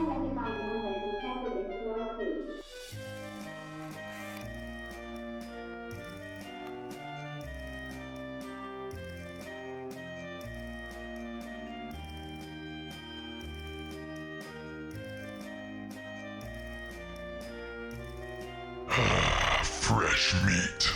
Unidentified movement detected in floor 2. Fresh meat.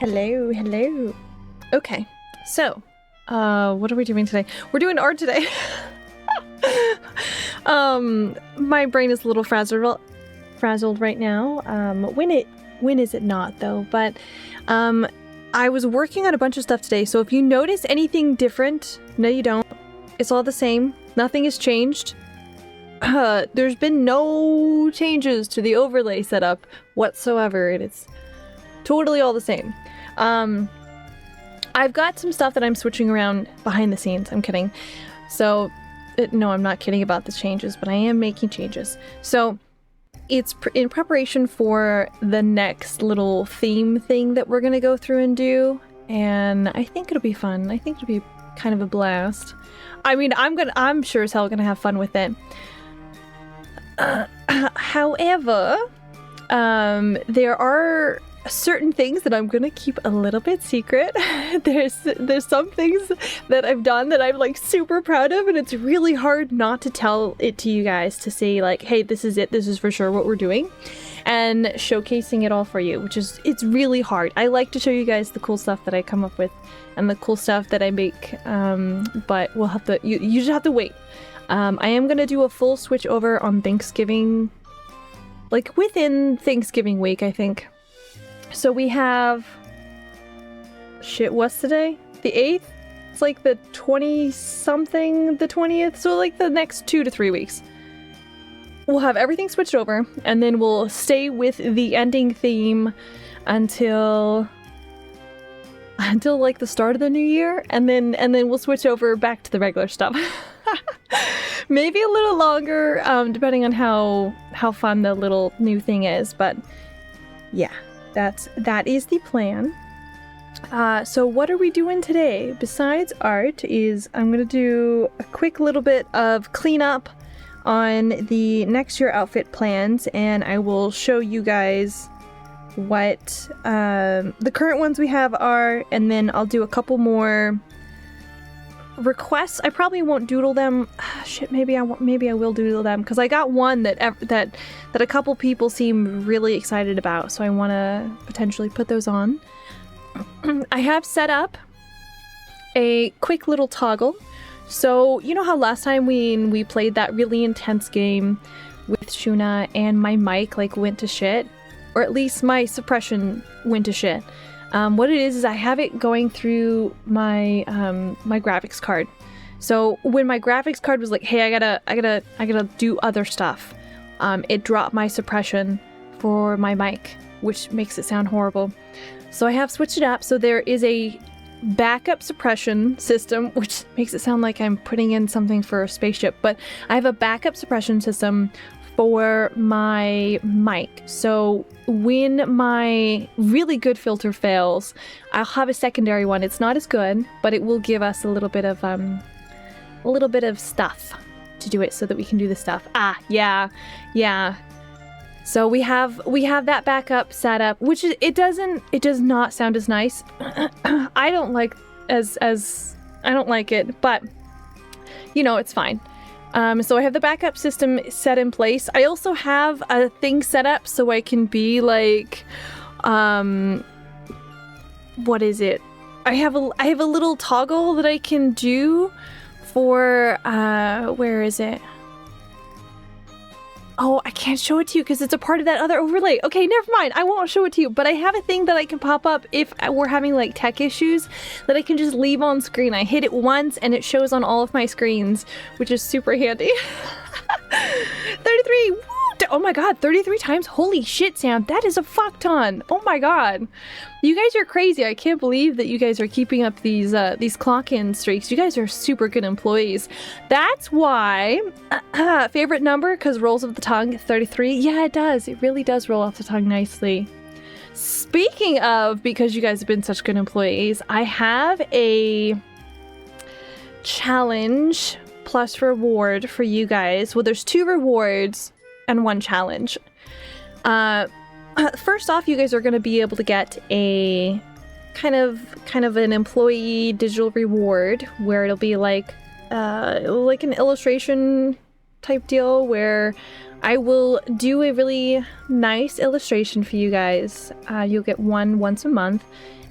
Hello, hello. Okay, so, what are we doing today? We're doing art today. My brain is a little frazzled right now. When is it not though? But, I was working on a bunch of stuff today, so if you notice anything different, no you don't. It's all the same. Nothing has changed. There's been no changes to the overlay setup whatsoever. It is totally all the same. I've got some stuff that I'm switching around behind the scenes. I'm kidding. So, no, I'm not kidding about the changes, but I am making changes. So, it's in preparation for the next little theme thing that we're gonna go through and do, and I think it'll be fun. I think it'll be kind of a blast. I mean, I'm sure as hell gonna have fun with it. However, there are certain things that I'm gonna keep a little bit secret. There's some things that I've done that I'm like super proud of, and it's really hard not to tell it to you guys, to say like, hey, this is it, this is for sure what we're doing, and showcasing it all for you, it's really hard. I like to show you guys the cool stuff that I come up with and the cool stuff that I make, but we'll have to, you just have to wait. I am gonna do a full switch over on Thanksgiving, like within Thanksgiving week, I think. So we have, shit, what's today? The 8th? It's like the 20-something, the 20th, so like the next 2 to 3 weeks. We'll have everything switched over, and then we'll stay with the ending theme until like the start of the new year, and then we'll switch over back to the regular stuff. Maybe a little longer, depending on how fun the little new thing is, but yeah. That is the plan. So what are we doing today? Besides art is I'm gonna do a quick little bit of cleanup on the next year outfit plans, and I will show you guys what the current ones we have are, and then I'll do a couple more requests. I probably won't doodle them. Shit, maybe I will doodle them, because I got one that a couple people seem really excited about, so I want to potentially put those on. I have set up a quick little toggle. So you know how last time we played that really intense game with Shuna and my mic like went to shit, or at least my suppression went to shit. What it is I have it going through my my graphics card. So when my graphics card was like, hey, I gotta do other stuff, it dropped my suppression for my mic, which makes it sound horrible. So I have switched it up. So there is a backup suppression system, which makes it sound like I'm putting in something for a spaceship, but I have a backup suppression system for my mic. So when my really good filter fails, I'll have a secondary one. It's not as good, but it will give us a little bit of stuff to do it so that we can do the stuff. Yeah. So we have that backup set up, which it does not sound as nice. I don't like I don't like it, but you know, it's fine. So I have the backup system set in place. I also have a thing set up so I can be like, what is it? I have a little toggle that I can do for, where is it? Oh, I can't show it to you because it's a part of that other overlay. Okay, never mind. I won't show it to you, but I have a thing that I can pop up if we're having like tech issues that I can just leave on screen. I hit it once and it shows on all of my screens, which is super handy. 33! Woo! Oh my god, 33 times? Holy shit, Sam. That is a fuck ton. Oh my god. You guys are crazy. I can't believe that you guys are keeping up these clock-in streaks. You guys are super good employees. That's why, favorite number, because rolls of the tongue, 33. Yeah, it does. It really does roll off the tongue nicely. Speaking of, because you guys have been such good employees, I have a challenge plus reward for you guys. Well, there's 2 rewards and 1 challenge. First off, you guys are going to be able to get a kind of an employee digital reward where it'll be like an illustration type deal where I will do a really nice illustration for you guys. You'll get one once a month,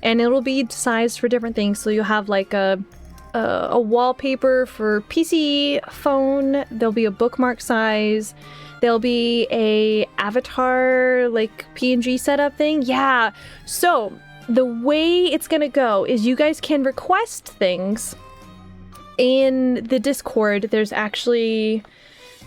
and it'll be sized for different things. So you'll have like a wallpaper for PC, phone. There'll be a bookmark size. There'll be a avatar like PNG setup thing. Yeah. So the way it's gonna go is you guys can request things in the Discord. There's actually,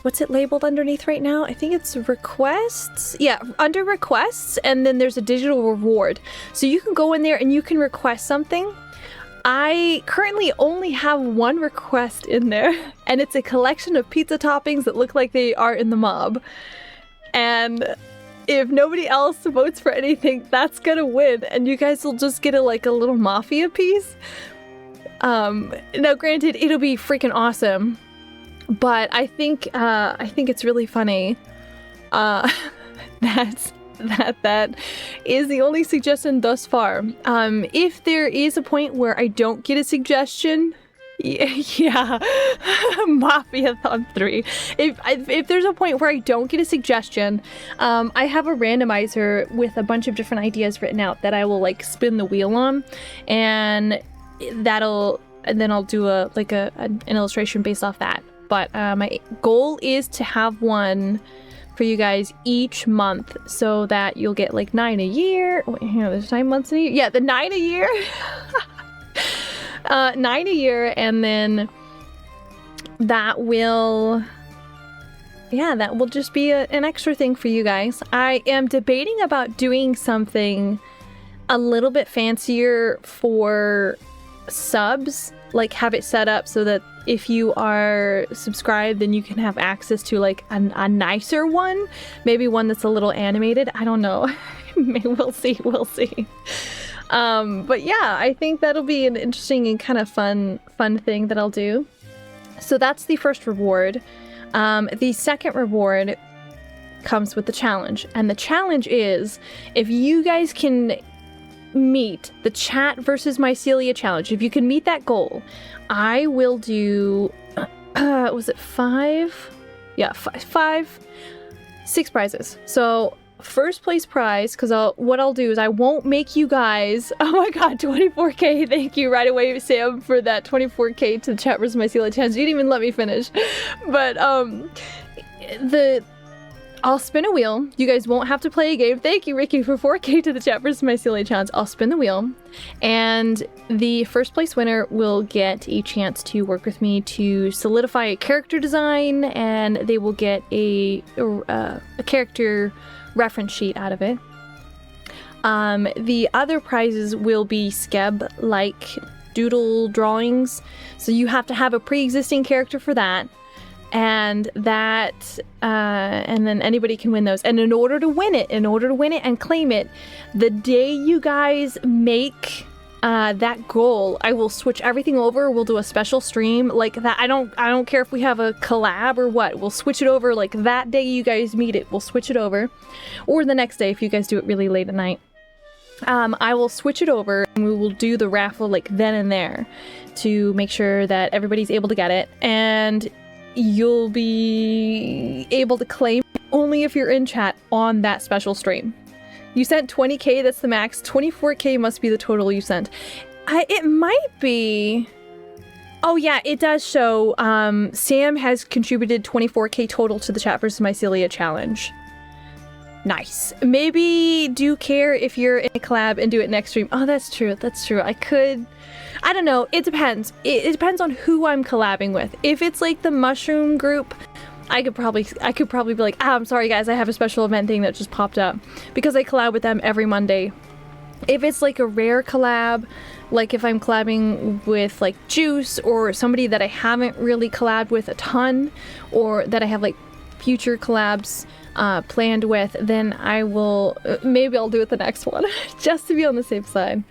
what's it labeled underneath right now? I think it's requests. Yeah, under requests, and then there's a digital reward. So you can go in there and you can request something. I currently only have one request in there, and it's a collection of pizza toppings that look like they are in the mob. And if nobody else votes for anything, that's gonna win, and you guys will just get a little mafia piece. Now granted, it'll be freaking awesome, but I think it's really funny that is the only suggestion thus far. If there is a point where I don't get a suggestion, yeah, Mafiathon 3. If there's a point where I don't get a suggestion, I have a randomizer with a bunch of different ideas written out that I will spin the wheel on, and then I'll do an illustration based off that. But my goal is to have one for you guys each month, so that you'll get 9 a year. Wait, there's 9 months in a year. Yeah, the 9 a year. 9 a year, and then that will just be an extra thing for you guys. I am debating about doing something a little bit fancier for subs, have it set up so that if you are subscribed, then you can have access to a nicer one, maybe one that's a little animated. I don't know. We'll see. But yeah, I think that'll be an interesting and kind of fun thing that I'll do. So that's the first reward. The second reward comes with the challenge, and the challenge is if you guys can meet the chat versus mycelia challenge, if you can meet that goal, I will do was it 5? Yeah, 6 prizes. So first place prize, because what I'll do is I won't make you guys, oh my god, 24k, thank you right away, Sam, for that 24k to the chat versus mycelia challenge. You didn't even let me finish. But I'll spin a wheel. You guys won't have to play a game. Thank you, Ricky, for 4k to the chat versus mycelia challenge. I'll spin the wheel, and the first place winner will get a chance to work with me to solidify a character design, and they will get a character reference sheet out of it. The other prizes will be skeb-like doodle drawings, so you have to have a pre-existing character for that. And then anybody can win those. And in order to win it and claim it, the day you guys make that goal, I will switch everything over. We'll do a special stream like that. I don't care if we have a collab or what. We'll switch it over that day you guys meet it. We'll switch it over, or the next day if you guys do it really late at night. I will switch it over, and we will do the raffle then and there to make sure that everybody's able to get it. And you'll be able to claim only if you're in chat on that special stream. You sent 20k, that's the max. 24k must be the total you sent. It might be... Oh yeah, it does show Sam has contributed 24k total to the chat versus mycelia challenge. Nice. Maybe do care if you're in a collab and do it next stream. Oh, that's true. I don't know. It depends. It depends on who I'm collabing with. If it's the mushroom group, I could probably be like, I'm sorry guys, I have a special event thing that just popped up, because I collab with them every Monday. If it's a rare collab, if I'm collabing with Juice or somebody that I haven't really collabed with a ton, or that I have future collabs planned with, then I will maybe I'll do it the next one just to be on the safe side.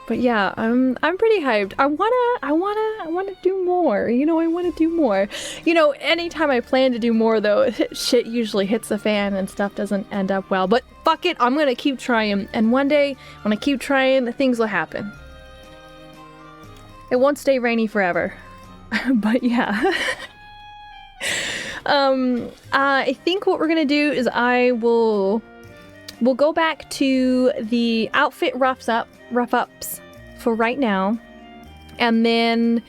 But yeah, I'm pretty hyped. I wanna do more. I want to do more. Anytime I plan to do more though, shit usually hits the fan and stuff doesn't end up well. But fuck it, I'm gonna keep trying. And one day, when I keep trying, things will happen. It won't stay rainy forever. But yeah. I think what we're gonna do is I will we'll go back to the outfit rough ups for right now. And then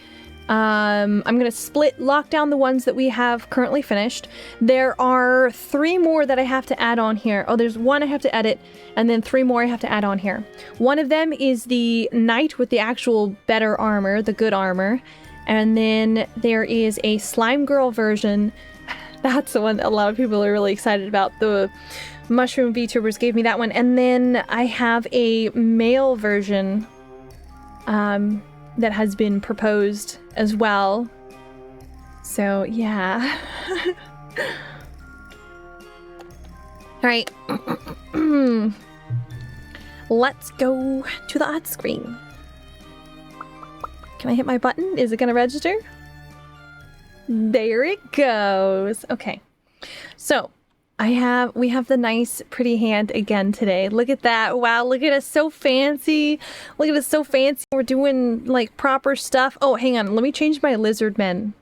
I'm going to lock down the ones that we have currently finished. There are 3 more that I have to add on here. Oh, there's 1 I have to edit, and then 3 more I have to add on here. One of them is the knight with the actual better armor, the good armor. And then there is a slime girl version. That's the one that a lot of people are really excited about. The mushroom VTubers gave me that one. And then I have a male version that has been proposed as well. So, yeah. Alright. Let's go to the art screen. Can I hit my button? Is it gonna register? There it goes. Okay. So, we have the nice pretty hand again today. Look at that. Wow, look at us, so fancy. Look at us, so fancy. We're doing like proper stuff. Oh, hang on. Let me change my lizardmen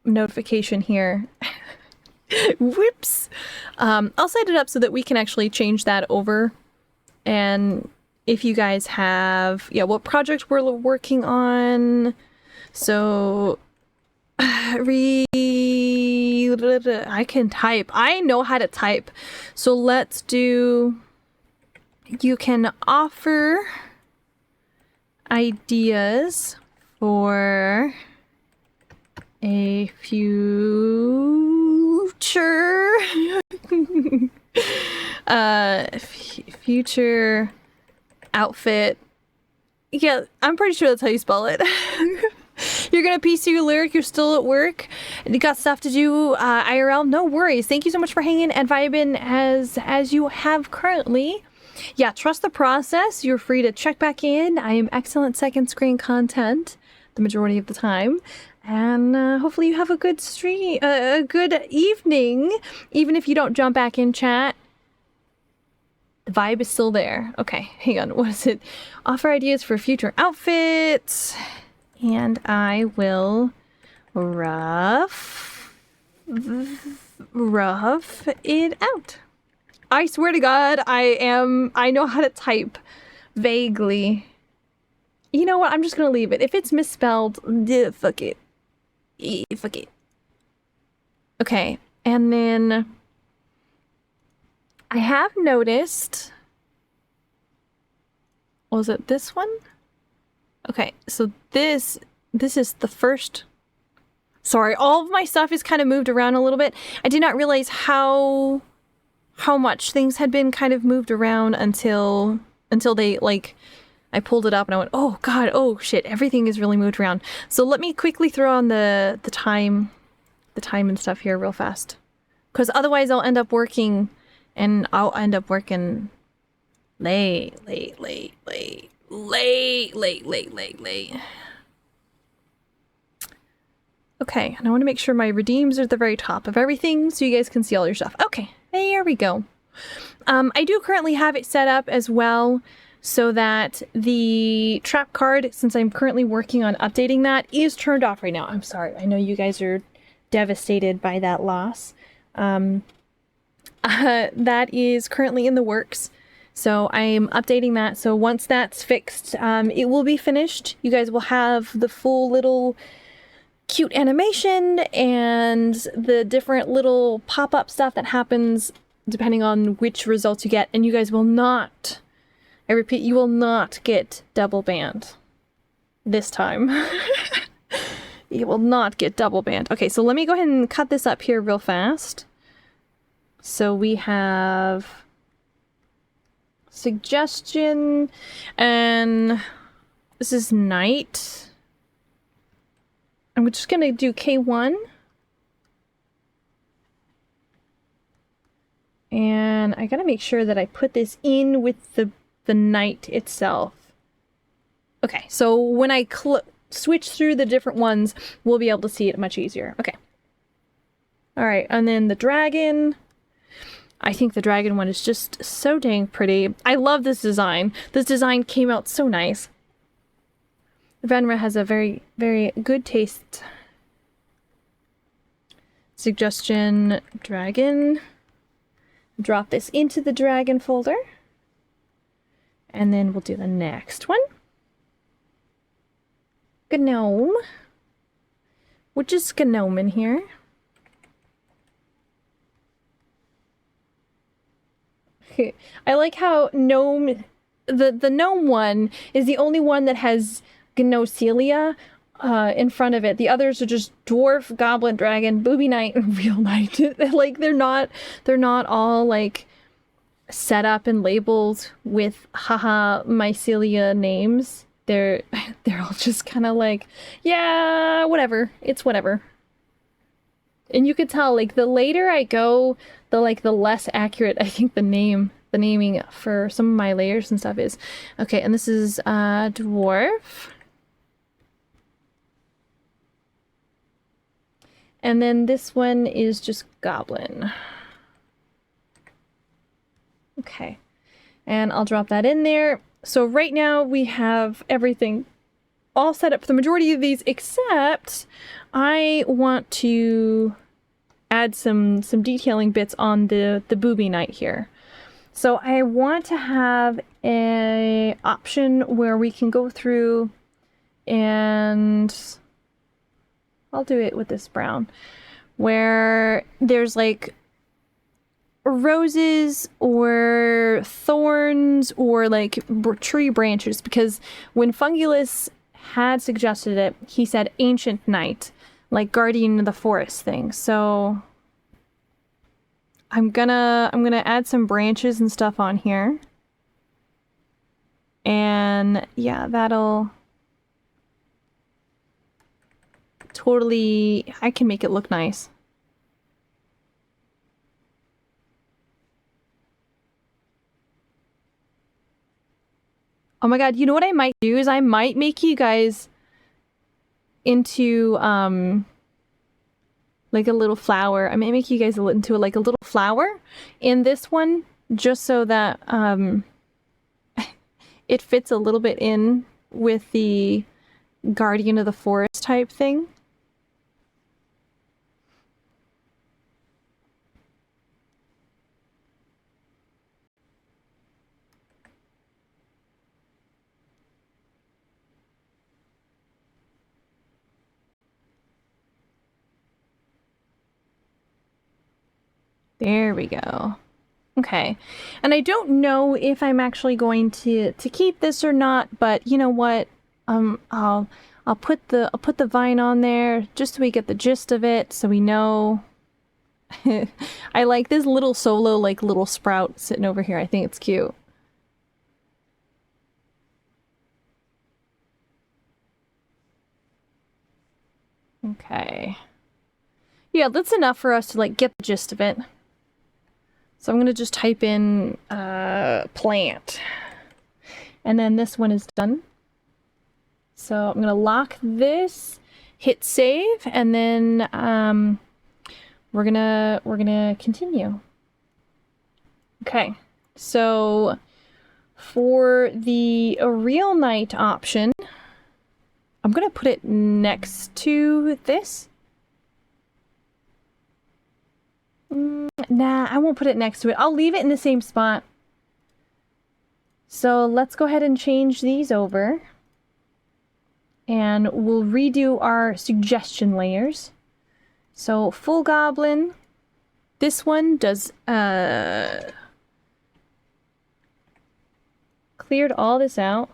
notification here. Whoops. I'll set it up so that we can actually change that over. And if you guys have, what project we're working on. So I can type. I know how to type. So let's do, you can offer ideas for a future future outfit. Yeah, I'm pretty sure that's how you spell it. You're gonna PC your lyric, you're still at work, and you got stuff to do IRL, no worries. Thank you so much for hanging and vibing as you have currently. Yeah, trust the process. You're free to check back in. I am excellent second screen content the majority of the time. And hopefully you have a good stream, a good evening, even if you don't jump back in chat. The vibe is still there. Okay, hang on. What is it? Offer ideas for future outfits. And I will rough it out. I swear to God, I know how to type vaguely. You know what? I'm just gonna leave it. If it's misspelled, fuck it. Fuck it. Okay, and then I have noticed. Was it this one? Okay, so this is the first. Sorry, all of my stuff is kind of moved around a little bit. I did not realize how much things had been kind of moved around until they, like, I pulled it up and I went, oh god, oh shit, everything is really moved around. So let me quickly throw on the time and stuff here real fast. Because otherwise I'll end up working, and I'll end up working late. Okay, and I want to make sure my redeems are at the very top of everything so you guys can see all your stuff. Okay, there we go. I do currently have it set up as well so that the trap card, since I'm currently working on updating that, is turned off right now. I'm sorry, I know you guys are devastated by that loss. That is currently in the works. So I'm updating that. So once that's fixed, it will be finished. You guys will have the full little cute animation and the different little pop-up stuff that happens depending on which results you get. And you guys will not, I repeat, you will not get double banned this time. You will not get double banned. Okay, so let me go ahead and cut this up here real fast. So we have suggestion, and this is night. I'm just gonna do K1. And I gotta make sure that I put this in with the night itself. Okay, so when I switch through the different ones, we'll be able to see it much easier. Okay. Alright, and then the dragon. I think the dragon one is just so dang pretty. I love this design. This design came out so nice. Venra has a very, very good taste. Suggestion, dragon. drop this into the dragon folder. And then we'll do the next one. Gnome. We're just gnome in here. I like how gnome, the gnome one is the only one that has gnocelia in front of it. The others are just dwarf, goblin, dragon, booby knight, and real knight. Like they're not all like set up and labeled with haha mycelia names. They're all just kind of like, yeah, whatever. It's whatever. And you could tell, like, the later I go, the less accurate I think the naming for some of my layers and stuff is. Okay, and this is dwarf. And then this one is just goblin. Okay, and I'll drop that in there. So right now we have everything all set up for the majority of these, except I want to add some detailing bits on the booby knight here. So I want to have a option where we can go through and I'll do it with this brown, where there's like roses or thorns or like tree branches, because when Fungulus had suggested it, he said ancient knight, like guardian of the forest thing. So I'm gonna add some branches and stuff on here. And yeah, that'll totally, I can make it look nice. Oh my god, you know what I might do is I might make you guys into like a little flower. I might make you guys into like a little flower in this one, just so that it fits a little bit in with the guardian of the forest type thing. There we go. Okay. And I don't know if I'm actually going to keep this or not, but you know what? I'll put the vine on there just so we get the gist of it, so we know. I like this little solo, like little sprout sitting over here. I think it's cute. Okay. Yeah, that's enough for us to like get the gist of it. So I'm gonna just type in plant. And then this one is done. So I'm gonna lock this, hit save, and then we're gonna continue. Okay, so for the real knight option, I'm gonna put it next to this. Nah, I won't put it next to it. I'll leave it in the same spot. So let's go ahead and change these over. And we'll redo our suggestion layers. So full goblin. This one does cleared all this out.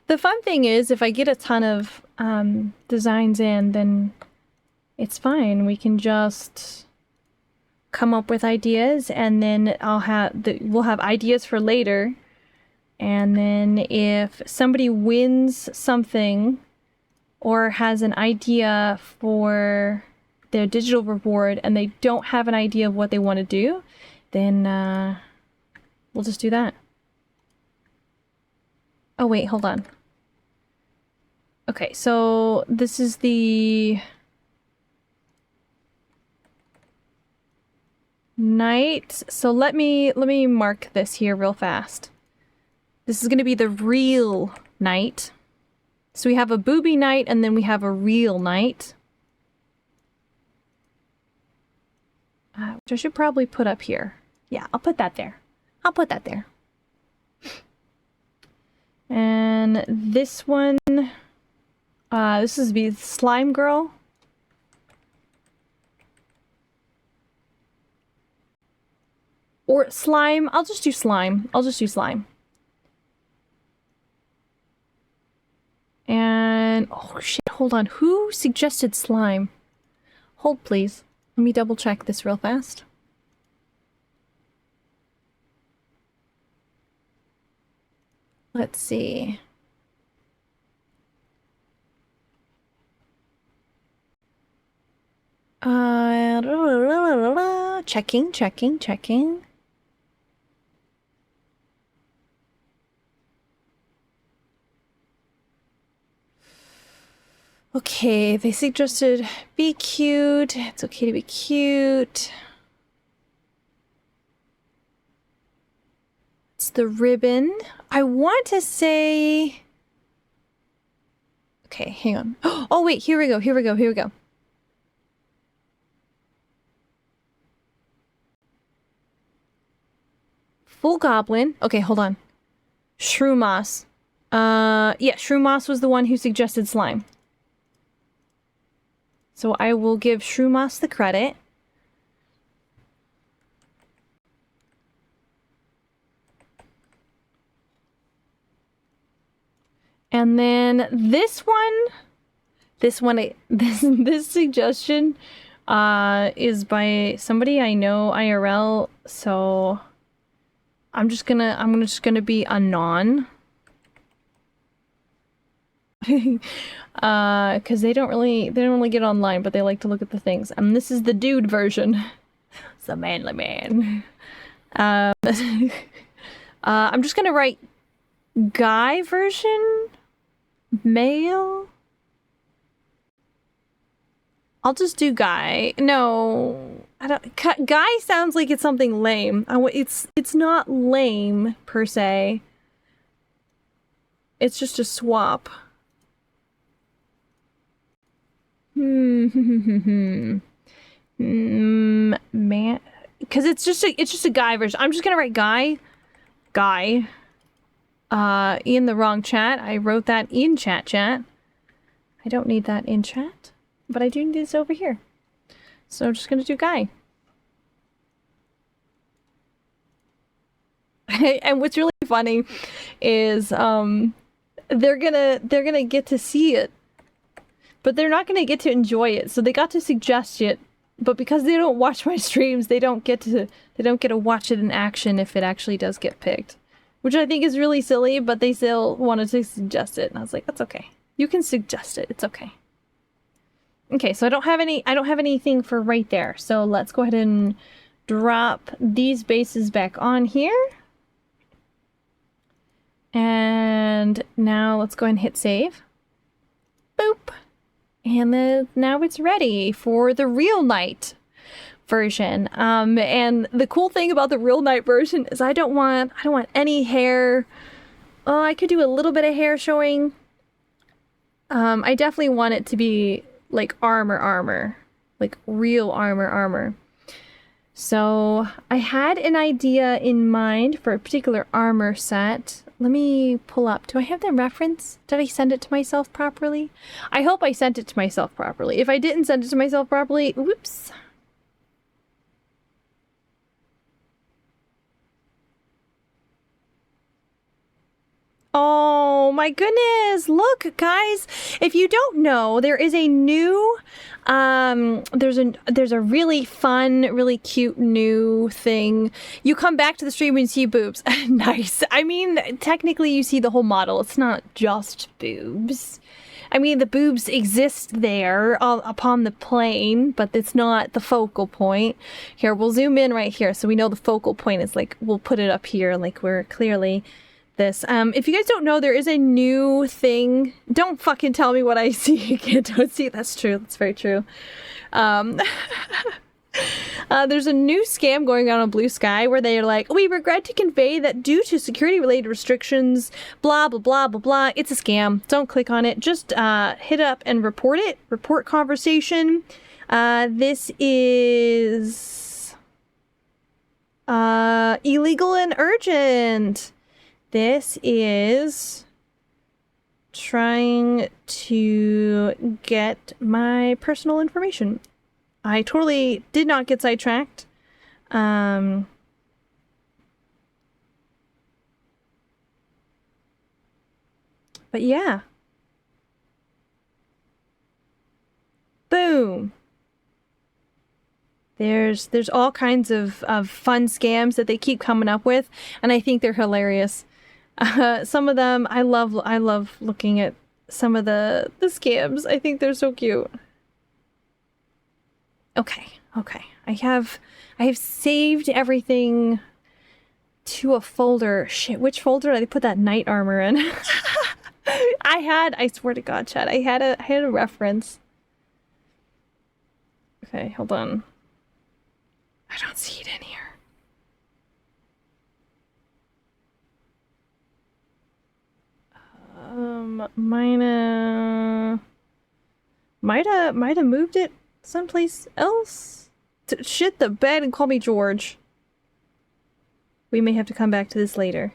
The fun thing is, if I get a ton of designs in, then it's fine. We can just come up with ideas, and then we'll have ideas for later. And then if somebody wins something or has an idea for their digital reward and they don't have an idea of what they want to do, then we'll just do that. Oh wait, hold on. Okay, so this is the Night. So let me mark this here real fast. This is going to be the real night. So we have a booby night and then we have a real night. Which I should probably put up here. Yeah, I'll put that there. I'll put that there. And this one, this is the slime girl. Or slime. I'll just do slime. I'll just do slime. And, oh shit, hold on. Who suggested slime? Hold, please. Let me double check this real fast. Let's see. Checking. Okay, they suggested be cute. It's okay to be cute. It's the ribbon. I want to say... Okay, hang on. Oh, wait, here we go. Full goblin. Okay, hold on. Shroomoss. Yeah, Shroomoss was the one who suggested slime. So I will give Shroomoss the credit. And then this suggestion is by somebody I know IRL, so I'm just gonna be a non. Because they don't really get online, but they like to look at the things. And this is the dude version. It's the manly man. I'm just gonna write guy version, male. I'll just do guy. No, I don't. Guy sounds like it's something lame. It's not lame per se. It's just a swap. Man, because it's just a guy version. I'm just gonna write guy. In the wrong chat. I wrote that in chat. I don't need that in chat, but I do need this over here. So I'm just gonna do guy. And what's really funny is they're gonna get to see it, but they're not gonna get to enjoy it. So they got to suggest it, but because they don't watch my streams, they don't get to watch it in action if it actually does get picked, which I think is really silly. But they still wanted to suggest it, and I was like, that's okay. You can suggest it. It's okay. Okay, so I don't have anything for right there. So let's go ahead and drop these bases back on here. And now let's go ahead and hit save. Boop. And then now it's ready for the real night version. And the cool thing about the real night version is I don't want any hair. Oh, I could do a little bit of hair showing. I definitely want it to be like armor, like real armor. So I had an idea in mind for a particular armor set. Let me pull up. Do I have the reference? Did I send it to myself properly? I hope I sent it to myself properly. If I didn't send it to myself properly, whoops. Oh my goodness, look guys, if you don't know, there is a new there's a really fun, really cute new thing. You come back to the stream and see boobs. Nice. I mean, technically you see the whole model. It's not just boobs. I mean, the boobs exist there upon the plane, but it's not the focal point. Here, we'll zoom in right here so we know the focal point is like, we'll put it up here like we're clearly this. If you guys don't know, there is a new thing. Don't fucking tell me what I see. You don't see. That's true. That's very true. There's a new scam going on Blue Sky where they're like, we regret to convey that due to security-related restrictions, blah, blah, blah, blah, blah. It's a scam. Don't click on it. Just hit up and report it. Report conversation. This is illegal and urgent. This is trying to get my personal information. I totally did not get sidetracked. But yeah. Boom. There's all kinds of fun scams that they keep coming up with, and I think they're hilarious. Some of them, I love looking at some of the scams. I think they're so cute. Okay. I have saved everything to a folder. Shit, which folder did I put that knight armor in? I swear to God, Chad, I had a reference. Okay, hold on. I don't see it in here. Might have moved it someplace else? Shit the bed and call me George. We may have to come back to this later.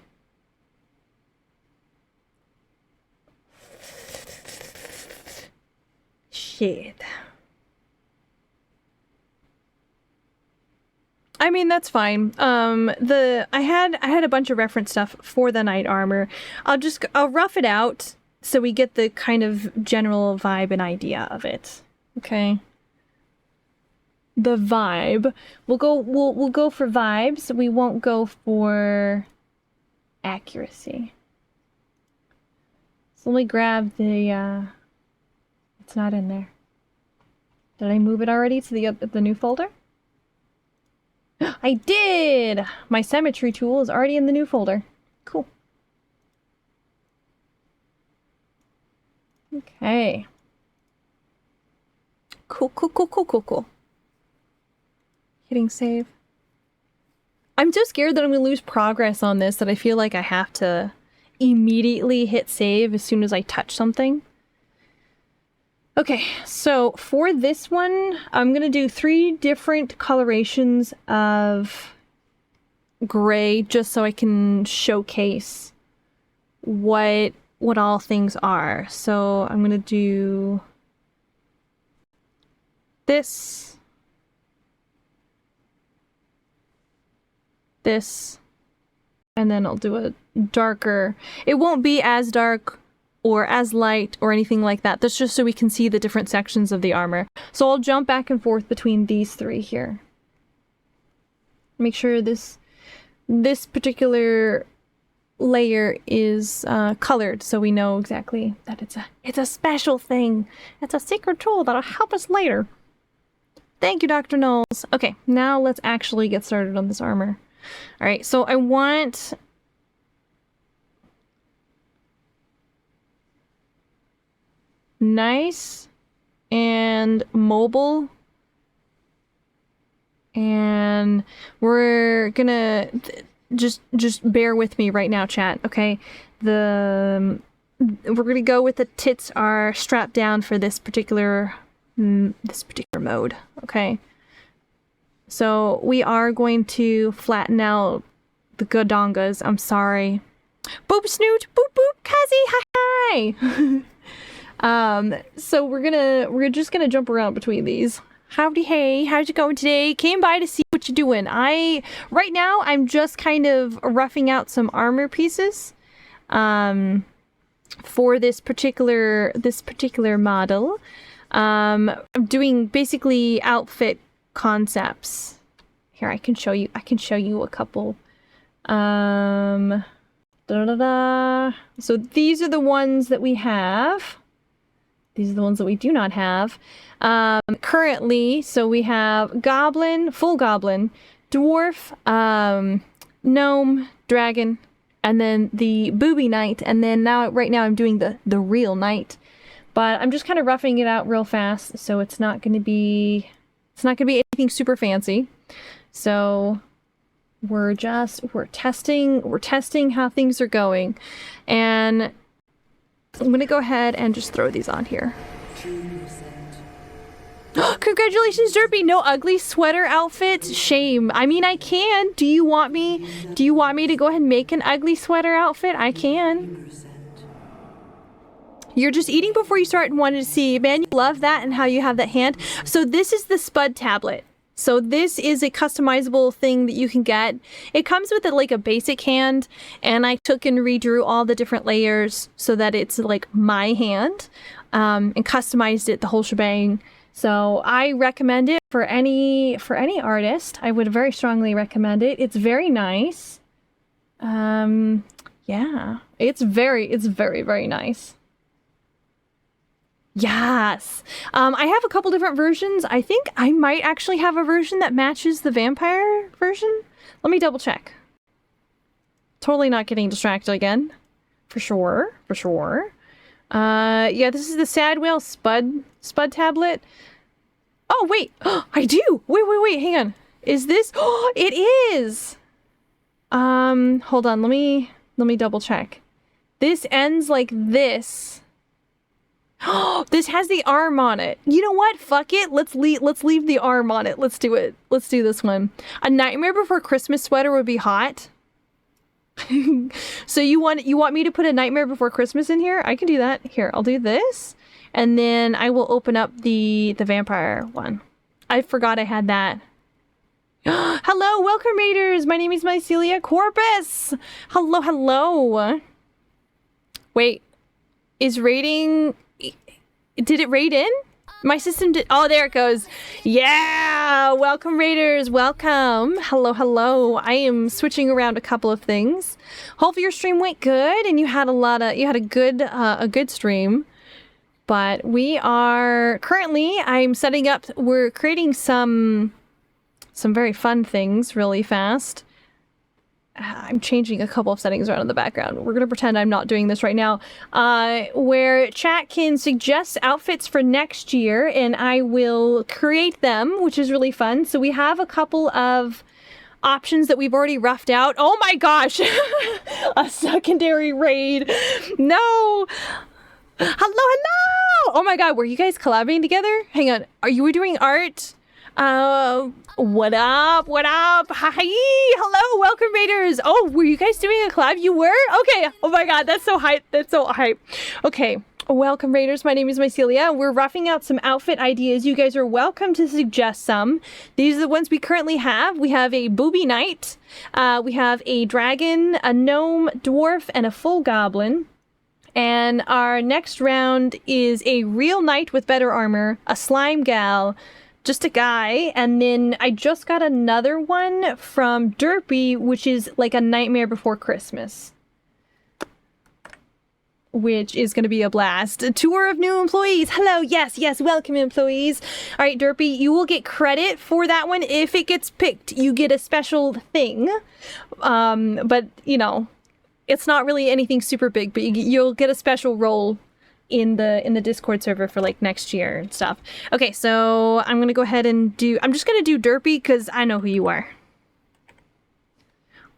Shit. I mean, that's fine. I had a bunch of reference stuff for the knight armor. I'll rough it out so we get the kind of general vibe and idea of it. Okay. The vibe. We'll go for vibes. We won't go for accuracy. So let me grab the it's not in there. Did I move it already to the new folder? I did! My symmetry tool is already in the new folder. Cool. Okay. Cool. Hitting save. I'm so scared that I'm gonna lose progress on this that I feel like I have to immediately hit save as soon as I touch something. Okay, so for this one, I'm gonna do 3 different colorations of gray just so I can showcase what all things are. So I'm gonna do this, and then I'll do a darker. It won't be as dark or as light or anything like that. That's just so we can see the different sections of the armor. So I'll jump back and forth between these 3 here. Make sure this particular layer is colored so we know exactly that it's a special thing. It's a secret tool that'll help us later. Thank you, Dr. Knowles. Okay, now let's actually get started on this armor. All right, so I want nice and mobile, and we're gonna just bear with me right now, chat. Okay, we're gonna go with the tits are strapped down for this particular mode. Okay, so we are going to flatten out the godongas. I'm sorry. Boop snoot, boop boop, Kazi, hi hi. So we're just gonna jump around between these. Howdy, hey, how's it going today? Came by to see what you're doing. Right now I'm just kind of roughing out some armor pieces, for this particular model. I'm doing basically outfit concepts. Here, I can show you a couple. So these are the ones that we have. These are the ones that we do not have currently. So we have goblin, full goblin, dwarf, gnome, dragon, and then the booby knight. And then right now I'm doing the real knight. But I'm just kind of roughing it out real fast, so it's not going to be It's not gonna be anything super fancy. So we're testing how things are going. And I'm gonna go ahead and just throw these on here. Congratulations, Derpy! No ugly sweater outfits. Shame. I mean, I can. Do you want me to go ahead and make an ugly sweater outfit? I can. You're just eating before you start and wanted to see. Man, you love that and how you have that hand. So this is the Spud tablet. So this is a customizable thing that you can get. It comes with like a basic hand, and I took and redrew all the different layers so that it's like my hand, and customized it the whole shebang. So I recommend it for any artist. I would very strongly recommend it. It's very nice. Yeah, it's very, very nice. Yes. I have a couple different versions. I think I might actually have a version that matches the vampire version. Let me double check. Totally not getting distracted again. For sure. Yeah, this is the Sad Whale Spud tablet. Oh, wait. I do. Wait. Hang on. Is this? Oh, it is. Hold on. Let me double check. This ends like this. This has the arm on it. You know what? Fuck it. Let's leave the arm on it. Let's do it. Let's do this one. A Nightmare Before Christmas sweater would be hot. So you want me to put a Nightmare Before Christmas in here? I can do that. Here, I'll do this. And then I will open up the vampire one. I forgot I had that. Hello, welcome raiders. My name is Mycelia Corpus. Hello. Wait. Is raiding... Did it raid in? My system did... Oh, there it goes. Yeah! Welcome, raiders. Welcome. Hello. I am switching around a couple of things. Hopefully your stream went good and you had a good stream. But we are... Currently, I'm setting up... We're creating some very fun things really fast. I'm changing a couple of settings around in the background. We're going to pretend I'm not doing this right now. Where chat can suggest outfits for next year, and I will create them, which is really fun. So we have a couple of options that we've already roughed out. Oh my gosh! A secondary raid! No! Hello! Oh my god, were you guys collabing together? Hang on. Are you doing art? What up? Hi! Hello, welcome raiders! Oh, were you guys doing a collab? You were? Okay. Oh my god, that's so hype. Okay. Welcome raiders, my name is Mycelia. We're roughing out some outfit ideas. You guys are welcome to suggest some. These are the ones we currently have. We have a booby knight. We have a dragon, a gnome, dwarf, and a full goblin. And our next round is a real knight with better armor, a slime gal, just a guy, and then I just got another one from Derpy, which is like a Nightmare Before Christmas, which is going to be a blast. A tour of new employees. Hello, yes, welcome employees. All right, Derpy, you will get credit for that one if it gets picked. You get a special thing, but you know, it's not really anything super big, but you'll get a special role in the Discord server for like next year and stuff. Okay, so I'm gonna go ahead and I'm just gonna do Derpy because I know who you are.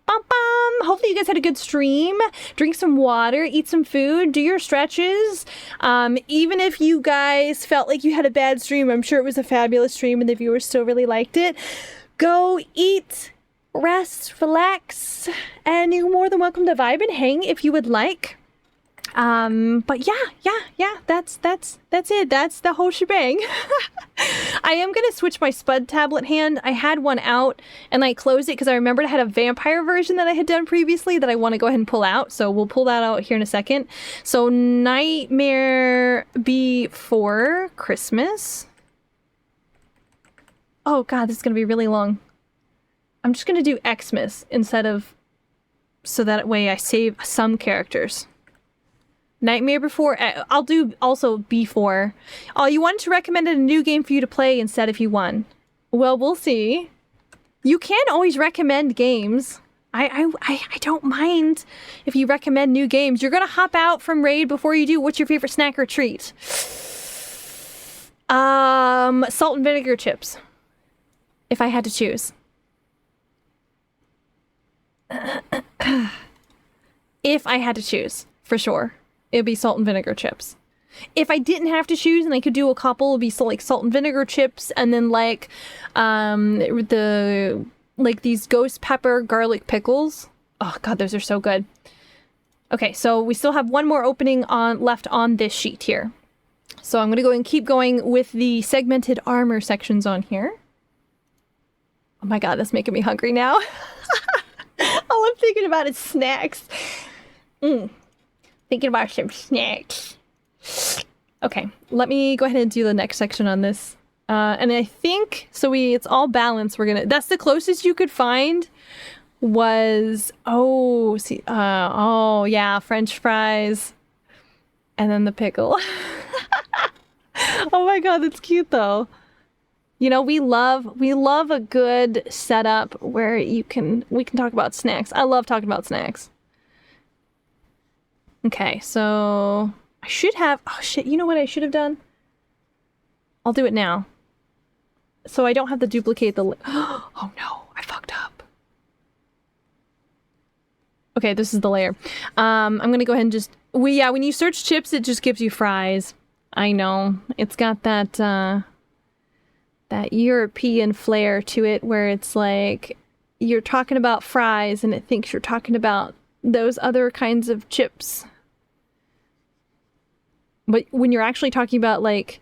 Hopefully you guys had a good stream. Drink some water, eat some food, do your stretches. Even if you guys felt like you had a bad stream, I'm sure it was a fabulous stream and the viewers still really liked it. Go eat, rest, relax, and you're more than welcome to vibe and hang if you would like. But yeah, that's it. That's the whole shebang. I am gonna switch my Spud tablet hand. I had one out and I closed it because I remembered I had a vampire version that I had done previously that I want to go ahead and pull out. So we'll pull that out here in a second. So Nightmare Before Christmas. Oh god, this is gonna be really long. I'm just gonna do Xmas instead of, so that way I save some characters. Nightmare Before, I'll do also Before. Oh, you wanted to recommend a new game for you to play instead if you won. Well, we'll see. You can always recommend games. I don't mind if you recommend new games. You're gonna hop out from raid before you do. What's your favorite snack or treat? Salt and vinegar chips. If I had to choose. If I had to choose, for sure, it'd be salt and vinegar chips. If I didn't have to choose and I could do a couple, it'd be like salt and vinegar chips, and then like these ghost pepper garlic pickles. Oh god, those are so good. Okay, so we still have one more opening left on this sheet here. So I'm gonna go and keep going with the segmented armor sections on here. Oh my god, that's making me hungry now. All I'm thinking about is snacks. Thinking about some snacks. Okay, let me go ahead and do the next section on this. And I think, so it's all balanced. That's the closest you could find was, oh yeah, French fries. And then the pickle. Oh my god, that's cute though. You know, we love a good setup where we can talk about snacks. I love talking about snacks. Okay, so I should have, oh shit, you know what I should have done? I'll do it now. So I don't have to duplicate the, oh no, I fucked up. Okay, this is the layer. I'm gonna go ahead and just, when you search chips, it just gives you fries. I know, it's got that, that European flair to it where it's like, you're talking about fries and it thinks you're talking about those other kinds of chips. But when you're actually talking about like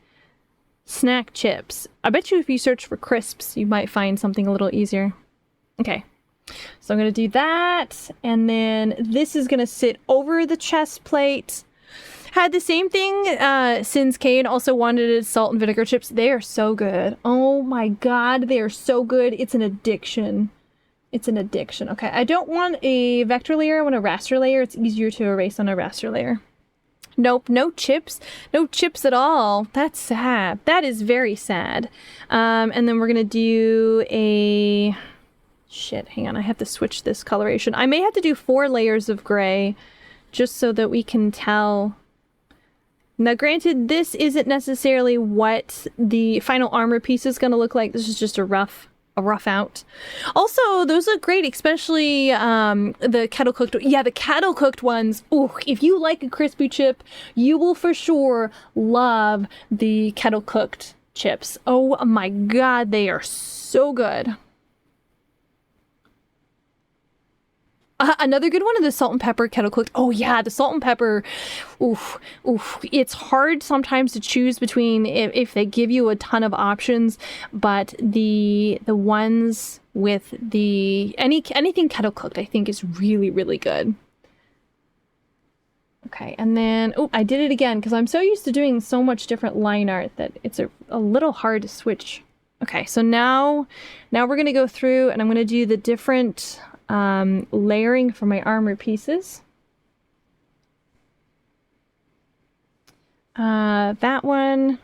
snack chips, I bet you if you search for crisps, you might find something a little easier. Okay, so I'm gonna do that, and then this is gonna sit over the chest plate. Had the same thing since Kane also wanted salt and vinegar chips. They are so good. Oh my god, they are so good. It's an addiction. It's an addiction. Okay, I don't want a vector layer, I want a raster layer. It's easier to erase on a raster layer. Nope, no chips. No chips at all. That's sad. That is very sad. And then we're gonna do a... Shit, hang on, I have to switch this coloration. I may have to do 4 layers of gray just so that we can tell. Now granted, this isn't necessarily what the final armor piece is gonna look like. This is just a rough out. Also, those look great, especially the kettle cooked. Yeah, the kettle cooked ones. Ooh, if you like a crispy chip, you will for sure love the kettle cooked chips. Oh my god, they are so good. Another good one is the salt and pepper kettle cooked. Oh yeah, the salt and pepper. Oof. It's hard sometimes to choose between if they give you a ton of options, but the ones with the anything kettle cooked I think is really, really good. Okay, and then I did it again because I'm so used to doing so much different line art that it's a little hard to switch. Okay, so now we're gonna go through and I'm gonna do the different layering for my armor pieces. That one.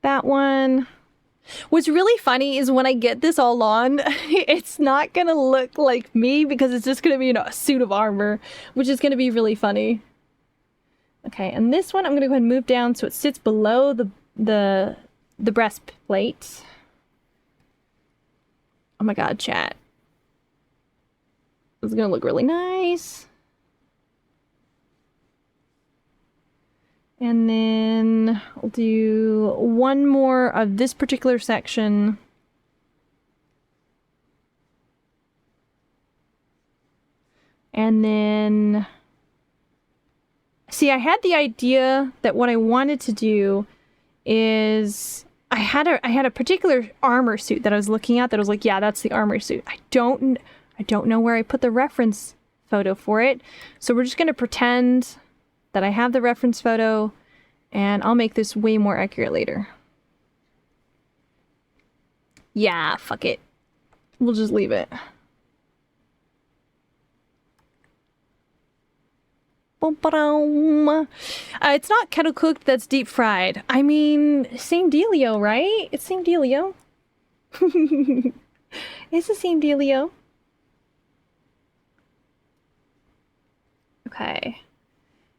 That one. What's really funny is when I get this all on, it's not gonna look like me because it's just gonna be, a suit of armor, which is gonna be really funny. Okay, and this one I'm gonna go ahead and move down so it sits below the breastplate. Oh my god, chat. This is gonna look really nice. And then I'll do one more of this particular section. And then... See, I had the idea that what I wanted to do is... I had a particular armor suit that I was looking at that I was like, yeah, that's the armor suit. I don't know where I put the reference photo for it. So we're just going to pretend that I have the reference photo and I'll make this way more accurate later. Yeah, fuck it. We'll just leave it. It's not kettle cooked, that's deep fried. I mean, same dealio, right? It's same dealio. It's the same dealio. Okay.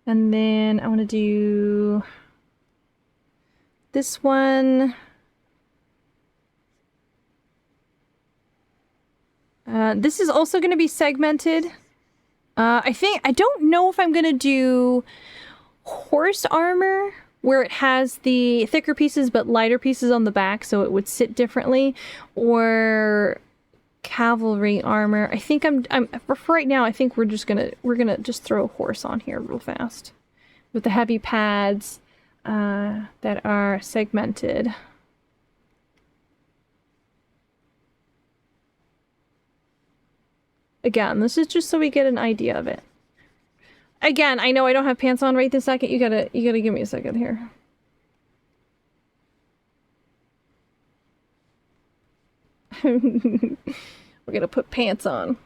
And then I want to do... This one... this is also going to be segmented. I don't know if I'm going to do horse armor, where it has the thicker pieces but lighter pieces on the back, so it would sit differently, or cavalry armor. I think for right now, I think we're gonna just throw a horse on here real fast with the heavy pads that are segmented. Again, this is just so we get an idea of it. Again, I know I don't have pants on right this second. You gotta give me a second here. We're gonna put pants on.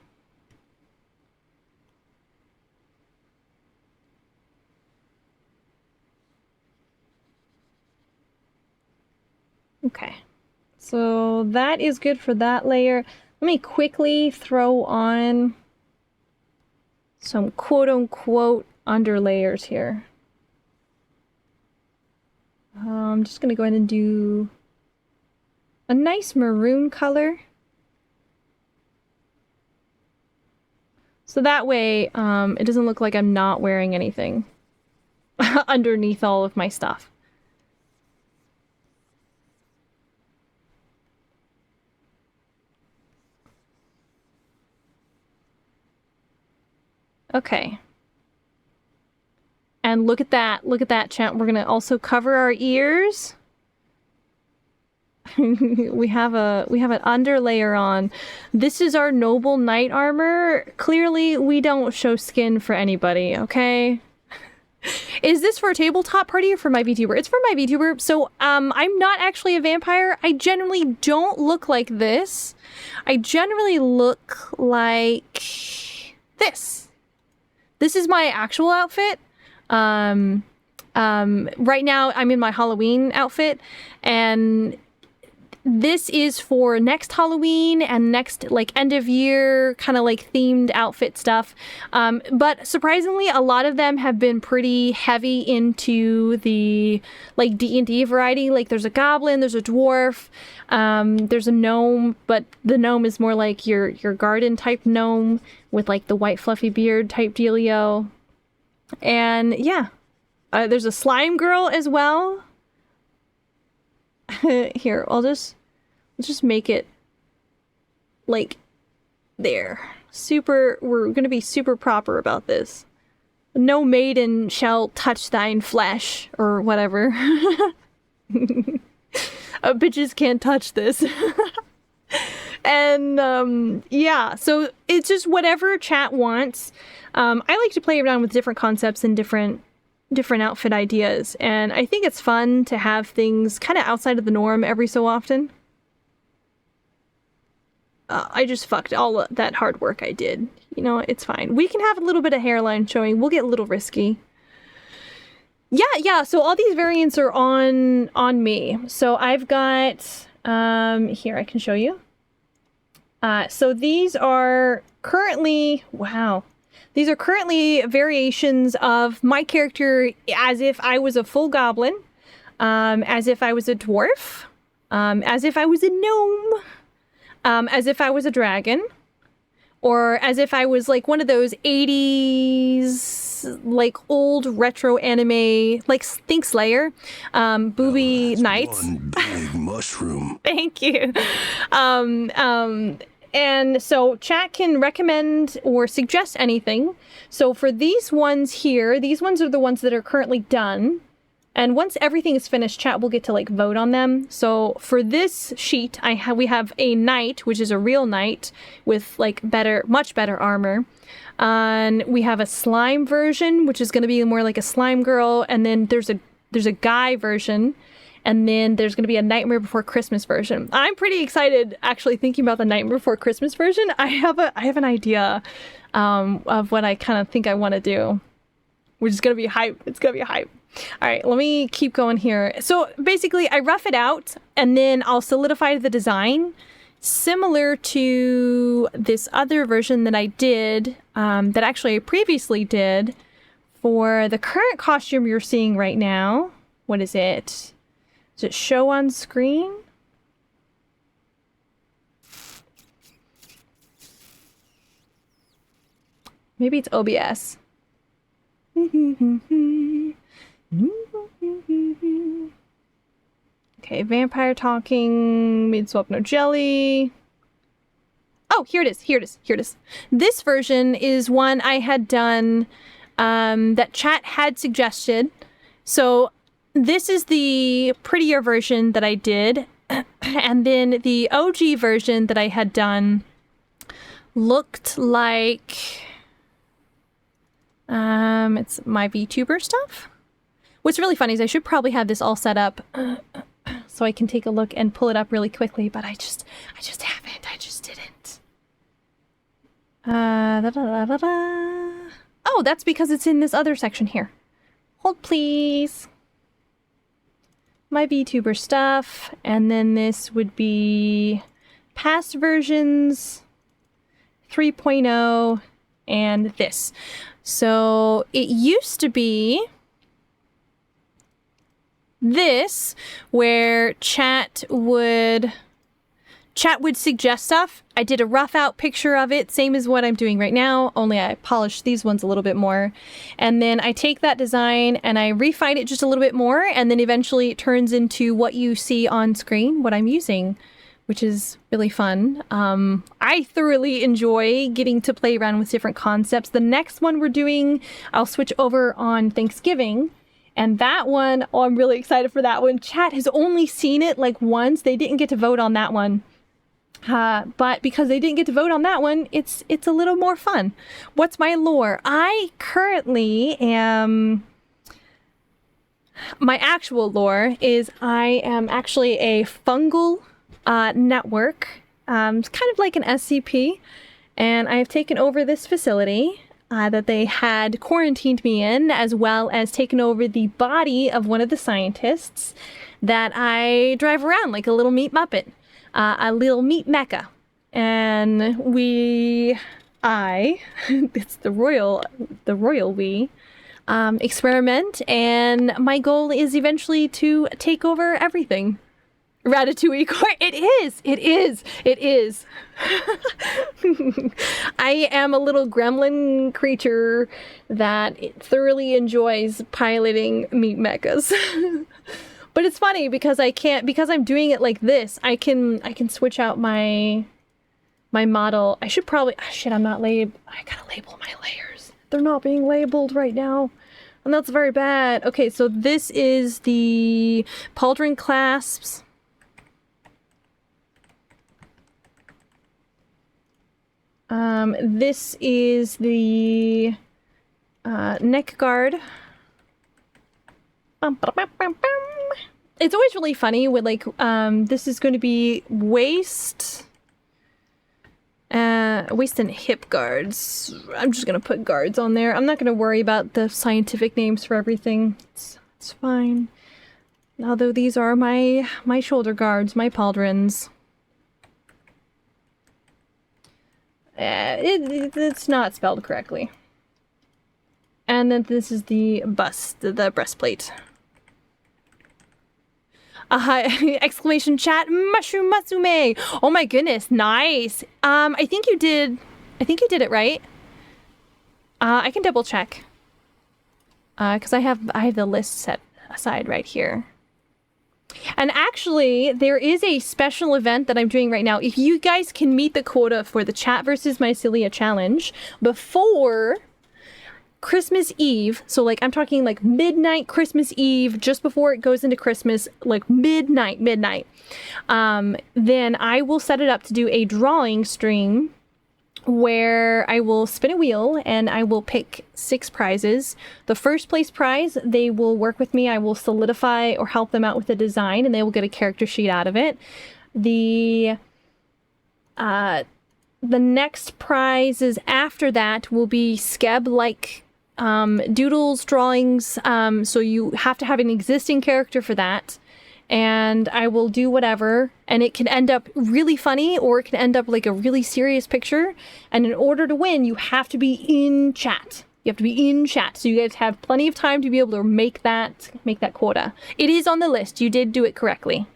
Okay. So that is good for that layer. Let me quickly throw on some quote-unquote underlayers here. I'm just gonna go ahead and do a nice maroon color. So that way, it doesn't look like I'm not wearing anything underneath all of my stuff. Okay. And look at that, chat. We're gonna also cover our ears. we have an underlayer on. This is our noble knight armor. Clearly, we don't show skin for anybody, okay? Is this for a tabletop party or for my VTuber? It's for my VTuber. So, I'm not actually a vampire. I generally don't look like this. I generally look like this. This is my actual outfit. Right now I'm in my Halloween outfit, and this is for next Halloween and next, like, end of year kind of like themed outfit stuff. But surprisingly, a lot of them have been pretty heavy into the like D&D variety. Like there's a goblin, there's a dwarf, there's a gnome, but the gnome is more like your garden type gnome with like the white fluffy beard type dealio. And yeah, there's a slime girl as well. Here, let's just make it like there. We're gonna be super proper about this. No maiden shall touch thine flesh, or whatever. Bitches can't touch this. And yeah, so it's just whatever chat wants. I like to play around with different concepts and different outfit ideas, and I think it's fun to have things kind of outside of the norm every so often. I just fucked all that hard work I did. You know, it's fine. We can have a little bit of hairline showing. We'll get a little risky. Yeah, so all these variants are on me. So I've got, here, I can show you. So these are currently, wow. These are currently variations of my character as if I was a full goblin, as if I was a dwarf, as if I was a gnome, as if I was a dragon, or as if I was like one of those 80s, like old retro anime, like think Slayer, booby knights. One big mushroom. Thank you. And so chat can recommend or suggest anything. So for these ones here, these ones are the ones that are currently done. And once everything is finished, chat will get to like vote on them. So for this sheet, we have a knight, which is a real knight with like much better armor. And we have a slime version, which is going to be more like a slime girl. And then there's a guy version. And then there's going to be a Nightmare Before Christmas version. I'm pretty excited, actually, thinking about the Nightmare Before Christmas version. I have an idea of what I kind of think I want to do, which is going to be hype. It's going to be hype. All right, let me keep going here. So basically, I rough it out, and then I'll solidify the design, similar to this other version that I did, that actually I previously did for the current costume you're seeing right now. What is it? Does it show on screen? Maybe it's OBS. Okay, vampire talking, mid swap no jelly. Oh, here it is, here it is, here it is. This version is one I had done that chat had suggested. So this is the prettier version that I did. And then the OG version that I had done looked like it's my VTuber stuff. What's really funny is I should probably have this all set up so I can take a look and pull it up really quickly, but I just haven't. I just didn't. Oh, that's because it's in this other section here. Hold please. My VTuber stuff, and then this would be past versions, 3.0, and this. So it used to be this, where chat would suggest stuff. I did a rough out picture of it, same as what I'm doing right now, only I polished these ones a little bit more. And then I take that design and I refine it just a little bit more, and then eventually it turns into what you see on screen, what I'm using, which is really fun. I thoroughly enjoy getting to play around with different concepts. The next one we're doing, I'll switch over on Thanksgiving. And that one, oh, I'm really excited for that one. Chat has only seen it like once. They didn't get to vote on that one. But because they didn't get to vote on that one, it's a little more fun. What's my lore? I currently am... My actual lore is I am actually a fungal network. It's kind of like an SCP. And I have taken over this facility that they had quarantined me in, as well as taken over the body of one of the scientists that I drive around like a little meat muppet. A little meat mecha. And it's the royal we, experiment, and my goal is eventually to take over everything. Ratatouille Court. It is. I am a little gremlin creature that thoroughly enjoys piloting meat mechas. But it's funny because I'm doing it like this, I can switch out my model. I should probably, I'm not I gotta label my layers. They're not being labeled right now. And that's very bad. Okay, so this is the pauldron clasps. This is the neck guard. It's always really funny with like, this is going to be waist and hip guards. I'm just going to put guards on there. I'm not going to worry about the scientific names for everything. It's fine. Although these are my shoulder guards, my pauldrons. It's not spelled correctly. And then this is the the breastplate. Exclamation chat, mushroom matsume. Oh my goodness, nice. I think you did it right. I can double check. Cause I have the list set aside right here. And actually, there is a special event that I'm doing right now. If you guys can meet the quota for the Chat versus Mycelia challenge before Christmas Eve, so like I'm talking like midnight Christmas Eve, just before it goes into Christmas, like midnight, then I will set it up to do a drawing stream where I will spin a wheel and I will pick 6 prizes. The first place prize, they will work with me. I will solidify or help them out with the design, and they will get a character sheet out of it. The next prizes after that will be Skeb-like doodles, drawings, so you have to have an existing character for that. And I will do whatever, and it can end up really funny, or it can end up like a really serious picture. And in order to win, you have to be in chat. You You have to be in chat, so you guys have plenty of time to be able to make that quota. It is on the list. You did do it correctly.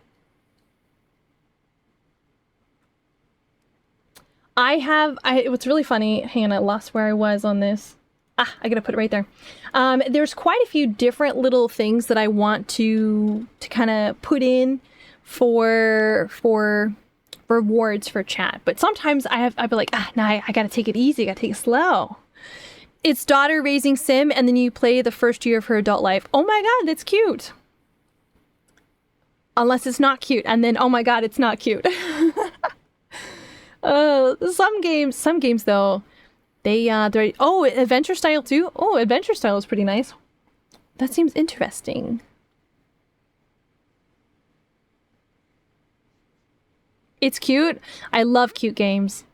What's really funny, hang on, I lost where I was on this. I gotta put it right there. There's quite a few different little things that I want to kind of put in for rewards for chat. But sometimes I'd be like, nah, I gotta take it easy, I gotta take it slow. It's daughter raising sim, and then you play the first year of her adult life. Oh my god, that's cute. Unless it's not cute, and then, oh my god, it's not cute. Some games though, they're adventure style too. Oh, adventure style is pretty nice. That seems interesting. It's cute. I love cute games.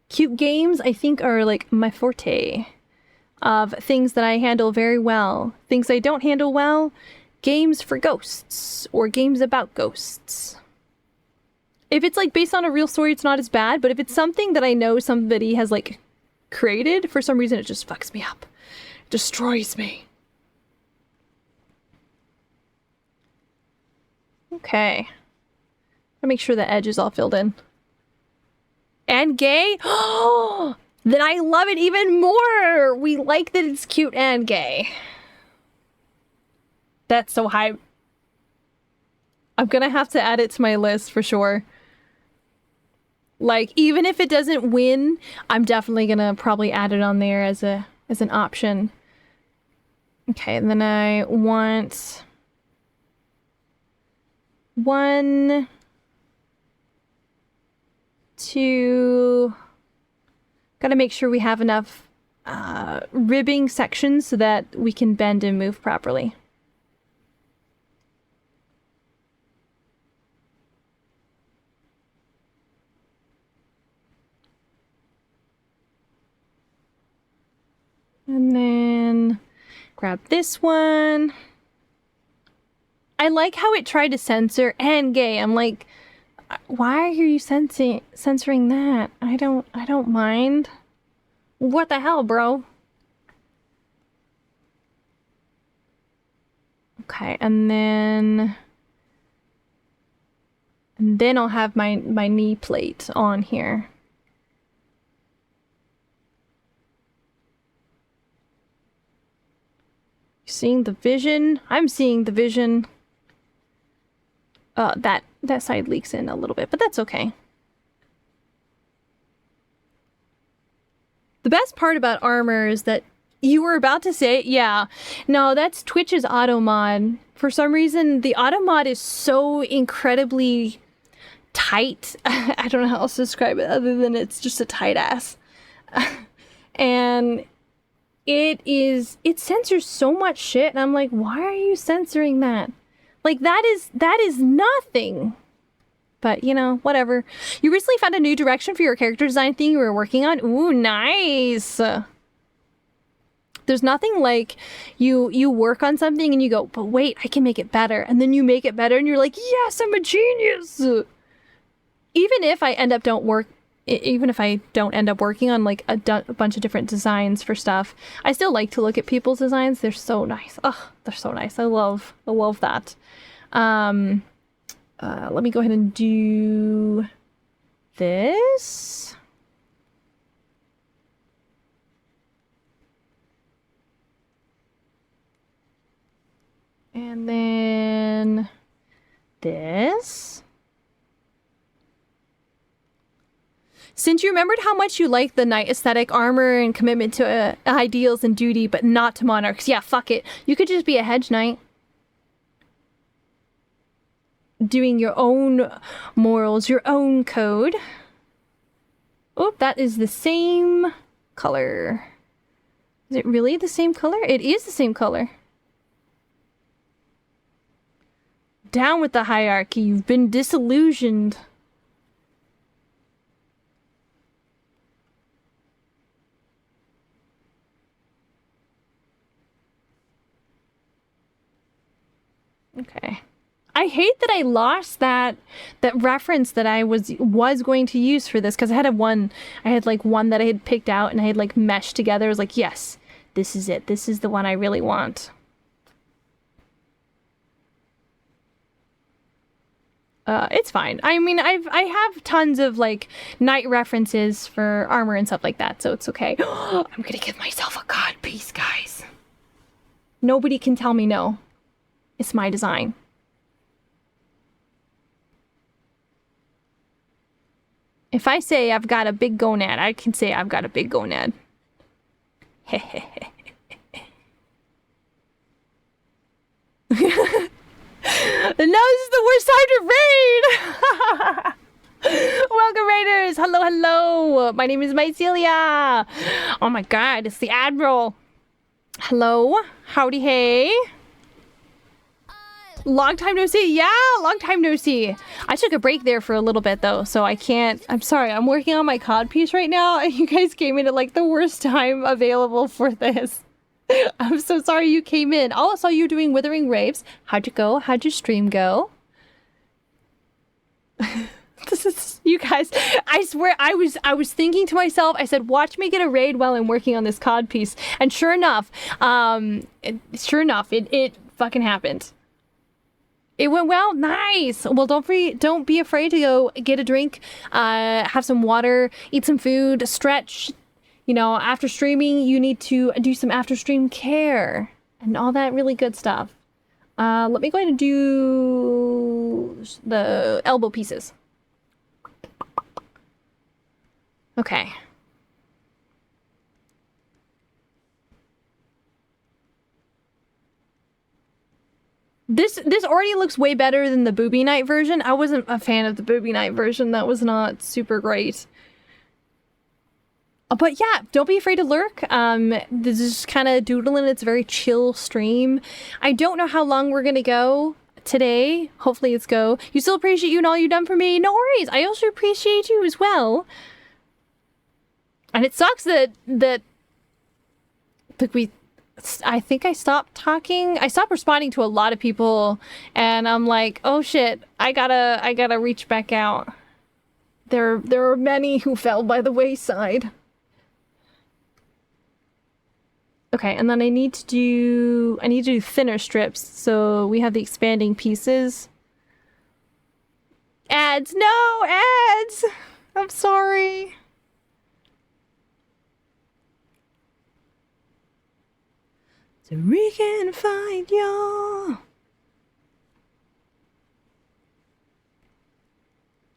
Cute games, I think, are like my forte of things that I handle very well. Things I don't handle well, games for ghosts or games about ghosts. If it's like based on a real story, it's not as bad, but if it's something that I know somebody has like created, for some reason it just fucks me up. Destroys me. Okay. I'll make sure the edge is all filled in. And gay? Oh, then I love it even more. We like that it's cute and gay. That's so high. I'm gonna have to add it to my list for sure. Like, even if it doesn't win, I'm definitely gonna probably add it on there as an option. Okay, and then I want one, two. Gotta make sure we have enough ribbing sections so that we can bend and move properly. And then grab this one. I like how it tried to censor and gay. I'm like, why are you censoring that? I don't mind. What the hell, bro? Okay, and then I'll have my knee plate on here. Seeing the vision? I'm seeing the vision. That side leaks in a little bit, but that's okay. The best part about armor is that you were about to say, yeah, no, that's Twitch's auto mod. For some reason, the auto mod is so incredibly tight. I don't know how else to describe it other than it's just a tight ass. And it censors so much shit, and I'm like, why are you censoring that? Like, that is nothing. But, you know, whatever. You recently found a new direction for your character design thing you were working on? Ooh, nice! There's nothing like you work on something and you go, but wait, I can make it better. And then you make it better and you're like, yes, I'm a genius! Even if I don't end up working on like a bunch of different designs for stuff, I still like to look at people's designs. They're so nice. Oh, they're so nice. I love that. Let me go ahead and do this. And then this. Since you remembered how much you like the knight aesthetic, armor, and commitment to ideals and duty, but not to monarchs, yeah, fuck it. You could just be a hedge knight. Doing your own morals, your own code. Oh, that is the same color. Is it really the same color? It is the same color. Down with the hierarchy. You've been disillusioned. Okay. I hate that I lost that reference that I was going to use for this, because I had one that I had picked out and I had like meshed together. I was like, yes, This is it. This is the one I really want. It's fine. I mean, I have tons of like knight references for armor and stuff like that, so it's okay. I'm gonna give myself a cod piece, guys. Nobody can tell me no. It's my design. If I say I've got a big gonad, I can say I've got a big gonad. And now this is the worst time to raid! Welcome, raiders! Hello, hello! My name is Mycelia! Oh my god, it's the Admiral! Hello? Howdy, hey! Long time no see! Yeah, long time no see! I took a break there for a little bit, though, so I can't... I'm sorry, I'm working on my cod piece right now, and you guys came in at, like, the worst time available for this. I'm so sorry you came in. Oh, I saw you doing Withering Rapes. How'd you go? How'd your stream go? This is, you guys, I swear I was thinking to myself, I said, watch me get a raid while I'm working on this cod piece. And sure enough, it fucking happened. It went well. Nice. Well, don't be afraid to go get a drink, have some water, eat some food, stretch. You know, after streaming, you need to do some after stream care and all that really good stuff. Let me go ahead and do the elbow pieces. Okay. This already looks way better than the Booby Night version. I wasn't a fan of the Booby Night version. That was not super great. But yeah, don't be afraid to lurk. This is kind of doodling. It's a very chill stream. I don't know how long we're gonna go today. Hopefully it's go. You still appreciate you and all you've done for me. No worries. I also appreciate you as well. And it sucks that I think I stopped talking. I stopped responding to a lot of people, and I'm like, oh shit, I gotta reach back out. There are many who fell by the wayside. Okay, and then I need to do thinner strips, so we have the expanding pieces. Ads! No! Ads! I'm sorry. So we can find you.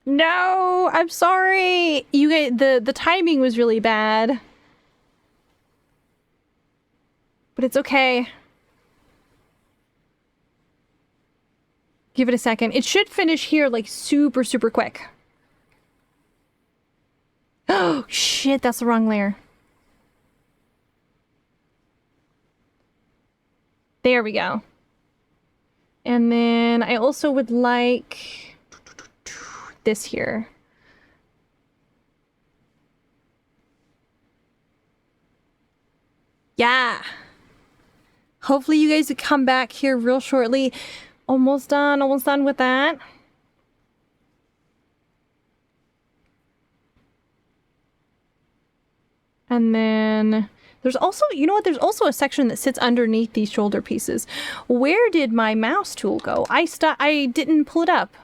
No! I'm sorry! You guys, the timing was really bad. But it's okay. Give it a second. It should finish here like super, super quick. Oh, shit, that's the wrong layer. There we go. And then I also would like this here. Yeah. Hopefully you guys will come back here real shortly. Almost done with that. And then there's also, you know what? There's also a section that sits underneath these shoulder pieces. Where did my mouse tool go? I didn't pull it up.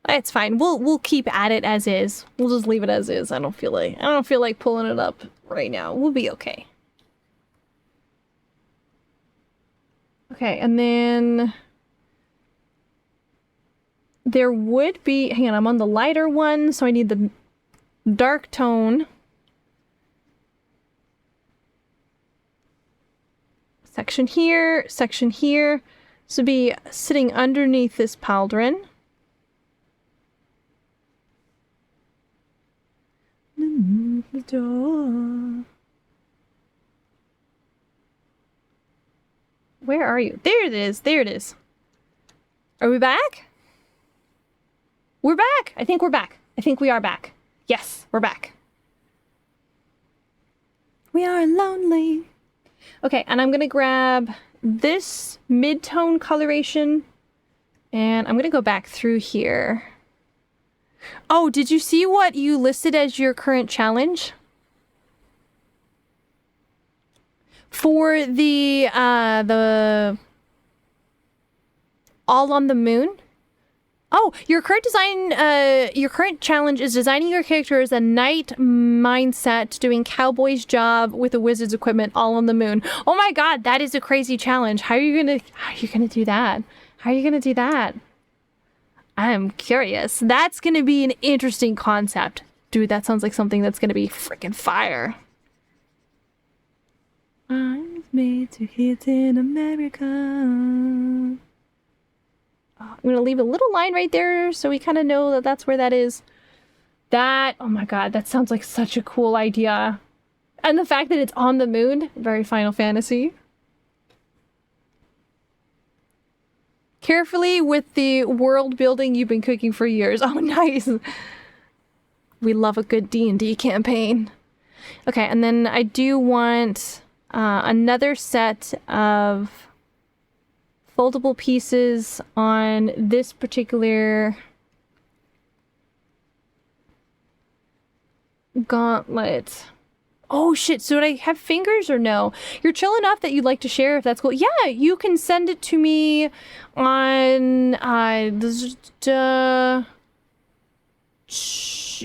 It's fine. We'll keep at it as is. We'll just leave it as is. I don't feel like pulling it up right now. We'll be okay. Okay, and then there would be, hang on, I'm on the lighter one, so I need the dark tone. Section here, section here. This would be sitting underneath this pauldron. The door. Where are you? There it is. There it is. Are we back? We're back. I think we're back. I think we are back. Yes, we're back. We are lonely. Okay, and I'm gonna grab this mid-tone coloration, and I'm gonna go back through here. Oh, did you see what you listed as your current challenge? For the All on the Moon. Oh, your current challenge is designing your character as a knight mindset, doing cowboy's job with a wizard's equipment all on the moon. Oh my god, that is a crazy challenge. How are you gonna do that? How are you gonna do that? I'm curious. That's gonna be an interesting concept. Dude, that sounds like something that's gonna be freaking fire. I was made to hit in America. I'm gonna leave a little line right there so we kind of know that that's where that is. That, oh my god, that sounds like such a cool idea. And the fact that it's on the moon, very Final Fantasy. Carefully with the world building you've been cooking for years. Oh, nice. We love a good D&D campaign. Okay, and then I do want another set of foldable pieces on this particular gauntlet. Oh shit, so do I have fingers or no? You're chill enough that you'd like to share if that's cool. Yeah, you can send it to me on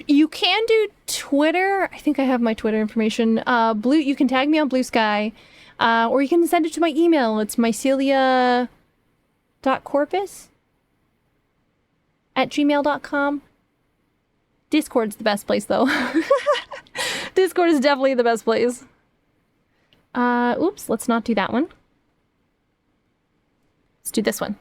you can do Twitter. I think I have my Twitter information. Blue, you can tag me on Blue Sky. Or you can send it to my email. It's mycelia.corpus@gmail.com. Discord's the best place, though. Discord is definitely the best place. Oops, let's not do that one. Let's do this one.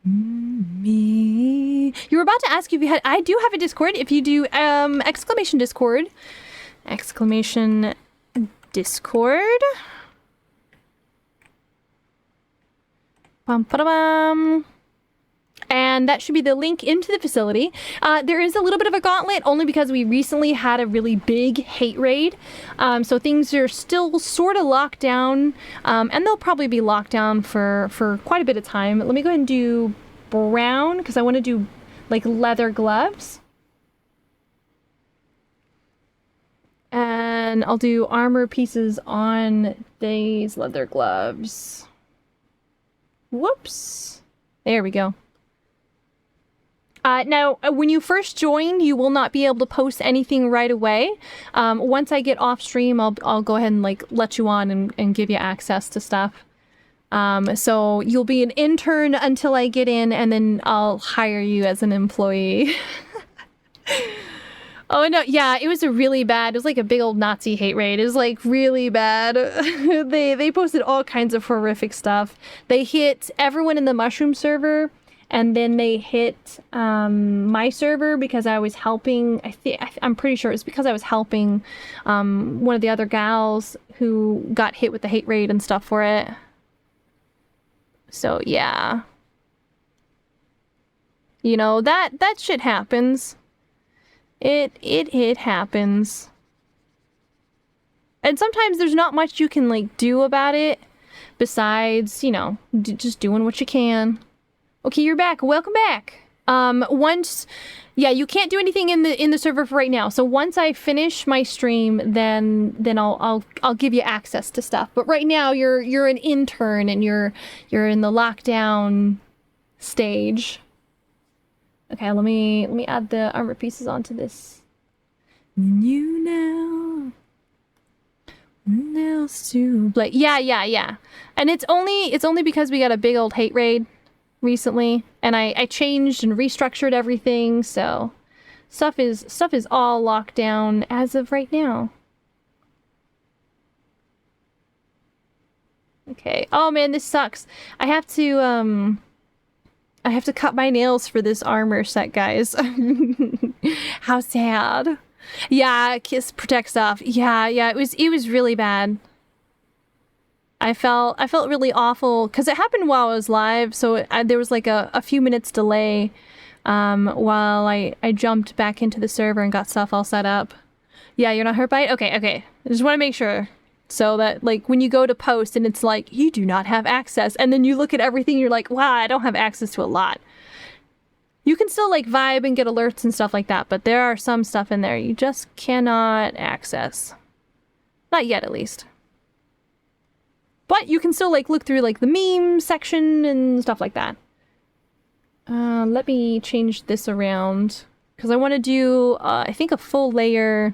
Me. You were about to ask if you had. I do have a Discord. If you do exclamation Discord. Exclamation Discord. Bum-ba-da-bum. And that should be the link into the facility. There is a little bit of a gauntlet only because we recently had a really big hate raid. So things are still sort of locked down. And they'll probably be locked down for quite a bit of time. Let me go ahead and do brown because I want to do like leather gloves. And I'll do armor pieces on these leather gloves. Whoops. There we go. Now, when you first join, you will not be able to post anything right away. Once I get off stream, I'll go ahead and like let you on and give you access to stuff. So you'll be an intern until I get in, and then I'll hire you as an employee. Oh no, yeah, it was a really bad, it was like a big old Nazi hate raid. It was like really bad. They posted all kinds of horrific stuff. They hit everyone in the mushroom server, and then they hit my server because I was helping. I'm pretty sure it's because I was helping one of the other gals who got hit with the hate raid and stuff for it. So yeah. You know, that shit happens. It happens. And sometimes there's not much you can like do about it besides, you know, just doing what you can. Okay, you're back. Welcome back. Yeah, you can't do anything in the server for right now. So once I finish my stream, then I'll give you access to stuff. But right now you're an intern and you're in the lockdown stage. Okay, let me add the armor pieces onto this. You know. Else to play. Yeah. And it's only because we got a big old hate raid recently, and I changed and restructured everything, so stuff is all locked down as of right now. Okay. Oh man, this sucks. I have to cut my nails for this armor set, guys. How sad. Yeah, kiss protect stuff. Yeah, it was really bad. I felt really awful because it happened while I was live, so there was like a few minutes delay while I jumped back into the server and got stuff all set up. Yeah, you're not hurt by it? Okay. I just want to make sure. So that, like, when you go to post and it's like, you do not have access, and then you look at everything, you're like, wow, I don't have access to a lot. You can still like vibe and get alerts and stuff like that, but there are some stuff in there you just cannot access. Not yet, at least. But you can still like look through like the meme section and stuff like that. Let me change this around because I want to do, I think, a full layer.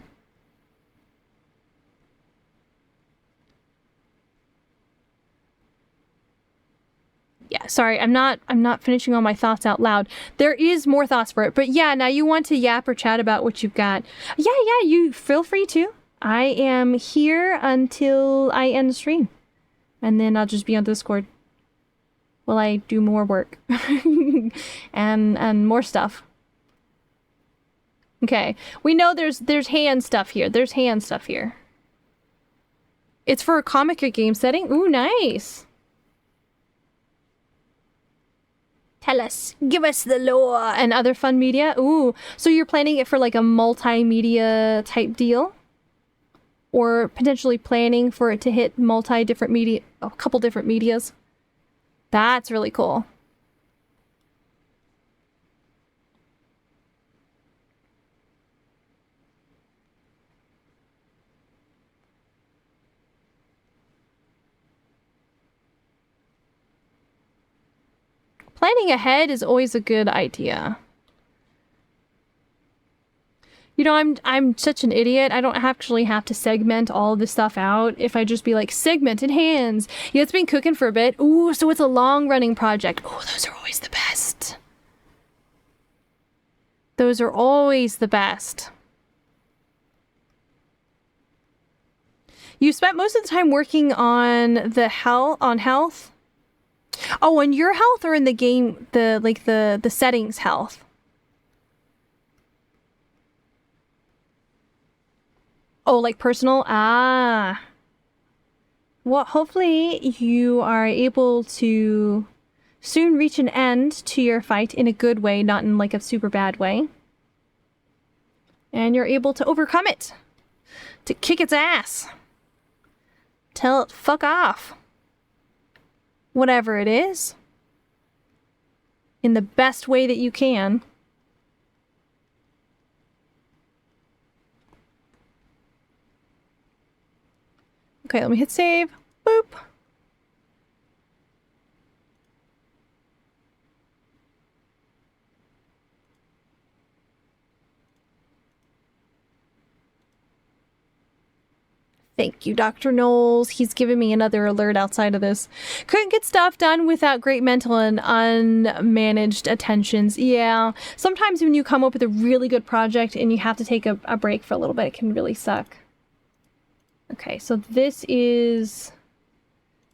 Yeah, sorry, I'm not finishing all my thoughts out loud. There is more thoughts for it, but yeah, now you want to yap or chat about what you've got. Yeah, you feel free to. I am here until I end the stream. And then I'll just be on Discord while I do more work. and more stuff. Okay, we know there's hand stuff here. There's hand stuff here. It's for a comic or game setting. Ooh, nice. Tell us. Give us the lore. And other fun media. Ooh. So you're planning it for like a multimedia type deal? Or potentially planning for it to hit different media, a couple different medias? That's really cool. Planning ahead is always a good idea. You know, I'm such an idiot. I don't actually have to segment all this stuff out. If I just be like, segmented hands. Yeah, it's been cooking for a bit. Ooh, so it's a long-running project. Ooh, those are always the best. Those are always the best. You spent most of the time working on the health? Oh, on your health or in the game, the settings health? Oh, like personal? Ah. Well, hopefully you are able to soon reach an end to your fight in a good way, not in like a super bad way. And you're able to overcome it. To kick its ass. Tell it fuck off. Whatever it is. In the best way that you can. Okay, let me hit save. Boop. Thank you, Dr. Knowles. He's given me another alert outside of this. Couldn't get stuff done without great mental and unmanaged attentions. Yeah, sometimes when you come up with a really good project and you have to take a break for a little bit, it can really suck. Okay, so this is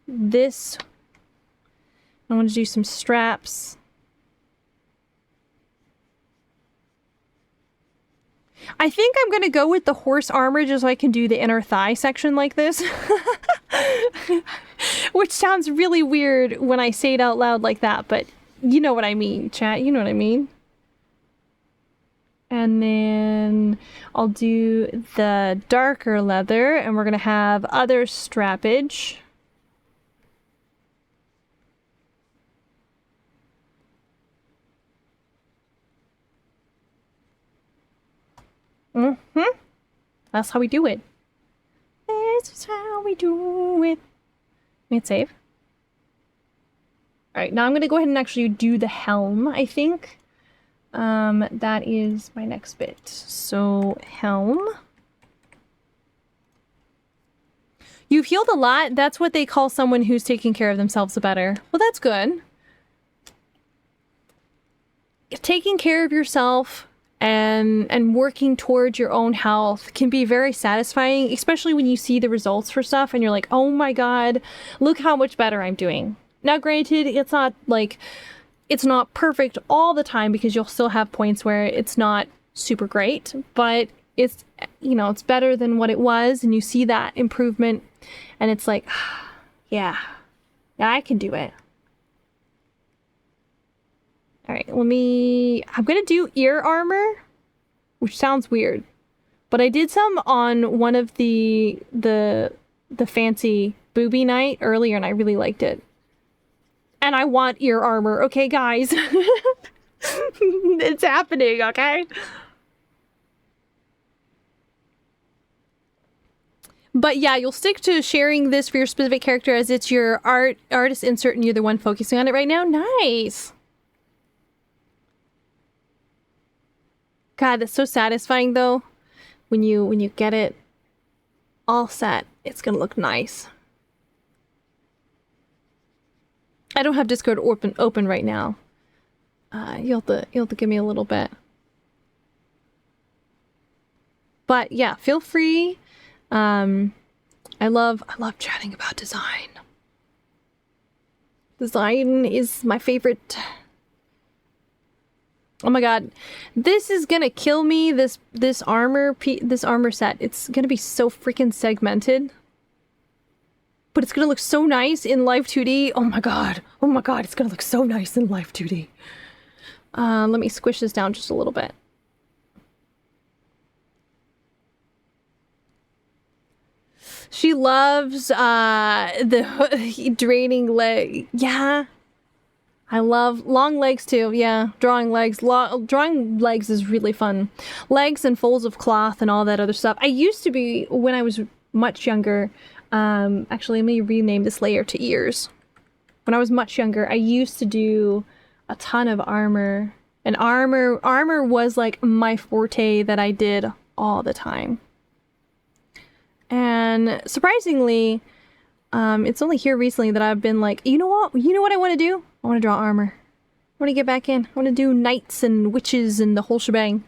this. I want to do some straps. I think I'm going to go with the horse armor just so I can do the inner thigh section like this. Which sounds really weird when I say it out loud like that, but you know what I mean, chat. You know what I mean. And then I'll do the darker leather, and we're going to have other strappage. That's how we do it. This is how we do it. Let me save. Alright, now I'm going to go ahead and actually do the helm, I think. That is my next bit. So, helm. You've healed a lot. That's what they call someone who's taking care of themselves better. Well, that's good. Taking care of yourself and working towards your own health can be very satisfying, especially when you see the results for stuff and you're like, oh my god, look how much better I'm doing. Now, granted, it's not like, it's not perfect all the time because you'll still have points where it's not super great, but it's, you know, it's better than what it was, and you see that improvement and it's like, yeah, I can do it. All right, I'm gonna do ear armor, which sounds weird, but I did some on one of the fancy booby night earlier and I really liked it. And I want ear armor, okay guys? It's happening, okay? But yeah, you'll stick to sharing this for your specific character as it's your artist insert and you're the one focusing on it right now. Nice. God, that's so satisfying though. When you get it all set, it's gonna look nice. I don't have Discord open right now. You'll have to give me a little bit. But yeah, feel free. I love chatting about design. Design is my favorite. Oh my god, this is gonna kill me. This armor set. It's gonna be so freaking segmented, but it's gonna look so nice in live 2D. Oh my god, it's gonna look so nice in live 2D. Let me squish this down just a little bit. She loves the draining leg. Yeah. I love long legs too. Yeah, drawing legs. Drawing legs is really fun. Legs and folds of cloth and all that other stuff. I used to be, when I was much younger, actually let me rename this layer to ears. When I was much younger, I used to do a ton of armor. And armor was like my forte that I did all the time. And surprisingly, it's only here recently that I've been like, you know what I want to do? I want to draw armor. I want to get back in. I want to do knights and witches and the whole shebang.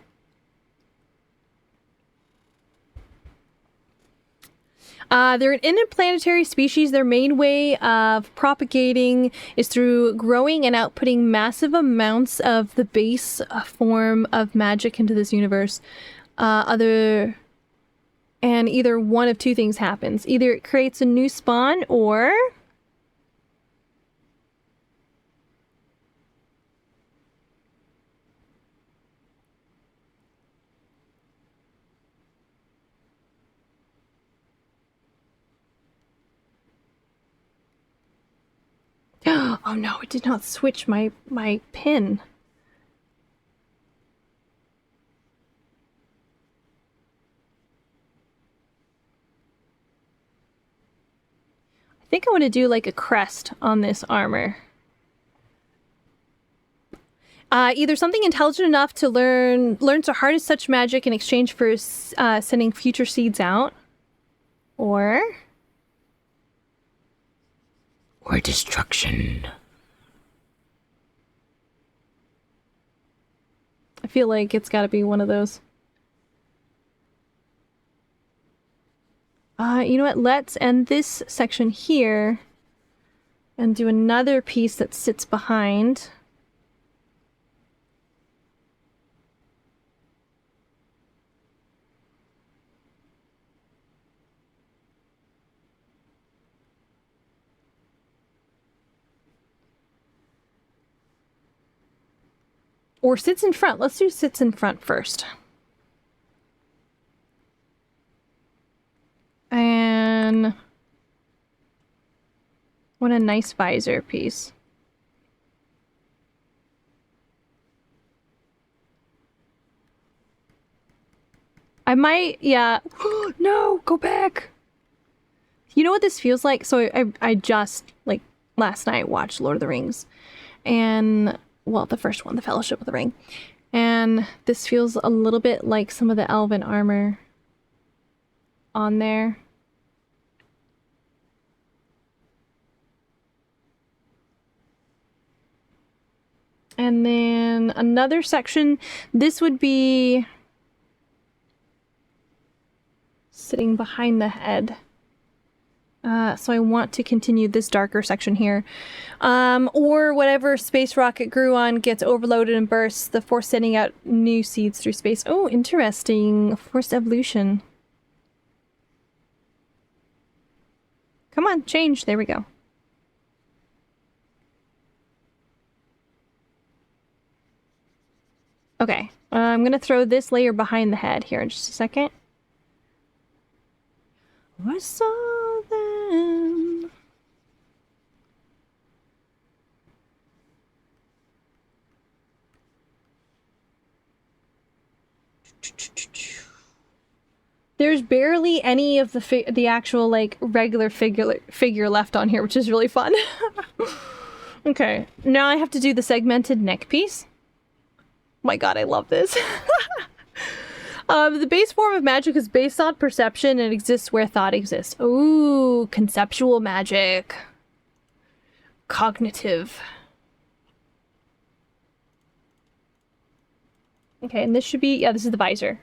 They're an interplanetary species. Their main way of propagating is through growing and outputting massive amounts of the base form of magic into this universe. And either one of two things happens. Either it creates a new spawn, or... Oh no, it did not switch my pin. I think I want to do like a crest on this armor. Either something intelligent enough to learn to harness such magic in exchange for sending future seeds out, or destruction. I feel like it's got to be one of those. You know what? Let's end this section here and do another piece that sits behind. Or sits in front. Let's do sits in front first. And what a nice visor piece. I might, yeah. No, go back. You know what this feels like? So I just, like, last night watched Lord of the Rings. And, well, the first one, The Fellowship of the Ring. And this feels a little bit like some of the elven armor on there. And then another section, this would be sitting behind the head. So I want to continue this darker section here. Or whatever space rocket grew on gets overloaded and bursts, the force sending out new seeds through space. Oh, interesting. Forced evolution. Come on, change. There we go. Okay, I'm gonna throw this layer behind the head here in just a second. I saw them. There's barely any of the actual like regular figure left on here, which is really fun. Okay, now I have to do the segmented neck piece. My god, I love this. The base form of magic is based on perception and exists where thought exists. Ooh, conceptual magic. Cognitive. Okay, and this should be, yeah, this is the visor.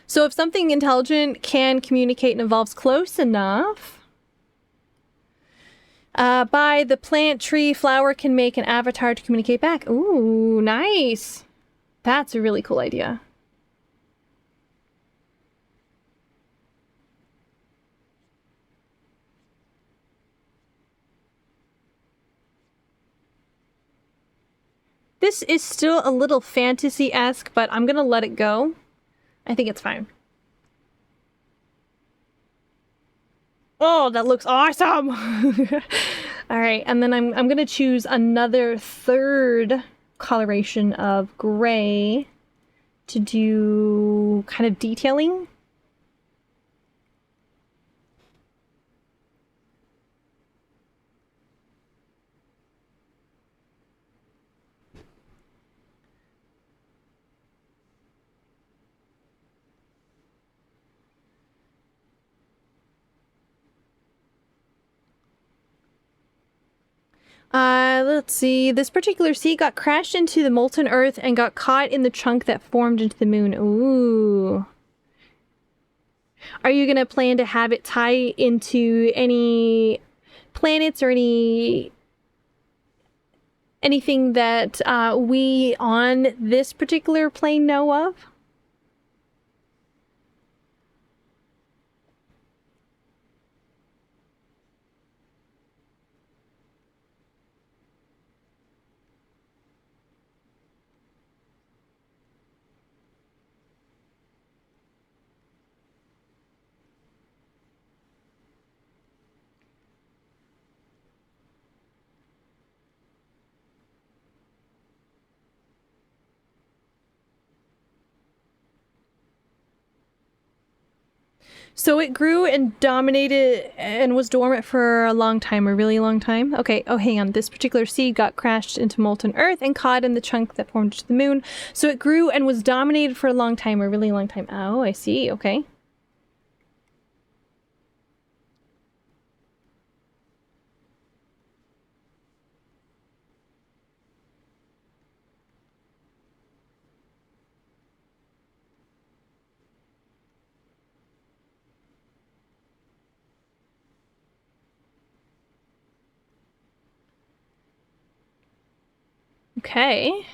So if something intelligent can communicate and evolves close enough, by the plant, tree, flower can make an avatar to communicate back. Ooh, nice. That's a really cool idea. This is still a little fantasy-esque, but I'm gonna let it go. I think it's fine. Oh, that looks awesome! Alright, and then I'm gonna choose another third coloration of gray to do kind of detailing. Let's see. This particular seed got crashed into the molten earth and got caught in the chunk that formed into the moon. Ooh. Are you gonna plan to have it tie into any planets or anything that we on this particular plane know of? So it grew and dominated and was dormant for a long time, a really long time. Okay, oh, hang on. This particular seed got crashed into molten earth and caught in the chunk that formed into the moon. So it grew and was dominated for a long time, a really long time. Oh, I see. Okay. Okay.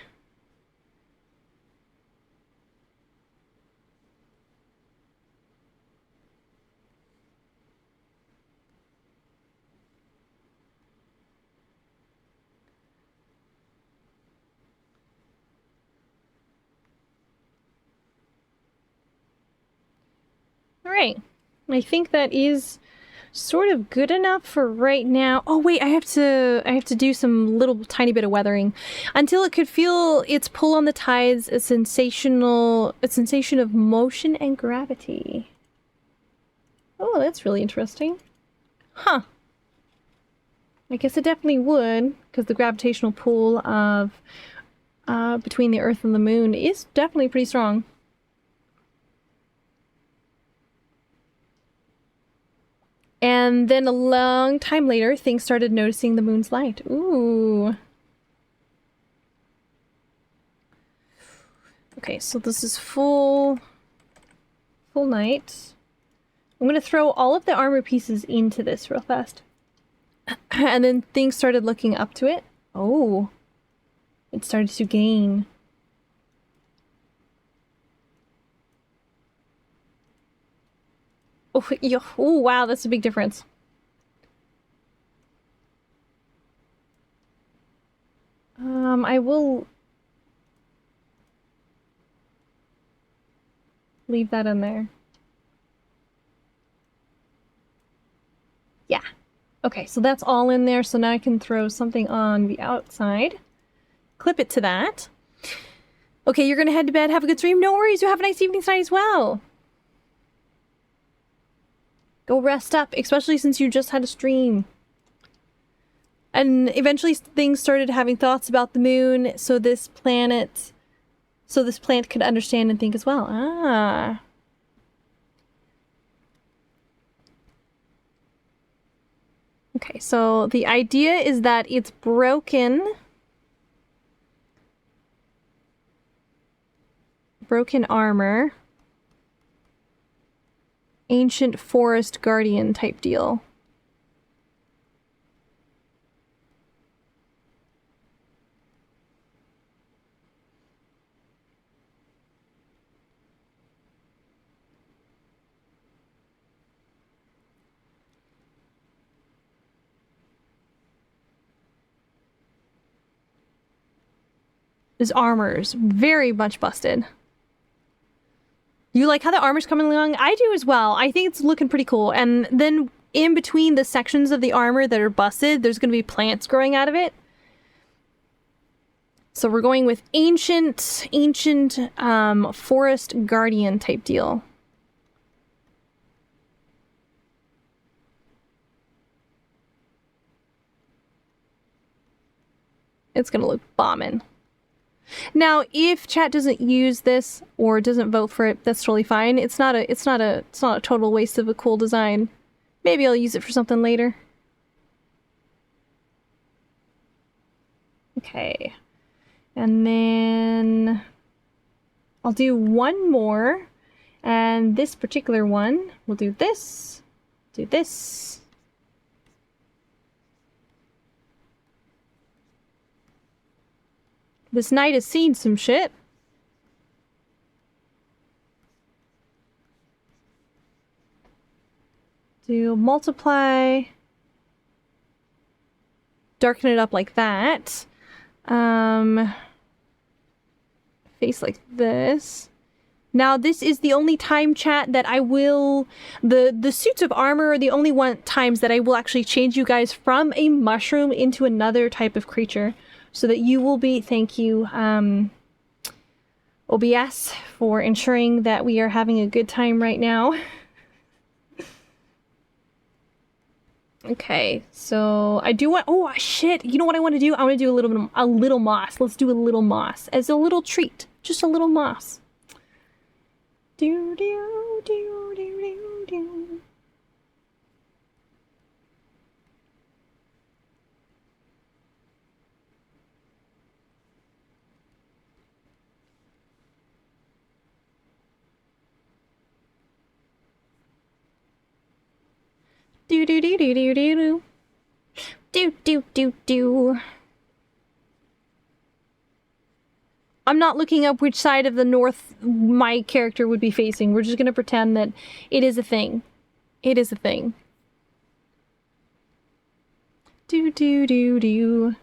All right. I think that is sort of good enough for right now. Oh wait, I have to do some little tiny bit of weathering until it could feel its pull on the tides, a sensation of motion and gravity. Oh, that's really interesting. Huh. I guess it definitely would, because the gravitational pull of between the Earth and the Moon is definitely pretty strong. And then a long time later, things started noticing the moon's light. Ooh. Okay, so this is full night. I'm gonna throw all of the armor pieces into this real fast. And then things started looking up to it. Oh. It started to gain. Oh, wow, that's a big difference. I will leave that in there. Yeah. Okay, so that's all in there. So now I can throw something on the outside. Clip it to that. Okay, you're gonna head to bed. Have a good stream. No worries. You have a nice evening tonight as well. Go rest up, especially since you just had a stream. And eventually things started having thoughts about the moon, so this plant could understand and think as well. Ah. Okay, so the idea is that it's broken. Broken armor. Ancient forest guardian type deal. His armor's very much busted. You like how the armor's coming along? I do as well. I think it's looking pretty cool. And then in between the sections of the armor that are busted, there's going to be plants growing out of it. So we're going with ancient forest guardian type deal. It's going to look bombing. Now, if chat doesn't use this or doesn't vote for it, that's totally fine. It's not a total waste of a cool design. Maybe I'll use it for something later. Okay. And then I'll do one more. And this particular one, we'll do this, do this. This knight has seen some shit. Do multiply. Darken it up like that. Face like this. Now this is the only time, chat, that I will... The suits of armor are the only times that I will actually change you guys from a mushroom into another type of creature. So that you will be, thank you, OBS, for ensuring that we are having a good time right now. Okay, so I do want, oh shit, you know what I want to do? I want to do a little moss. Let's do a little moss as a little treat. Just a little moss. Do do do do do do. Do do do do do do do. Do do do do. I'm not looking up which side of the north my character would be facing. We're just gonna pretend that it is a thing. It is a thing. Do do do do.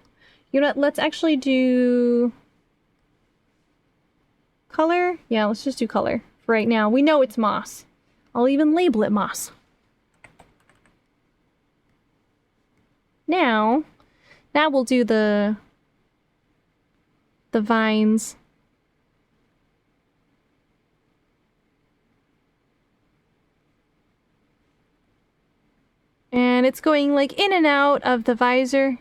You know what? Let's actually do color. Yeah, let's just do color for right now. We know it's moss. I'll even label it moss. Now we'll do the vines. And it's going like in and out of the visor.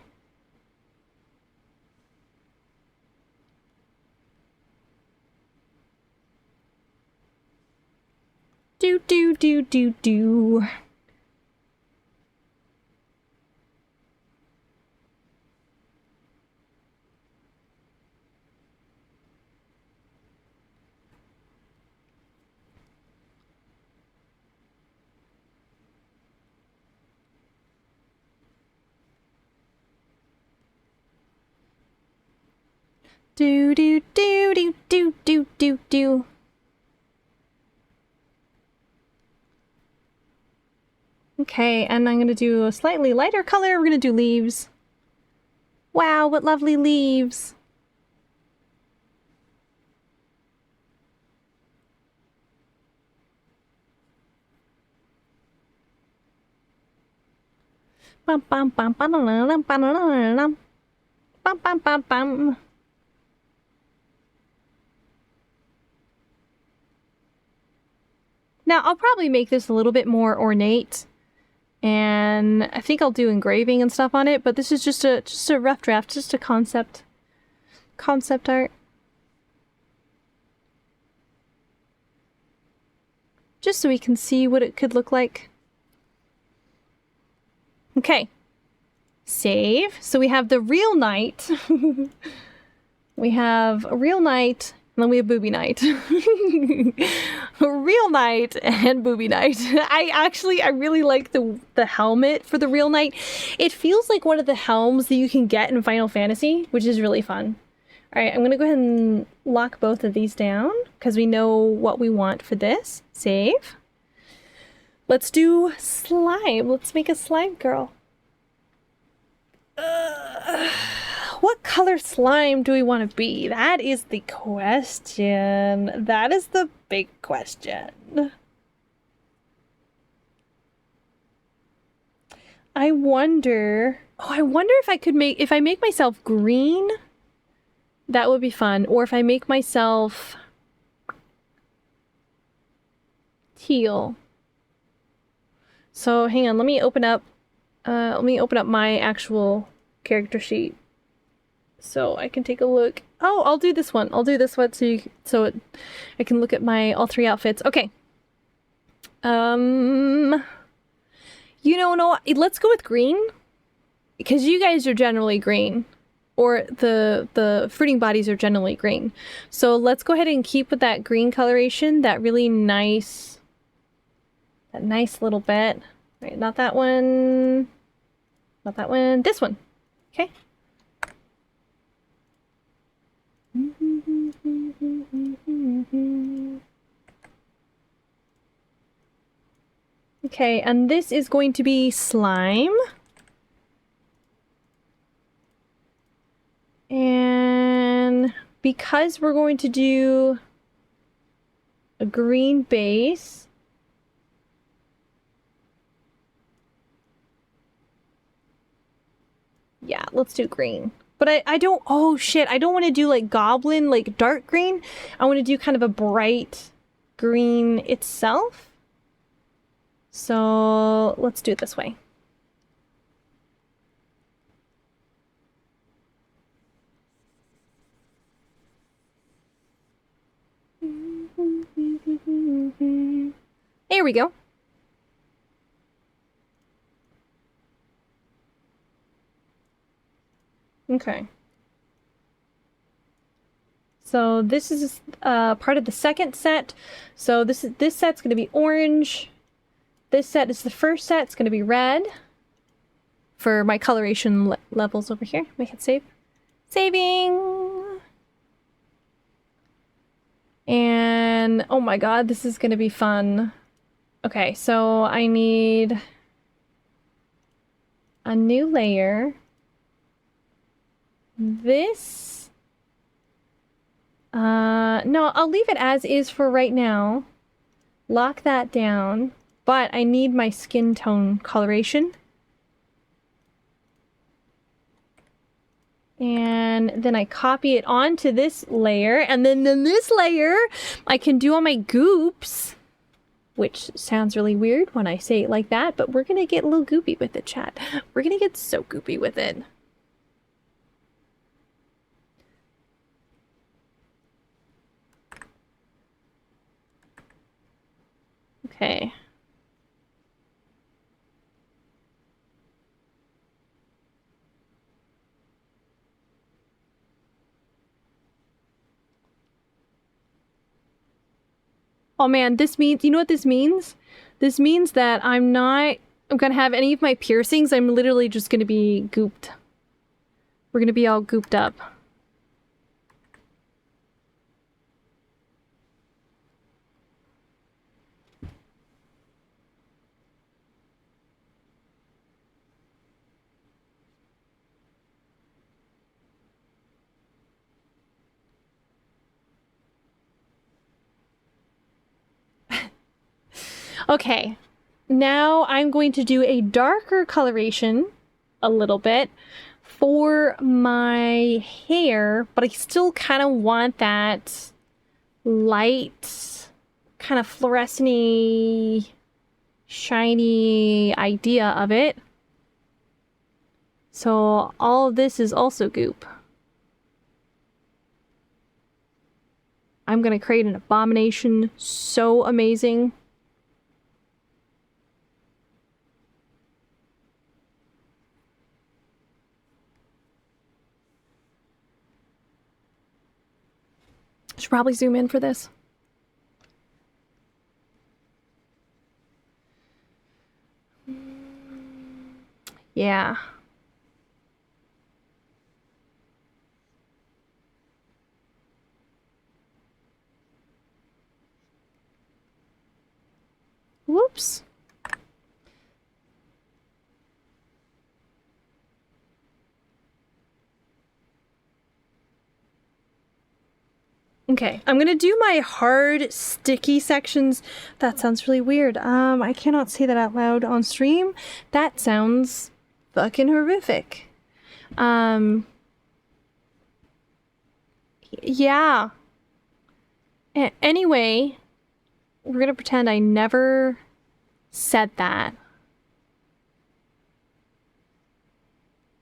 Do do do do do. Do do do do do do do do. Okay, and I'm gonna do a slightly lighter color. We're gonna do leaves. Wow, what lovely leaves. Bum bum bum bum bum bum bum bum bum bum. Now, I'll probably make this a little bit more ornate, and I think I'll do engraving and stuff on it, but this is just a rough draft, just a concept art. Just so we can see what it could look like. Okay. Save. So we have the real knight. We have a real knight, and then we have booby knight. A real knight and booby knight. I really like the helmet for the real knight. It feels like one of the helms that you can get in Final Fantasy, which is really fun. All right, I'm gonna go ahead and lock both of these down because we know what we want for this. Save. Let's do slime. Let's make a slime girl. What color slime do we want to be? That is the question. That is the big question. I wonder if I could if I make myself green, that would be fun. Or if I make myself teal. So hang on, let me open up my actual character sheet so I can take a look. Oh, I'll do this one. I'll do this one so I can look at my all three outfits. Okay. You know, no, let's go with green because you guys are generally green, or the fruiting bodies are generally green. So let's go ahead and keep with that green coloration, that really nice, that nice little bit. Right, not that one. Not that one. This one. Okay. Okay, and this is going to be slime. And because we're going to do a green base, yeah, let's do green. But I don't, oh shit, I don't want to do like goblin, like dark green. I want to do kind of a bright green itself. So let's do it this way. There we go. Okay. So this is part of the second set. So this set's going to be orange. This set is the first set. It's going to be red. For my coloration levels over here. Make it save. Saving. And oh my god, this is going to be fun. Okay, so I need a new layer. This, no, I'll leave it as is for right now. Lock that down, but I need my skin tone coloration. And then I copy it onto this layer, and then in this layer, I can do all my goops, which sounds really weird when I say it like that, but we're gonna get a little goopy with it, chat. We're gonna get so goopy with it. Okay. Oh man, this means, you know what this means? This means that I'm gonna have any of my piercings. I'm literally just gonna be gooped. We're gonna be all gooped up. Okay, now I'm going to do a darker coloration a little bit for my hair, but I still kind of want that light kind of fluorescent-y, shiny idea of it. So all of this is also goop. I'm gonna create an abomination so amazing. Should probably zoom in for this. Yeah. Whoops. Okay, I'm gonna do my hard, sticky sections. That sounds really weird. I cannot say that out loud on stream. That sounds fucking horrific. Yeah. Anyway, we're gonna pretend I never said that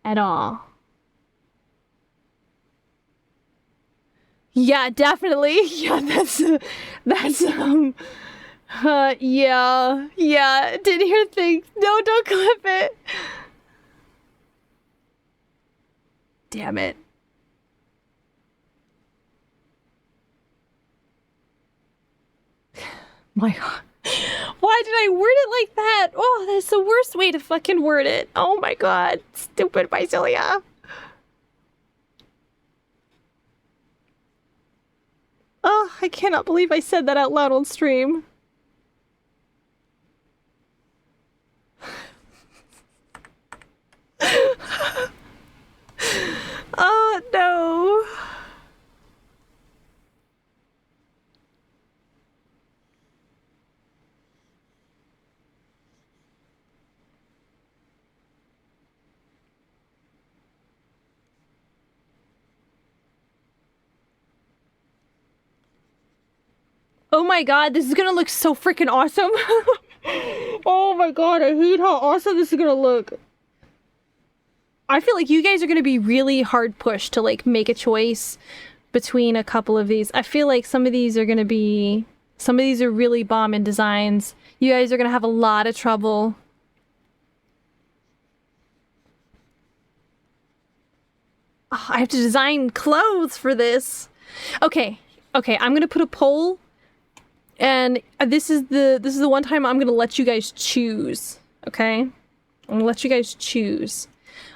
at all. Yeah, definitely. Yeah, yeah, didn't hear things. No, don't clip it. Damn it. My God. Why did I word it like that? Oh, that's the worst way to fucking word it. Oh my God. Stupid Mycelia. Oh, I cannot believe I said that out loud on stream. Oh, no. Oh my God, this is gonna look so freaking awesome. Oh my God, I hate how awesome this is gonna look. I feel like you guys are gonna be really hard pushed to like make a choice between a couple of these. I feel like some of these are really bomb in designs. You guys are gonna have a lot of trouble. Oh, I have to design clothes for this. Okay, I'm gonna put a poll. And this is the one time I'm gonna let you guys choose, okay? I'm gonna let you guys choose.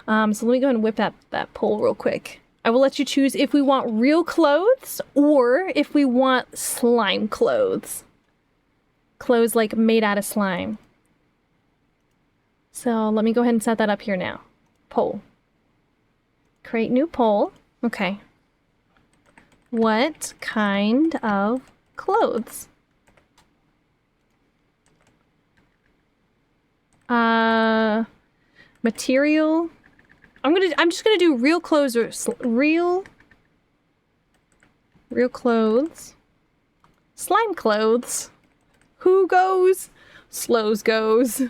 So let me go ahead and whip that poll real quick. I will let you choose if we want real clothes or if we want slime clothes. Clothes like made out of slime. So let me go ahead and set that up here now. Poll. Create new poll. Okay. What kind of clothes? Material. I'm just gonna do real clothes or real clothes. Slime clothes. Who goes? Slows goes.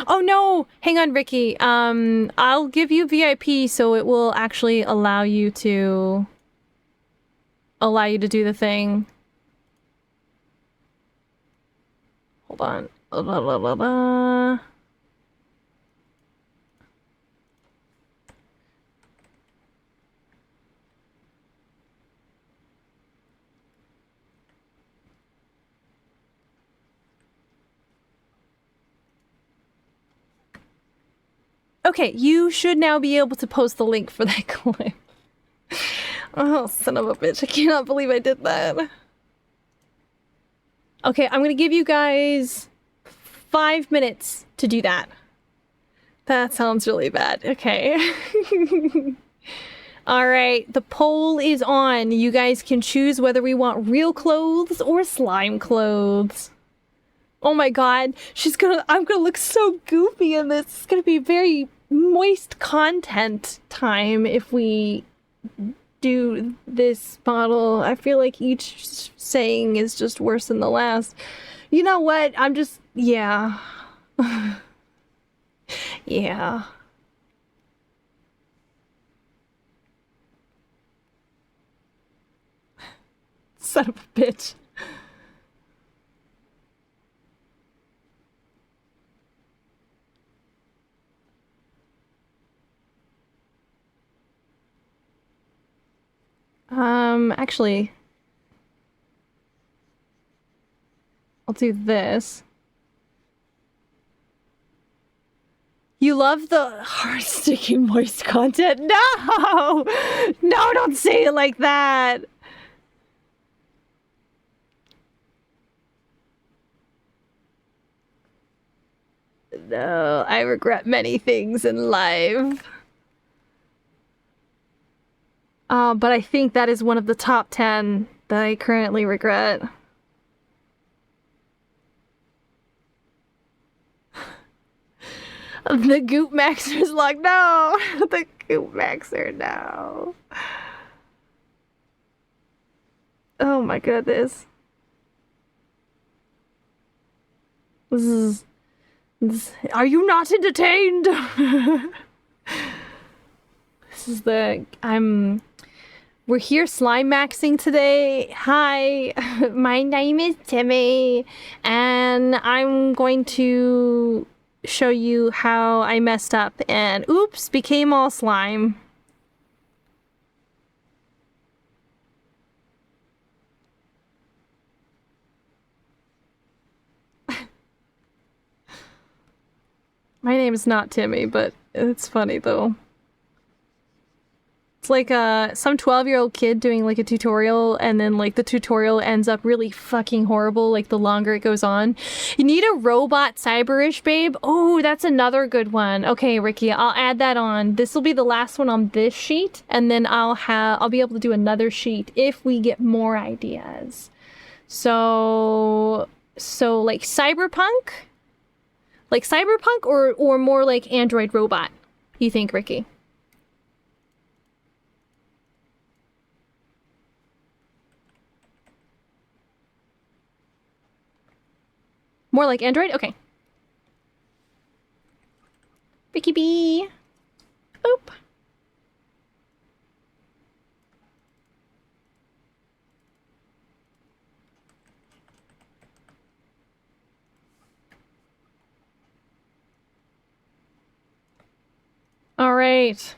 Oh no! Hang on, Ricky. I'll give you VIP so it will actually allow you to do the thing. Hold on. Blah, blah, blah, blah, blah. Okay, you should now be able to post the link for that clip. Oh, son of a bitch. I cannot believe I did that. Okay, I'm gonna give you guys 5 minutes to do that. That sounds really bad. Okay. Alright, the poll is on. You guys can choose whether we want real clothes or slime clothes. Oh my God, I'm gonna look so goofy in this. It's gonna be very moist content time if we do this model. I feel like each saying is just worse than the last. You know what? I'm just... Yeah. Yeah. Son of a bitch. Actually, I'll do this. You love the hard, sticky, moist content? No! No, don't say it like that! No, I regret many things in life. But I think that is one of the top 10 that I currently regret. The Goop Maxer's like, no! The Goop Maxer, no. Oh my goodness. This, are you not entertained? This is the... We're here slime maxing today. Hi, my name is Timmy, and I'm going to show you how I messed up and oops, became all slime. My name is not Timmy, but it's funny though. It's like some 12-year-old kid doing like a tutorial, and then like the tutorial ends up really fucking horrible like the longer it goes on. You need a robot cyberish babe. Oh, that's another good one. Okay, Ricky, I'll add that on. This will be the last one on this sheet, and then I'll be able to do another sheet if we get more ideas. So like cyberpunk? Like cyberpunk or more like android robot, you think, Ricky? More like Android? Okay. Ricky B. Boop. All right.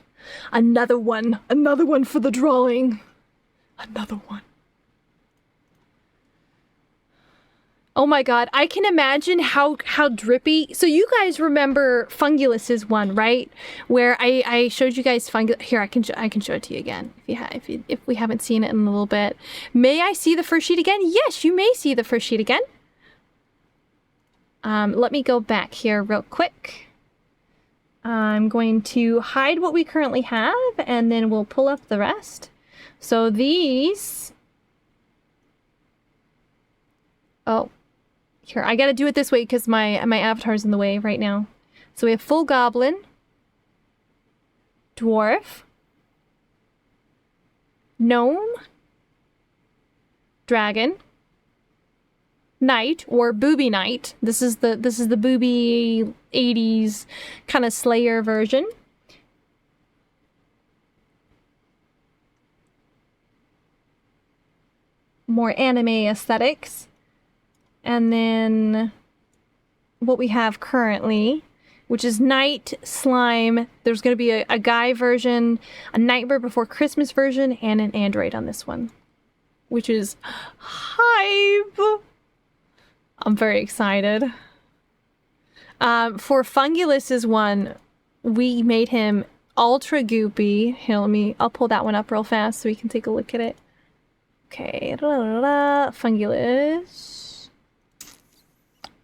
Another one. Another one for the drawing. Another one. Oh my god, I can imagine how drippy. So you guys remember Fungulus's one, right? Where I showed you guys Here, I can show it to you again if we haven't seen it in a little bit. May I see the first sheet again? Yes, you may see the first sheet again. Let me go back here real quick. I'm going to hide what we currently have, and then we'll pull up the rest. So these... Oh. Here, I gotta do it this way because my avatar's in the way right now. So we have full goblin, dwarf, gnome, dragon, knight or booby knight. This is the booby 80s kind of Slayer version. More anime aesthetics. And then what we have currently, which is Night Slime. There's going to be a guy version, a Nightmare Before Christmas version, and an android on this one, which is hype. I'm very excited. For Fungulus's one, we made him ultra goopy. Here, I'll pull that one up real fast so we can take a look at it. Okay, Fungulus.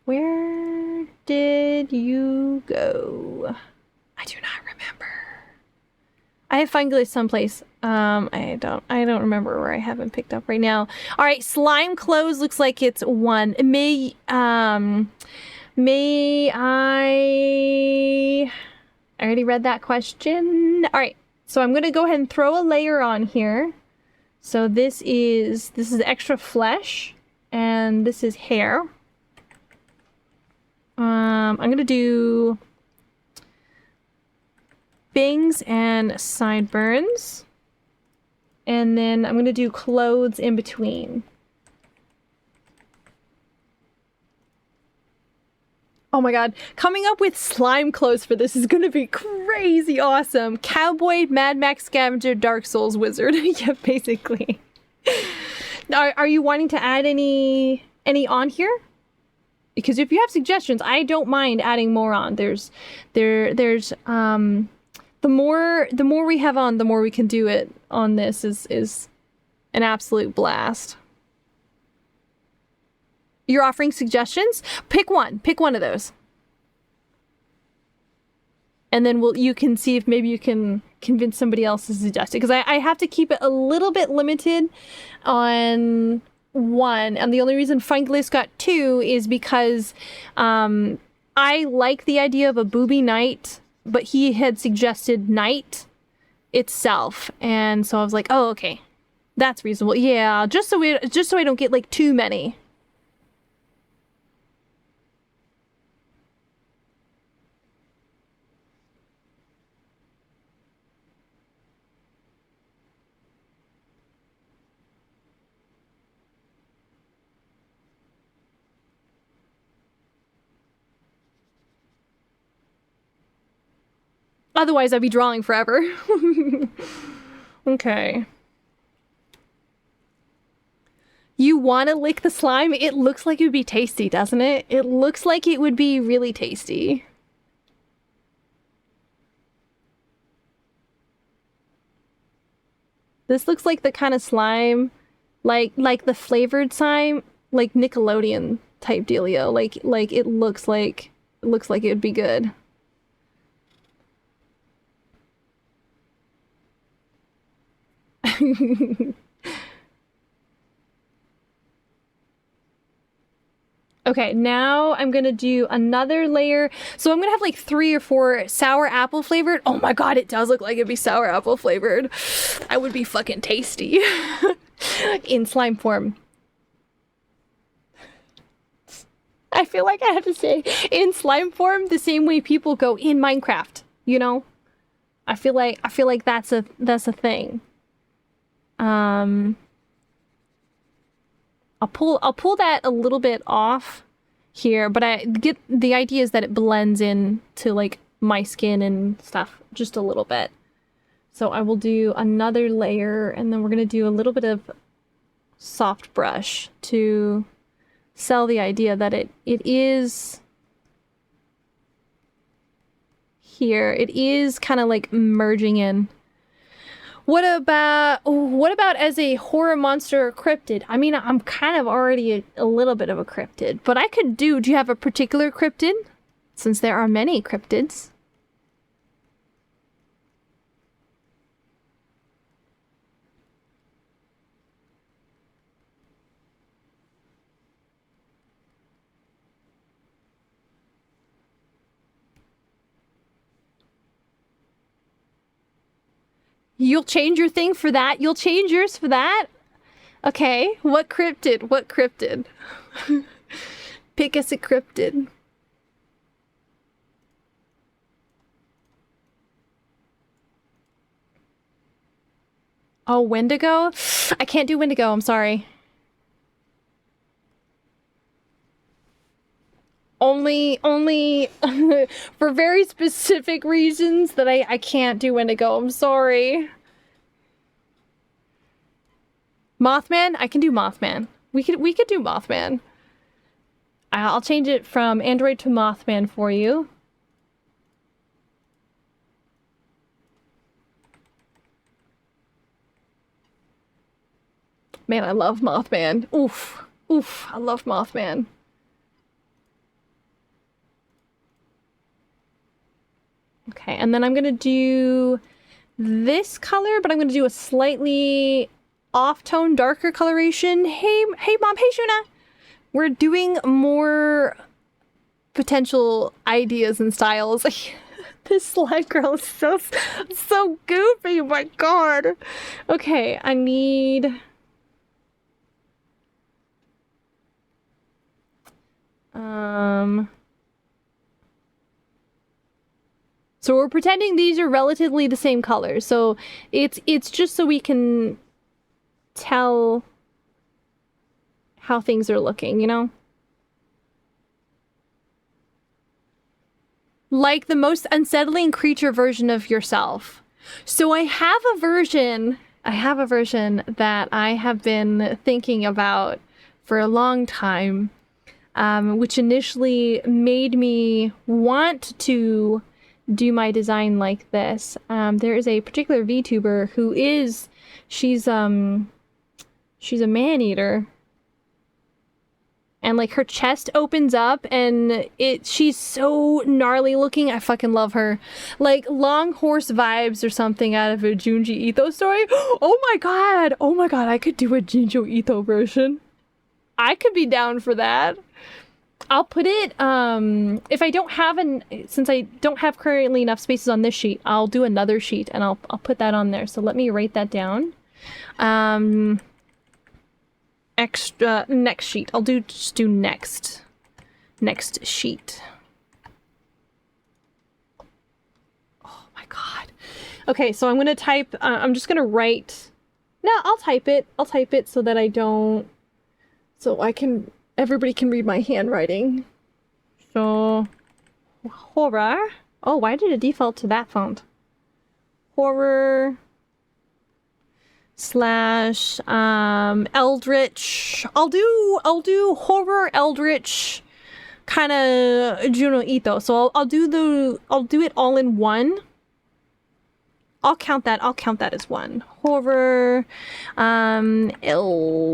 Where did you go? I do not remember. I have Fungulus someplace. I don't remember where I have him picked up right now. All right, slime clothes looks like it's 1. May I already read that question. All right. So I'm gonna go ahead and throw a layer on here. So this is extra flesh, and this is hair. I'm gonna do bangs and sideburns, and then I'm gonna do clothes in between. Oh my god, coming up with slime clothes for this is gonna be crazy awesome. Cowboy, Mad Max Scavenger, Dark Souls Wizard. Yeah, basically. Are you wanting to add any on here? Because if you have suggestions, I don't mind adding more on. There's the more we have on, the more we can do it on this is an absolute blast. You're offering suggestions? Pick one of those. And then you can see if maybe you can convince somebody else to suggest it. Because I have to keep it a little bit limited on one. And the only reason Funglist got 2 is because I like the idea of a booby knight, but he had suggested knight itself. And so I was like, oh, okay. That's reasonable. Yeah, just so I don't get like too many. Otherwise, I'd be drawing forever. Okay. You want to lick the slime? It looks like it would be tasty, doesn't it? It looks like it would be really tasty. This looks like the kind of slime, like the flavored slime, like Nickelodeon type dealio. Like it looks like it would be good. Okay, now I'm gonna do another layer. So I'm gonna have like 3 or 4 sour apple flavored. Oh my god, it does look like it'd be sour apple flavored. That would be fucking tasty. In slime form. I feel like I have to say in slime form the same way people go in Minecraft, you know? I feel like that's a thing. I'll pull that a little bit off here, but I get the idea is that it blends in to like my skin and stuff just a little bit. So I will do another layer, and then we're gonna do a little bit of soft brush to sell the idea that it is here. It is kind of like merging in. What about as a horror monster or cryptid? I mean, I'm kind of already a little bit of a cryptid, but I could do you have a particular cryptid? Since there are many cryptids. You'll change your thing for that? You'll change yours for that? Okay, what cryptid? What cryptid? Pick us a cryptid. Oh, Wendigo? I can't do Wendigo, I'm sorry. Only for very specific reasons that I can't do Wendigo. I'm sorry. Mothman? I can do Mothman. We could do Mothman. I'll change it from Android to Mothman for you. Man, I love Mothman. Oof. Oof, I love Mothman. Okay, and then I'm gonna do this color, but I'm gonna do a slightly off-tone, darker coloration. Hey, Mom, hey, Shuna! We're doing more potential ideas and styles. This slime girl is so goofy, my god. Okay, I need... So we're pretending these are relatively the same colors. So it's just so we can tell how things are looking, you know? Like the most unsettling creature version of yourself. So I have a version that I have been thinking about for a long time, which initially made me want to do my design like this. There is a particular VTuber who she's a man-eater. And like her chest opens up and she's so gnarly looking. I fucking love her. Like long horse vibes or something out of a Junji Ito story. Oh my god, I could do a Junji Ito version. I could be down for that. I'll put it, if I don't have since I don't have currently enough spaces on this sheet, I'll do another sheet and I'll put that on there. So let me write that down. Next sheet. I'll just do next sheet. Oh my god. Okay, so I'm gonna type, I'm just gonna write, no, I'll type it so that I don't, so everybody can read my handwriting. So, horror. Oh, why did it default to that font? Horror / eldritch. I'll do horror eldritch kind of Juno Ito. So I'll do it all in one. I'll count that as one. Horror eldritch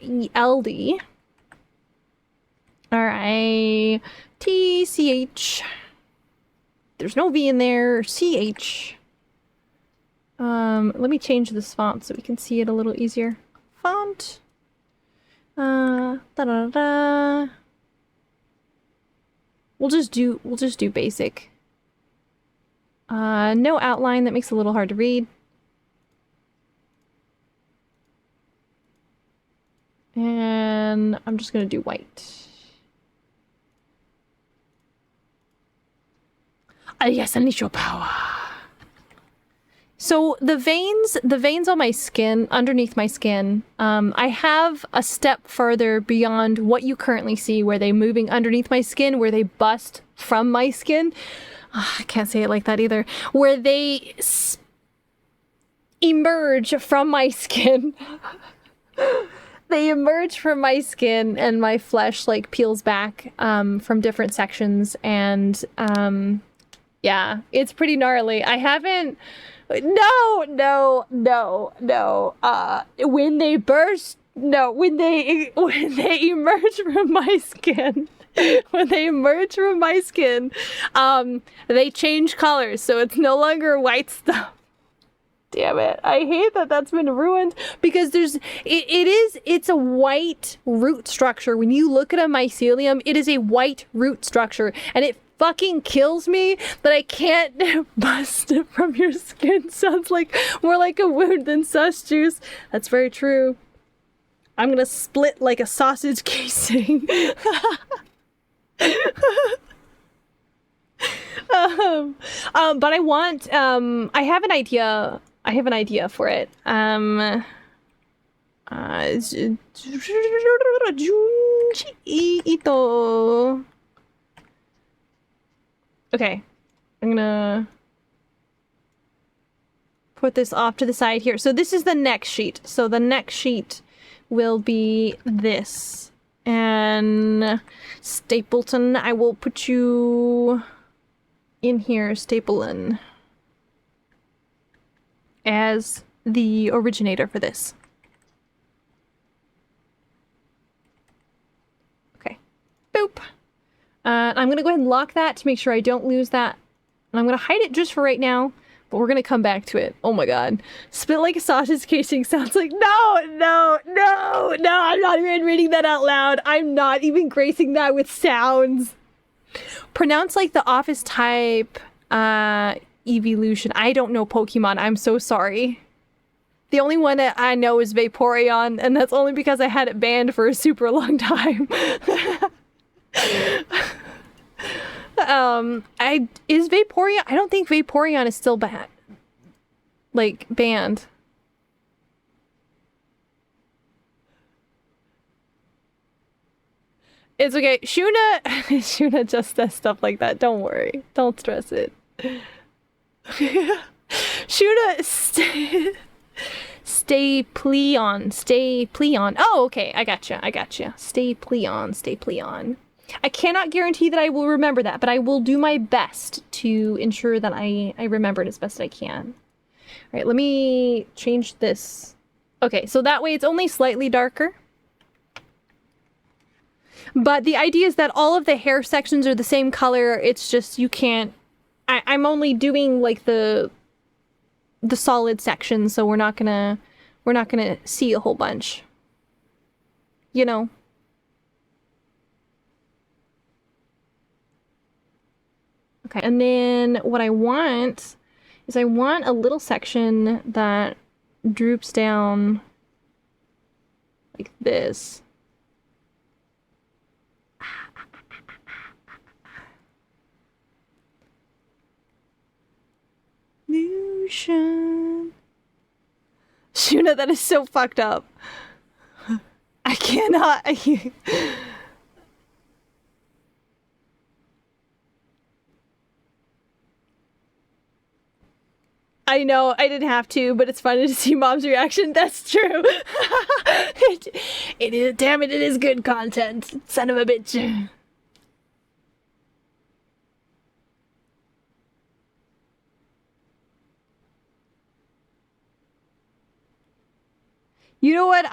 LD. Alright. TCH. There's no V in there. CH. Let me change this font so we can see it a little easier. Font. Da-da-da-da. We'll just do basic. No outline, that makes it a little hard to read. And I'm just gonna do white. Yes, I need your power. So the veins on my skin, underneath my skin, I have a step further beyond what you currently see, where they moving underneath my skin, where they bust from my skin. I can't say it like that either. Where they emerge from my skin. They emerge from my skin and my flesh like peels back from different sections, and yeah, it's pretty gnarly. I haven't. No. When they burst, no, when they emerge from my skin, they change colors, so it's no longer white stuff. Damn it. I hate that that's been ruined, because it's a white root structure. When you look at a mycelium, it is a white root structure, and it fucking kills me that I can't bust it from your skin. Sounds like more like a wound than sus juice. That's very true. I'm gonna split like a sausage casing. But I want, I have an idea. I have an idea for it. Ito. Okay, I'm gonna put this off to the side here. So this is the next sheet. So the next sheet will be this. And Stapleton, I will put you in here, Stapleton, as the originator for this. Okay, boop. I'm gonna go ahead and lock that to make sure I don't lose that. And I'm gonna hide it just for right now, but we're gonna come back to it. Oh my god. Spit like a sausage casing sounds like, no, I'm not even reading that out loud. I'm not even gracing that with sounds. Pronounce like the office type evolution. I don't know Pokemon. I'm so sorry. The only one that I know is Vaporeon, and that's only because I had it banned for a super long time. Is Vaporeon? I don't think Vaporeon is still banned. Like banned. It's okay. Shuna just does stuff like that. Don't worry. Don't stress it. Shuna, stay Pleon. Stay Pleon. Oh, okay. I gotcha. Stay Pleon. I cannot guarantee that I will remember that, but I will do my best to ensure that I remember it as best as I can. All right, let me change this. Okay, so that way it's only slightly darker. But the idea is that all of the hair sections are the same color. It's just you can't... I'm only doing like the solid section, so we're not gonna see a whole bunch. You know? Okay, and then what I want is I want a little section that droops down like this. Illusion. Shuna, that is so fucked up. I cannot. I know, I didn't have to, but it's funny to see Mom's reaction. That's true. It is, damn it, it is good content. Son of a bitch. You know what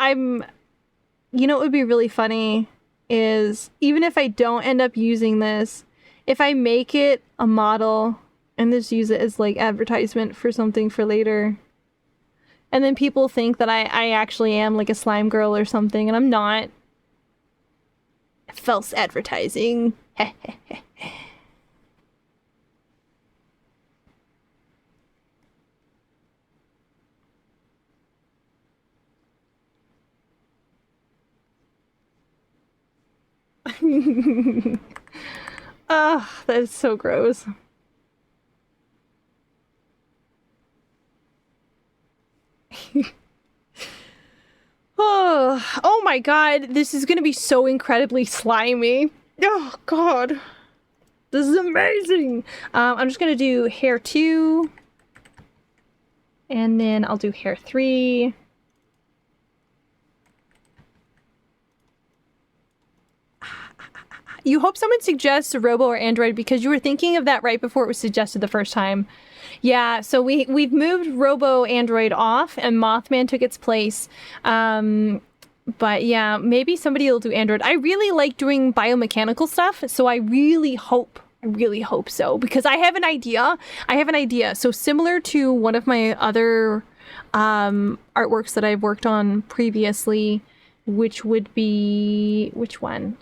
you know what would be really funny is, even if I don't end up using this, if I make it a model and just use it as like advertisement for something for later, and then people think that I actually am like a slime girl or something, and I'm not. False advertising. Ah, that is so gross. Oh my god, this is gonna be so incredibly slimy. Oh god. This is amazing. I'm just gonna do hair 2. And then I'll do hair 3. You hope someone suggests a Robo or Android because you were thinking of that right before it was suggested the first time. Yeah, so we've moved Robo Android off and Mothman took its place. But yeah, maybe somebody will do Android. I really like doing biomechanical stuff, so I really hope so, because I have an idea. So similar to one of my other artworks that I've worked on previously, which would be, which one?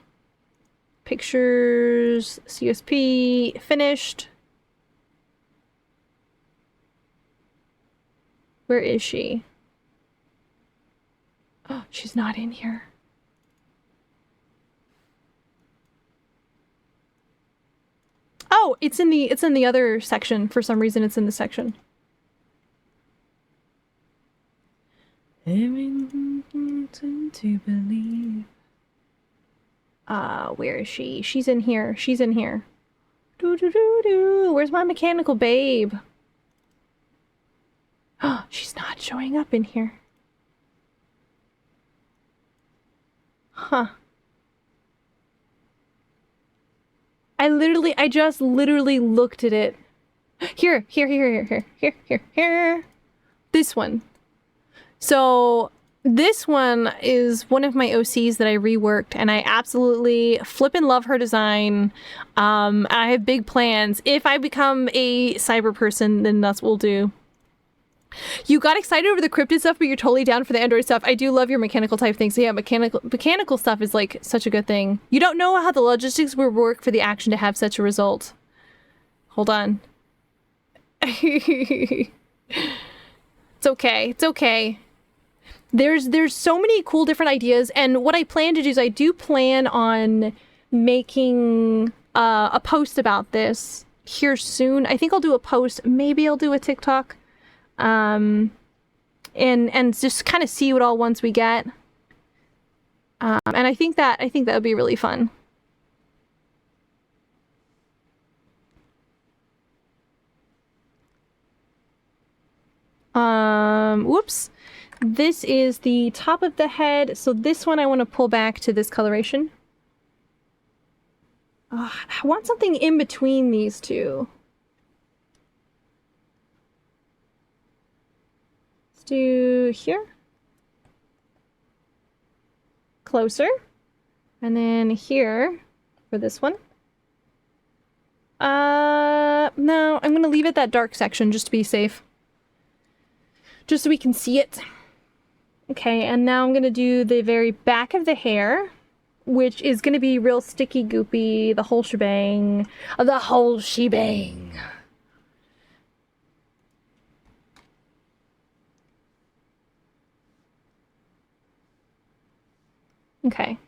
Pictures, CSP, finished. Where is she? Oh, she's not in here. Oh, it's in the other section. For some reason it's in the section. To believe. Where is she? She's in here. She's in here. Where's my mechanical babe? Oh, she's not showing up in here. Huh. I just literally looked at it. Here. This one. So this one is one of my OCs that I reworked, and I absolutely flippin' love her design. I have big plans. If I become a cyber person, then that's what we'll do. You got excited over the cryptid stuff, but you're totally down for the android stuff. I do love your mechanical type things. So yeah, mechanical stuff is like such a good thing. You don't know how the logistics will work for the action to have such a result. Hold on. It's okay. It's okay. There's so many cool different ideas, and what I plan to do is I do plan on making a post about this here soon. I think I'll do a post. Maybe I'll do a TikTok. And just kind of see what all ones we get. And I think that would be really fun. Whoops. This is the top of the head. So this one I want to pull back to this coloration. I want something in between these two. Let's do here. Closer. And then here for this one. No, I'm gonna leave it that dark section just to be safe. Just so we can see it. Okay, and now I'm gonna do the very back of the hair, which is gonna be real sticky, goopy, the whole shebang. The whole shebang. Okay.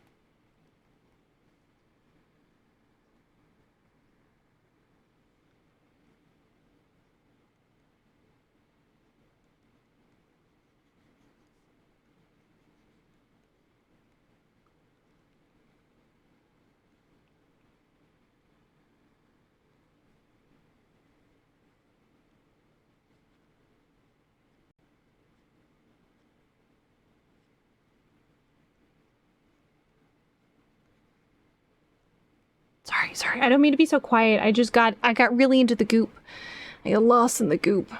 Sorry, I don't mean to be so quiet. I got really into the goop. I got lost in the goop.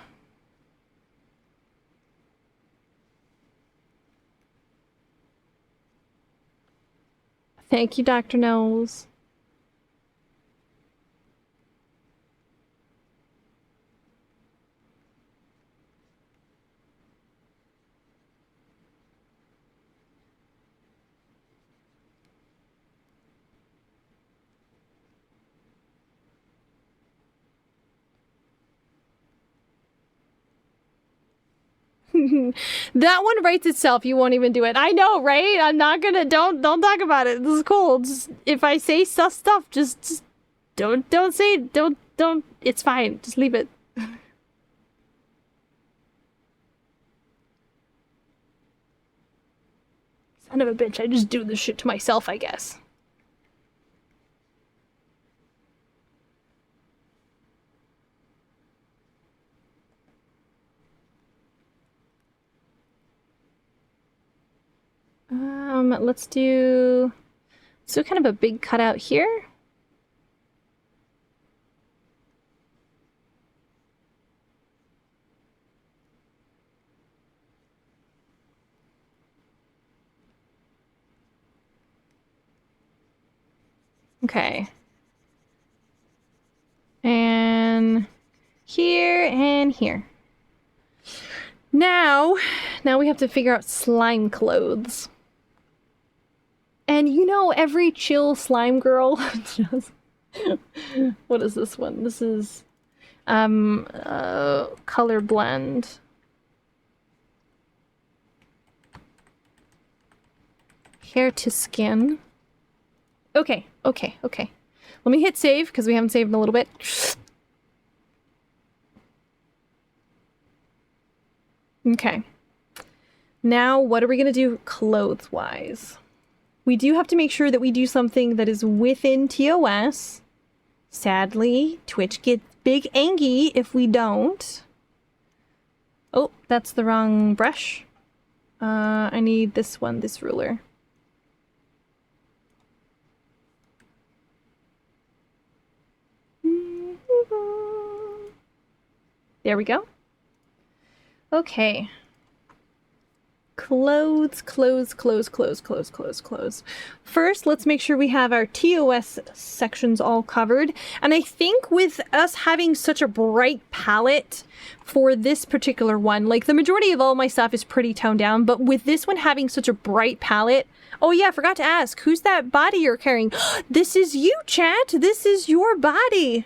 Thank you, Dr. Knowles. That one writes itself. You won't even do it. I know, right? I'm not gonna. Don't talk about it. This is cool. Just, if I say stuff, just don't say. Don't. It's fine. Just leave it. Son of a bitch. I just do this shit to myself, I guess. Let's do kind of a big cutout here. Okay. And here and here. Now we have to figure out slime clothes. And you know, every chill slime girl just... What is this one? This is color blend. Hair to skin. Okay. Let me hit save because we haven't saved in a little bit. Okay. Now, what are we gonna do clothes-wise? We do have to make sure that we do something that is within TOS. Sadly, Twitch gets big angry if we don't. Oh, that's the wrong brush. I need this one, this ruler. There we go. Okay. Clothes. First, let's make sure we have our TOS sections all covered. And I think with us having such a bright palette for this particular one, like the majority of all my stuff is pretty toned down, but with this one having such a bright palette, oh yeah, I forgot to ask, who's that body you're carrying? This is you, chat. This is your body.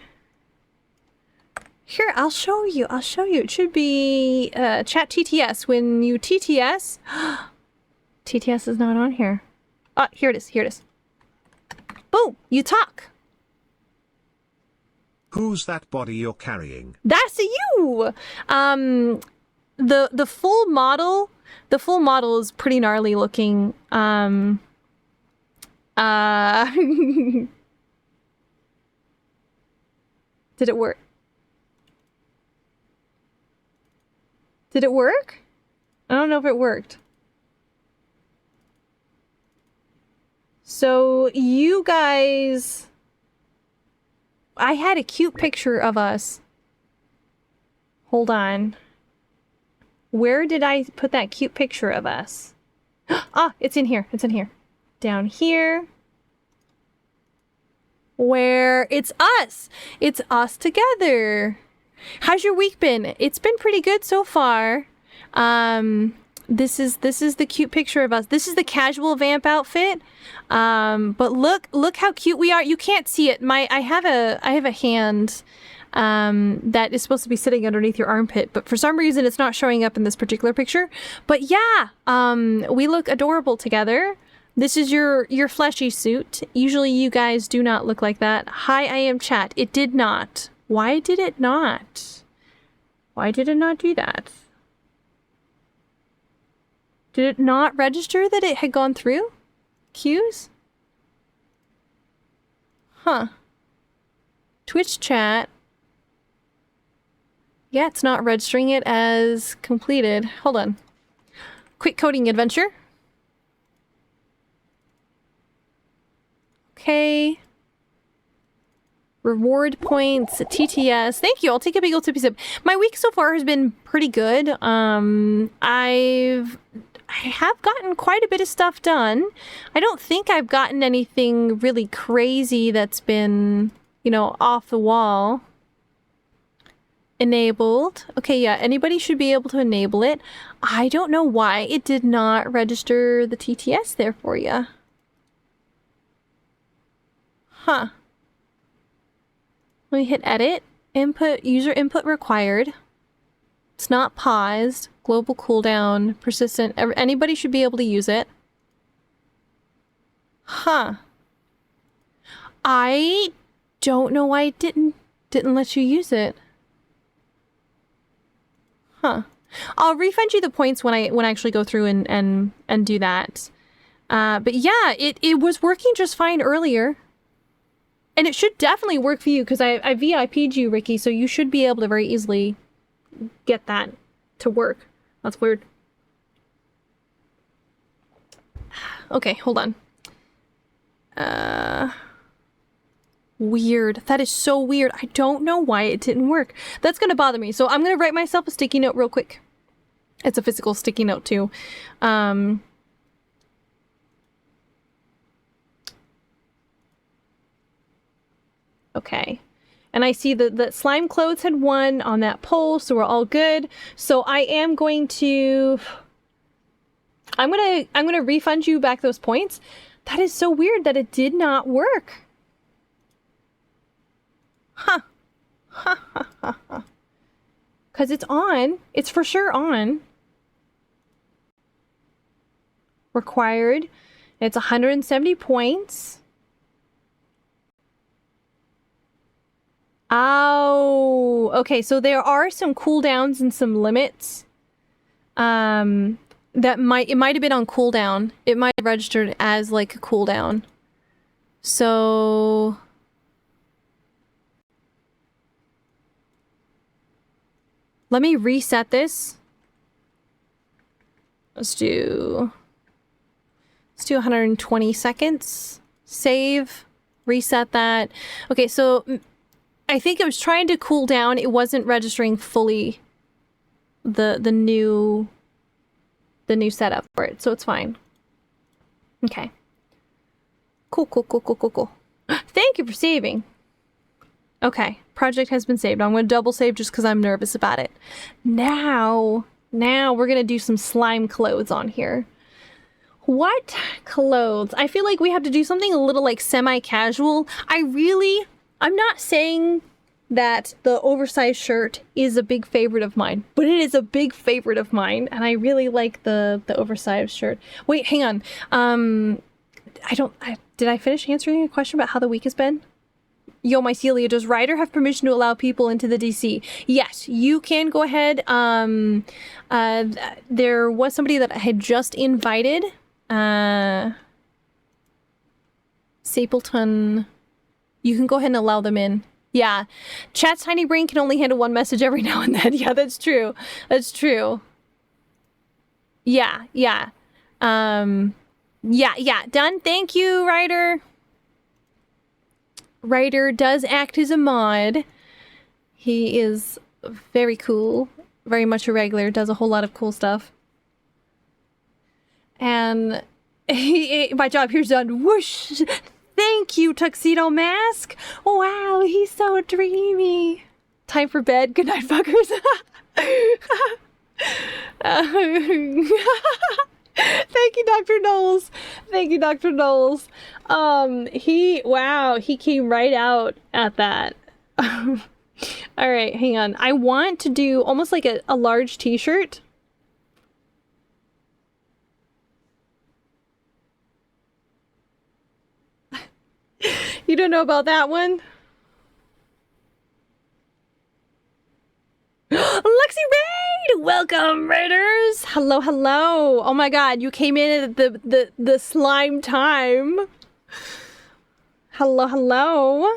Here, I'll show you. It should be chat TTS. When you TTS, TTS is not on here. Ah, here it is. Boom, you talk. Who's that body you're carrying? That's you. The full model, is pretty gnarly looking. Did it work? Did it work? I don't know if it worked. So you guys, I had a cute picture of us. Hold on. Where did I put that cute picture of us? Ah, it's in here. Down here. Where it's us. It's us together. How's your week been? It's been pretty good so far. This is the cute picture of us. This is the casual vamp outfit. But look how cute we are. You can't see it. I have a hand that is supposed to be sitting underneath your armpit, but for some reason it's not showing up in this particular picture. But yeah, we look adorable together. This is your fleshy suit. Usually you guys do not look like that. Hi, I am chat. It did not. Why did it not? Why did it not do that? Did it not register that it had gone through? Cues? Huh. Twitch chat. Yeah, it's not registering it as completed. Hold on. Quick coding adventure. Okay. Reward points, TTS. Thank you. I'll take a big old sippy sip. My week so far has been pretty good. I have gotten quite a bit of stuff done. I don't think I've gotten anything really crazy that's been, you know, off the wall. Enabled. Okay, yeah, anybody should be able to enable it. I don't know why it did not register the TTS there for you. Huh. Let me hit edit. Input, user input required. It's not paused. Global cooldown, persistent. Anybody should be able to use it. Huh. I don't know why it didn't let you use it. Huh. I'll refund you the points when I actually go through and do that. But yeah, it was working just fine earlier. And it should definitely work for you because I VIP'd you, Ricky, so you should be able to very easily get that to work. That's weird. Okay, hold on. Weird. That is so weird. I don't know why it didn't work. That's gonna bother me. So I'm gonna write myself a sticky note real quick. It's a physical sticky note too. Okay. And I see that slime clothes had won on that poll, so we're all good. So I am going to... I'm gonna refund you back those points. That is so weird that it did not work. Huh. Ha ha ha ha. Because it's on. It's for sure on. Required. It's 170 points. Oh, okay. So there are some cooldowns and some limits. It might have been on cooldown. It might have registered as like a cooldown. So let me reset this. Let's do 120 seconds. Save, reset that. Okay, so I think it was trying to cool down. It wasn't registering fully the new the new setup for it, so it's fine. Okay. Cool. Thank you for saving. Okay, project has been saved. I'm going to double save just because I'm nervous about it. Now we're going to do some slime clothes on here. What clothes? I feel like we have to do something a little like semi-casual. I'm not saying that the oversized shirt is a big favorite of mine, but it is a big favorite of mine, and I really like the oversized shirt. Wait, hang on. Did I finish answering a question about how the week has been? Yo, Mycelia, does Ryder have permission to allow people into the DC? Yes, you can go ahead. There was somebody that I had just invited. Sapleton. You can go ahead and allow them in. Yeah. Chat's tiny brain can only handle one message every now and then. Yeah, that's true. That's true. Yeah. Yeah, done. Thank you, Ryder. Ryder does act as a mod. He is very cool. Very much a regular. Does a whole lot of cool stuff. And my job here's done. Whoosh! Thank you, Tuxedo Mask. Wow, he's so dreamy. Time for bed. Good night, fuckers. Thank you, Dr. Knowles. Thank you, Dr. Knowles. He came right out at that. All right, hang on. I want to do almost like a large t-shirt. You don't know about that one? Lexi Raid! Welcome, Raiders! Hello. Oh my god, you came in at the slime time. Hello.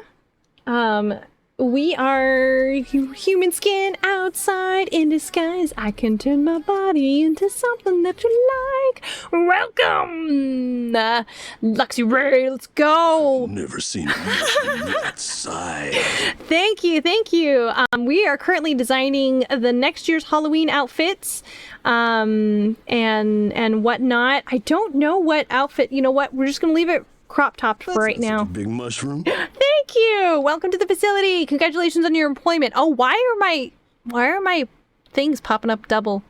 We are human skin outside in disguise. I can turn my body into something that you like. Welcome, Luxy Ray. Let's go. Never seen a from that side. Thank you. We are currently designing the next year's Halloween outfits, and whatnot. I don't know what outfit. You know what? We're just gonna leave it crop topped for right now. Big mushroom. Thank you. Welcome to the facility. Congratulations on your employment. Oh, why are my things popping up double?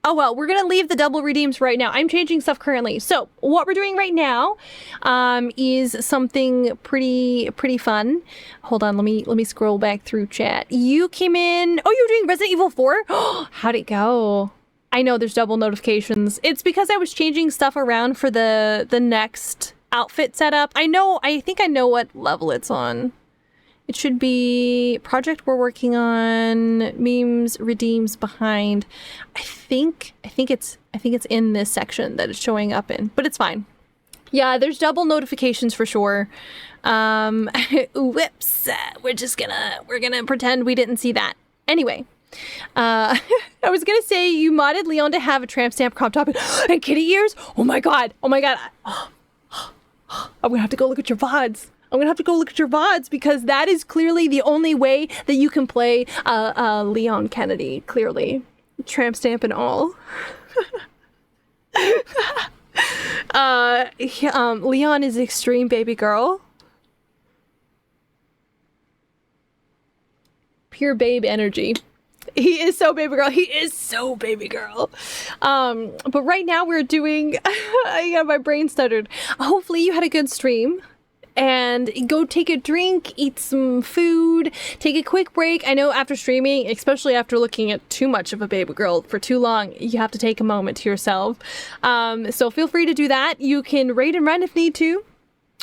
Oh well, we're gonna leave the double redeems right now. I'm changing stuff currently. So what we're doing right now is something pretty fun. Hold on, let me scroll back through chat. You came in. Oh, you're doing Resident Evil 4? How'd it go? I know there's double notifications. It's because I was changing stuff around for the next outfit setup. I think I know what level it's on. It should be project we're working on, memes, redeems behind. I think it's in this section that it's showing up in, but it's fine. Yeah, there's double notifications for sure. Whoops. We're gonna pretend we didn't see that. Anyway. I was gonna say you modded Leon to have a tramp stamp crop top and kitty ears. Oh my god. I'm gonna have to go look at your VODs. Because that is clearly the only way that you can play Leon Kennedy. Clearly, tramp stamp and all. Leon is extreme baby girl. Pure babe energy. He is so baby girl. But right now we're doing, my brain stuttered. Hopefully you had a good stream and go take a drink, eat some food, take a quick break. I know after streaming, especially after looking at too much of a baby girl for too long, you have to take a moment to yourself. So feel free to do that. You can raid and run if need to.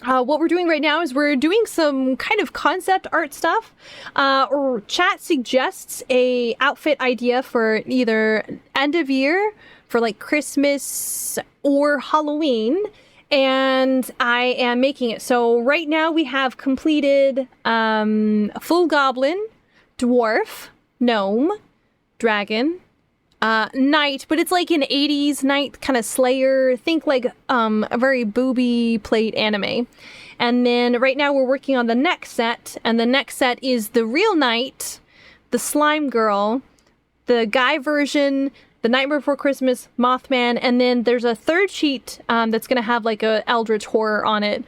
What we're doing right now is we're doing some kind of concept art stuff. Or chat suggests a outfit idea for either end of year, for like Christmas or Halloween, and I am making it. So right now we have completed full goblin, dwarf, gnome, dragon, knight, but it's like an 80s knight kind of slayer. Think like a very booby plate anime. And then right now we're working on the next set, and the next set is the real knight, the slime girl, the guy version, The Nightmare Before Christmas, Mothman, and then there's a third sheet that's gonna have like a Eldritch Horror on it.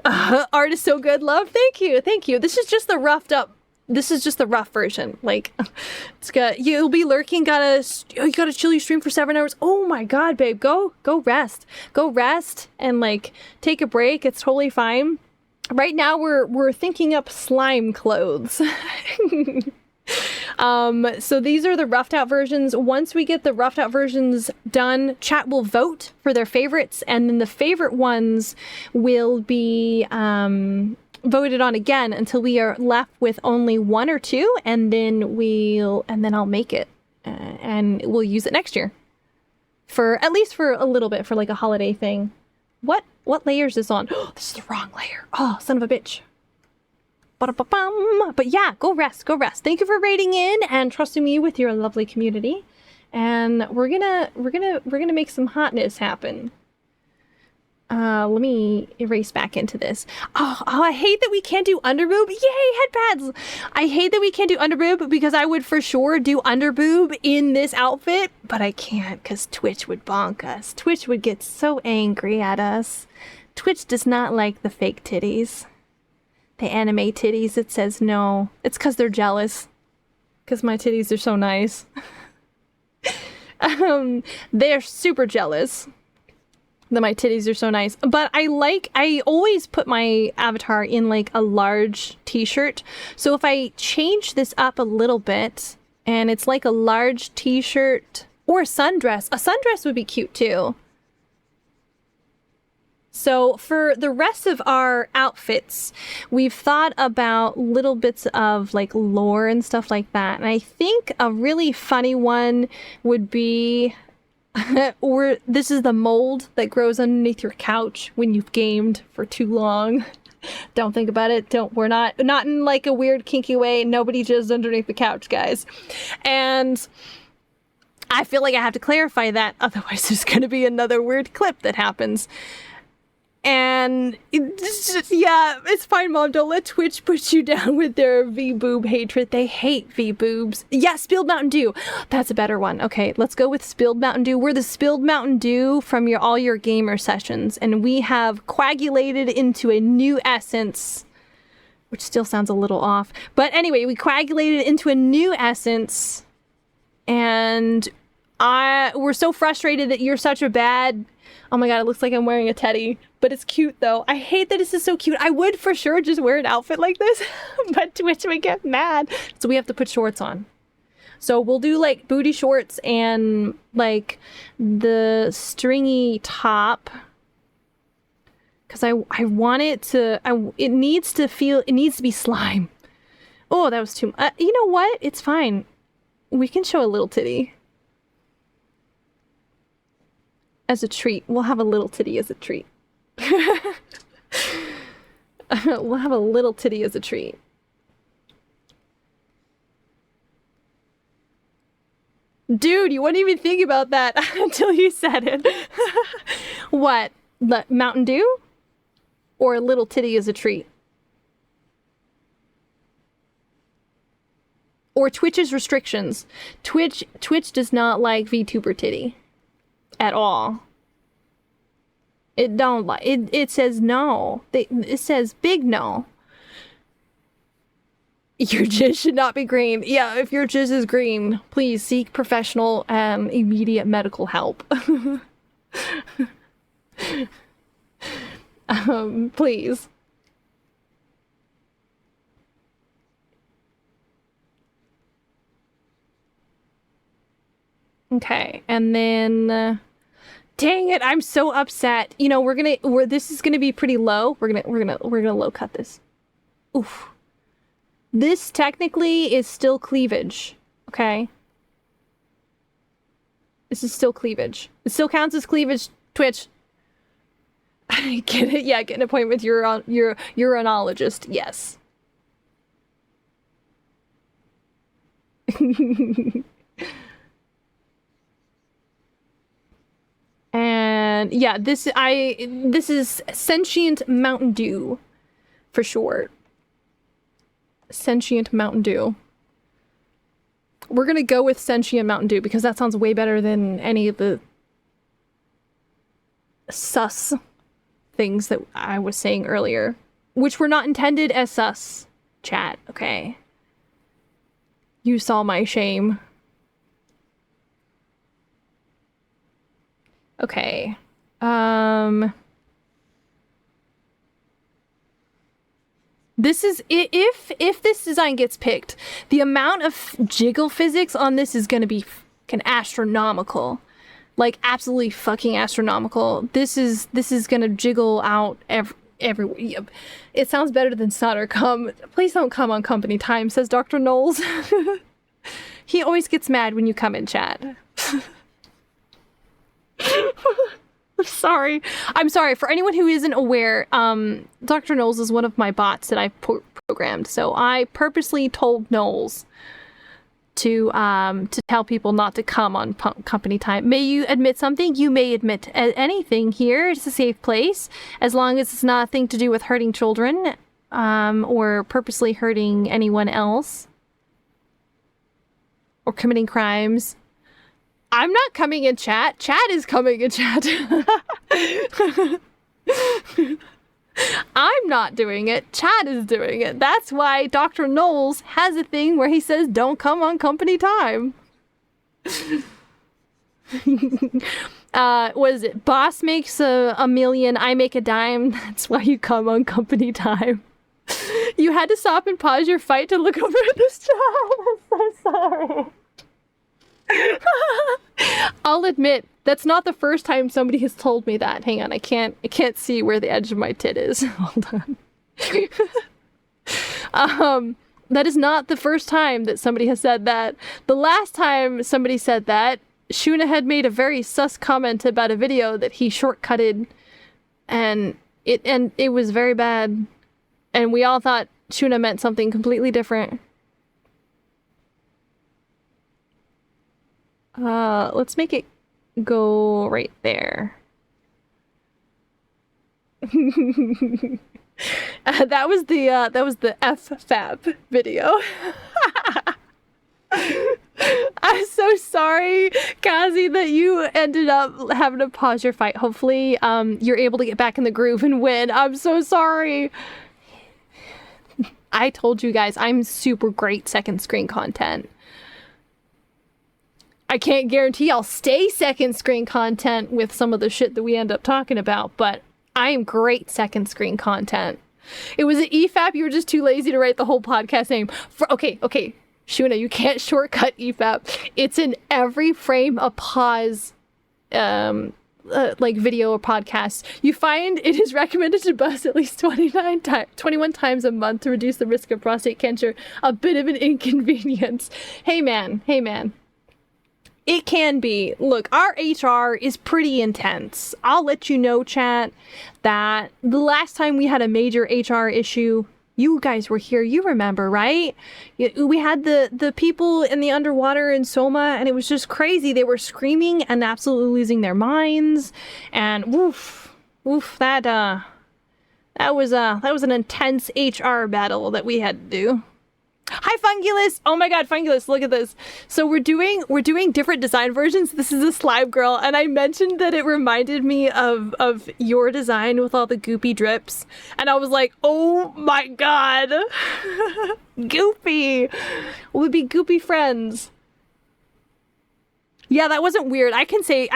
Art is so good, love. Thank you, thank you. This is just the roughed up. This is just the rough version. Like, it's got, you'll be lurking. You gotta chill your stream for 7 hours. Oh my god, babe, go rest. Go rest and like take a break. It's totally fine. Right now we're thinking up slime clothes. So these are the roughed out versions. Once we get the roughed out versions done, chat will vote for their favorites, and then the favorite ones will be voted on again until we are left with only 1 or 2, and then I'll make it and we'll use it next year for at least for a little bit, for like a holiday thing. What layer is this on? Oh, this is the wrong layer. Oh, son of a bitch. Ba-da-ba-bum. But yeah, go rest. Thank you for raiding in and trusting me with your lovely community. And we're gonna make some hotness happen. Let me erase back into this. Oh, I hate that we can't do underboob. Yay, headpads! I hate that we can't do underboob because I would for sure do underboob in this outfit, but I can't because Twitch would bonk us. Twitch would get so angry at us. Twitch does not like the fake titties. The anime titties, it says no. It's because they're jealous. Because my titties are so nice. They're super jealous that my titties are so nice. But I always put my avatar in like a large t-shirt. So if I change this up a little bit and it's like a large t-shirt or a sundress would be cute too. So for the rest of our outfits, we've thought about little bits of like lore and stuff like that. And I think a really funny one would be or this is the mold that grows underneath your couch when you've gamed for too long. Don't think about it. We're not in like a weird kinky way. Nobody jizzed underneath the couch, guys. And I feel like I have to clarify that, otherwise there's going to be another weird clip that happens. And yeah, it's fine, Mom. Don't let Twitch put you down with their V-boob hatred. They hate V-boobs. Yeah, Spilled Mountain Dew. That's a better one. Okay, let's go with Spilled Mountain Dew. We're the Spilled Mountain Dew from all your gamer sessions. And we have coagulated into a new essence, which still sounds a little off. But anyway, we coagulated into a new essence. And we're so frustrated that you're such a bad... Oh my god, it looks like I'm wearing a teddy. But it's cute though. I hate that this is so cute. I would for sure just wear an outfit like this, but Twitch would get mad. So we have to put shorts on. So we'll do like booty shorts and like the stringy top. Cause I want it to, it needs to be slime. Oh, that was too much. You know what? It's fine. We can show a little titty. As a treat. We'll have a little titty as a treat. We'll have a little titty as a treat. Dude, you wouldn't even think about that until you said it. What? Mountain Dew? Or a little titty as a treat? Or Twitch's restrictions. Twitch does not like VTuber titty. At all. It don't like it says no. It says big no. Your jizz should not be green. Yeah, if your jizz is green, please seek professional and immediate medical help. Please. Okay, and then dang it, I'm so upset. You know, this is gonna be pretty low. We're gonna low cut this. Oof. This technically is still cleavage. Okay. This is still cleavage. It still counts as cleavage, Twitch. I get it. Yeah, get an appointment with your urologist. Yes. And yeah, this is Sentient Mountain Dew for short. Sentient Mountain Dew. We're gonna go with Senshi and Mountain Dew because that sounds way better than any of the sus things that I was saying earlier, which were not intended as sus, chat, okay? You saw my shame. Okay. This is, if this design gets picked, the amount of jiggle physics on this is gonna be fucking astronomical. Like, absolutely fucking astronomical. This is gonna jiggle out everywhere. It sounds better than solder. Please don't come on company time, says Dr. Knowles. He always gets mad when you come in chat. Sorry. I'm sorry. For anyone who isn't aware, Dr. Knowles is one of my bots that I programmed. So I purposely told Knowles to tell people not to come on company time. May you admit something? You may admit anything here. It's a safe place, as long as it's nothing to do with hurting children, or purposely hurting anyone else, or committing crimes. I'm not coming in chat. Chat is coming in chat. I'm not doing it. Chat is doing it. That's why Dr. Knowles has a thing where he says, don't come on company time. What is it? Boss makes a million, I make a dime. That's why you come on company time. You had to stop and pause your fight to look over at this child. I'm so sorry. I'll admit, that's not the first time somebody has told me that. Hang on, I can't see where the edge of my tit is. Hold on. That is not the first time that somebody has said that. The last time somebody said that, Shuna had made a very sus comment about a video that he shortcutted, and it was very bad. And we all thought Shuna meant something completely different. Let's make it go right there. That was the FFab video. I'm so sorry, Kazi, that you ended up having to pause your fight. Hopefully, you're able to get back in the groove and win. I'm so sorry. I told you guys, I'm super great second screen content. I can't guarantee I'll stay second screen content with some of the shit that we end up talking about, but I am great second screen content. It was an EFAP, you were just too lazy to write the whole podcast name. Okay, Shuna, you can't shortcut EFAP. It's in every frame a pause, like video or podcast. You find it is recommended to bust at least 21 times a month to reduce the risk of prostate cancer. A bit of an inconvenience. Hey man. It can be. Look, our HR is pretty intense. I'll let you know, chat, that the last time we had a major HR issue, you guys were here, you remember, right? We had the people in the underwater in Soma, and it was just crazy. They were screaming and absolutely losing their minds. And that was an intense HR battle that we had to do. Hi Fungulus! Oh my god, Fungulus, look at this. So we're doing different design versions. This is a slime girl, and I mentioned that it reminded me of your design with all the goopy drips. And I was like, oh my god. Goopy. We'll be goopy friends. Yeah, that wasn't weird. I can say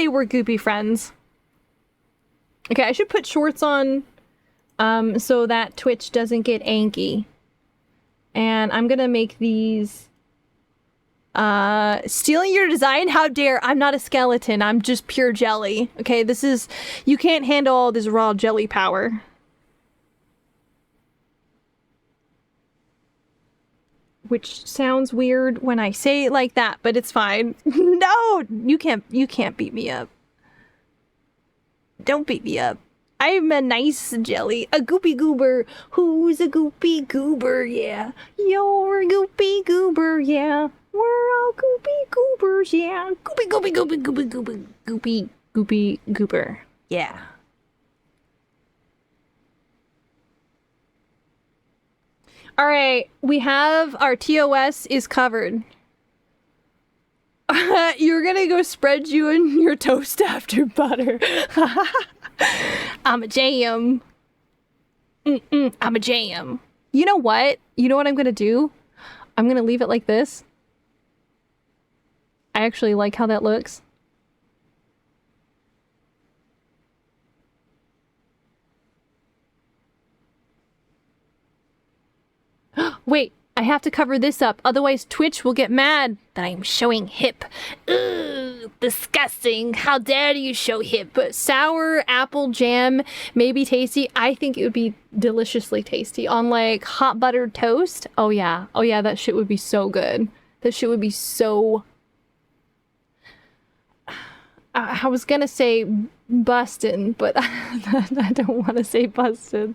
we're goopy friends. Okay, I should put shorts on so that Twitch doesn't get anky. And I'm gonna make these, stealing your design? How dare, I'm not a skeleton, I'm just pure jelly. Okay, you can't handle all this raw jelly power. Which sounds weird when I say it like that, but it's fine. No, you can't beat me up. Don't beat me up. I'm a nice jelly, a goopy goober. Who's a goopy goober? Yeah, you're a goopy goober. Yeah, we're all goopy goobers. Yeah, goopy goober. Yeah. All right, we have our TOS is covered. You're gonna go spread you and your toast after butter. I'm a jam. I'm a jam. You know what? You know what I'm gonna do? I'm gonna leave it like this. I actually like how that looks. Wait, I have to cover this up, otherwise Twitch will get mad that I'm showing hip. Ugh, disgusting. How dare you show hip? But sour apple jam may be tasty. I think it would be deliciously tasty on like hot buttered toast. Oh yeah. Oh yeah, that shit would be so good. That shit would be so... I was gonna say bustin', but I don't want to say busted.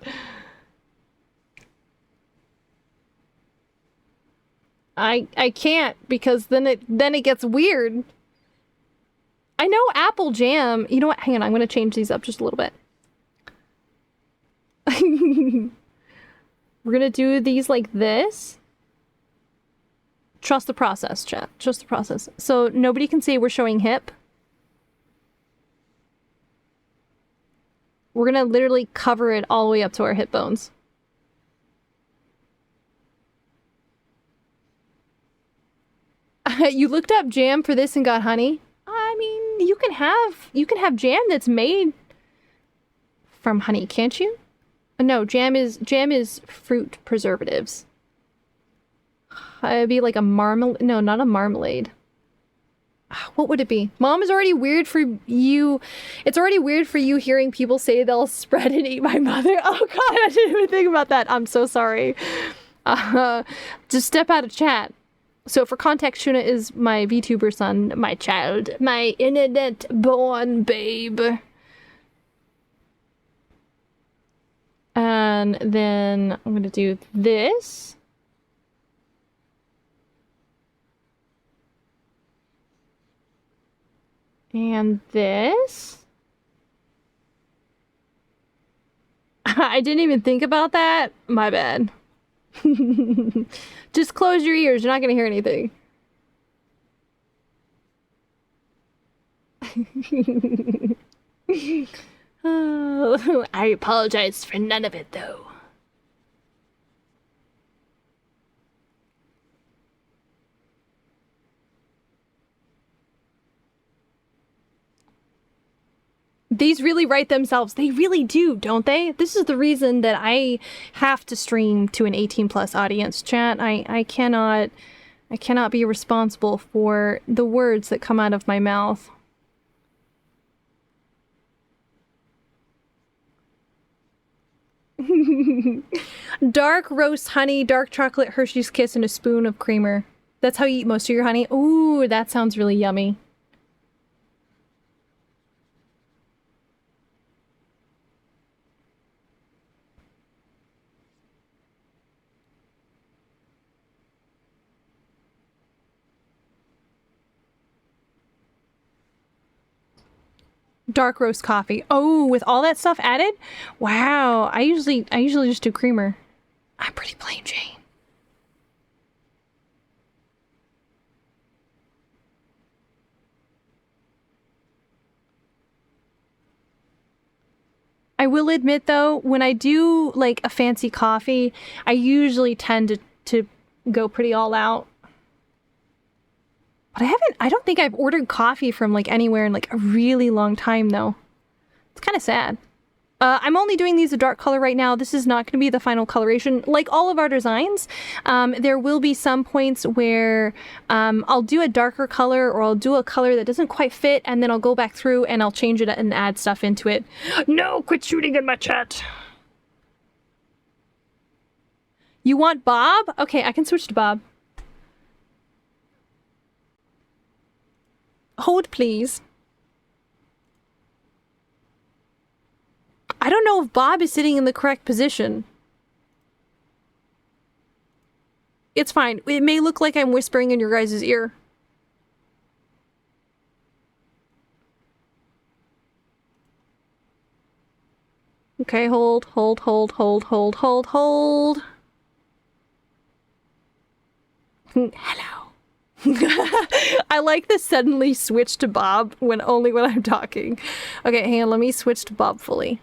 I can't, because then it gets weird. I know apple jam. You know what? Hang on, I'm gonna change these up just a little bit. We're gonna do these like this. Trust the process, chat. Trust the process. So nobody can say we're showing hip. We're gonna literally cover it all the way up to our hip bones. You looked up jam for this and got honey? I mean, you can have jam that's made from honey, can't you? No, jam is fruit preservatives. It'd be like a marmalade. No, not a marmalade. What would it be? Mom, is already weird for you. It's already weird for you hearing people say they'll spread and eat my mother. Oh god, I didn't even think about that. I'm so sorry. Just step out of chat. So for context, Shuna is my VTuber son, my child, my internet-born babe. And then I'm gonna do this. And this. I didn't even think about that. My bad. Just close your ears. You're not gonna hear anything. Oh, I apologize for none of it, though. These really write themselves. They really do, don't they? This is the reason that I have to stream to an 18+ audience, chat. I cannot be responsible for the words that come out of my mouth. Dark roast honey, dark chocolate Hershey's Kiss, and a spoon of creamer. That's how you eat most of your honey? Ooh, that sounds really yummy. Dark roast coffee. Oh, with all that stuff added? Wow. I usually just do creamer. I'm pretty plain Jane. I will admit though, when I do like a fancy coffee, I usually tend to go pretty all out. But I don't think I've ordered coffee from like anywhere in like a really long time though. It's kind of sad. I'm only doing these a dark color right now. This is not going to be the final coloration. Like all of our designs, there will be some points where I'll do a darker color or I'll do a color that doesn't quite fit, and then I'll go back through and I'll change it and add stuff into it. No, quit shooting in my chat. You want Bob? Okay, I can switch to Bob. Hold, please. I don't know if Bob is sitting in the correct position. It's fine. It may look like I'm whispering in your guys' ear. Okay, hold, hold, hold, hold, hold, hold, hold. Hello. I like this suddenly switch to Bob when I'm talking. Okay, hang on, let me switch to Bob fully.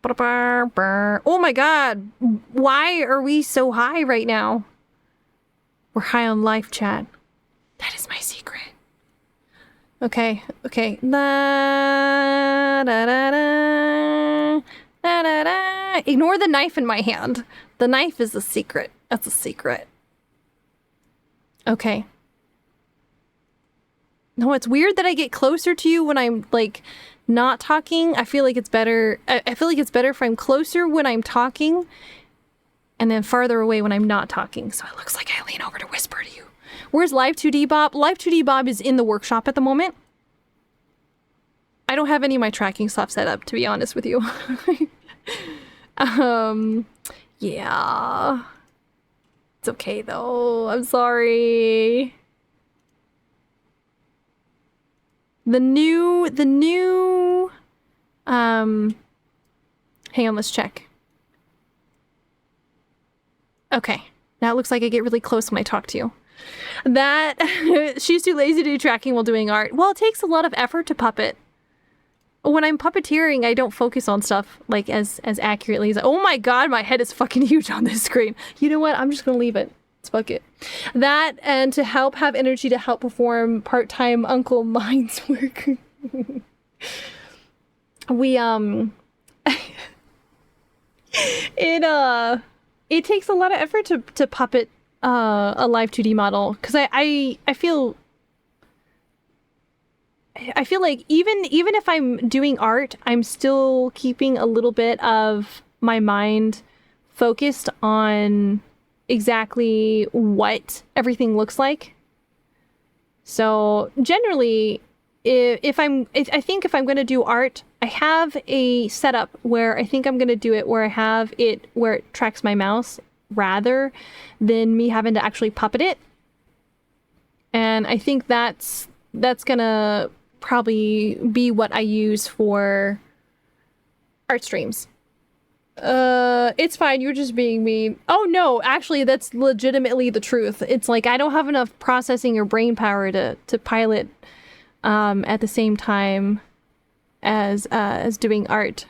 Oh my god, why are we so high right now? We're high on life chat. That is my secret. Okay, okay. La, da, da, da, da, da, da. Ignore the knife in my hand. The knife is a secret. That's a secret. Okay. No, it's weird that I get closer to you when I'm, like, not talking. I feel like it's better. I feel like it's better if I'm closer when I'm talking and then farther away when I'm not talking. So it looks like I lean over to whisper to you. Where's Live 2D Bob? Live 2D Bob is in the workshop at the moment. I don't have any of my tracking stuff set up, to be honest with you. Yeah. It's okay though. I'm sorry. The new hang on, let's check. Okay. Now it looks like I get really close when I talk to you. That she's too lazy to do tracking while doing art. Well, it takes a lot of effort to puppet. When I'm puppeteering, I don't focus on stuff like as accurately as oh my god, my head is fucking huge on this screen. You know what? I'm just gonna leave it. Let's fuck it. That and to have energy to help perform part-time Uncle Mind's work. We it takes a lot of effort to puppet a live 2D model because I feel like even if I'm doing art, I'm still keeping a little bit of my mind focused on exactly what everything looks like. So generally, I think if I'm going to do art, I have a setup where I think I'm going to do it where I have it where it tracks my mouse rather than me having to actually puppet it. And I think that's gonna probably be what I use for art streams. It's fine, you're just being mean. Oh no, actually that's legitimately the truth. It's like I don't have enough processing or brain power to pilot at the same time as doing art.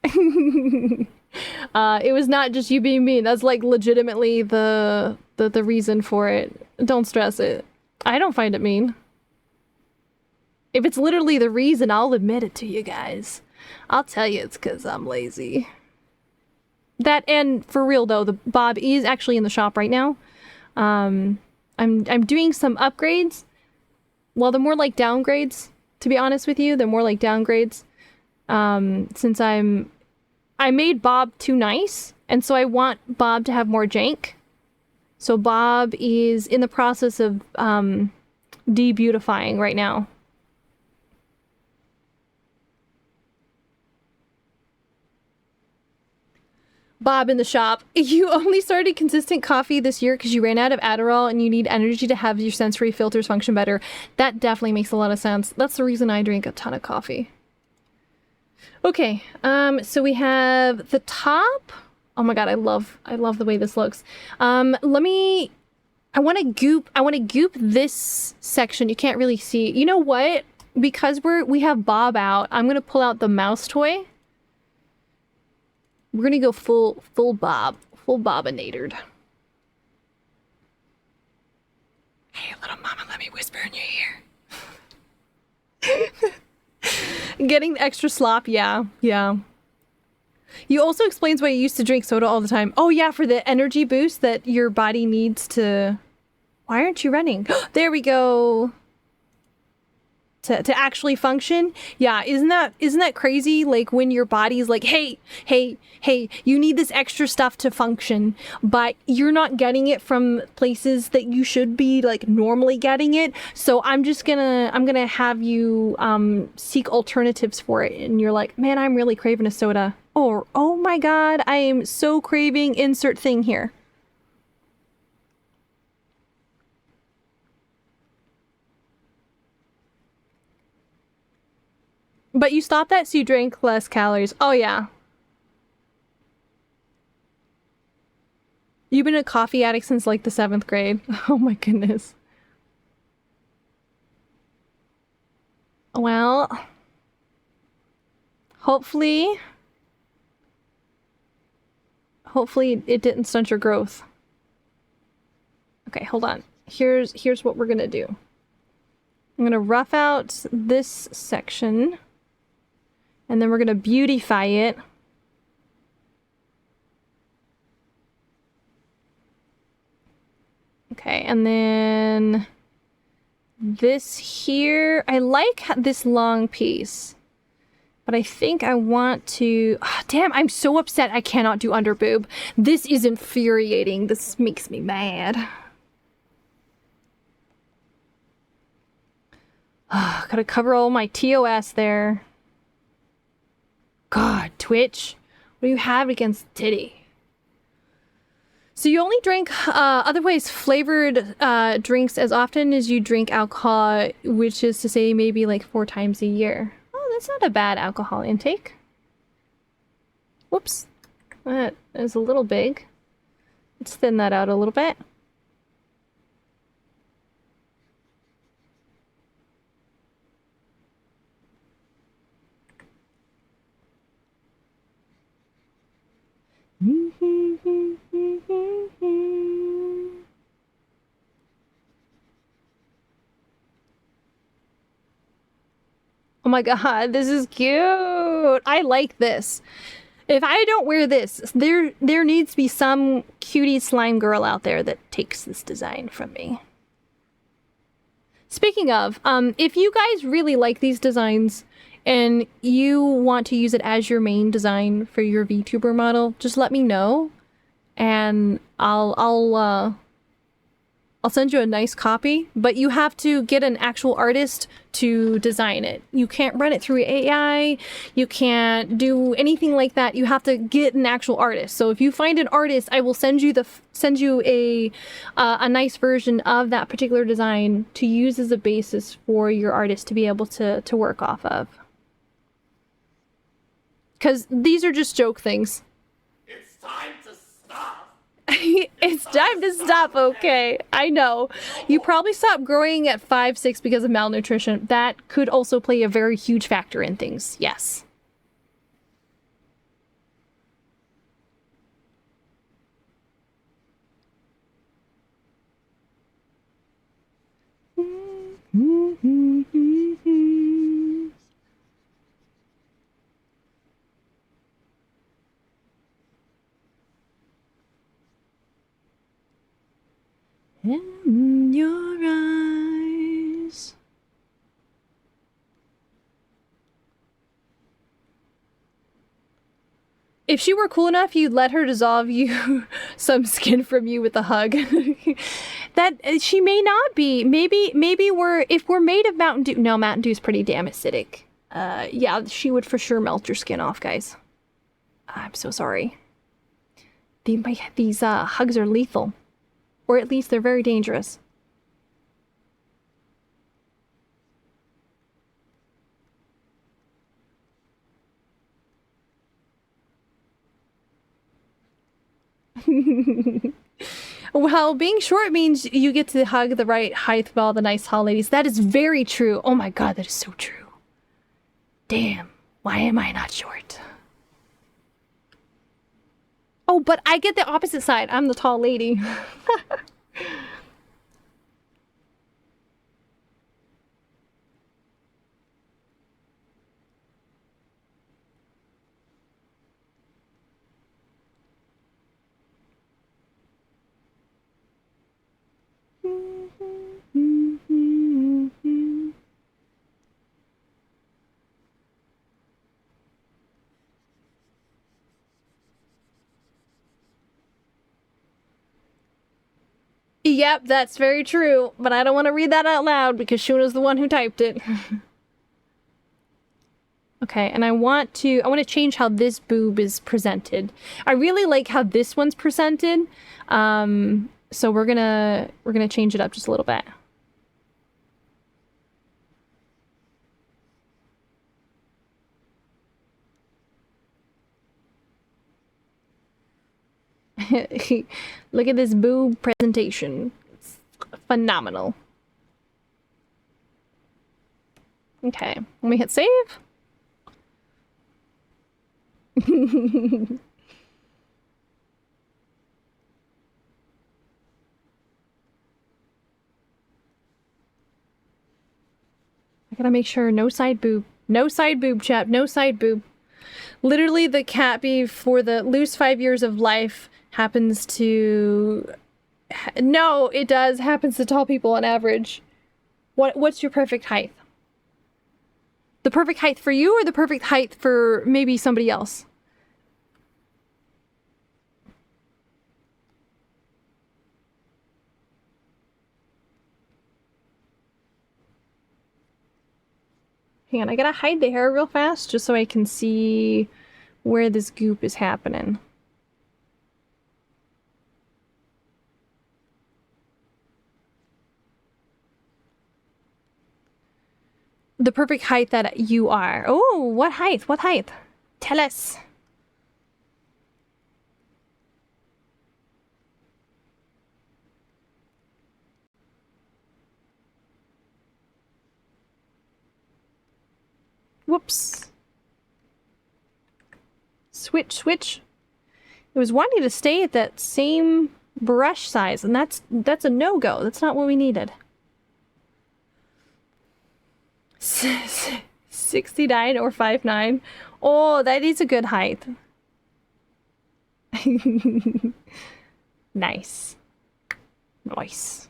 It was not just you being mean. That's like legitimately the reason for it. Don't stress it. I don't find it mean. If it's literally the reason, I'll admit it to you guys. I'll tell you it's because I'm lazy. That, and for real though, the Bob is actually in the shop right now. I'm doing some upgrades. Well, they're more like downgrades, to be honest with you. They're more like downgrades. Since I made Bob too nice, and so I want Bob to have more jank. So Bob is in the process of de-beautifying right now. Bob in the shop. You only started consistent coffee this year because you ran out of Adderall and you need energy to have your sensory filters function better. That definitely makes a lot of sense. That's the reason I drink a ton of coffee. Okay, so we have the top. Oh my god, I love the way this looks. I want to goop this section. You can't really see. You know what? Because we have Bob out, I'm gonna pull out the mouse toy. We're gonna go full Bob, full Bobinated. Hey, little mama, let me whisper in your ear. Getting the extra slop, yeah. You also explains why you used to drink soda all the time. Oh yeah, for the energy boost that your body needs to... Why aren't you running? There we go. To actually function. Yeah, isn't that crazy? Like when your body's like, hey, you need this extra stuff to function, but you're not getting it from places that you should be like normally getting it. So I'm gonna have you seek alternatives for it. And you're like, man, I'm really craving a soda. Or oh my god, I am so craving insert thing here. But you stopped that so you drank less calories. Oh yeah. You've been a coffee addict since like the 7th grade. Oh my goodness. Well, hopefully it didn't stunt your growth. Okay, hold on. Here's what we're gonna do. I'm gonna rough out this section, and then we're gonna beautify it. Okay, and then this here, I like this long piece, but I think I want to, oh, damn, I'm so upset I cannot do under boob. This is infuriating. This makes me mad. Oh, gotta cover all my TOS there. God, Twitch, what do you have against titty? So you only drink otherwise flavored drinks as often as you drink alcohol, which is to say maybe like 4 times a year. Oh, that's not a bad alcohol intake. Whoops. That is a little big. Let's thin that out a little bit. Oh my god, this is cute. I like this. If I don't wear this, there needs to be some cutie slime girl out there that takes this design from me. Speaking of, if you guys really like these designs and you want to use it as your main design for your VTuber model, just let me know, and I'll send you a nice copy, but you have to get an actual artist to design it. You can't run it through AI, you can't do anything like that. You have to get an actual artist. So if you find an artist, I will send you a nice version of that particular design to use as a basis for your artist to be able to work off of. Because these are just joke things. It's time to stop. It's time to stop, okay. I know. You probably stopped growing at 5, 6 because of malnutrition. That could also play a very huge factor in things, yes. In your eyes. If she were cool enough, you'd let her dissolve you some skin from you with a hug. That she may not be. Maybe if we're made of Mountain Dew. No, Mountain Dew's pretty damn acidic. Yeah, she would for sure melt your skin off, guys. I'm so sorry. These hugs are lethal. Or at least they're very dangerous. Well, being short means you get to hug the right height with all the nice tall ladies. That is very true. Oh my god, that is so true. Damn, why am I not short? Oh, but I get the opposite side. I'm the tall lady. Yep, that's very true, but I don't want to read that out loud because Shuna's the one who typed it. Okay, and I want to change how this boob is presented. I really like how this one's presented. So we're gonna change it up just a little bit. Look at this boob presentation. It's phenomenal. Okay, let me hit save. I gotta make sure no side boob. No side boob, chat. No side boob. Literally, the cat bee for the lose 5 years of life happens to... No, it does. Happens to tall people on average. What's your perfect height? The perfect height for you or the perfect height for maybe somebody else? Hang on, I gotta hide the hair real fast just so I can see where this goop is happening. The perfect height that you are. Oh, what height? What height? Tell us. Whoops. Switch. It was wanting to stay at that same brush size, and that's a no-go. That's not what we needed. 69 or 5'9". Oh, that is a good height. Nice. Nice.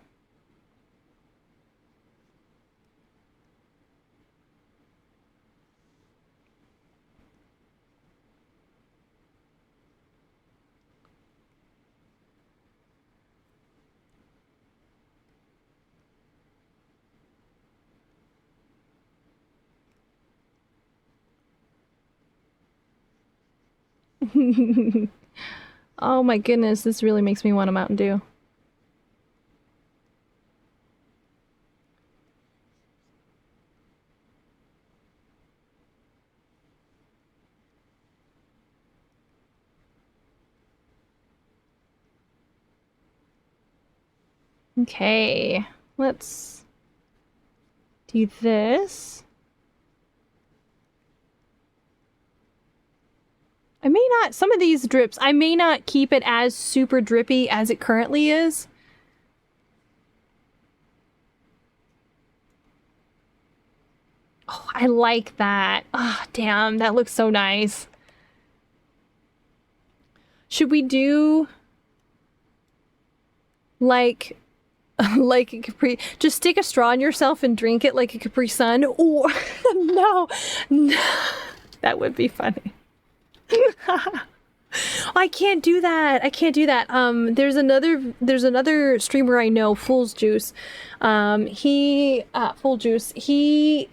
Oh my goodness, this really makes me want a Mountain Dew. Okay, let's do this. I may not, some of these drips, I may not keep it as super drippy as it currently is. Oh, I like that. Oh, damn, that looks so nice. Should we do like like a Capri, just stick a straw in yourself and drink it like a Capri Sun? Or no, that would be funny. I can't do that. I can't do that. There's another streamer I know, Fool's Juice. Full Juice. He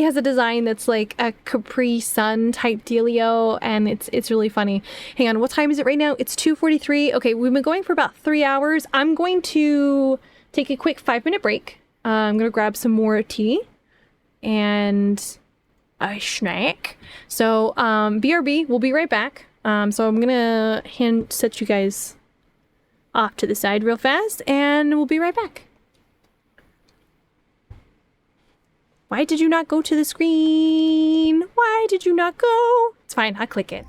has a design that's like a Capri Sun type dealio, and it's really funny. Hang on, what time is it right now? It's 2:43. Okay, we've been going for about 3 hours. I'm going to take a quick 5-minute break. I'm gonna grab some more tea and a snack. So, BRB, we'll be right back. So I'm gonna set you guys off to the side real fast, and we'll be right back. Why did you not go to the screen? Why did you not go? It's fine, I'll click it.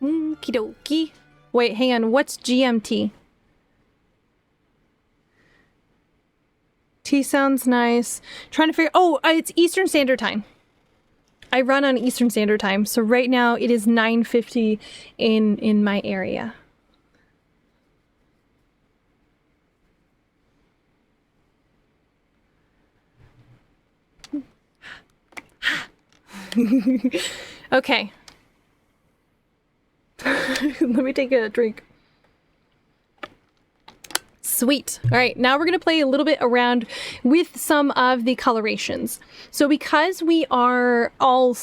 Okie dokie. Wait, hang on. What's GMT? T sounds nice. Trying to figure. Oh, it's Eastern Standard Time. I run on Eastern Standard Time, so right now it is 9:50 in my area. Okay. Let me take a drink. Sweet. All right, now we're going to play a little bit around with some of the colorations. So because we are all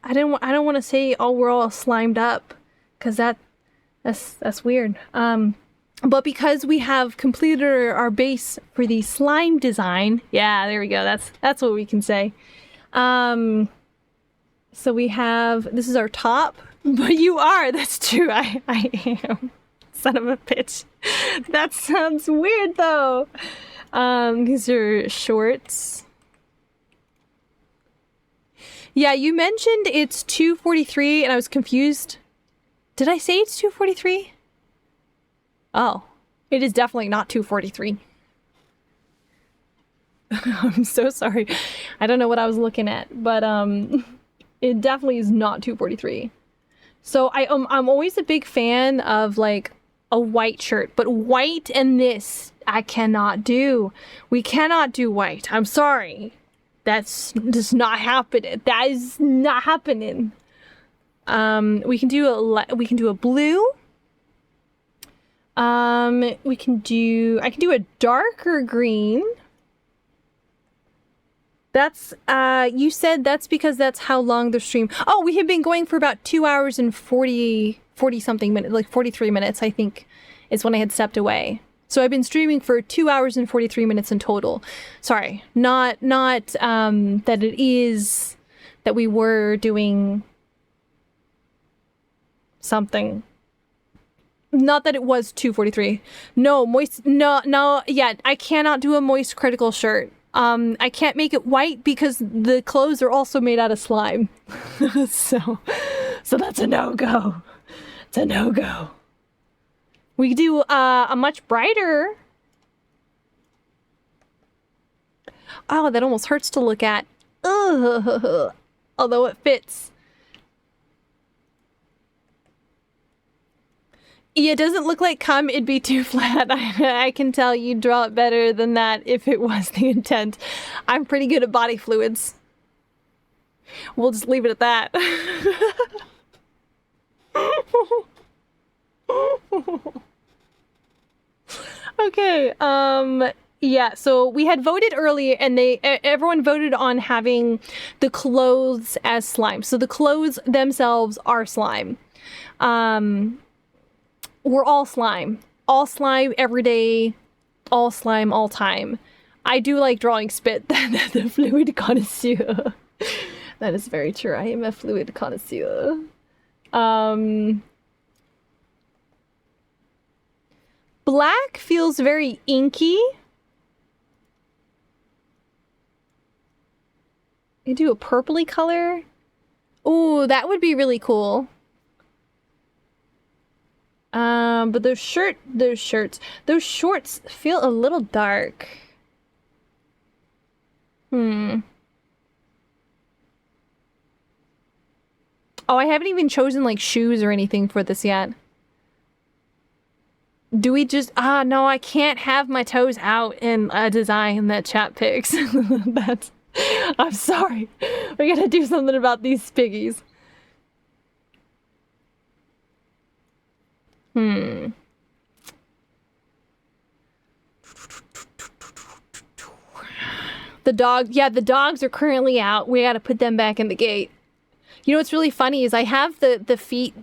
I don't want to say we're all slimed up, cuz that's weird. But because we have completed our base for the slime design. Yeah, there we go. That's what we can say. So we have, this is our top, but you are, that's true. I am. Son of a bitch. That sounds weird though. These are shorts. Yeah, you mentioned it's 2:43 and I was confused. Did I say it's 2:43? Oh, it is definitely not 2:43. I'm so sorry. I don't know what I was looking at, but it definitely is not 2:43. So I'm always a big fan of like a white shirt, but white and this I cannot do. We cannot do white. I'm sorry. That's just not happening. That is not happening. We can do a blue. I can do a darker green. That's, you said that's because that's how long the stream... Oh, we have been going for about 2 hours and 40 something minutes, like 43 minutes, I think, is when I had stepped away. So I've been streaming for 2 hours and 43 minutes in total. Sorry, not, that it is, that we were doing something. Not that it was 2:43. No, yeah, I cannot do a moist critical shirt. I can't make it white because the clothes are also made out of slime. so that's a no-go. It's a no-go. We could do a much brighter. Oh, that almost hurts to look at. Ugh. Although it fits. Yeah, it doesn't look like cum, it'd be too flat. I can tell you'd draw it better than that if it was the intent. I'm pretty good at body fluids. We'll just leave it at that. Okay, yeah, so we had voted earlier and everyone voted on having the clothes as slime. So the clothes themselves are slime. We're all slime every day, all slime all time. I do like drawing spit. The fluid connoisseur. That is very true. I am a fluid connoisseur. Black feels very inky. You do a purpley color. Ooh, that would be really cool. But those shorts feel a little dark. Oh, I haven't even chosen like shoes or anything for this yet. Do we just, no, I can't have my toes out in a design that chat picks. I'm sorry. We gotta do something about these piggies. The dogs are currently out. We gotta put them back in the gate. You know what's really funny is I have the feet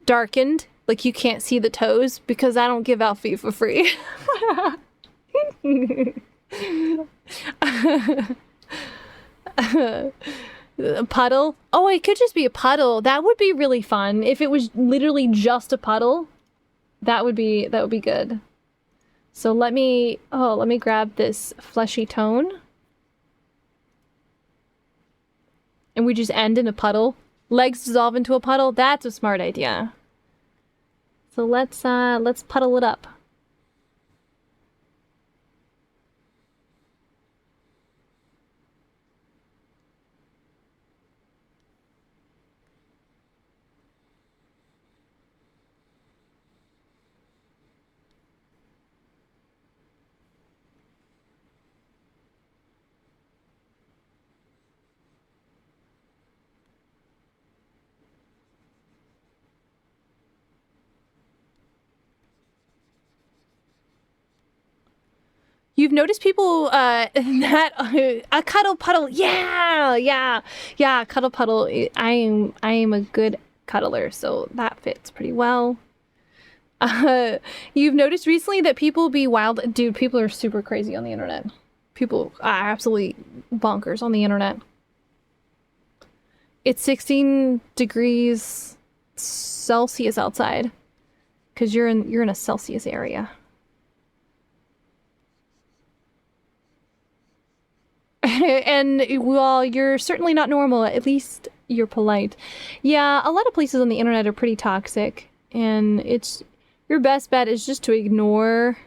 darkened, like you can't see the toes, because I don't give out feet for free. A puddle? Oh, it could just be a puddle. That would be really fun. If it was literally just a puddle, that would be good. So let me grab this fleshy tone. And we just end in a puddle. Legs dissolve into a puddle. That's a smart idea. So let's puddle it up. You've noticed people that a cuddle puddle, yeah, cuddle puddle. I am a good cuddler, so that fits pretty well. You've noticed recently that people be wild, dude. People are super crazy on the internet. People are absolutely bonkers on the internet. It's 16 degrees Celsius outside, because you're in a Celsius area. And while you're certainly not normal, at least you're polite. Yeah, a lot of places on the internet are pretty toxic, and it's your best bet is just to ignore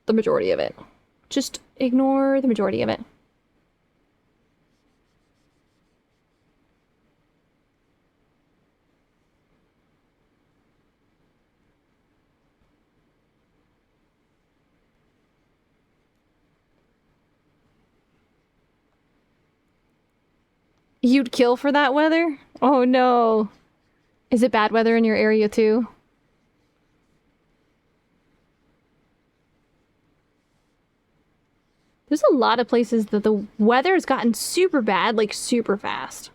the majority of it. Just ignore the majority of it. You'd kill for that weather? Oh no. Is it bad weather in your area too? There's a lot of places that the weather's gotten super bad, like super fast.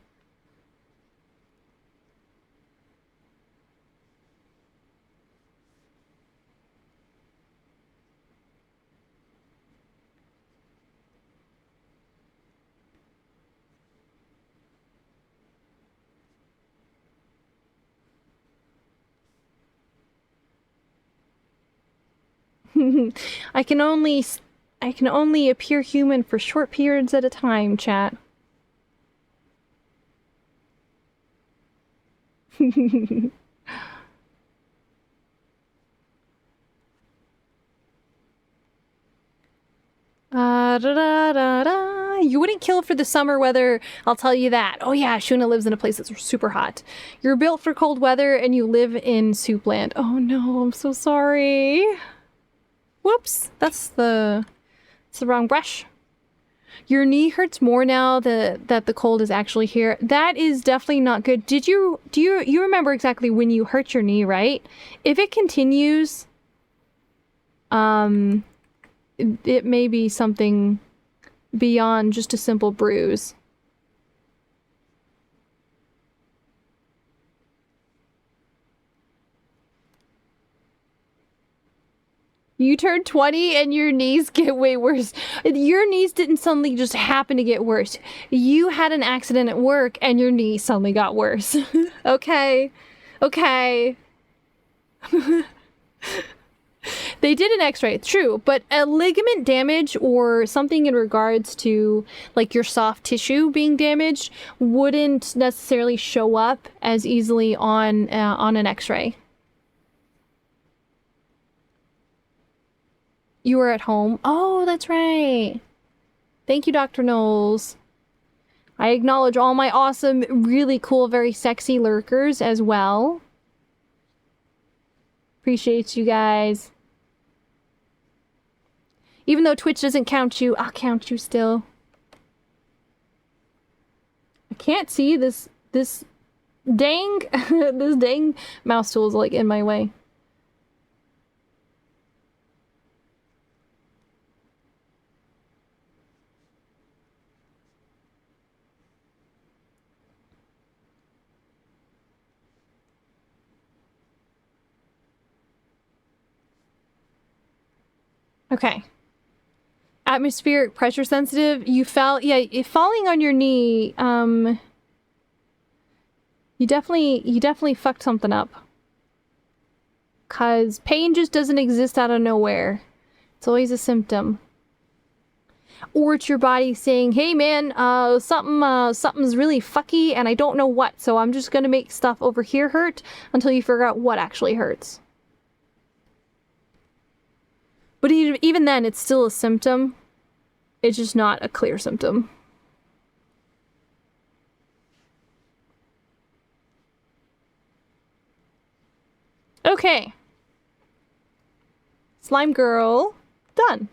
I can only appear human for short periods at a time, chat. You wouldn't kill for the summer weather, I'll tell you that. Oh yeah, Shuna lives in a place that's super hot. You're built for cold weather and you live in Soupland. Oh no, I'm so sorry. Whoops, that's the wrong brush. Your knee hurts more now that the cold is actually here. That is definitely not good. Do you remember exactly when you hurt your knee, right? If it continues, it may be something beyond just a simple bruise. You turn 20 and your knees get way worse. Your knees didn't suddenly just happen to get worse. You had an accident at work and your knee suddenly got worse. Okay. Okay. They did an x-ray, true, but a ligament damage or something in regards to like your soft tissue being damaged wouldn't necessarily show up as easily on an x-ray. You were at home. Oh, that's right. Thank you, Dr. Knowles. I acknowledge all my awesome, really cool, very sexy lurkers as well. Appreciate you guys. Even though Twitch doesn't count you, I'll count you still. I can't see this dang this dang mouse tool is like in my way. Okay. Atmospheric pressure sensitive. You fell, yeah, if falling on your knee, you definitely fucked something up. 'Cause pain just doesn't exist out of nowhere. It's always a symptom. or it's your body saying, hey man, something's really fucky and I don't know what, so I'm just gonna make stuff over here hurt until you figure out what actually hurts. But even then, it's still a symptom. It's just not a clear symptom. Okay. Slime girl, done.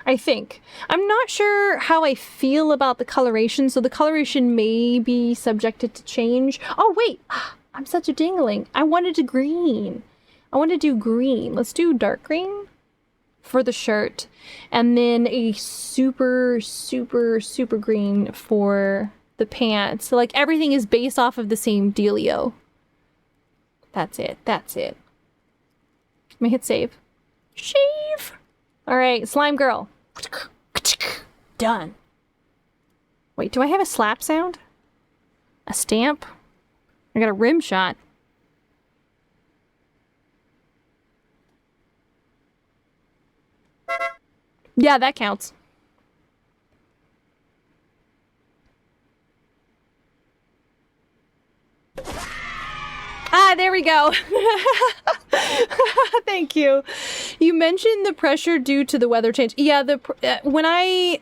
I think. I'm not sure how I feel about the coloration, so the coloration may be subjected to change. Oh, wait! I'm such a dingling. I wanted to green. I want to do green. Let's do dark green for the shirt. And then a super, super, super green for the pants. So, like, everything is based off of the same dealio. That's it. That's it. Let me hit save. Shave! Alright, slime girl. Done. Wait, do I have a slap sound? A stamp? I got a rim shot. Yeah, that counts. Ah, there we go. Thank you. You mentioned the pressure due to the weather change. Yeah, when I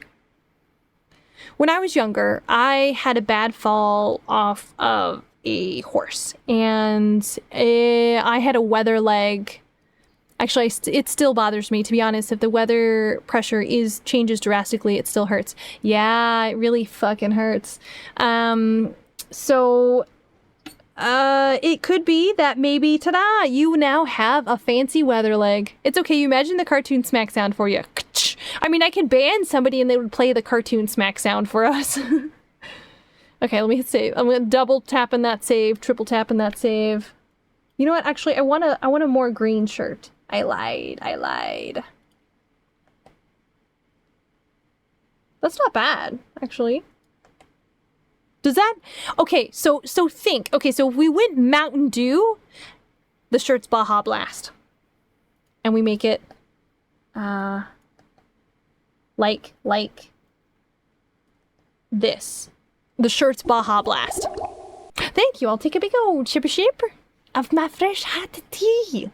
was younger, I had a bad fall off of a horse, and I had a weather leg. Actually, it still bothers me, to be honest. If the weather pressure changes drastically, it still hurts. Yeah, it really fucking hurts. So it could be that maybe, ta-da, you now have a fancy weather leg. It's okay, you imagine the cartoon smack sound for you. I mean, I can ban somebody and they would play the cartoon smack sound for us. Okay, let me hit save. I'm gonna double tap in that save, triple tap in that save. You know what, actually, I want a more green shirt. I lied. That's not bad, actually. Does that... Okay, so think. Okay, so if we went Mountain Dew, the shirt's Baja Blast. And we make it, like this. The shirt's Baja Blast. Thank you, I'll take a big old chip of my fresh hot tea.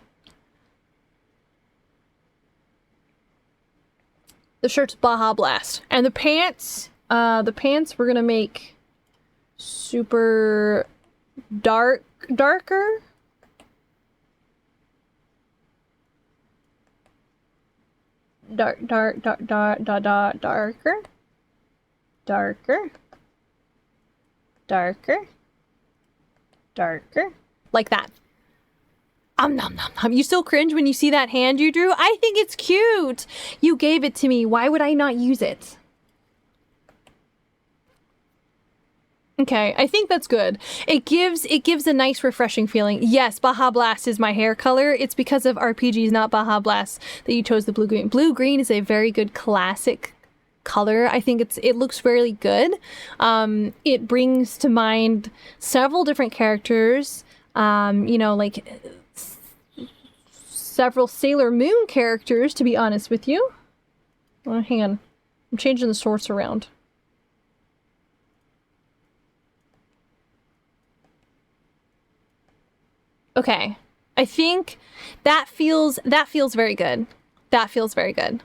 The shirt's Baja Blast. And the pants we're gonna make super darker. Darker. Like that. Nom nom nom. You still cringe when you see that hand you drew? I think it's cute. You gave it to me. Why would I not use it? Okay, I think that's good. It gives a nice refreshing feeling. Yes, Baja Blast is my hair color. It's because of RPGs, not Baja Blast, that you chose the blue green. Blue green is a very good classic color. I think it looks really good. It brings to mind several different characters. You know, like several Sailor Moon characters, to be honest with you. Oh, hang on. I'm changing the source around. Okay. I think that feels very good. That feels very good.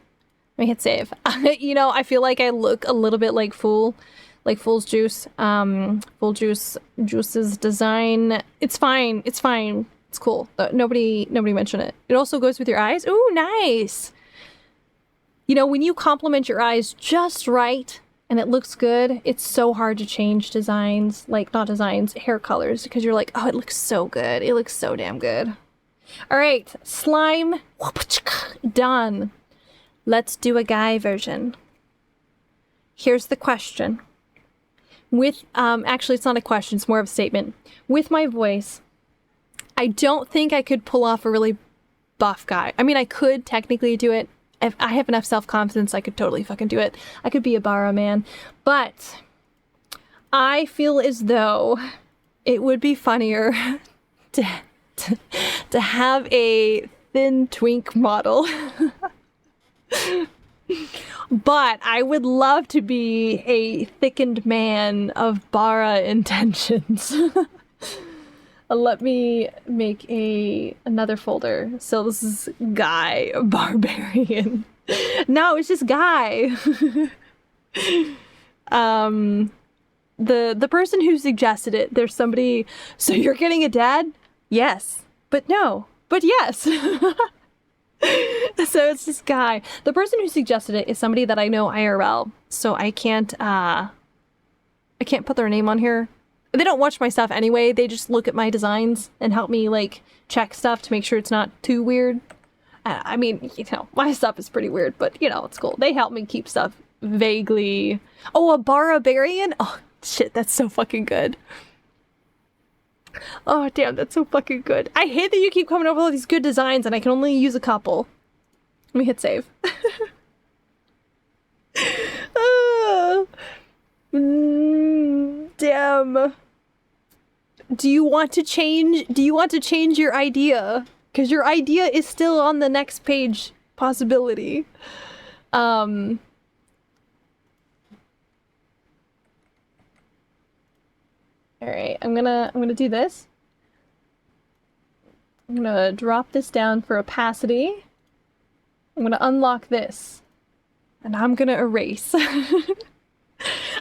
Let me hit save. You know, I feel like I look a little bit like Fool's Juice. Juice's design. It's fine. It's fine. It's cool. Nobody mentioned it. It also goes with your eyes. Ooh, nice. You know, when you compliment your eyes just right and it looks good, it's so hard to change designs. Like, not designs, hair colors, because you're like, oh, it looks so good. It looks so damn good. All right, slime. Done. Let's do a guy version. Here's the question. With, actually, it's not a question, it's more of a statement. With my voice, I don't think I could pull off a really buff guy. I mean, I could technically do it. If I have enough self-confidence, I could totally fucking do it. I could be a Bara man. But I feel as though it would be funnier to have a thin twink model. But I would love to be a thickened man of bara intentions. Let me make another folder. So this is Guy Barbarian. No, it's just Guy. The person who suggested it, there's somebody. So you're getting a dad? Yes, but no, but yes. So it's this guy. The person who suggested it is somebody that I know IRL, so I can't put their name on here. They don't watch my stuff anyway. They just look at my designs and help me like check stuff to make sure it's not too weird. I mean, you know, my stuff is pretty weird, but you know, it's cool. They help me keep stuff vaguely. Oh, a barbarian? Oh shit, that's so fucking good. Oh, damn, that's so fucking good. I hate that you keep coming up with all these good designs and I can only use a couple. Let me hit save. Damn. Do you want to change your idea? Because your idea is still on the next page possibility. All right, I'm gonna do this. I'm gonna drop this down for opacity. I'm gonna unlock this. And I'm gonna erase.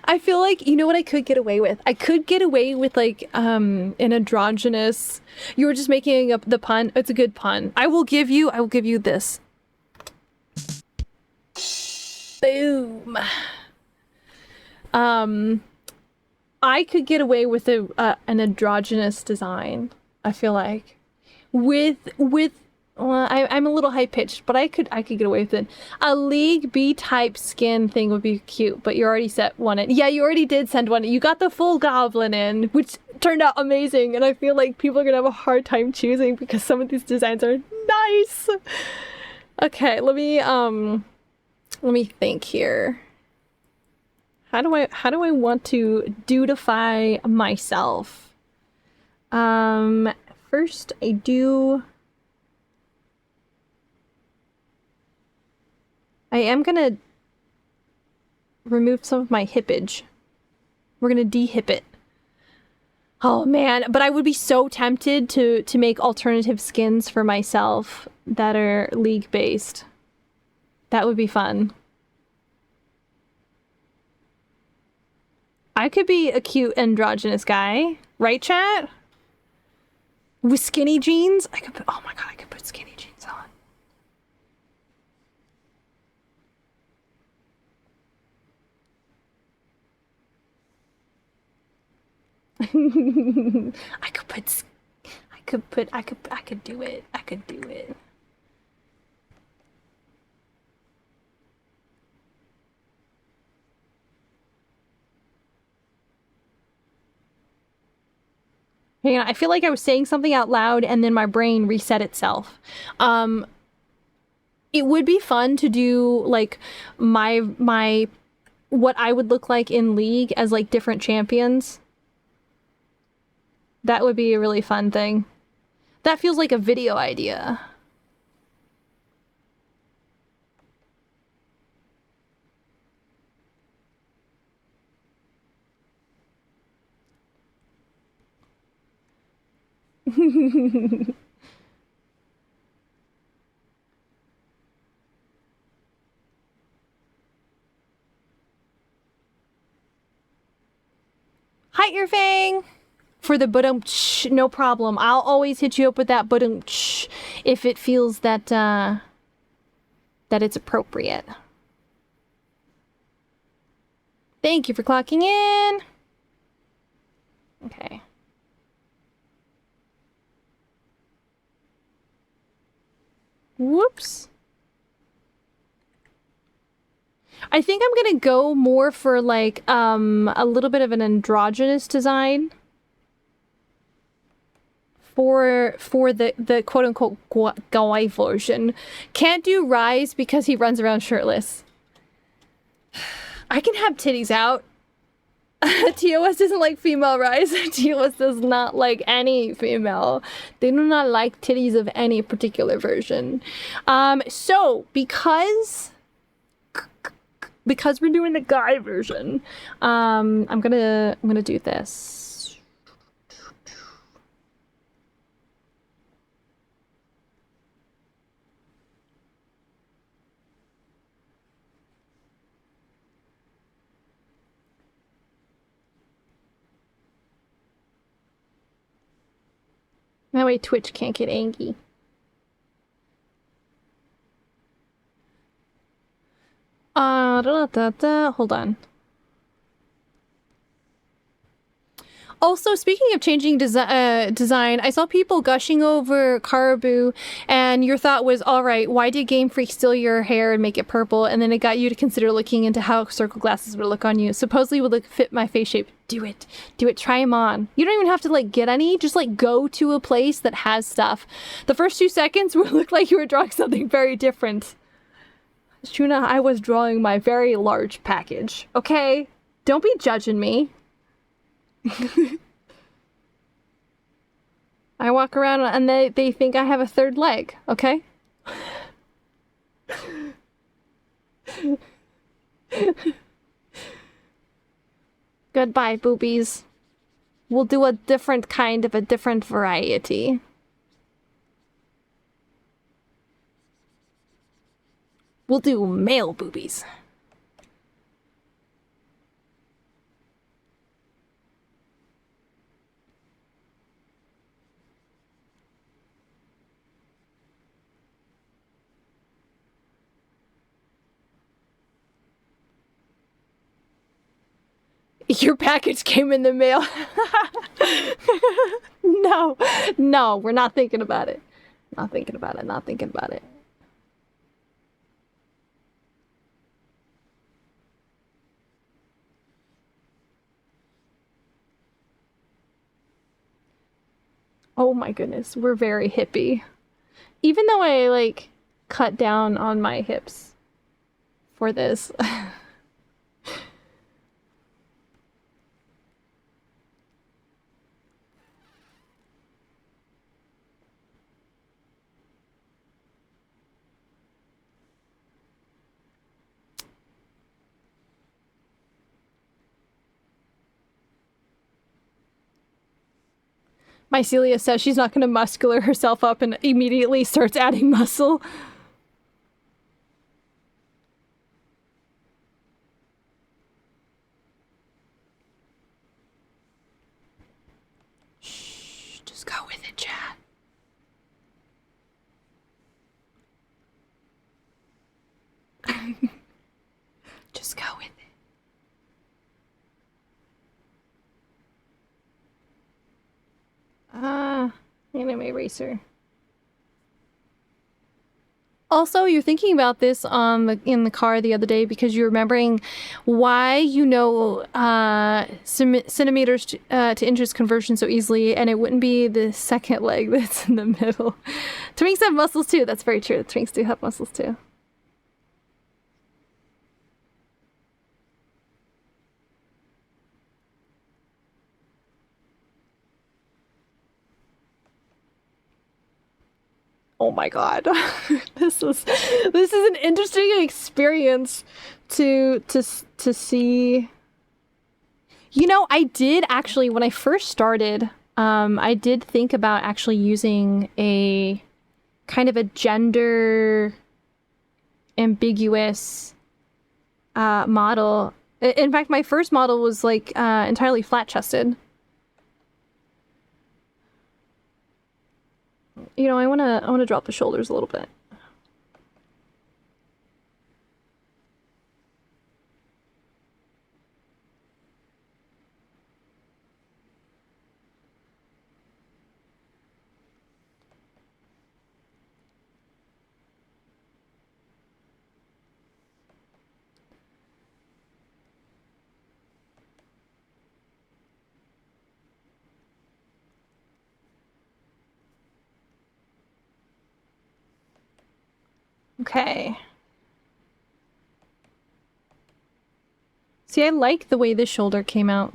I feel like, you know what I could get away with? I could get away with like an androgynous. You were just making up the pun. It's a good pun. I will give you this. Boom. I could get away with an androgynous design, I feel like. I'm a little high pitched, but I could get away with it. A League B type skin thing would be cute, but you already sent one in. Yeah, you already did send one. You got the full goblin in, which turned out amazing, and I feel like people are gonna have a hard time choosing because some of these designs are nice. Okay, let me think here. How do I want to dudify myself? First I am gonna remove some of my hippage. We're gonna de-hip it. Oh man, but I would be so tempted to make alternative skins for myself that are League based. That would be fun. I could be a cute androgynous guy, right, chat? With skinny jeans? Oh my god, I could put skinny jeans on. I could do it. I could do it. Hang on, I feel like I was saying something out loud and then my brain reset itself. It would be fun to do like my what I would look like in League as like different champions. That would be a really fun thing. That feels like a video idea. Hi, Earfang! For the budum, no problem. I'll always hit you up with that budum if it feels that that it's appropriate. Thank you for clocking in. Okay. Whoops. I think I'm gonna go more for like a little bit of an androgynous design for the quote unquote guy version. Can't do Rise because he runs around shirtless. I can have titties out. TOS doesn't like female Rise. TOS does not like any female. They do not like titties of any particular version. So because because we're doing the guy version, I'm gonna do this. That way Twitch can't get angry. Hold on. Also, speaking of changing design, I saw people gushing over Caribou, and your thought was, all right, why did Game Freak steal your hair and make it purple? And then it got you to consider looking into how circle glasses would look on you. Supposedly would fit my face shape. Do it. Do it. Try them on. You don't even have to, like, get any. Just, like, go to a place that has stuff. The first 2 seconds would look like you were drawing something very different. Shuna, I was drawing my very large package. Okay? Don't be judging me. I walk around and they think I have a third leg, okay? Goodbye, boobies. We'll do a different kind of a different variety. We'll do male boobies. Your package came in the mail. No, we're not thinking about it. Not thinking about it, not thinking about it. Oh my goodness, we're very hippie. Even though I, like, cut down on my hips for this. Mycelia says she's not going to muscular herself up and immediately starts adding muscle. Shh, just go with it, chat. Just go with it. Anime Racer. Also, you're thinking about this in the car the other day because you're remembering why you know centimeters to inches conversion so easily, and it wouldn't be the second leg that's in the middle. Twinks have muscles too. That's very true. Twinks do have muscles too. Oh my god. This is an interesting experience to see. You know, I did actually, when I first started, I did think about actually using a kind of a gender ambiguous model. In fact, my first model was like entirely flat-chested. You know, I wanna drop the shoulders a little bit. Okay. See, I like the way this shoulder came out.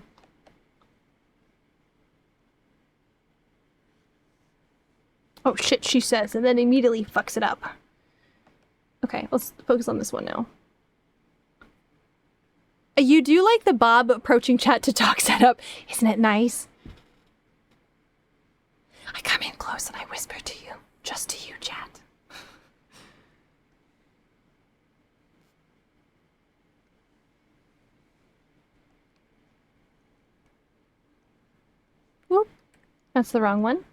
Oh shit, she says, and then immediately fucks it up. Okay, let's focus on this one now. You do like the Bob approaching chat to talk setup. Isn't it nice? I come in close and I whisper to you. Just to you, chat. Whoop. That's the wrong one.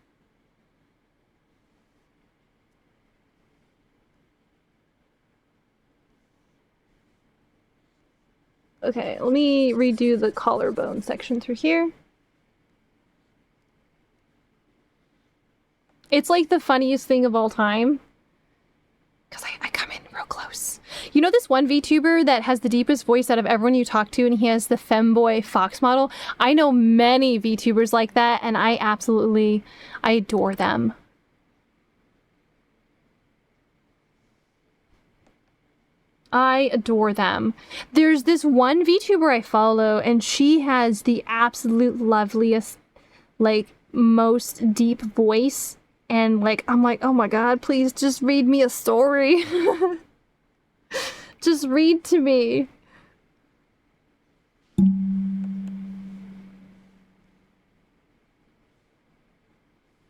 Okay, let me redo the collarbone section through here. It's like the funniest thing of all time. Because I come in real close. You know this one VTuber that has the deepest voice out of everyone you talk to, and he has the femboy fox model? I know many VTubers like that, and I adore them. I adore them. There's this one VTuber I follow, and she has the absolute loveliest, like, most deep voice. And, like, I'm like, oh my god, please just read me a story. Just read to me.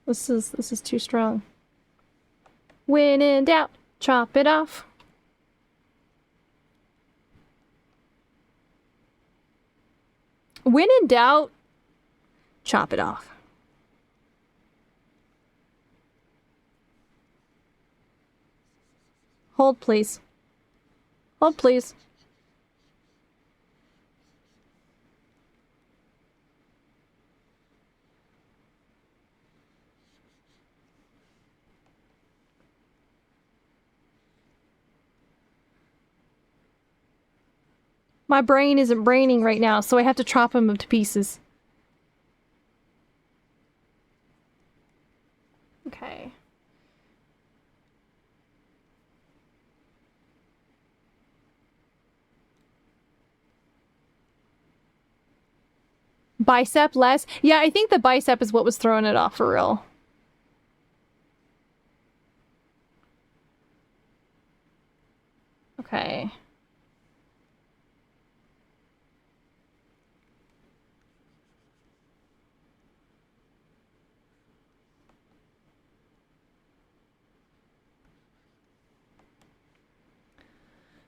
This is too strong. When in doubt, chop it off. When in doubt, chop it off. Hold, please. Hold, please. My brain isn't braining right now, so I have to chop him to pieces. Okay. Bicep less? Yeah, I think the bicep is what was throwing it off for real. Okay.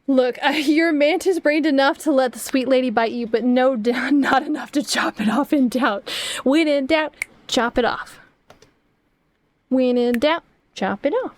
Look, you're mantis-brained enough to let the sweet lady bite you, but no, not enough to chop it off in doubt. When in doubt, chop it off. When in doubt, chop it off.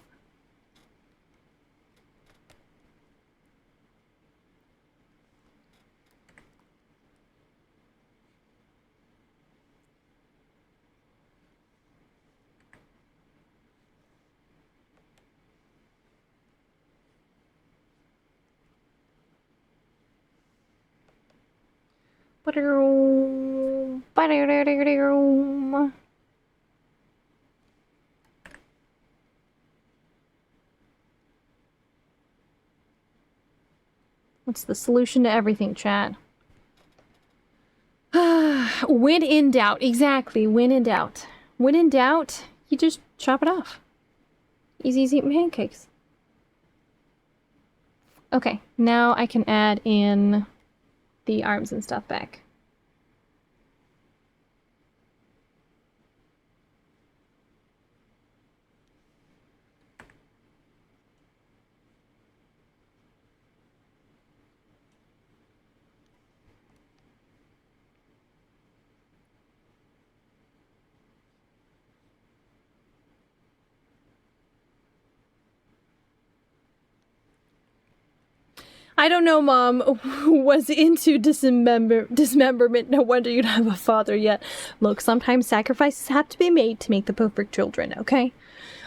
What's the solution to everything, chat? When in doubt, exactly, when in doubt. When in doubt, you just chop it off. Easy as eating pancakes. Okay, now I can add in the arms and stuff back. I don't know, Mom was into dismemberment. No wonder you don't have a father yet. Look, sometimes sacrifices have to be made to make the perfect children, okay?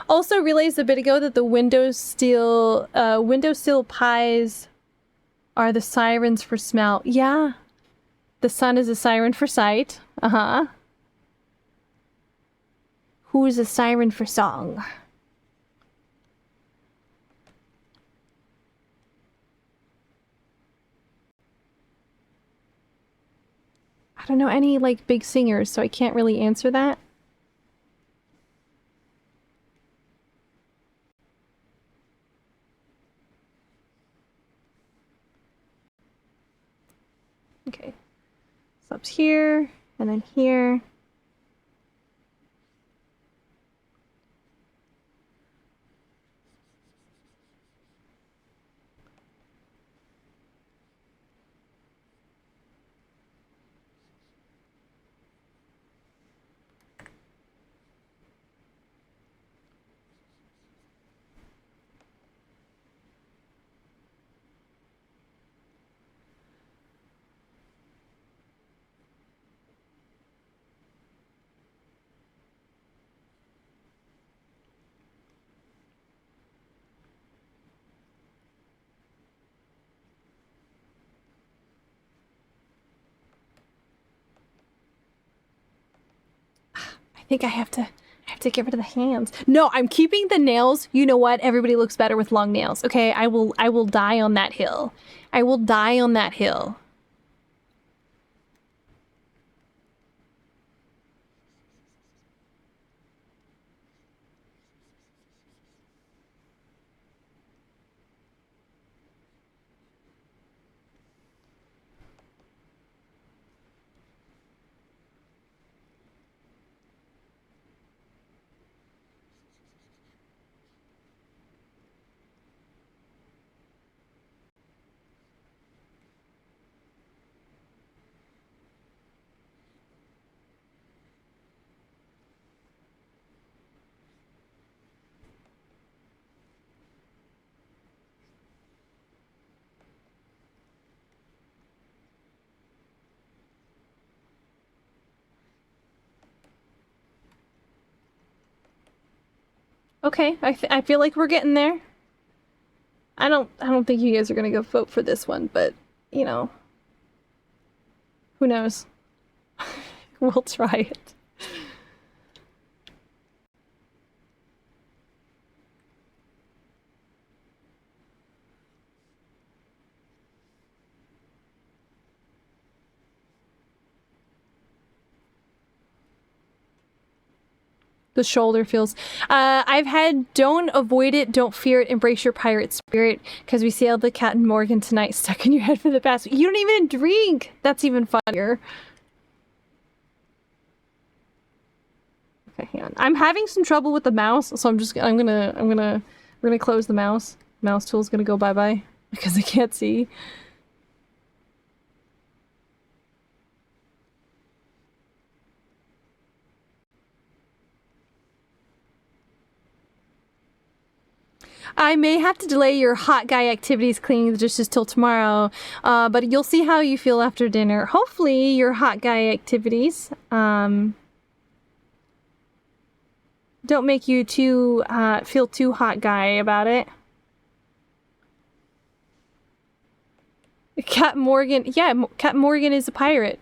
Also realized a bit ago that the windowsill pies are the sirens for smell. Yeah. The sun is a siren for sight. Uh-huh. Who's a siren for song? I don't know any, like, big singers, so I can't really answer that. Okay. Stops here, and then here. I think I have to get rid of the hands. No, I'm keeping the nails. You know what? Everybody looks better with long nails. Okay, I will die on that hill. I will die on that hill. Okay, I feel like we're getting there. I don't think you guys are gonna go vote for this one, but you know, who knows? We'll try it. The shoulder feels. I've had don't avoid it, don't fear it, embrace your pirate spirit, because we sailed the Cat and Morgan tonight, stuck in your head for the past. You don't even drink. That's even funnier. Okay, hang on. I'm having some trouble with the mouse, so I'm gonna close the mouse. Mouse tool's gonna go bye-bye because I can't see. I may have to delay your hot guy activities cleaning the dishes till tomorrow, but you'll see how you feel after dinner. Hopefully your hot guy activities don't make you too feel too hot guy about it. Cat Morgan, yeah, Cat Morgan is a pirate.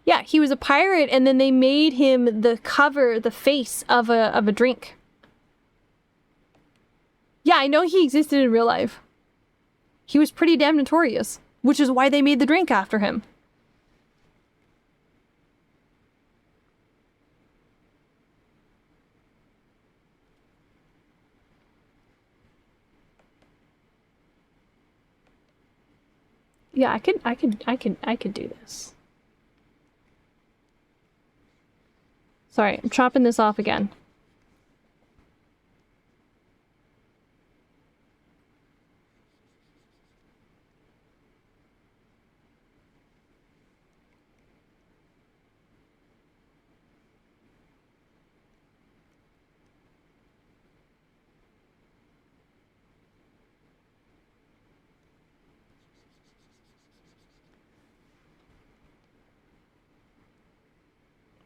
Yeah, he was a pirate, and then they made him the cover, the face of a drink. Yeah, I know he existed in real life. He was pretty damn notorious, which is why they made the drink after him. Yeah, I could do this. Sorry, I'm chopping this off again.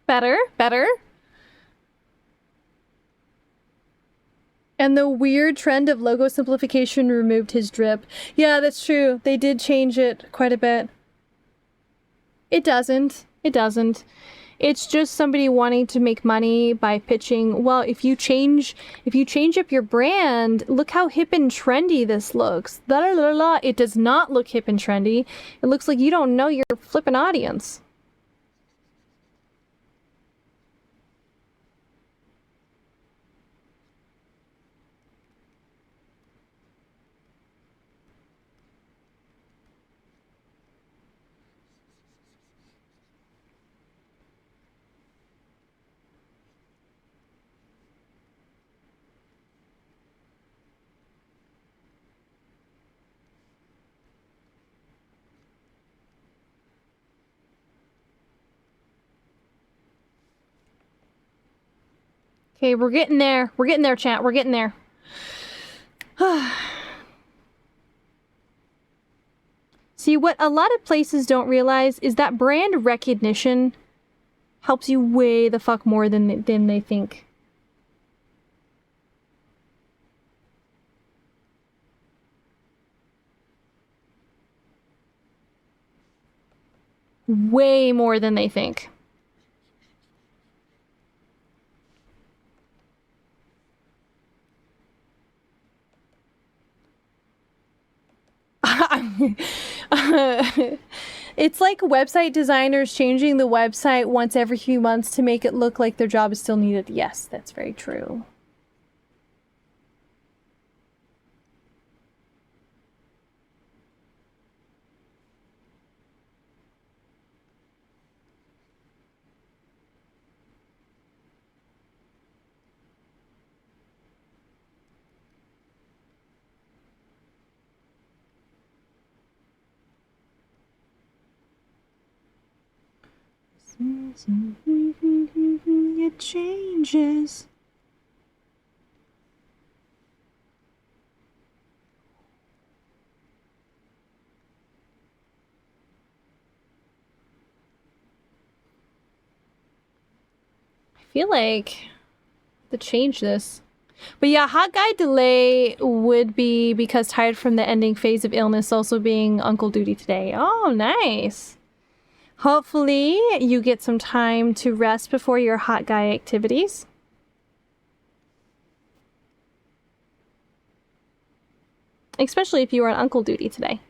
Better, better. And the weird trend of logo simplification removed his drip. Yeah, that's true. They did change it quite a bit. It doesn't. It doesn't. It's just somebody wanting to make money by pitching, well, if you change up your brand, look how hip and trendy this looks. La la la la. It does not look hip and trendy. It looks like you don't know your flippin' audience. Okay, we're getting there. We're getting there, chat. We're getting there. See, what a lot of places don't realize is that brand recognition helps you way the fuck more than they think. Way more than they think. It's like website designers changing the website once every few months to make it look like their job is still needed. Yes, that's very true. It changes. I feel like to change this. But yeah, hot guy delay would be because tired from the ending phase of illness, also being uncle duty today. Oh, nice. Hopefully you get some time to rest before your hot guy activities. Especially if you are on uncle duty today.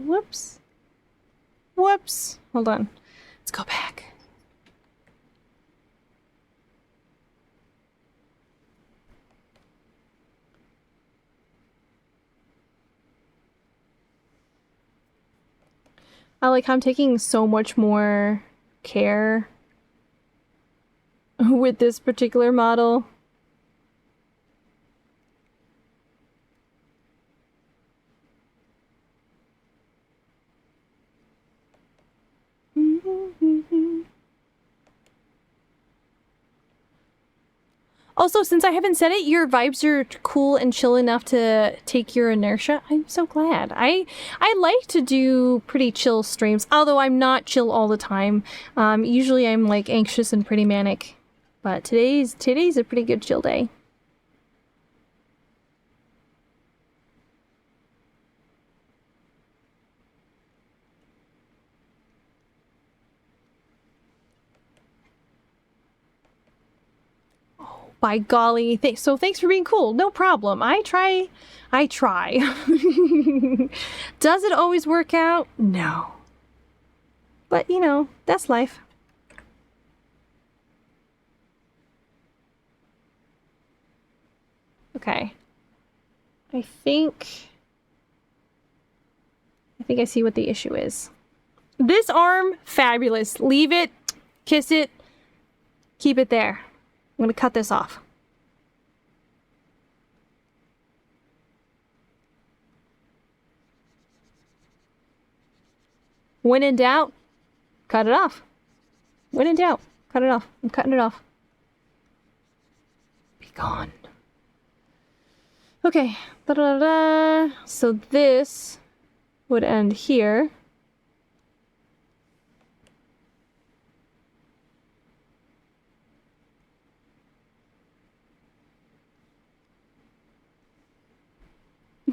Whoops. Whoops. Hold on. Let's go back. I like how I'm taking so much more care with this particular model. Also, since I haven't said it, your vibes are cool and chill enough to take your inertia. I'm so glad. I like to do pretty chill streams, although I'm not chill all the time. Usually I'm like anxious and pretty manic, but today's a pretty good chill day. By golly, so thanks for being cool. No problem. I try. Does it always work out? No. But, you know, that's life. Okay. I think I see what the issue is. This arm, fabulous. Leave it, kiss it, keep it there. I'm gonna cut this off. When in doubt, cut it off. When in doubt, cut it off. I'm cutting it off. Be gone. Okay. Da-da-da-da. So this would end here.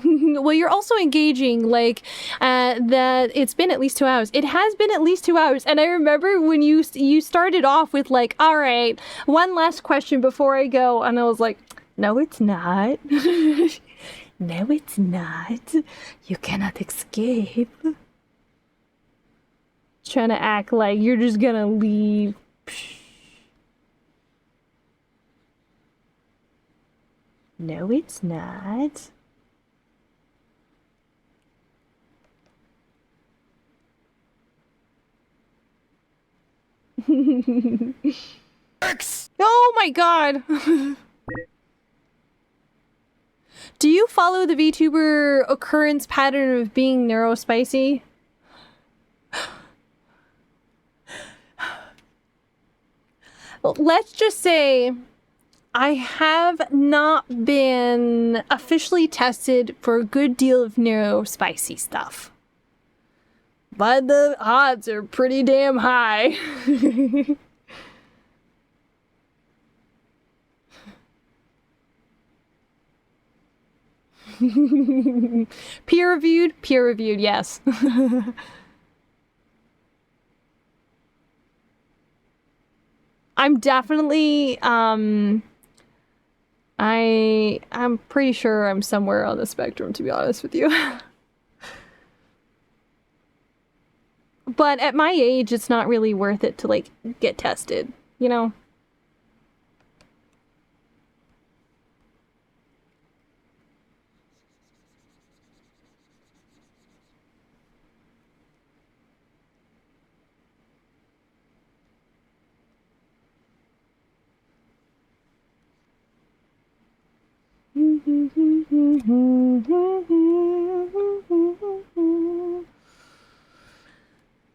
Well, you're also engaging, like, that it's been at least 2 hours. It has been at least 2 hours. And I remember when you started off with, like, all right, one last question before I go. And I was like, no, it's not. No, it's not. You cannot escape. Trying to act like you're just gonna leave. No, it's not. Oh my god! Do you follow the VTuber occurrence pattern of being neurospicy? Well, let's just say I have not been officially tested for a good deal of neurospicy stuff. But the odds are pretty damn high. Peer-reviewed? Peer-reviewed, yes. I'm definitely, I'm pretty sure I'm somewhere on the spectrum, to be honest with you. But at my age, it's not really worth it to, like, get tested, you know?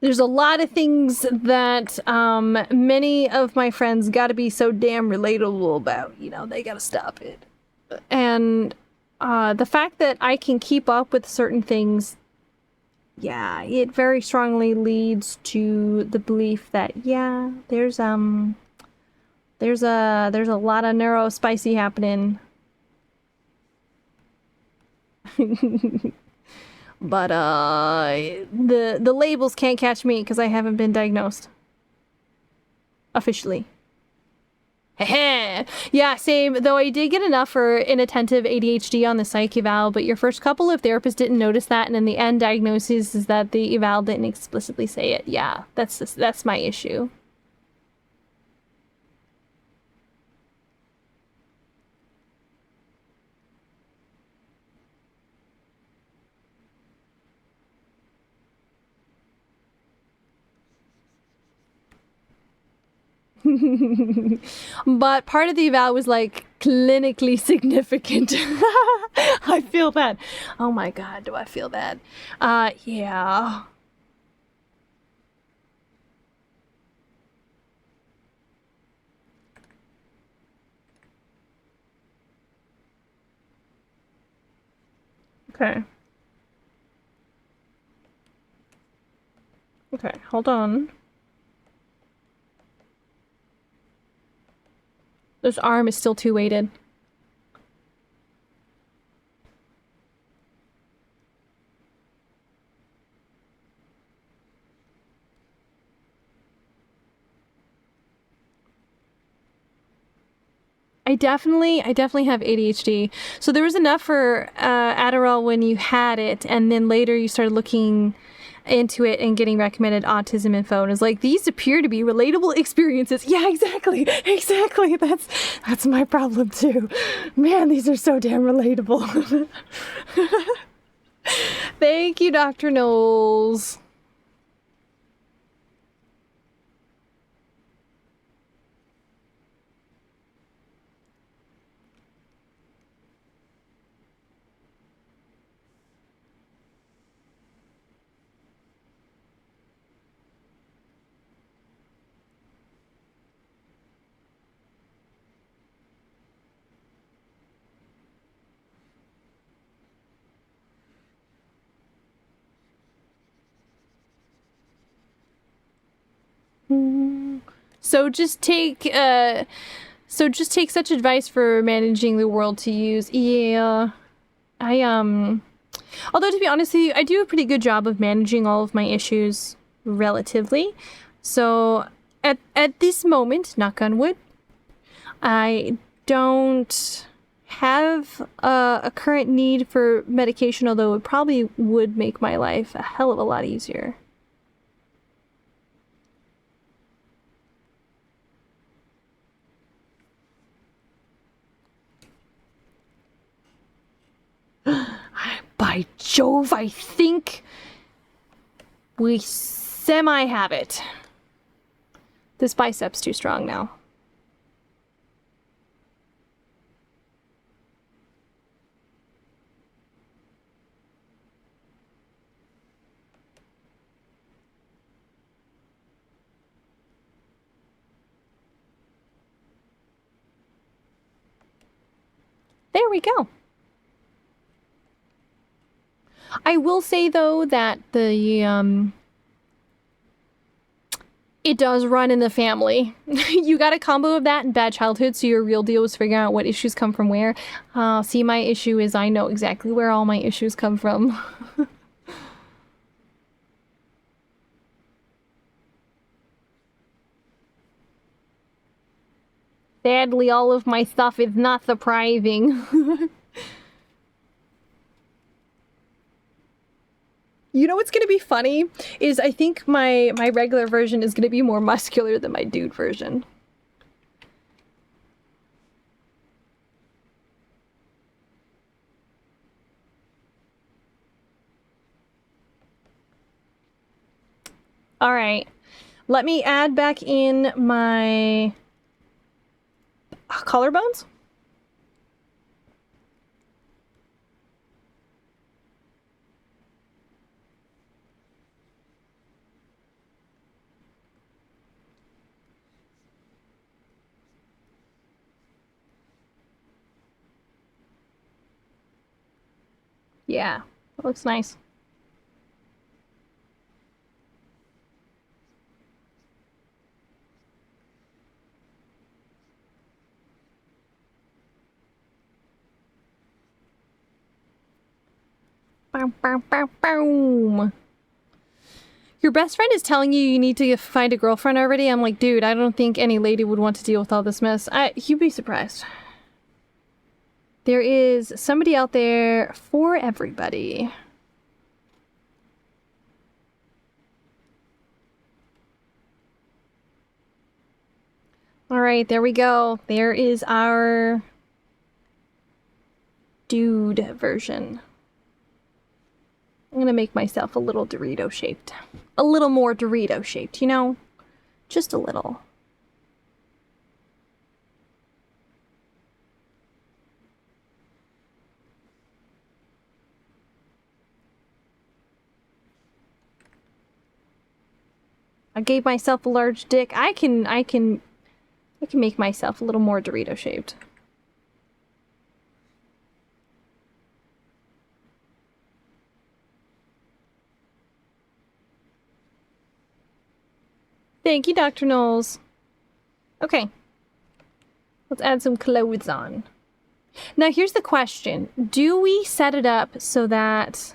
There's a lot of things that many of my friends gotta be so damn relatable about. You know, they gotta stop it. And the fact that I can keep up with certain things, yeah, it very strongly leads to the belief that, yeah, there's a lot of neurospicy happening. But the labels can't catch me because I haven't been diagnosed officially. Heh. Yeah, same. Though I did get enough for inattentive ADHD on the psych eval, but your first couple of therapists didn't notice that, and in the end diagnosis is that the eval didn't explicitly say it. Yeah, that's my issue. But part of the eval was like clinically significant. I feel bad. Oh my god, do I feel bad? Yeah. Okay. Okay, hold on. This arm is still too weighted. I definitely have ADHD. So there was enough for Adderall when you had it, and then later you started looking into it and getting recommended autism info, and it's like, these appear to be relatable experiences. Yeah, exactly. That's my problem too. Man, these are so damn relatable. Thank you, Dr. Knowles. So just take such advice for managing the world to use. Yeah. Although to be honest with you, I do a pretty good job of managing all of my issues relatively. So at this moment, knock on wood, I don't have a current need for medication, although it probably would make my life a hell of a lot easier. By Jove, I think we semi have it. This bicep's too strong now. There we go. I will say though that the it does run in the family. You got a combo of that and bad childhood, so your real deal was figuring out what issues come from where. See, my issue is I know exactly where all my issues come from. Sadly, all of my stuff is not surprising. You know what's gonna be funny? Is I think my regular version is gonna be more muscular than my dude version. Alright. Let me add back in my collarbones? Yeah, that looks nice. Boom, boom, boom, boom. Your best friend is telling you need to find a girlfriend already? I'm like, dude, I don't think any lady would want to deal with all this mess. You'd be surprised. There is somebody out there for everybody. Alright, there we go. There is our dude version. I'm gonna make myself a little Dorito shaped. A little more Dorito shaped, you know? Just a little. I gave myself a large dick. I can make myself a little more Dorito shaped. Thank you, Dr. Knowles. Okay. Let's add some clothes on. Now, here's the question. Do we set it up so that...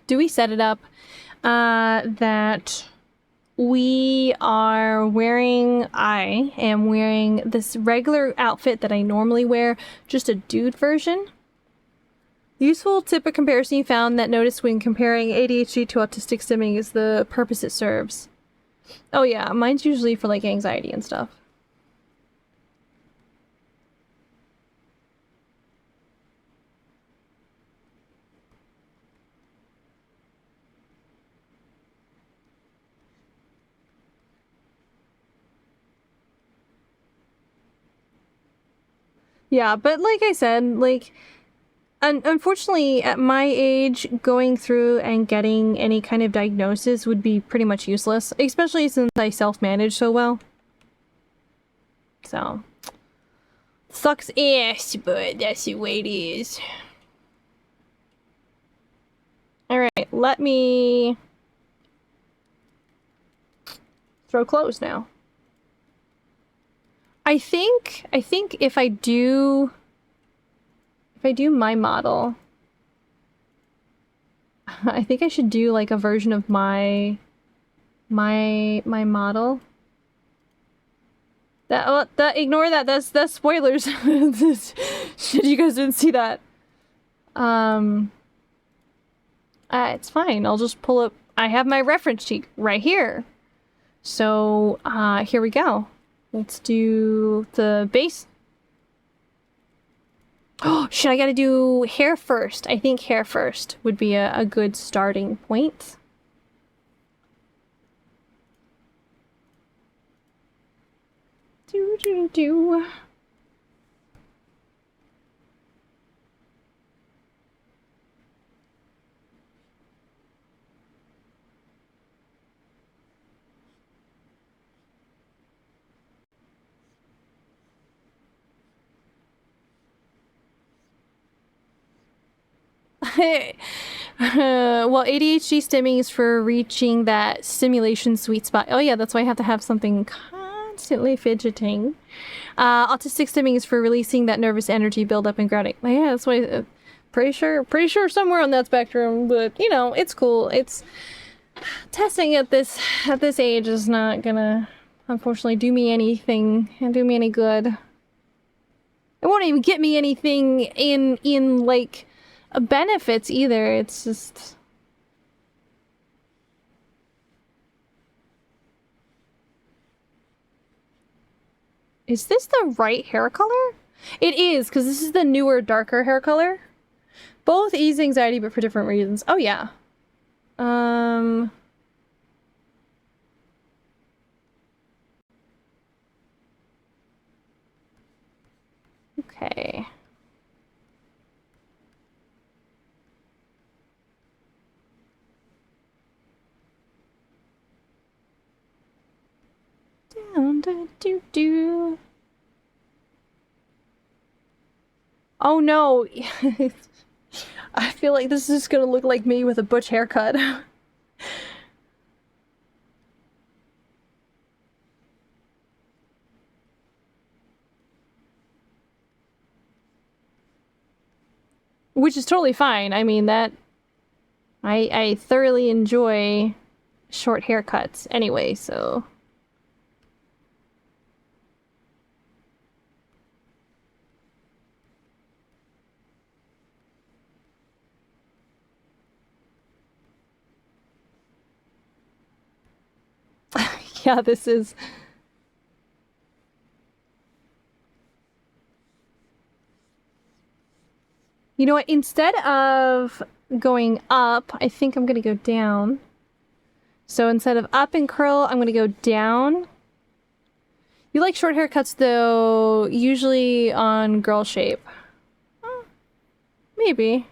Do we set it up that we are wearing... I am wearing this regular outfit that I normally wear, just a dude version? Useful tip of comparison you found that noticed when comparing ADHD to autistic stimming is the purpose it serves. Oh yeah, mine's usually for like anxiety and stuff. Yeah, but like I said, like... Unfortunately, at my age, going through and getting any kind of diagnosis would be pretty much useless, especially since I self-manage so well. So, sucks ass, but that's the way it is. Alright, let me throw clothes now. I think if I do my model, I think I should do like a version of my model. That ignore that. That's spoilers. Shit, you guys didn't see that. It's fine. I'll just pull up. I have my reference sheet right here. So here we go. Let's do the base. Oh, shit, I gotta do hair first. I think hair first would be a good starting point. Do do do. Well, ADHD stimming is for reaching that stimulation sweet spot. Oh yeah, that's why I have to have something constantly fidgeting. Autistic stimming is for releasing that nervous energy buildup and grounding. Yeah, that's why. Pretty sure somewhere on that spectrum. But you know, it's cool. It's testing at this age is not gonna, unfortunately, do me anything and do me any good. It won't even get me anything in like benefits either. It's just. Is this the right hair color? It is, because this is the newer, darker hair color. Both ease anxiety, but for different reasons. Oh, yeah. Okay. Down, do, do, do. Oh no. I feel like this is gonna look like me with a butch haircut. Which is totally fine. I mean, that I thoroughly enjoy short haircuts anyway, so yeah, this is. You know what? Instead of going up, I think I'm gonna go down. So instead of up and curl, I'm gonna go down. You like short haircuts though, usually on girl shape. Maybe.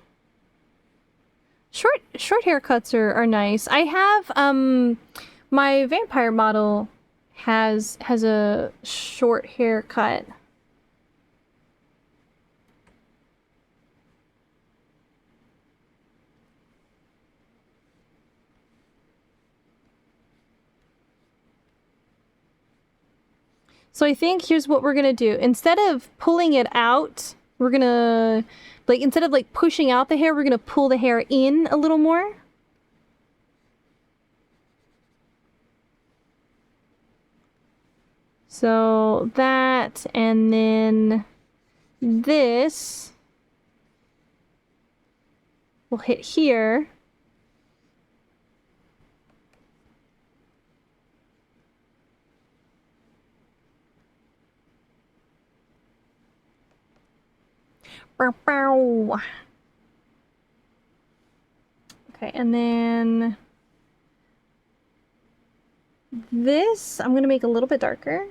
Short haircuts are nice. I have my vampire model has a short haircut. So I think here's what we're gonna do. Instead of pulling it out, we're gonna, like, instead of like pushing out the hair, we're gonna pull the hair in a little more. So that, and then this will hit here. Bow, bow. Okay, and then this I'm gonna make a little bit darker,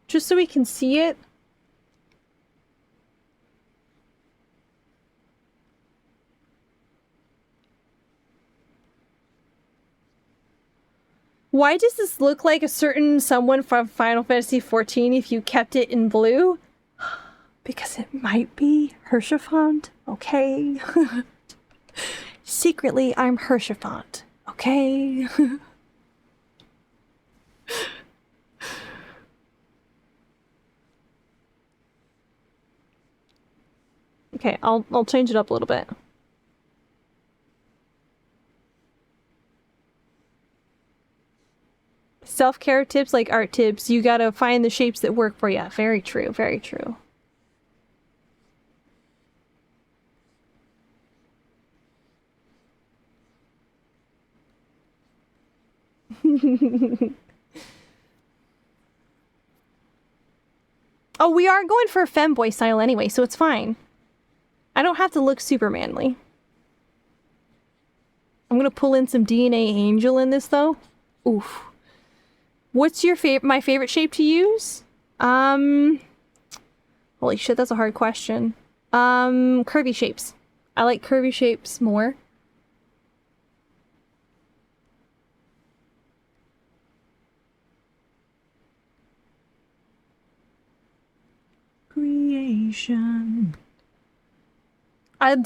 just so we can see it. Why does this look like a certain someone from Final Fantasy XIV if you kept it in blue? Because it might be Hershafont, okay? Secretly, I'm Hershafont, okay? Okay, I'll change it up a little bit. Self-care tips like art tips, you gotta find the shapes that work for you. Very true, very true. Oh, we are going for a femboy style anyway, so it's fine. I don't have to look super manly. I'm gonna pull in some DNA Angel in this, though. Oof. What's your my favorite shape to use? Holy shit, that's a hard question. Curvy shapes. I like curvy shapes more. Creation. I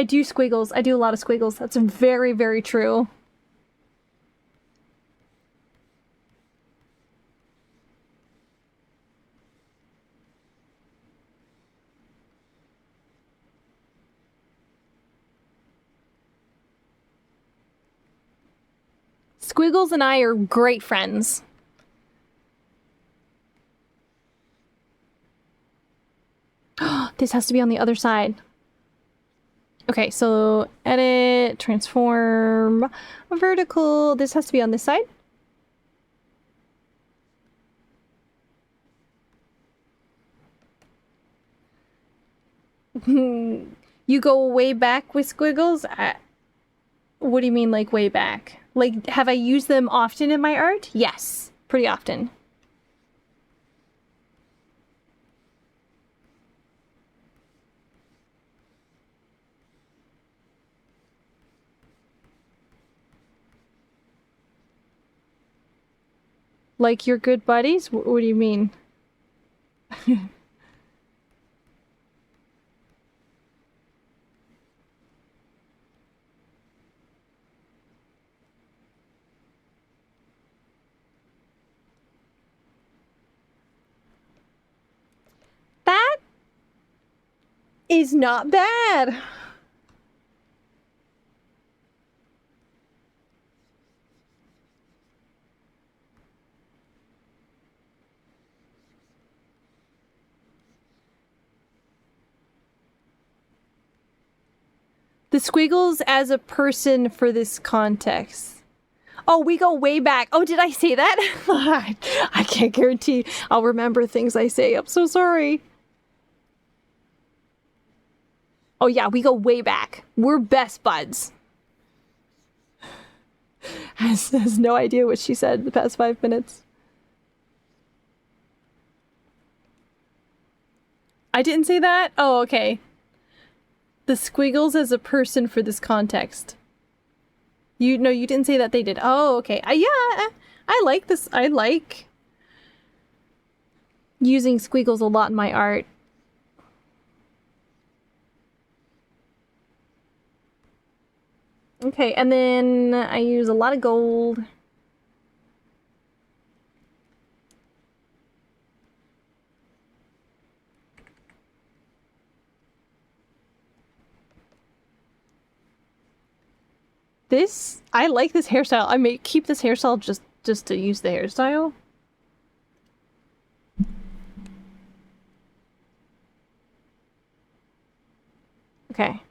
do squiggles. I do a lot of squiggles. That's very, very true. Squiggles and I are great friends. This has to be on the other side. Okay, so edit, transform, vertical. This has to be on this side. You go way back with squiggles? What do you mean, like, way back? Like, have I used them often in my art? Yes, pretty often. Like, you're good buddies? What do you mean? That is not bad. The squiggles as a person for this context. Oh, we go way back. Oh, did I say that? I can't guarantee I'll remember things I say. I'm so sorry. Oh yeah, we go way back. We're best buds. Has no idea what she said the past 5 minutes. I didn't say that? Oh, okay. The squiggles as a person for this context. You didn't say that they did. Oh, okay. Yeah, I like this. I like using squiggles a lot in my art. Okay, and then I use a lot of gold. I like this hairstyle. I may keep this hairstyle just to use the hairstyle. Okay.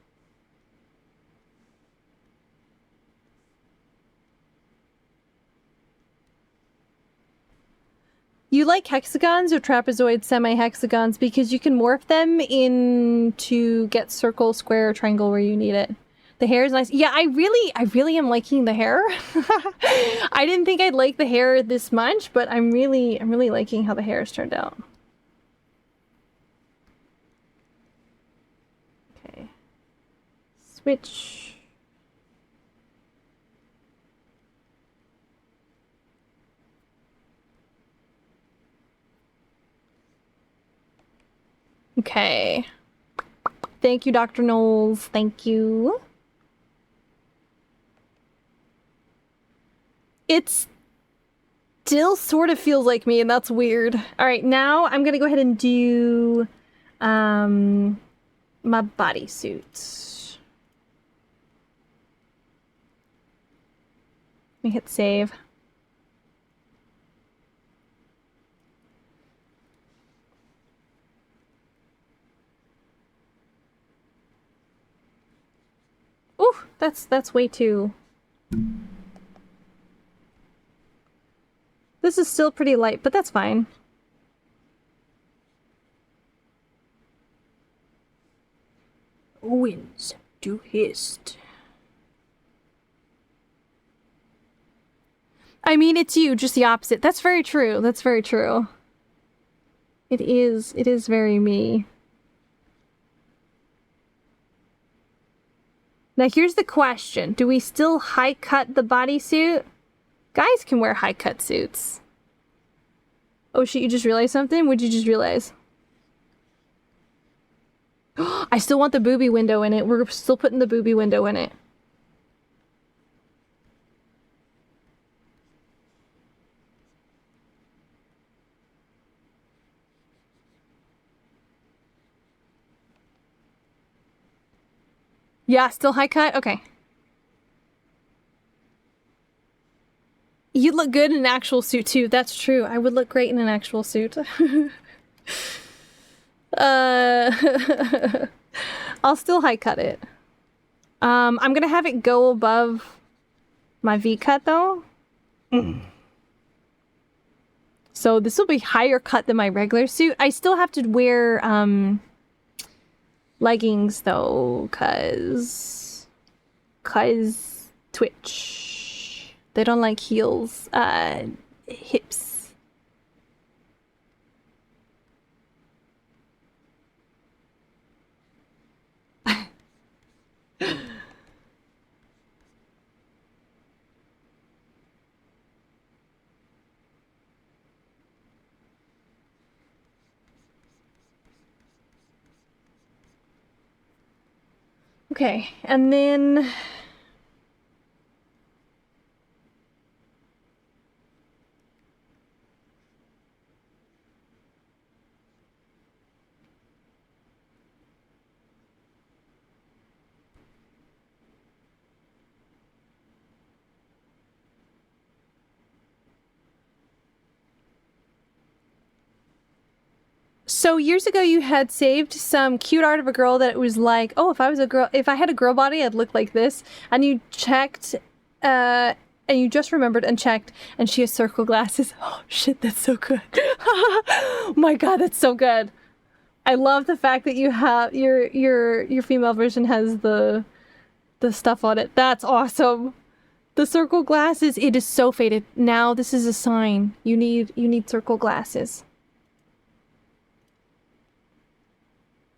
You like hexagons or trapezoid semi-hexagons because you can morph them to get circle, square, triangle where you need it. The hair is nice. Yeah, I really am liking the hair. I didn't think I'd like the hair this much, but I'm really liking how the hair has turned out. Okay. Switch. Okay. Thank you, Dr. Knowles. Thank you. It still sort of feels like me, and that's weird. All right, now I'm gonna go ahead and do my bodysuit. Let me hit save. Ooh, that's way too... This is still pretty light, but that's fine. Winds do hist. I mean, it's you, just the opposite. That's very true. That's very true. It is very me. Now here's the question. Do we still high cut the bodysuit? Guys can wear high cut suits. Oh shit, you just realized something? What'd you just realize? I still want the booby window in it. We're still putting the booby window in it. Yeah, still high cut? Okay. You'd look good in an actual suit too. That's true. I would look great in an actual suit. I'll still high cut it. I'm gonna have it go above my V cut though. So this will be higher cut than my regular suit. I still have to wear leggings though, cause Twitch. They don't like heels, hips. Okay, and then so years ago you had saved some cute art of a girl that was like, oh, if I had a girl body, I'd look like this. And you checked, and you just remembered and checked, and she has circle glasses. Oh shit, that's so good. Oh my god, that's so good. I love the fact that you have your female version has the stuff on it. That's awesome. The circle glasses, it is so faded. Now this is a sign. You need circle glasses.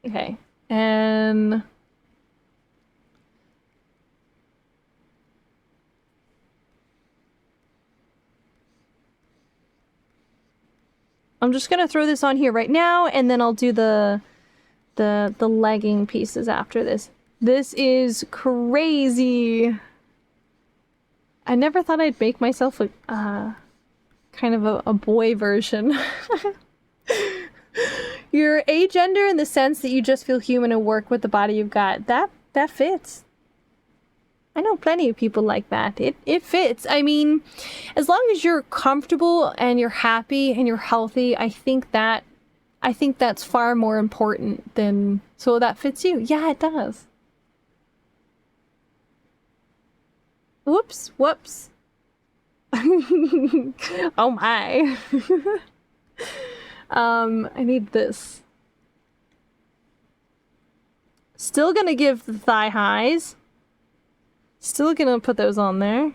Okay, and I'm just gonna throw this on here right now, and then I'll do the legging pieces after this. This is crazy. I never thought I'd make myself a kind of a boy version. You're agender in the sense that you just feel human and work with the body you've got. That fits. I know plenty of people like that. It fits. I mean, as long as you're comfortable and you're happy and you're healthy, I think that's far more important than, so that fits you. Yeah, it does. Whoops. Oh my. I need this. Still gonna give the thigh highs. Still gonna put those on there.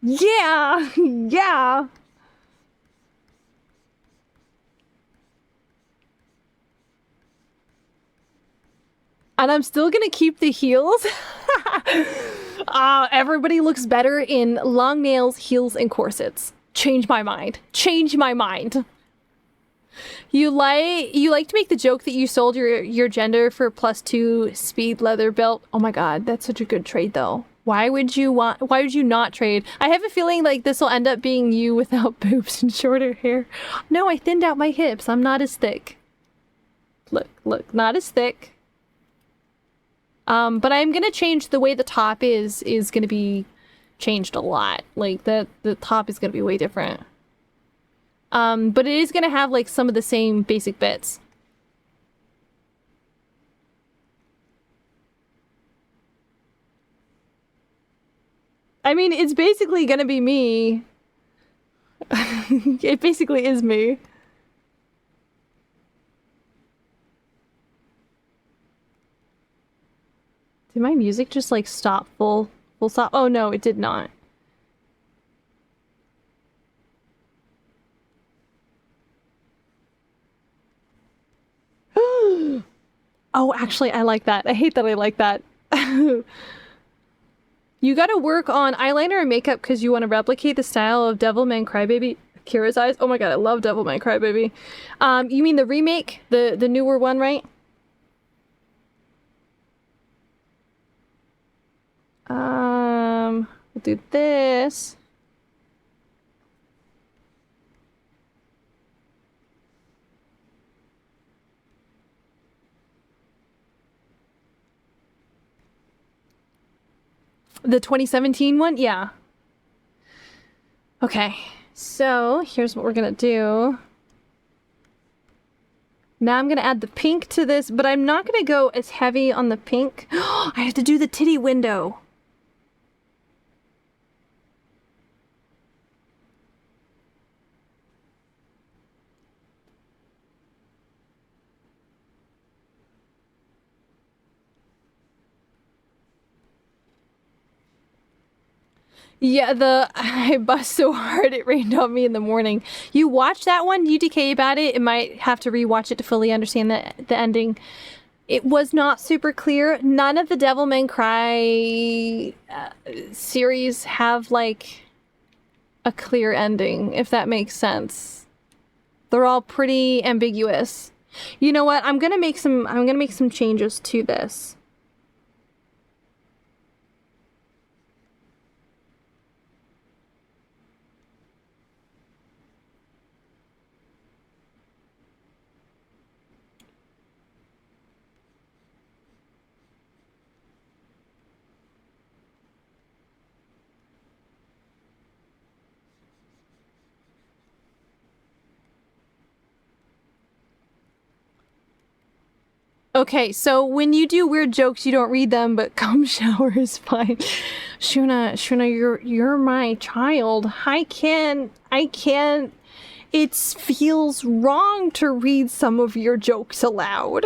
Yeah! Yeah! And I'm still gonna keep the heels. Everybody looks better in long nails, heels, and corsets. Change my mind. Change my mind. You like to make the joke that you sold your gender for +2 speed leather belt. Oh my god, that's such a good trade though. Why would you not trade? I have a feeling like this will end up being you without boobs and shorter hair. No, I thinned out my hips. I'm not as thick. Look, not as thick. But I'm gonna change the way the top is gonna be changed a lot. Like the top is gonna be way different. But it is gonna have like some of the same basic bits. I mean, it's basically gonna be me. It basically is me. Did my music just like stop full stop? Oh no, it did not. Oh, actually, I like that. I hate that I like that. You gotta work on eyeliner and makeup because you want to replicate the style of Devilman Crybaby. Kira's eyes. Oh my god, I love Devilman Crybaby. You mean the remake? The newer one, right? We'll do this. The 2017 one? Yeah. Okay, so here's what we're gonna do. Now I'm gonna add the pink to this, but I'm not gonna go as heavy on the pink. I have to do the titty window. Yeah, I bust so hard it rained on me in the morning. You watched that one, UDK about it. It might have to rewatch it to fully understand the ending. It was not super clear. None of the Devil May Cry series have like a clear ending, if that makes sense. They're all pretty ambiguous. You know what? I'm gonna make some changes to this. Okay, so when you do weird jokes, you don't read them, but cum shower is fine. Shuna, you're my child. I can't. It feels wrong to read some of your jokes aloud.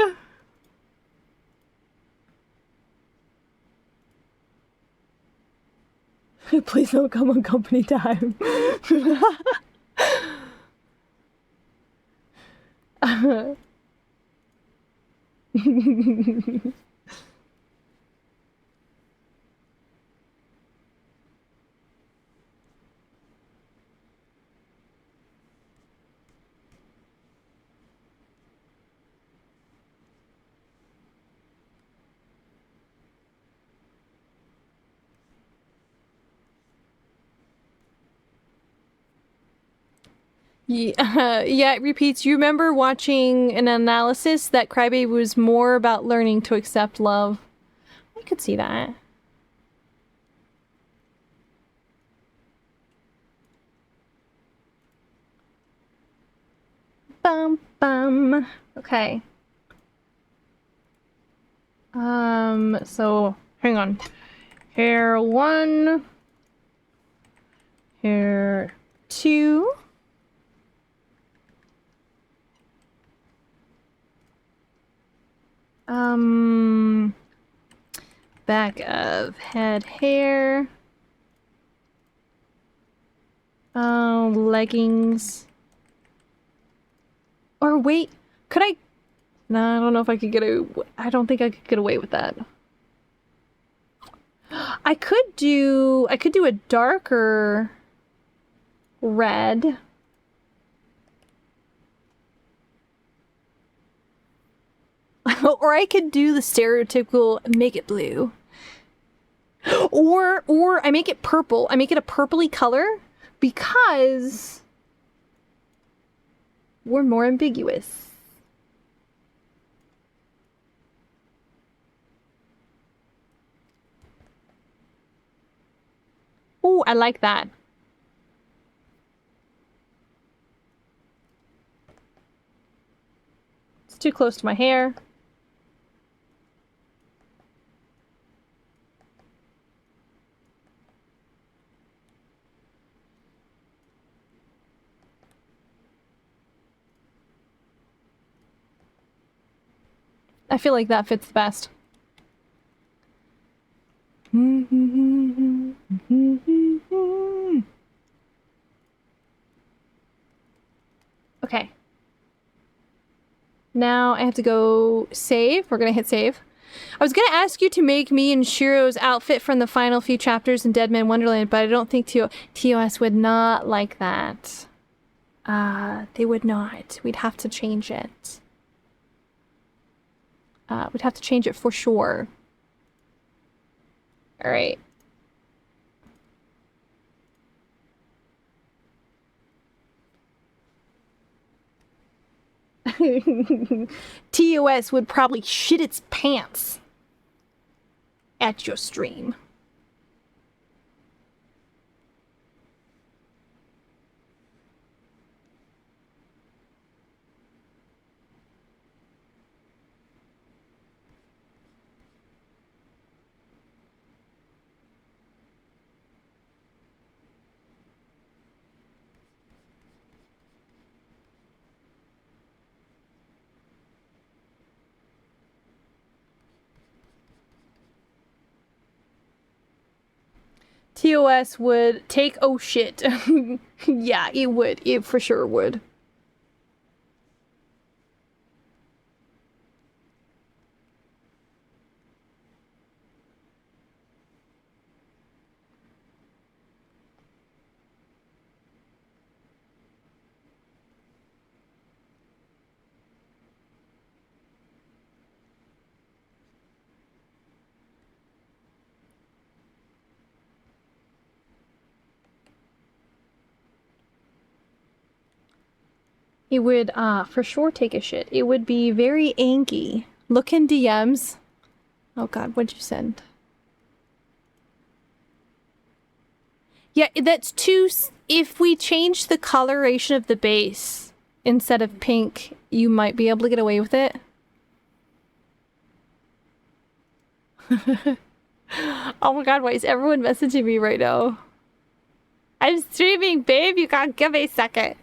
Please don't come on company time. Yeah, it repeats. You remember watching an analysis that Crybaby was more about learning to accept love. I could see that. Bum bum. Okay. So hang on. Hair 1. Hair 2. Back of head hair. Leggings. Or wait, could I? No, I don't know if I could I don't think I could get away with that. I could do a darker red. Or I could do the stereotypical make it blue. Or I make it purple. I make it a purpley color because we're more ambiguous. Oh, I like that. It's too close to my hair. I feel like that fits the best. Okay. Now I have to go save. We're gonna hit save. I was gonna ask you to make me and Shiro's outfit from the final few chapters in Dead Man Wonderland, but I don't think TOS would not like that. They would not. We'd have to change it. We'd have to change it for sure. Alright. TOS would probably shit its pants at your stream. TOS would take oh shit. Yeah, it would. It for sure would. It would, for sure take a shit. It would be very anky. Look in DMs. Oh god, what'd you send? Yeah, that's too... If we change the coloration of the base instead of pink, you might be able to get away with it. Oh my god, why is everyone messaging me right now? I'm streaming, babe. You gotta give me a second.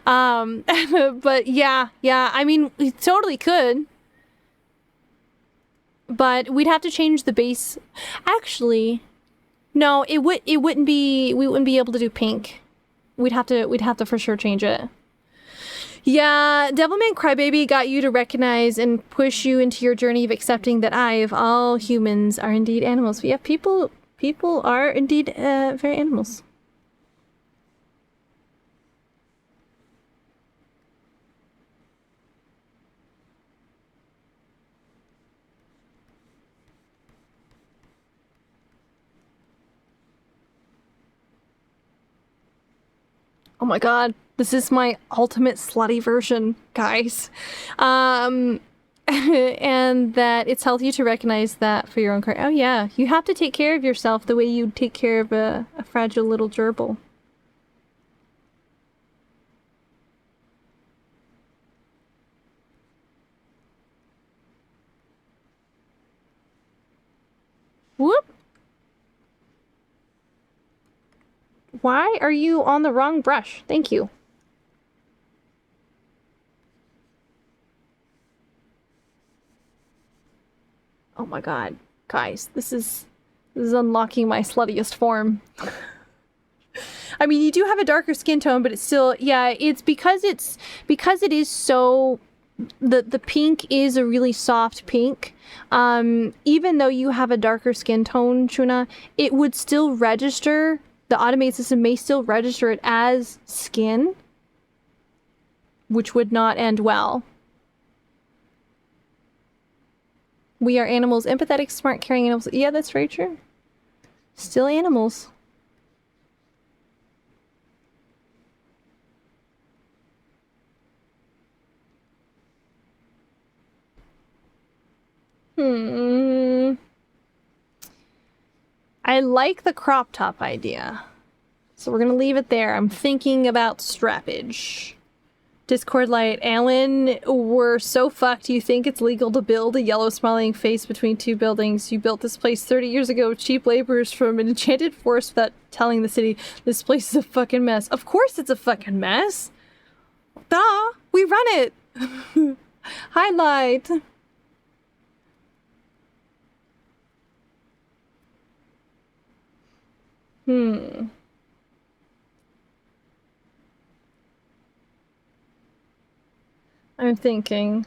But yeah, I mean, we totally could. But we'd have to change the base. Actually, no, we wouldn't be able to do pink. We'd have to for sure change it. Yeah, Devilman Crybaby got you to recognize and push you into your journey of accepting that all humans are indeed animals. Yeah, people are indeed very animals. Oh my god, this is my ultimate slutty version, guys. And that it's healthy to recognize that for your own career. Oh yeah, you have to take care of yourself the way you take care of a fragile little gerbil. Whoop! Why are you on the wrong brush? Thank you. Oh my god. Guys, this is unlocking my sluttiest form. I mean, you do have a darker skin tone, but it's still, yeah, it's because it is so, the pink is a really soft pink. Even though you have a darker skin tone, Shuna, it would still register. The automated system may still register it as skin, which would not end well. We are animals, empathetic, smart, caring animals. Yeah, that's very true. Still animals. I like the crop top idea. So we're gonna leave it there. I'm thinking about strappage. Discord light, Alan, we're so fucked. You think it's legal to build a yellow smiling face between two buildings? You built this place 30 years ago. Cheap laborers from an enchanted forest without telling the city this place is a fucking mess. Of course it's a fucking mess. Duh, we run it. Highlight. I'm thinking.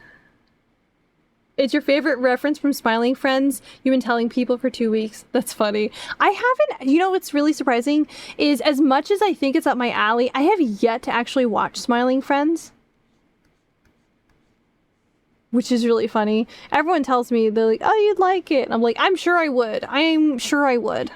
It's your favorite reference from Smiling Friends? You've been telling people for 2 weeks. That's funny. I haven't, you know what's really surprising is as much as I think it's up my alley, I have yet to actually watch Smiling Friends. Which is really funny. Everyone tells me, they're like, oh, you'd like it. And I'm like, I'm sure I would. I'm sure I would.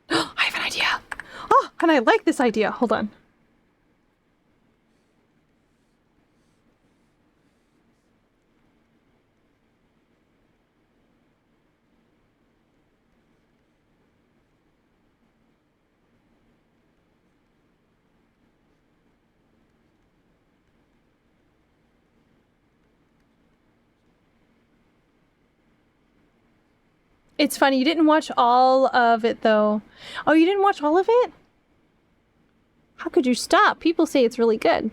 I have an idea. Oh, and I like this idea. Hold on. It's funny, you didn't watch all of it, though. Oh, you didn't watch all of it? How could you stop? People say it's really good.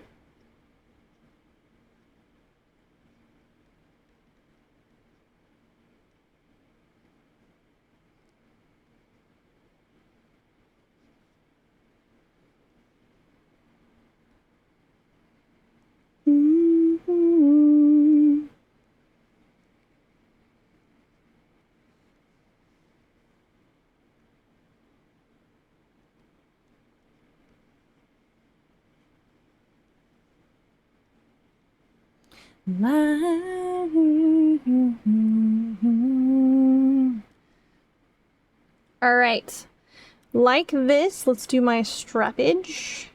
All right. Like this, let's do my strappage.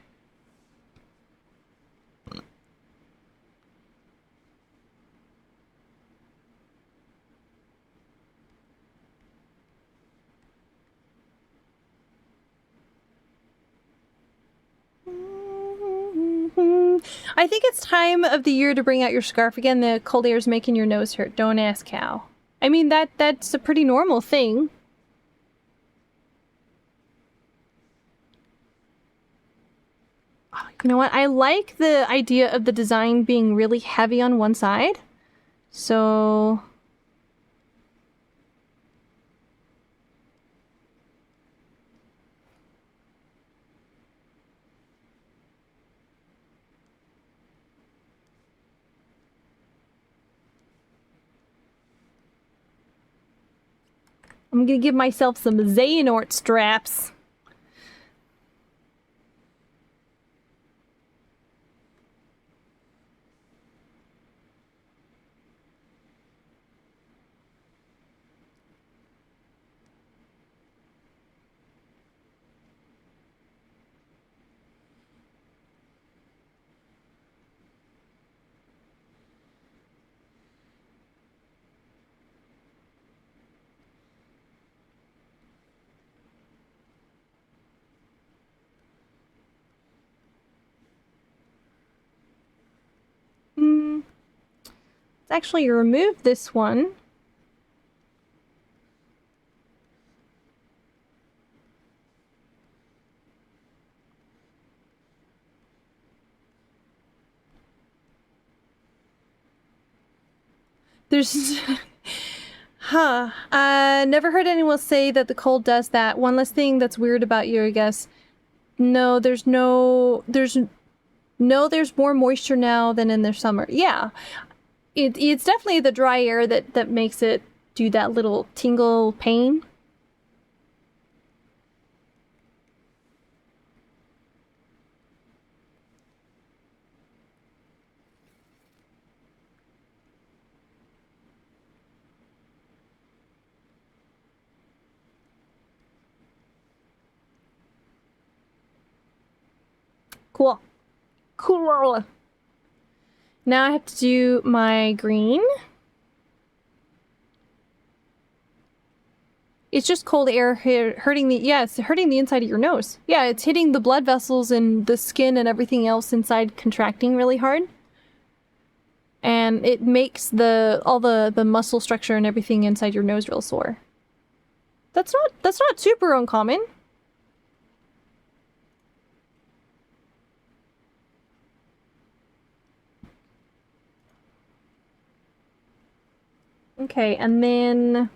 I think it's time of the year to bring out your scarf again. The cold air is making your nose hurt. Don't ask how. I mean, that's a pretty normal thing. You know what? I like the idea of the design being really heavy on one side. So... I'm gonna give myself some Xehanort straps. Let's actually remove this one. There's... Huh. Never heard anyone say that the cold does that. One less thing that's weird about you, I guess. No, there's more moisture now than in the summer. Yeah. It's definitely the dry air that makes it do that little tingle pain. Cool. Cool. Now I have to do my green. It's just cold air hurting the... Yeah, it's hurting the inside of your nose. Yeah, it's hitting the blood vessels and the skin and everything else inside contracting really hard. And it makes all the muscle structure and everything inside your nose real sore. That's not super uncommon. Okay, and then...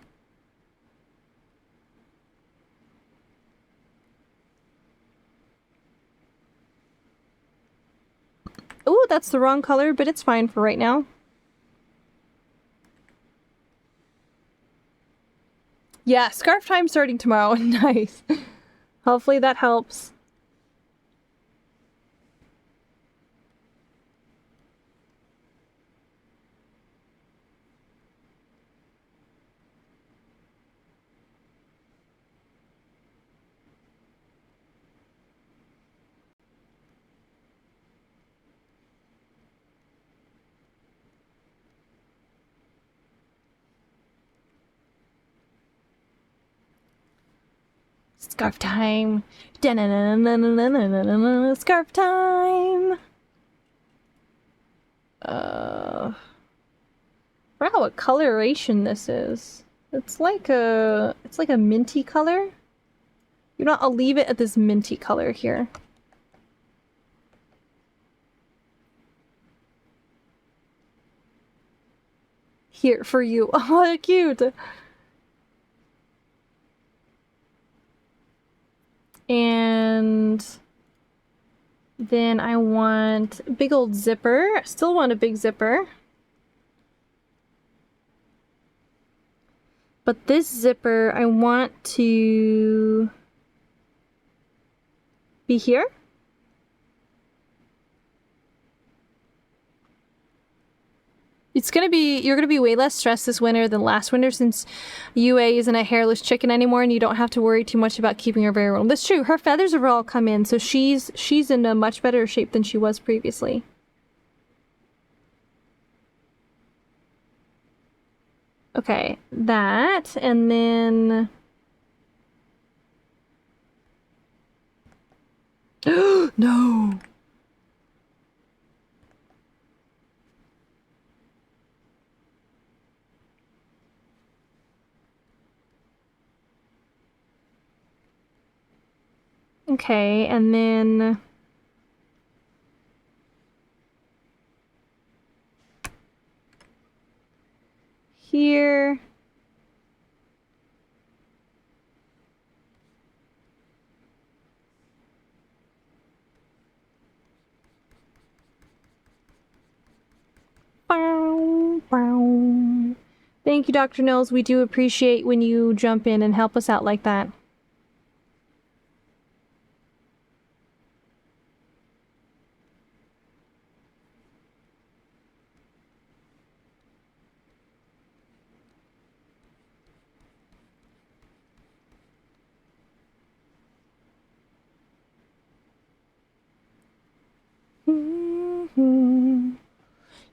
Ooh, that's the wrong color, but it's fine for right now. Yeah, scarf time starting tomorrow. Nice. Hopefully that helps. Scarf time. Da-na-na-na-na-na-na-na-na. Scarf time. Wow, what coloration this is. It's like a minty color. You know, I'll leave it at this minty color here. Here for you. Oh, cute. And then I want a big old zipper. I still want a big zipper. But this zipper, I want to be here. You're gonna be way less stressed this winter than last winter since UA isn't a hairless chicken anymore and you don't have to worry too much about keeping her very warm. That's true. Her feathers have all come in, so she's in a much better shape than she was previously. Okay, that, and then... No! Okay, and then... Here... Bow, bow. Thank you, Dr. Knowles. We do appreciate when you jump in and help us out like that.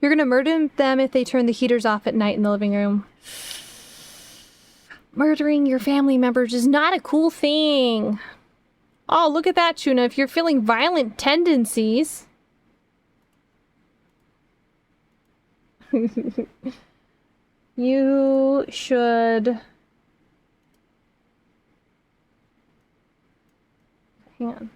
You're gonna murder them if they turn the heaters off at night in the living room. Murdering your family members is not a cool thing. Oh, look at that, Tuna. If you're feeling violent tendencies... you should... Hang on.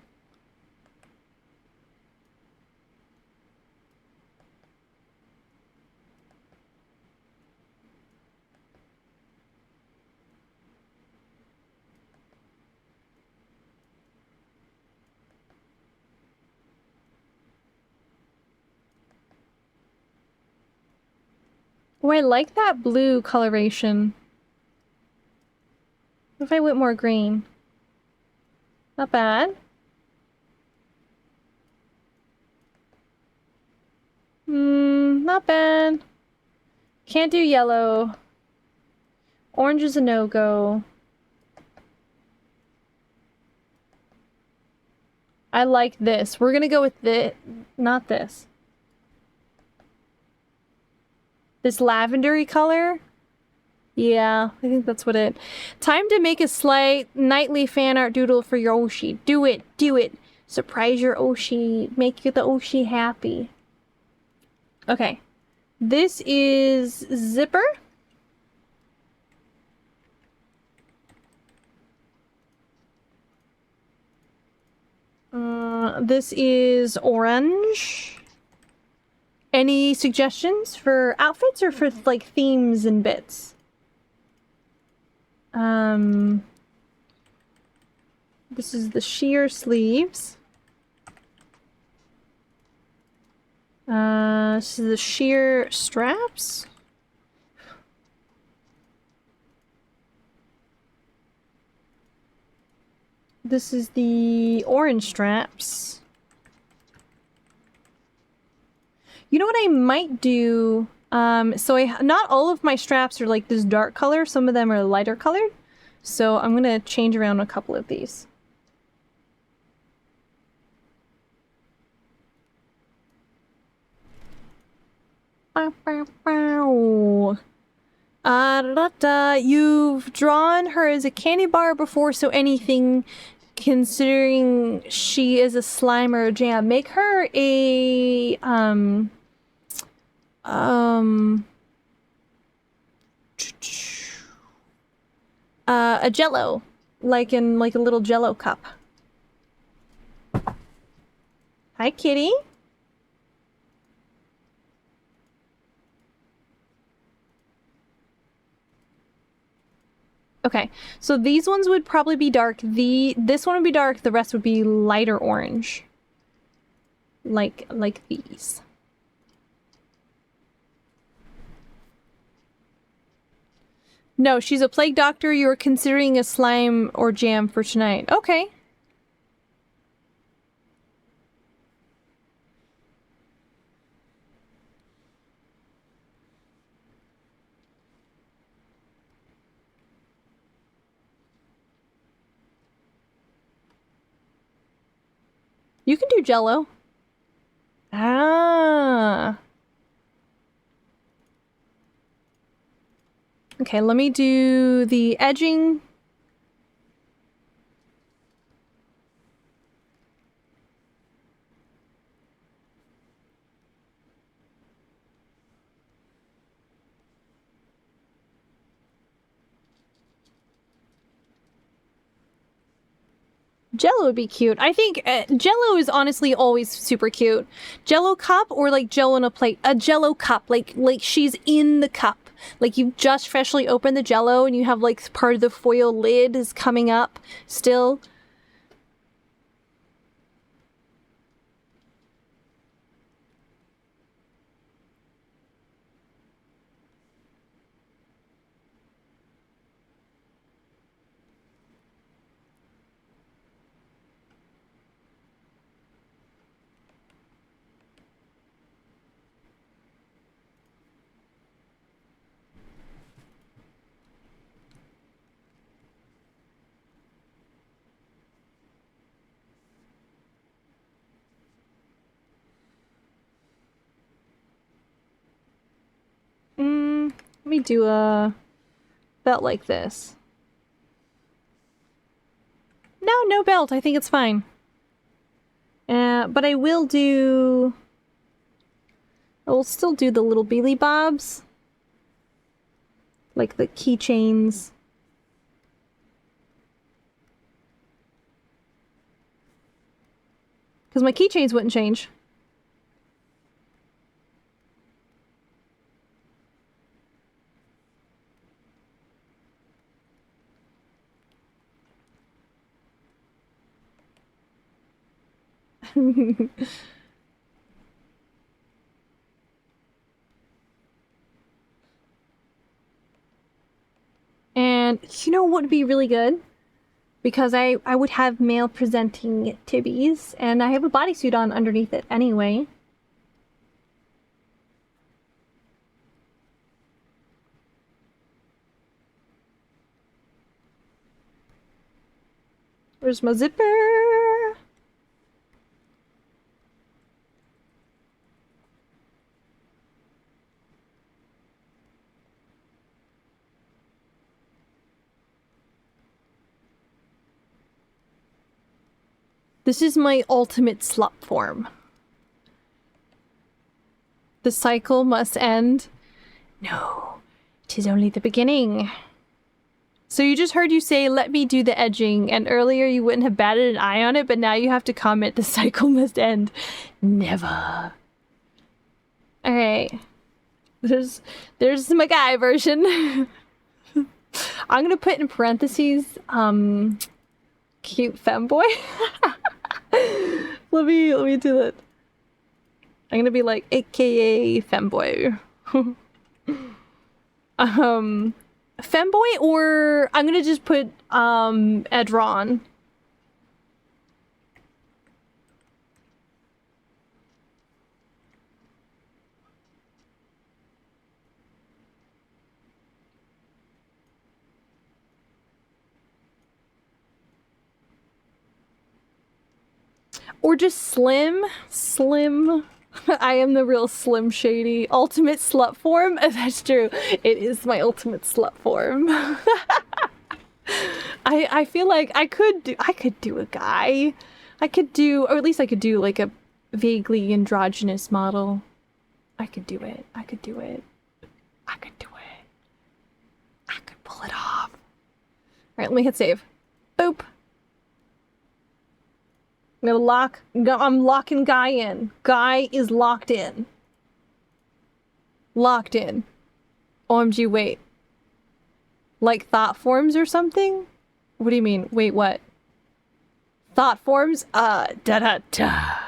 Oh, I like that blue coloration. What if I went more green? Not bad. Not bad. Can't do yellow. Orange is a no-go. I like this. We're gonna go with not this. This lavendery color? Yeah, I think that's what it... Time to make a slight nightly fan art doodle for your Oshi. Do it, do it. Surprise your Oshi. Make the Oshi happy. Okay. This is zipper. This is orange. Any suggestions for outfits or for like themes and bits? This is the sheer sleeves. This is the sheer straps. This is the orange straps. You know what I might do? Not all of my straps are like this dark color. Some of them are lighter colored. So I'm gonna change around a couple of these. You've drawn her as a candy bar before, so anything considering she is a slime or a jam. Make her a a jello, like in like a little jello cup. Hi, kitty. Okay, so these ones would probably be dark. This one would be dark, the rest would be lighter orange. Like these. No, she's a plague doctor. You're considering a slime or jam for tonight. Okay. You can do Jello. Ah. Okay, let me do the edging. Jello would be cute. I think Jello is honestly always super cute. Jello cup or like Jello in a plate. A Jello cup, like she's in the cup. Like you've just freshly opened the Jello and you have like part of the foil lid is coming up still. Let me do a belt like this. No belt. I think it's fine. But I will still do the little beely bobs. Like the keychains. Because my keychains wouldn't change. And you know what would be really good? Because I would have male presenting tibbies, and I have a bodysuit on underneath it anyway. Where's my zipper? This is my ultimate slut form. The cycle must end. No, 'tis only the beginning. So you just heard you say, let me do the edging, and earlier you wouldn't have batted an eye on it, but now you have to comment, the cycle must end. Never. Alright. There's my guy version. I'm gonna put in parentheses, cute femboy. Let me do that. I'm gonna be like, AKA femboy. Femboy, or I'm gonna just put, Edron. Or just Slim. Slim. I am the real Slim Shady. Ultimate slut form? That's true. It is my ultimate slut form. I feel like I could do a guy. I could do, or at least I could do like a vaguely androgynous model. I could do it. I could do it. I could do it. I could pull it off. Alright, let me hit save. Boop. I'm locking Guy in. Guy is locked in. Locked in. OMG, wait. Like thought forms or something? What do you mean? Wait, what? Thought forms? Da-da-da.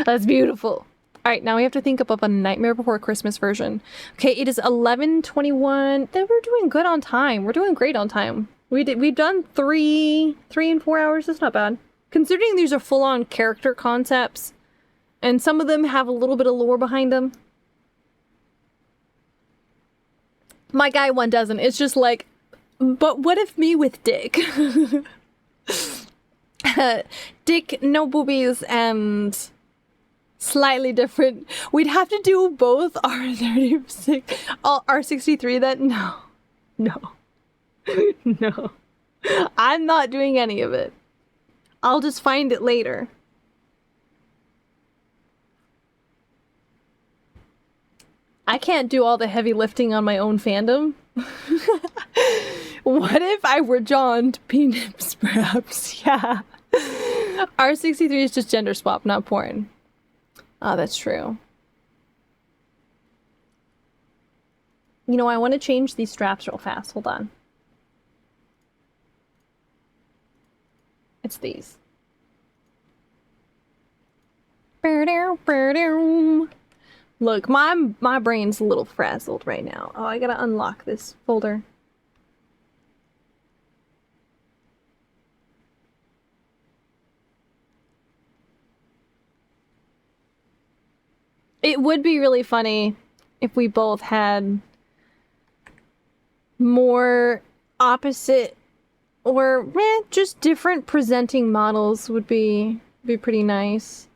That's beautiful. Alright, now we have to think up of a Nightmare Before Christmas version. Okay, it is 11:21. We're doing good on time. We're doing great on time. We've done 3 and 4 hours. That's not bad. Considering these are full-on character concepts, and some of them have a little bit of lore behind them. My guy one doesn't. It's just like, but what if me with dick? Dick, no boobies, and slightly different. We'd have to do both R36, R63 then? No. No. No. I'm not doing any of it. I'll just find it later. I can't do all the heavy lifting on my own fandom. What if I were John to P-Nips, perhaps? Yeah. R63 is just gender swap, not porn. Oh, that's true. You know, I want to change these straps real fast. Hold on. It's these. Look, my brain's a little frazzled right now. Oh, I gotta unlock this folder. It would be really funny if we both had more opposite or just different presenting models would be pretty nice.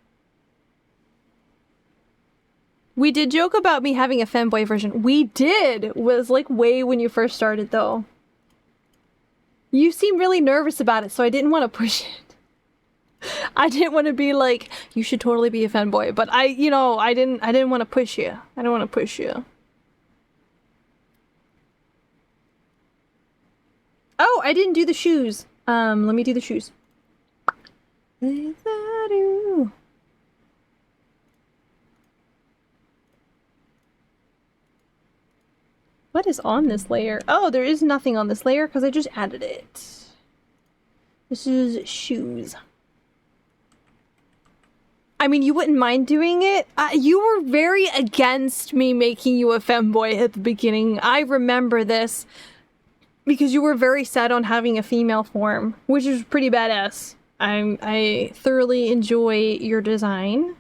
We did joke about me having a femboy version. We did! It was like way when you first started though. You seem really nervous about it, so I didn't want to push it. I didn't want to be like, you should totally be a femboy, but I didn't want to push you. I don't want to push you. Oh, I didn't do the shoes. Let me do the shoes. What is on this layer? Oh, there is nothing on this layer because I just added it. This is shoes. I mean, you wouldn't mind doing it? You were very against me making you a femboy at the beginning. I remember this. Because you were very set on having a female form, which is pretty badass. I thoroughly enjoy your design,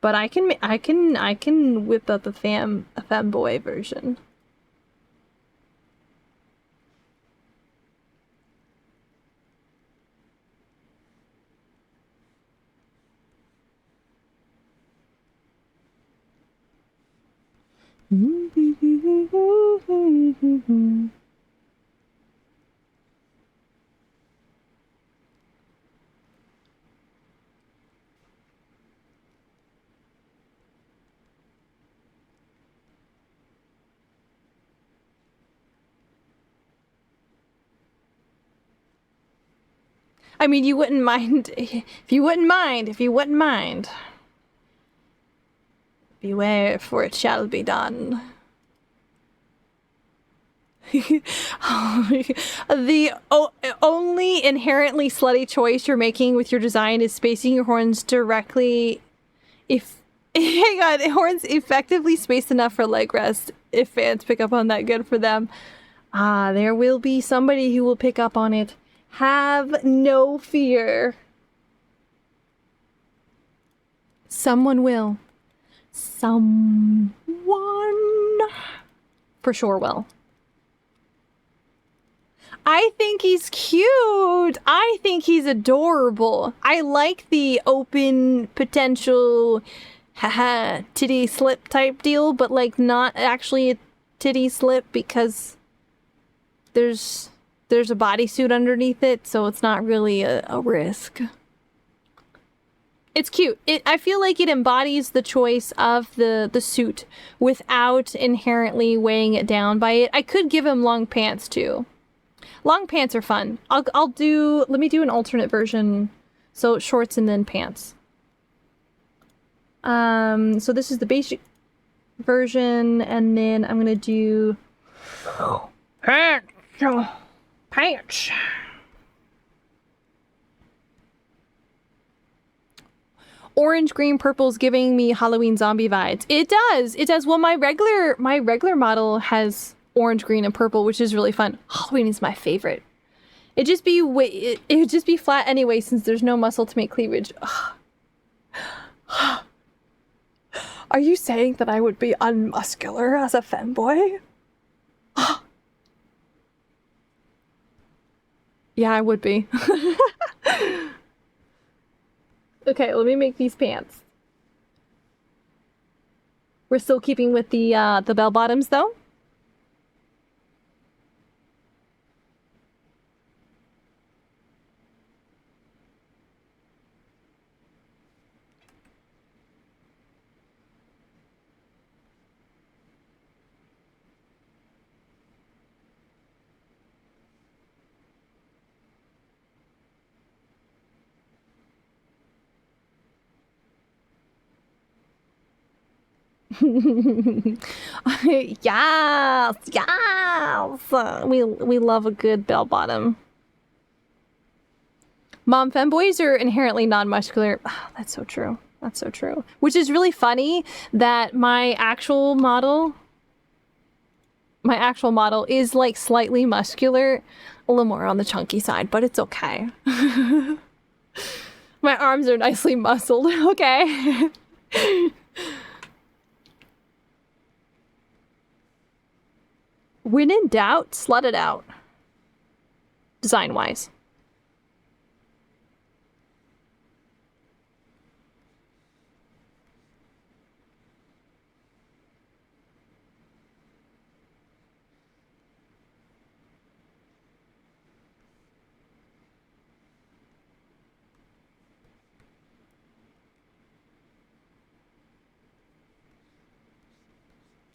but I can whip up a femboy version. I mean, you wouldn't mind if you wouldn't mind. Beware, for it shall be done. Only inherently slutty choice you're making with your design is spacing your horns directly. Hang on, horns effectively spaced enough for leg rest. If fans pick up on that, good for them. There will be somebody who will pick up on it. Have no fear. Someone will. Someone for sure will. I think he's cute. I think he's adorable. I like the open potential haha titty slip type deal, but like not actually a titty slip because there's a bodysuit underneath it, so it's not really a risk. It's cute. I feel like it embodies the choice of the suit without inherently weighing it down by it. I could give him long pants too. Long pants are fun. Let me do an alternate version. So shorts and then pants. So this is the basic version, and then I'm gonna do pants. Orange, green, purple is giving me Halloween zombie vibes. It does. It does. Well, my regular model has orange, green, and purple, which is really fun. Halloween is my favorite. It would just be flat anyway, since there's no muscle to make cleavage. Are you saying that I would be unmuscular as a femboy? Yeah, I would be. Okay, let me make these pants. We're still keeping with the bell bottoms, though. Yes, yes. We love a good bell bottom. Mom, femboys are inherently non-muscular. Oh, that's so true. That's so true. Which is really funny that my actual model is like slightly muscular, a little more on the chunky side, but it's okay. My arms are nicely muscled. Okay. When in doubt, slut it out. Design-wise.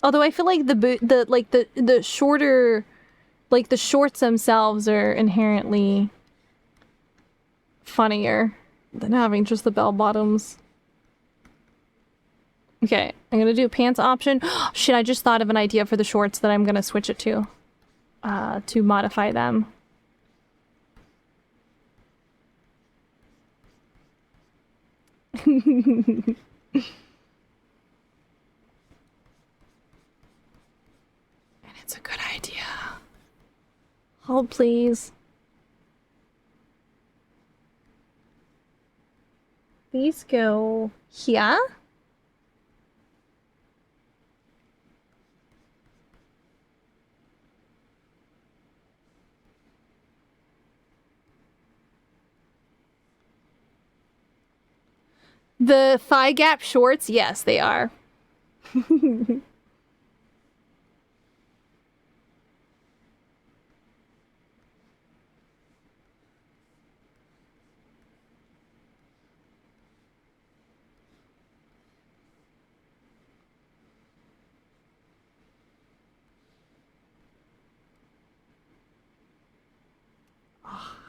Although I feel like the shorter, like the shorts themselves are inherently funnier than having just the bell bottoms. Okay, I'm gonna do a pants option. Shit, I just thought of an idea for the shorts that I'm gonna switch it to modify them. It's a good idea. Hold, please. These go here. The thigh gap shorts, yes, they are.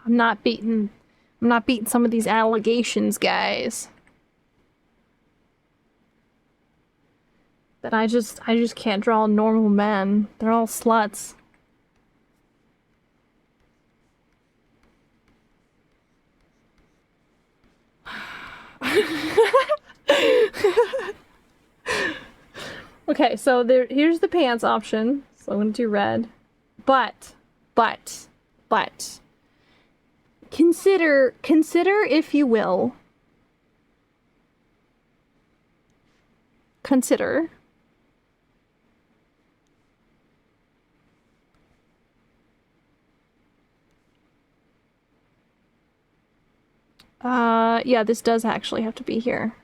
I'm not beating I'm not beating some of these allegations, guys. That I just can't draw normal men. They're all sluts. Okay, so here's the pants option. So I'm gonna do red. But consider if you will. Consider yeah, this does actually have to be here.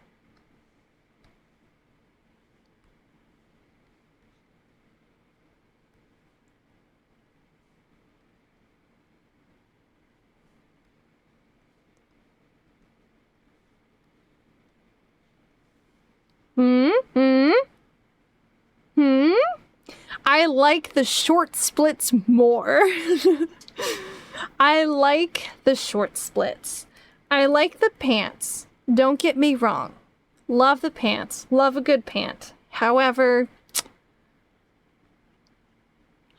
I like the short splits more. I like the short splits. I like the pants. Don't get me wrong. Love the pants. Love a good pant. However,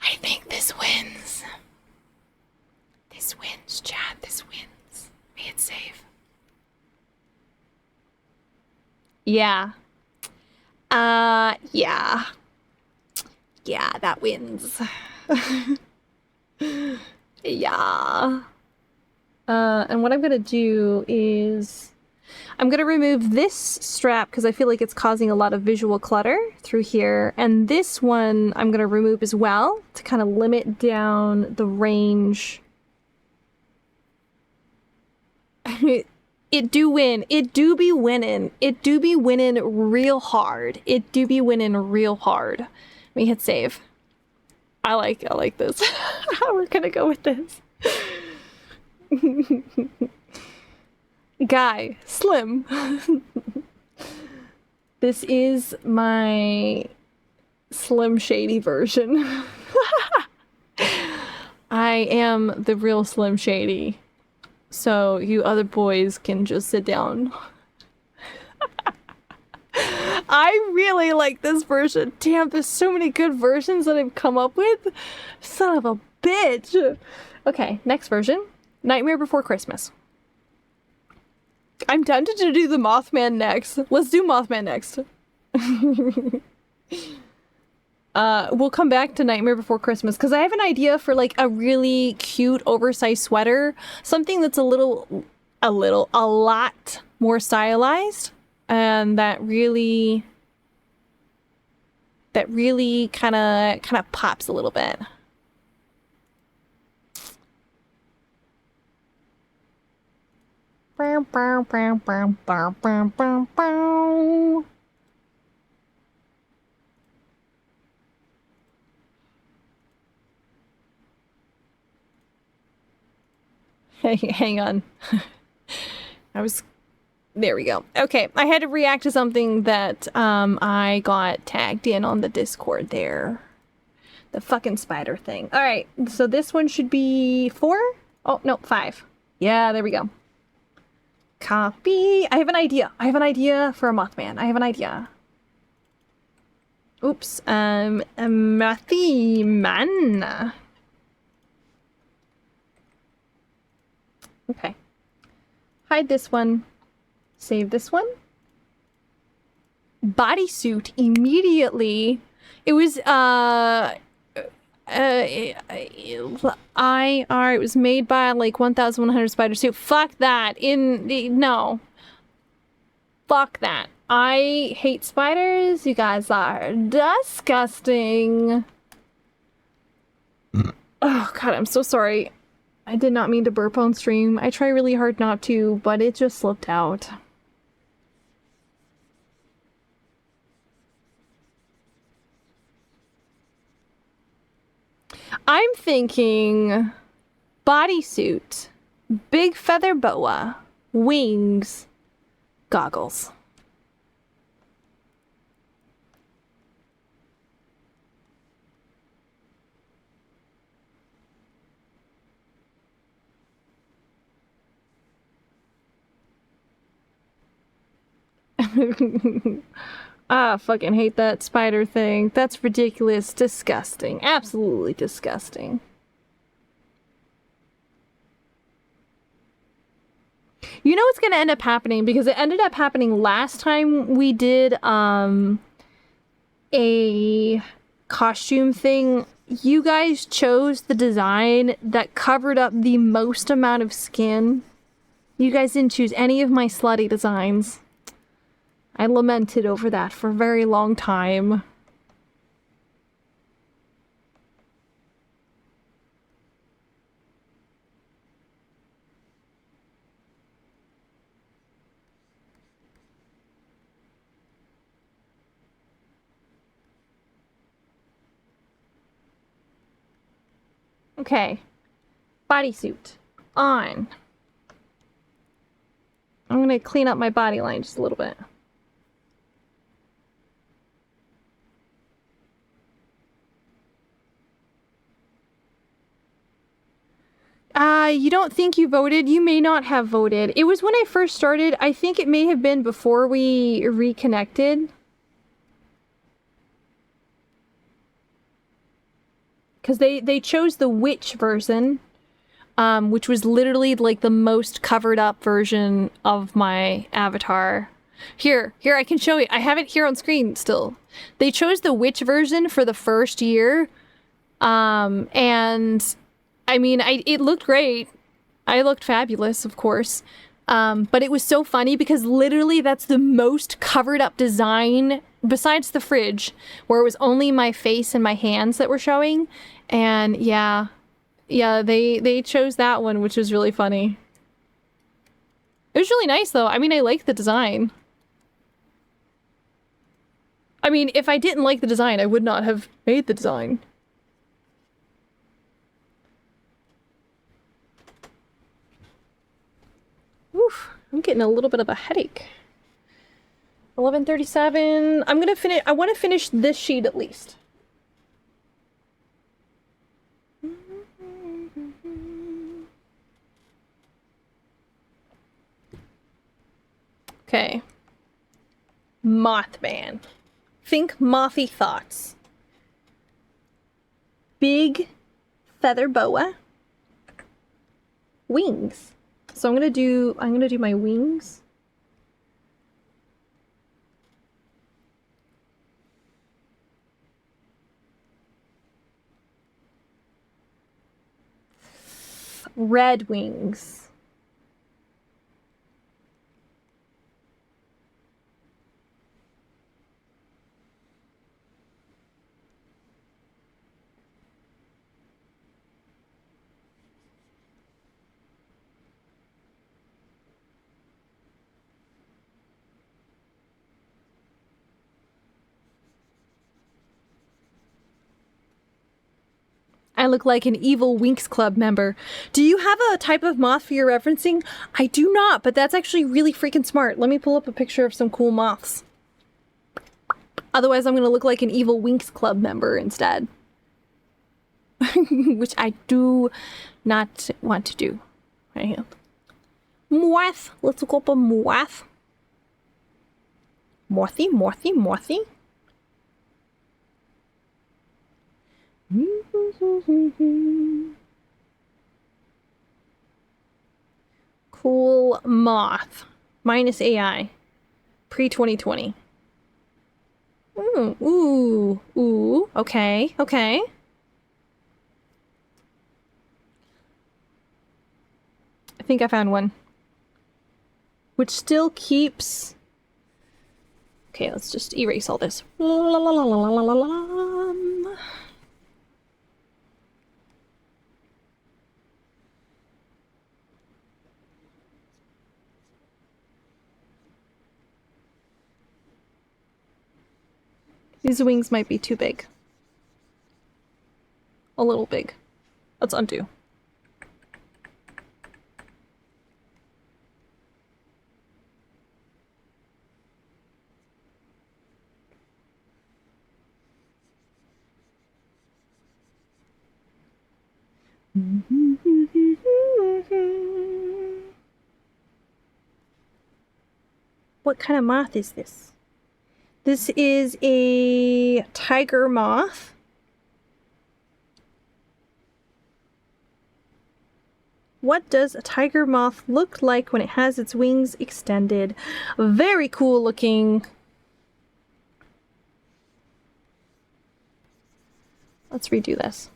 I think this wins. This wins, Chad. This wins. May it save. Yeah. Yeah. Yeah, that wins. Yeah. And what I'm gonna do is I'm gonna remove this strap because I feel like it's causing a lot of visual clutter through here. And this one I'm gonna remove as well to kind of limit down the range. It do win. It do be winning. It do be winning real hard. It do be winning real hard. Let me hit save. I like this. We're gonna go with this. Guy, Slim. This is my Slim Shady version. I am the real Slim Shady. So you other boys can just sit down. I really like this version. Damn, there's so many good versions that I've come up with. Son of a bitch. Okay, next version. Nightmare Before Christmas. I'm tempted to do the Mothman next. Let's do Mothman next. We'll come back to Nightmare Before Christmas because I have an idea for like a really cute oversized sweater. Something that's a lot more stylized and that really kind of pops a little bit. Hang on. There we go. Okay, I had to react to something that I got tagged in on the Discord there. The fucking spider thing. All right, so this one should be 4? Oh, no, 5. Yeah, there we go. Copy. I have an idea. I have an idea for a Mothman. I have an idea. Oops. A Mothman. Okay. Hide this one. Save this one. Bodysuit immediately. It was it was made by like 1100 spider suit. Fuck that. No. Fuck that. I hate spiders. You guys are disgusting. Oh god, I'm so sorry. I did not mean to burp on stream. I try really hard not to, but it just slipped out. I'm thinking bodysuit, big feather boa, wings, goggles. Ah, fucking hate that spider thing. That's ridiculous. Disgusting. Absolutely disgusting. You know what's gonna end up happening? Because it ended up happening last time we did, a costume thing. You guys chose the design that covered up the most amount of skin. You guys didn't choose any of my slutty designs. I lamented over that for a very long time. Okay. Bodysuit. On. I'm gonna clean up my body line just a little bit. You don't think you voted? You may not have voted. It was when I first started. I think it may have been before we reconnected. Because they chose the witch version, which was literally like the most covered up version of my avatar. Here, I can show you. I have it here on screen still. They chose the witch version for the first year. And I mean, it looked great. I looked fabulous, of course. But it was so funny because literally that's the most covered up design besides the fridge, where it was only my face and my hands that were showing. And yeah, they chose that one, which was really funny. It was really nice though. I mean, I like the design. I mean, if I didn't like the design, I would not have made the design. Oof, I'm getting a little bit of a headache. 11:37. I'm gonna finish. I want to finish this sheet at least. Okay. Mothman. Think mothy thoughts. Big feather boa. Wings. So I'm gonna do my wings. Red wings. I look like an evil Winx Club member. Do you have a type of moth for your referencing? I do not, but that's actually really freaking smart. Let me pull up a picture of some cool moths. Otherwise, I'm gonna look like an evil Winx Club member instead. Which I do not want to do. Right here. Moth. Let's look up a moth. Morthy, Morthy, Morthy. Cool moth. Minus AI. Pre-2020. Ooh. Okay. I think I found one. Which still keeps... Okay, let's just erase all this. These wings might be too big. A little big. Let's undo. what kind of moth is this? This is a tiger moth. What does a tiger moth look like when it has its wings extended? Very cool looking. Let's redo this.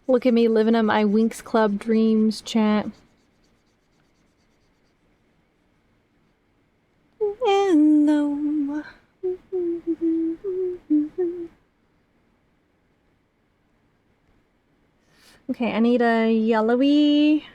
Look at me living up my Winx Club dreams, chat. Hello. Okay, I need a yellowy.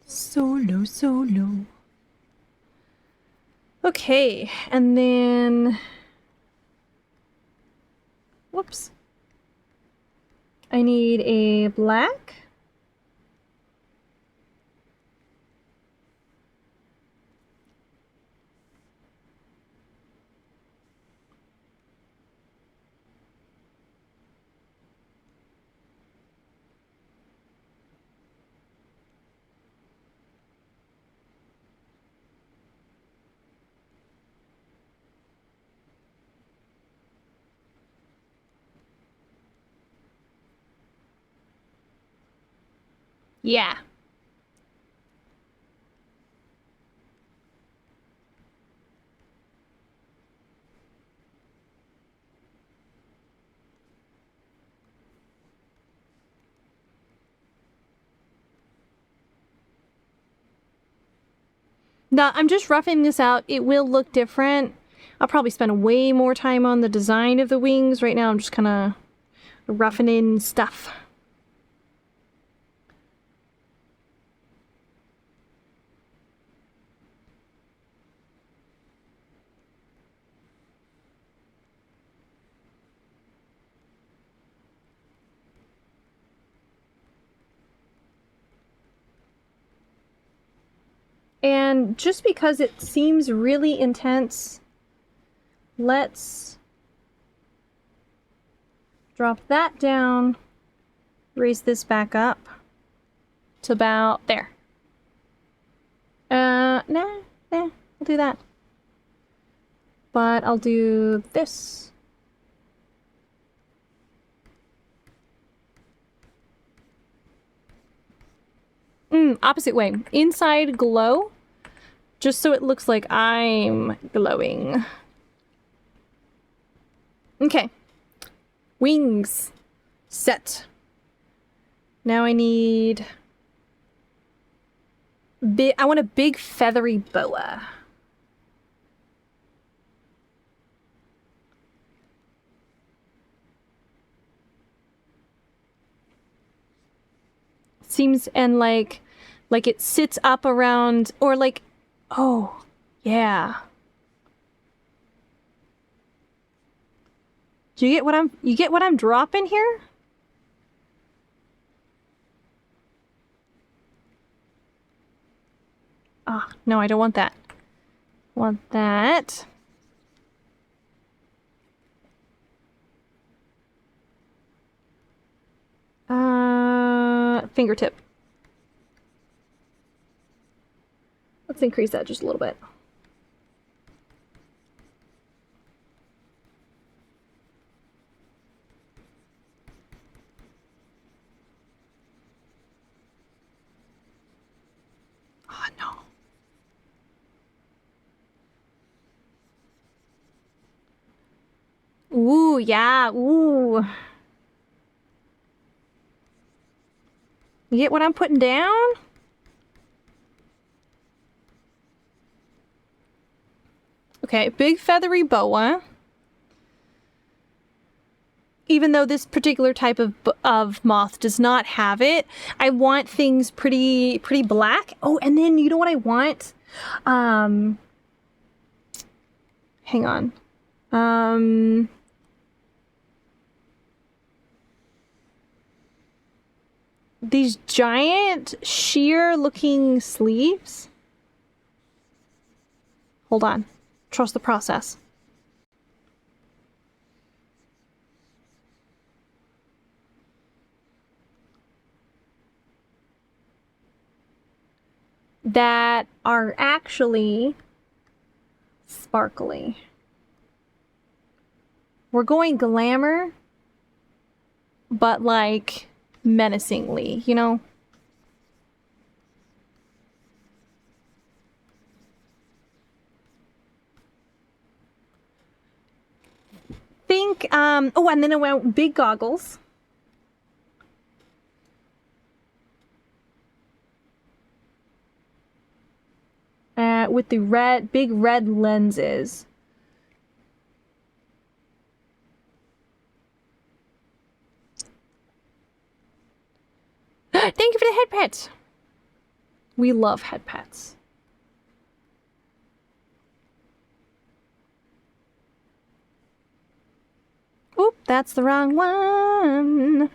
Solo. Okay, and then... Whoops. I need a black. Yeah. Now, I'm just roughing this out. It will look different. I'll probably spend way more time on the design of the wings. Right now, I'm just kind of roughing in stuff. And just because it seems really intense, let's drop that down, raise this back up to about there. Nah, I'll do that. But I'll do this. Opposite way. Inside glow, just so it looks like I'm glowing. Okay. Wings. Set. Now I need... I want a big feathery boa. Seems, and like it sits up around, or like, oh, yeah. Do you get what I'm dropping here? Ah, no, I don't want that. I want that. Fingertip. Let's increase that just a little bit. Oh, no. Ooh, yeah, ooh. You get what I'm putting down? Okay, big feathery boa. Even though this particular type of moth does not have it, I want things pretty black. Oh, and then you know what I want? Hang on. These giant sheer looking sleeves. Hold on. Trust the process. That are actually sparkly. We're going glamour, but like menacingly, you know? Think, oh, and then I went big goggles. With the big red lenses. Thank you for the head pets. We love head pets. Oop, that's the wrong one.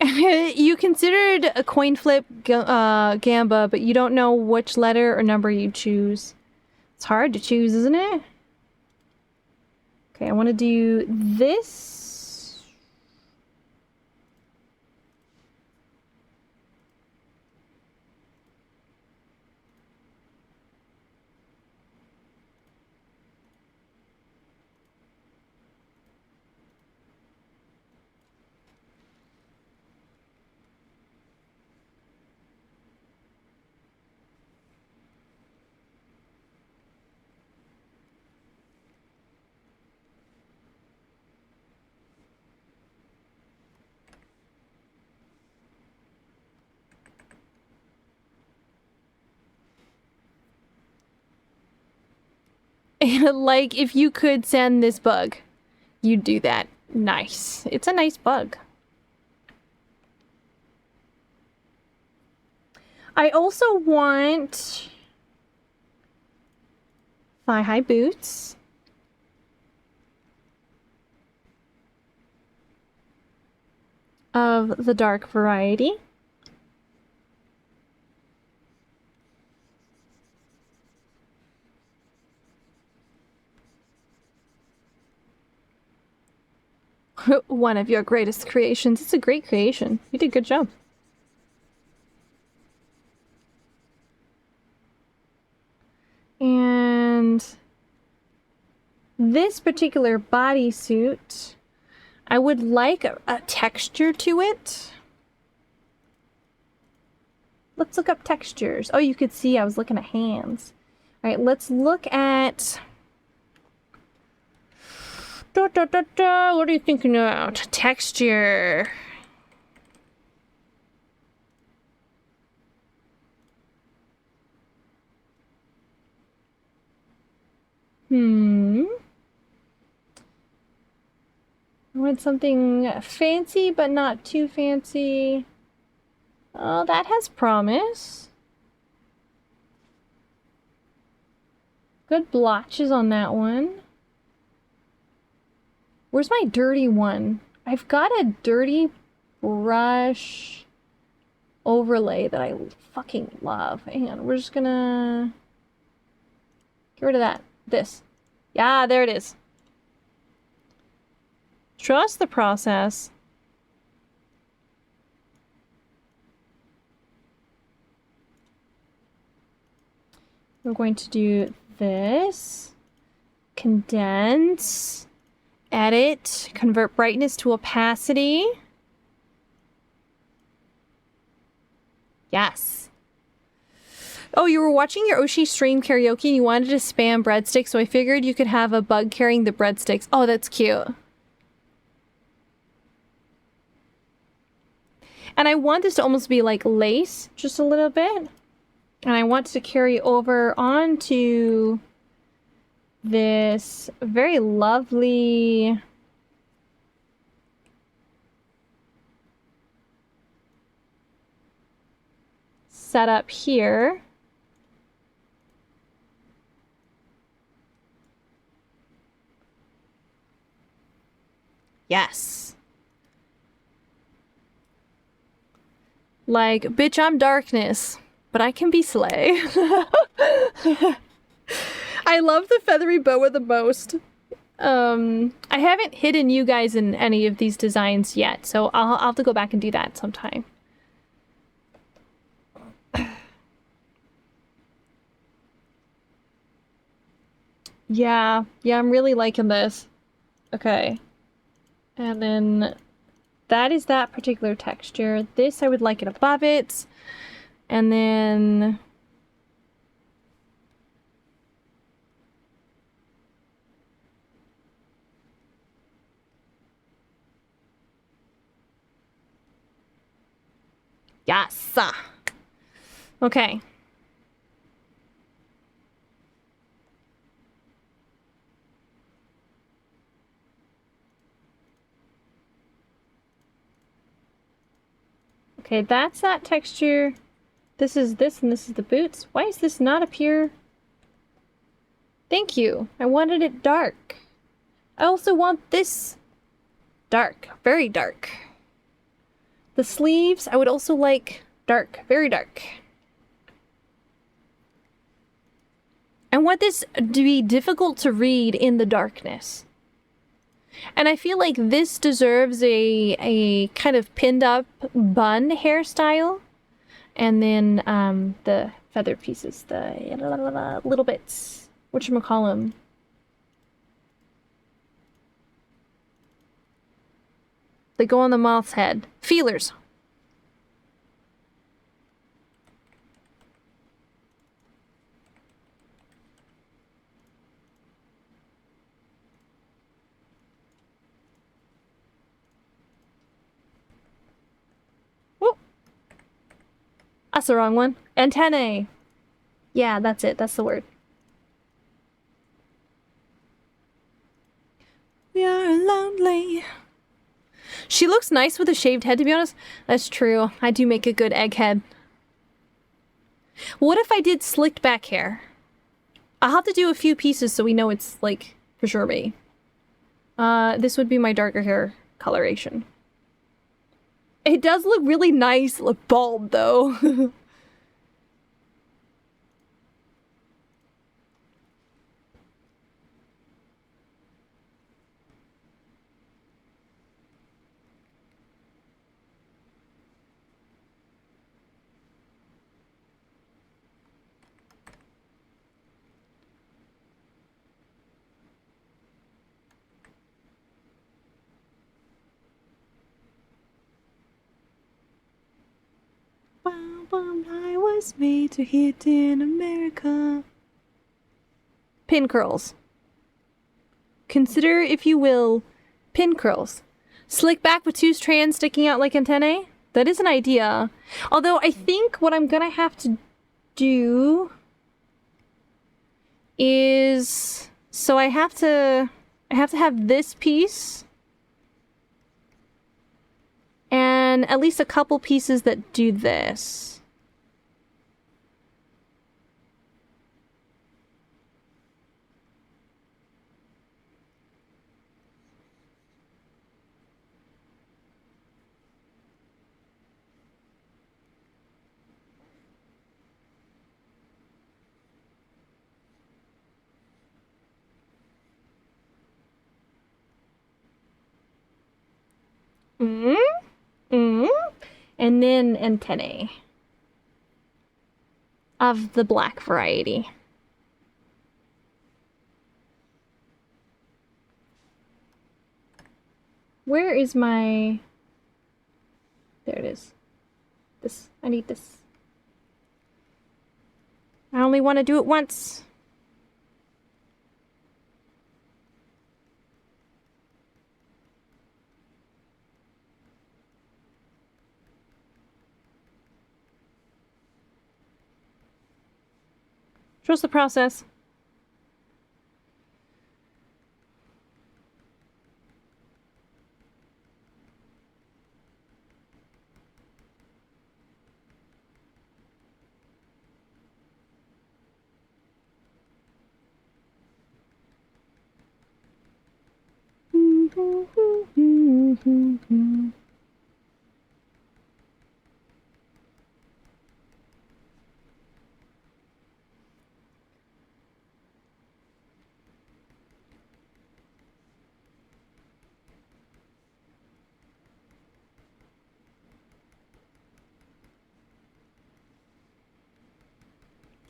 You considered a coin flip gamba, but you don't know which letter or number you choose. It's hard to choose, isn't it? Okay, I want to do this. Like, if you could send this bug, you'd do that. Nice. It's a nice bug. I also want thigh-high boots. Of the dark variety. One of your greatest creations. It's a great creation. You did a good job. And this particular bodysuit, I would like a texture to it. Let's look up textures. Oh, you could see I was looking at hands. All right, let's look at... What are you thinking about? Texture. I want something fancy, but not too fancy. Oh, that has promise. Good blotches on that one. Where's my dirty one? I've got a dirty brush overlay that I fucking love. Hang on, we're just gonna get rid of that. This. Yeah, there it is. Trust the process. we're going to do this. Condense. Edit. Convert brightness to opacity. Yes. Oh, you were watching your Oshi stream karaoke and you wanted to spam breadsticks, so I figured you could have a bug carrying the breadsticks. Oh, that's cute. And I want this to almost be like lace, just a little bit. And I want to carry over onto this very lovely setup here. Yes. Like, bitch, I'm darkness, but I can be Slay. I love the feathery boa the most. I haven't hidden you guys in any of these designs yet, so I'll have to go back and do that sometime. Yeah, I'm really liking this. Okay. And then that is that particular texture. This, I would like it above it. And then... Yes! Okay. Okay, that's that texture. This is this, and this is the boots. Why does this not appear? Thank you. I wanted it dark. I also want this dark, very dark. The sleeves, I would also like dark, very dark. I want this to be difficult to read in the darkness. And I feel like this deserves a kind of pinned up bun hairstyle. And then the feather pieces, the little bits. Whatchamacallem? They go on the moth's head. Feelers. Oh, that's the wrong one. Antennae. Yeah, that's it. That's the word. We are lonely. She looks nice with a shaved head, to be honest. That's true. I do make a good egghead. What if I did slicked back hair? I'll have to do a few pieces so we know it's, like, for sure me. This would be my darker hair coloration. It does look really nice, look bald, though. I was made to hit in America. Pin curls. Consider, if you will, pin curls. Slick back with two strands sticking out like antennae? That is an idea. Although I think what I'm gonna have to do is... So I have to have this piece. And at least a couple pieces that do this. And then antennae. Of the black variety. Where is my... There it is. This. I need this. I only want to do it once. Trust the process.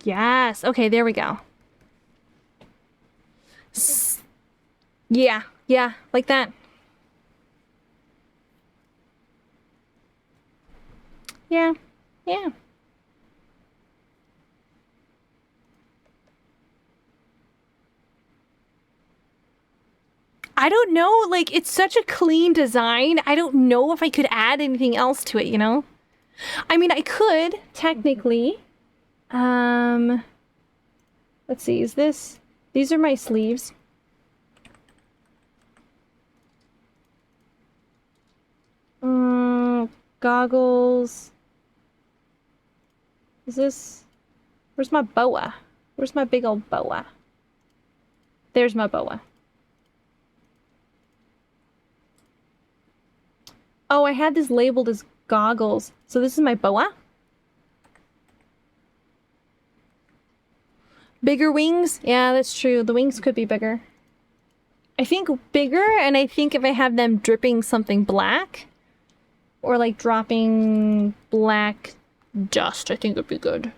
Yes. Okay, there we go. Yeah, yeah, like that. Yeah, yeah. I don't know, like, it's such a clean design. I don't know if I could add anything else to it, you know? I mean, I could, technically. Let's see, is this... These are my sleeves. Goggles. Is this... Where's my boa? Where's my big old boa? There's my boa. Oh, I had this labeled as goggles. So this is my boa? Bigger wings? Yeah, that's true. The wings could be bigger. I think bigger, and I think if I have them dripping something black, or like dropping black dust, I think it'd be good.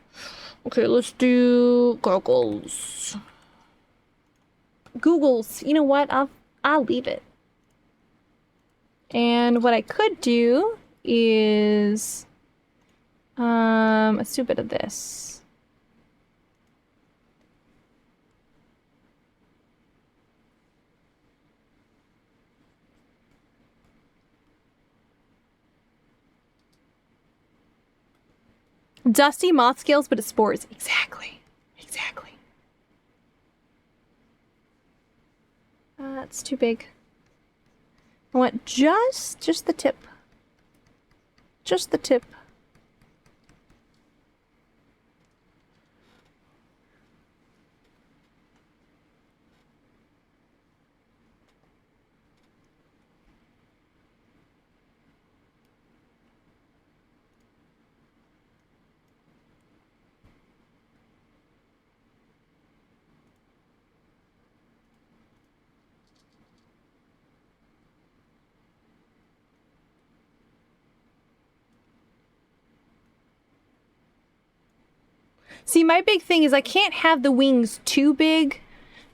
Okay, let's do goggles. Googles. You know what? I'll leave it. And what I could do is let's do a bit of this. Dusty moth scales, but it's spores. Exactly. Exactly. That's too big. I want just the tip. Just the tip. See, my big thing is I can't have the wings too big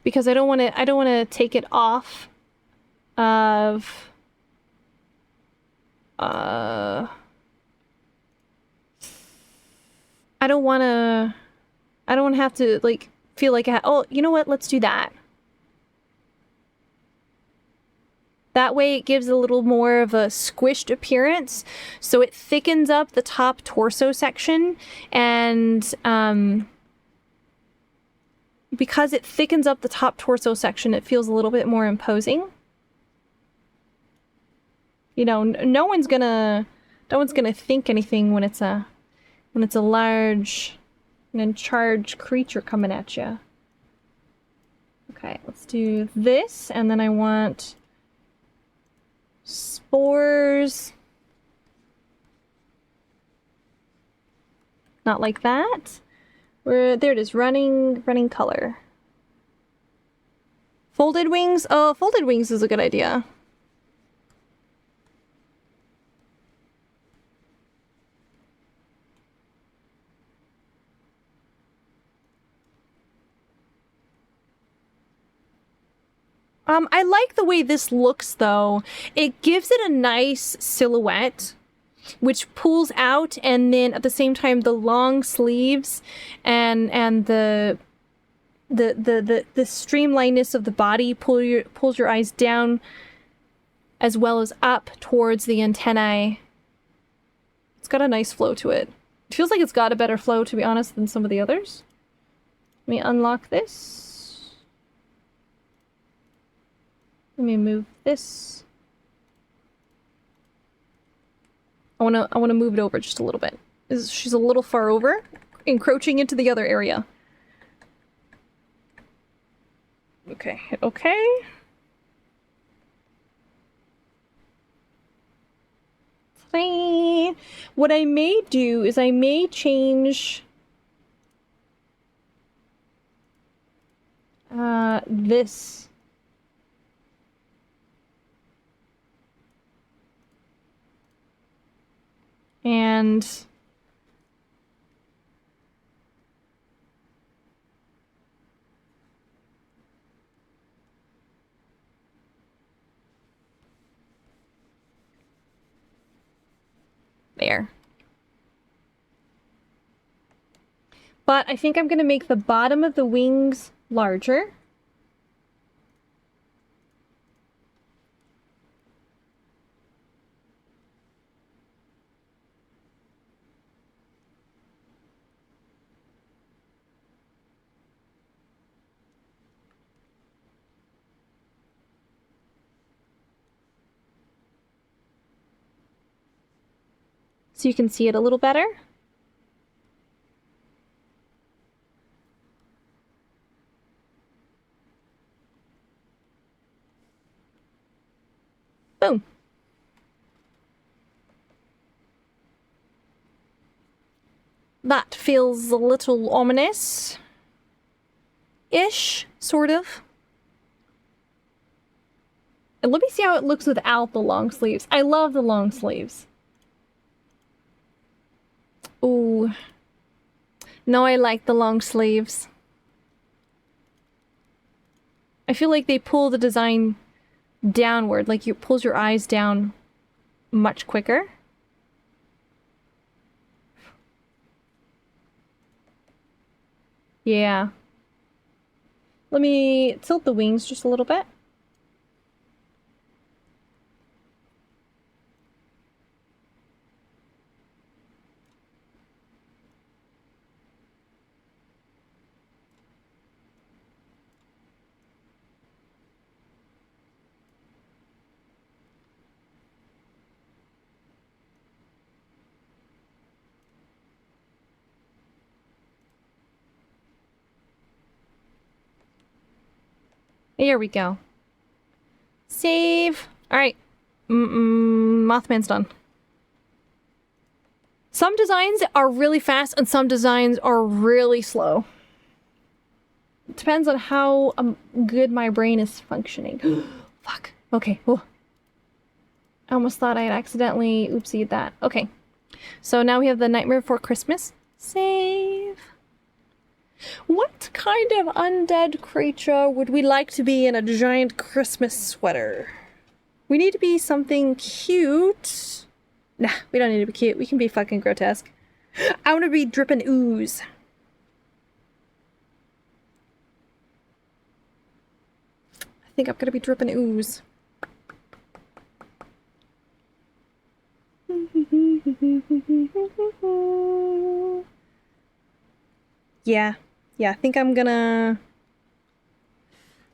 because I don't want to take it off of I don't want to have to like feel like oh, you know what? Let's do that. That way it gives a little more of a squished appearance, so it thickens up the top torso section, and because it thickens up the top torso section, it feels a little bit more imposing. You know, no one's gonna think anything when it's a large and in charge creature coming at you. Okay, let's do this, and then I want spores. Not like that. There it is, running color. Folded wings? Oh, folded wings is a good idea. I like the way this looks, though. It gives it a nice silhouette, which pulls out, and then at the same time, the long sleeves and the streamlinedness of the body pulls your eyes down, as well as up towards the antennae. It's got a nice flow to it. It feels like it's got a better flow, to be honest, than some of the others. Let me unlock this. Let me move this. I wanna move it over just a little bit. She's a little far over, encroaching into the other area. Okay, okay. Three. What I may do is I may change this. And there. But I think I'm going to make the bottom of the wings larger. So you can see it a little better. Boom. That feels a little ominous-ish, sort of. And let me see how it looks without the long sleeves. I love the long sleeves. Ooh. No, I like the long sleeves. I feel like they pull the design downward, like it pulls your eyes down much quicker. Yeah. Let me tilt the wings just a little bit. Here we go. Save. Alright. Mothman's done. Some designs are really fast and some designs are really slow. It depends on how good my brain is functioning. Fuck. Okay. Oh. I almost thought I had accidentally oopsied that. Okay. So now we have the Nightmare Before Christmas. Save. What kind of undead creature would we like to be in a giant Christmas sweater? We need to be something cute. Nah, we don't need to be cute. We can be fucking grotesque. I want to be dripping ooze. I think I'm gonna be dripping ooze. Yeah. Yeah, I think I'm gonna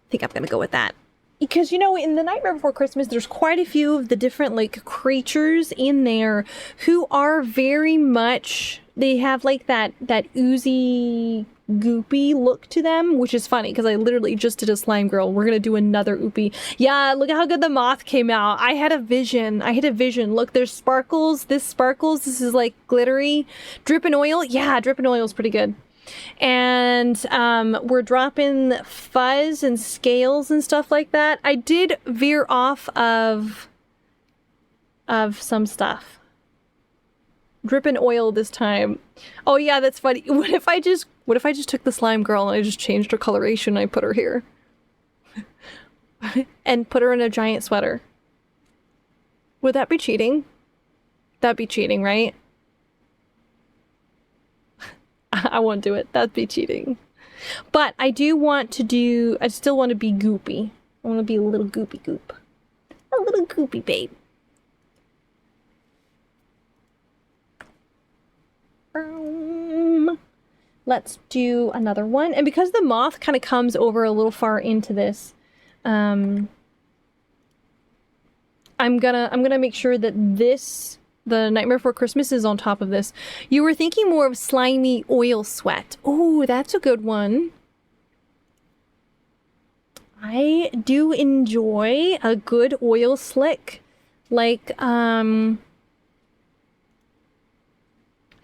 go with that. Because, you know, in the Nightmare Before Christmas, there's quite a few of the different, like, creatures in there who are very much, they have, like, that oozy, goopy look to them, which is funny, because I literally just did a slime girl. We're gonna do another oopy. Yeah, look at how good the moth came out. I had a vision. Look, there's sparkles. This sparkles. This is, like, glittery. Drip and oil. Yeah, drip and oil is pretty good. And we're dropping fuzz and scales and stuff like that. I did veer off of some stuff. Drip and oil this time. Oh yeah, that's funny. What if I just took the slime girl and I just changed her coloration and I put her here? and put her in a giant sweater. Would that be cheating? That'd be cheating, right? I won't do it. That'd be cheating. But I still want to be goopy. I want to be a little goopy goop. A little goopy babe. Let's do another one. And because the moth kind of comes over a little far into this, I'm gonna make sure that the Nightmare Before Christmas is on top of this. You were thinking more of slimy oil sweat. Oh, that's a good one. I do enjoy a good oil slick. Like, hang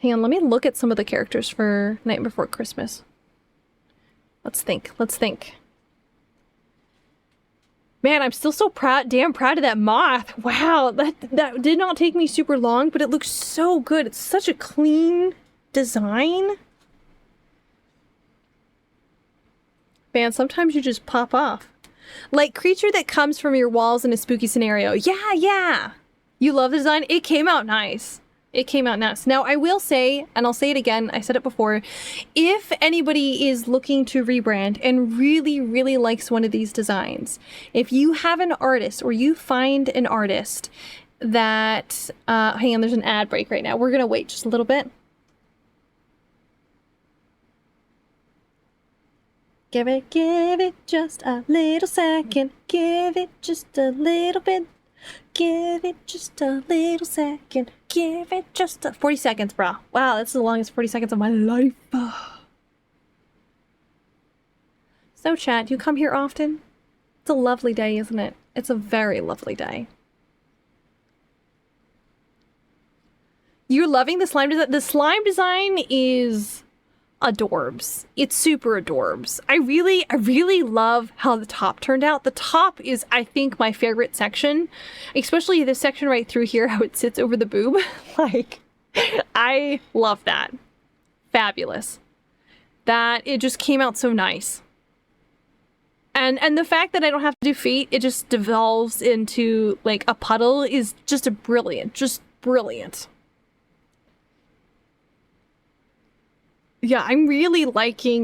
on, let me look at some of the characters for Night Before Christmas. Let's think. Man, I'm still so damn proud of that moth. Wow, that did not take me super long, but it looks so good. It's such a clean design. Man, sometimes you just pop off. Like, creature that comes from your walls in a spooky scenario. Yeah. You love the design? It came out nice. Now, I will say, and I'll say it again, I said it before, if anybody is looking to rebrand and really, really likes one of these designs, if you have an artist or you find an artist that, hang on, there's an ad break right now. We're going to wait just a little bit. Give it just a little second. Give it just a little bit. Give it just a little second. Give it just 40 seconds, bro. Wow, that's the longest 40 seconds of my life. So, chat, do you come here often? It's a lovely day, isn't it? It's a very lovely day. You're loving the slime design? The slime design is adorbs. It's super adorbs. I really love how the top turned out. The top is, I think, my favorite section, especially this section right through here, how it sits over the boob. Like, I love that. Fabulous. That it just came out so nice. And the fact that I don't have to do feet, it just devolves into like a puddle is just brilliant. Yeah, I'm really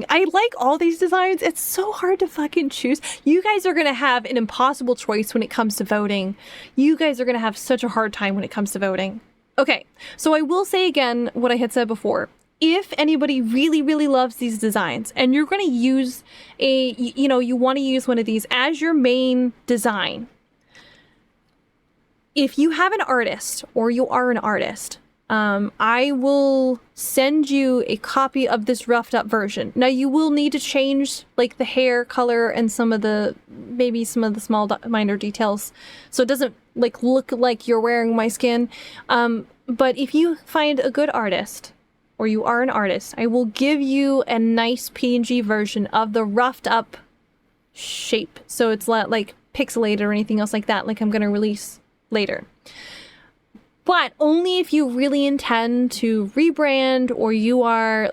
I like all these designs. It's so hard to fucking choose. You guys are going to have an impossible choice when it comes to voting. You guys are going to have such a hard time when it comes to voting. Okay, so I will say again what I had said before. If anybody really, really loves these designs and you're going to use you want to use one of these as your main design. If you have an artist or you are an artist, I will send you a copy of this roughed up version. Now you will need to change like the hair color and maybe some of the small minor details so it doesn't like look like you're wearing my skin. But if you find a good artist or you are an artist, I will give you a nice PNG version of the roughed up shape. So it's not like pixelated or anything else like that, like I'm going to release later. But only if you really intend to rebrand or you are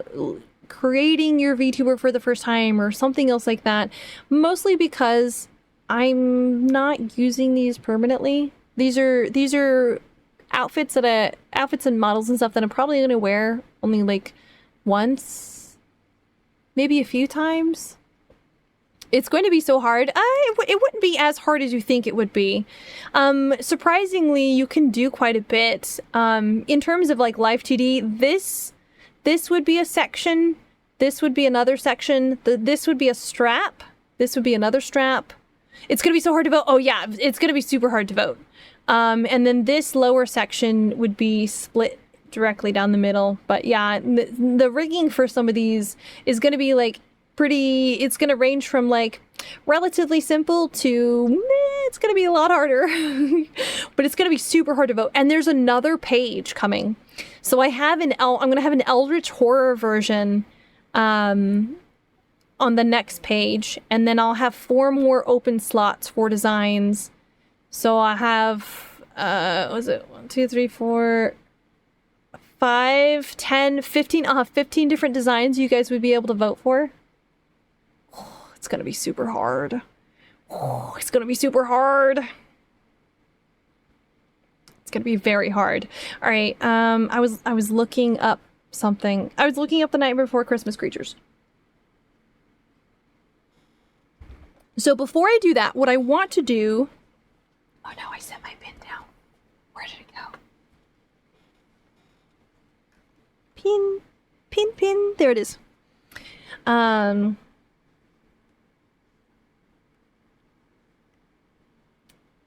creating your VTuber for the first time or something else like that. Mostly because I'm not using these permanently. These are outfits and models and stuff that I'm probably going to wear only like once, maybe a few times. It's going to be so hard. It wouldn't be as hard as you think it would be. Surprisingly, you can do quite a bit. In terms of like live 2D, this would be a section. This would be another section. This would be a strap. This would be another strap. It's going to be so hard to vote. Oh yeah, it's going to be super hard to vote. And then this lower section would be split directly down the middle. But yeah, the rigging for some of these is going to be like it's going to range from like relatively simple to it's going to be a lot harder. But it's going to be super hard to vote. And there's another page coming. So I'm going to have an Eldritch Horror version on the next page, and then I'll have 4 more open slots for designs. So I have 1, 2, 3, 4, 5, 10, 15. I'll have 15 different designs you guys would be able to vote for. It's gonna be super hard. Oh, it's gonna be super hard. It's gonna be very hard. All right. I was looking up something. I was looking up the Night Before Christmas creatures. So before I do that, what I want to do... Oh no, I set my pin down. Where did it go? Pin, pin, pin. There it is.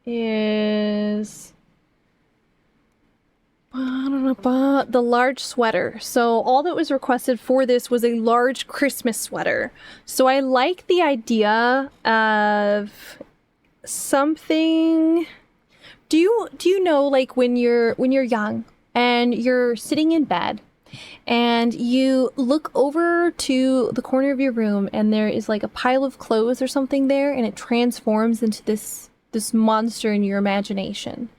Is... the large sweater. So all that was requested for this was a large Christmas sweater. So I like the idea of something. Do you know, like when you're young and you're sitting in bed and you look over to the corner of your room and there is like a pile of clothes or something there, and it transforms into this monster in your imagination.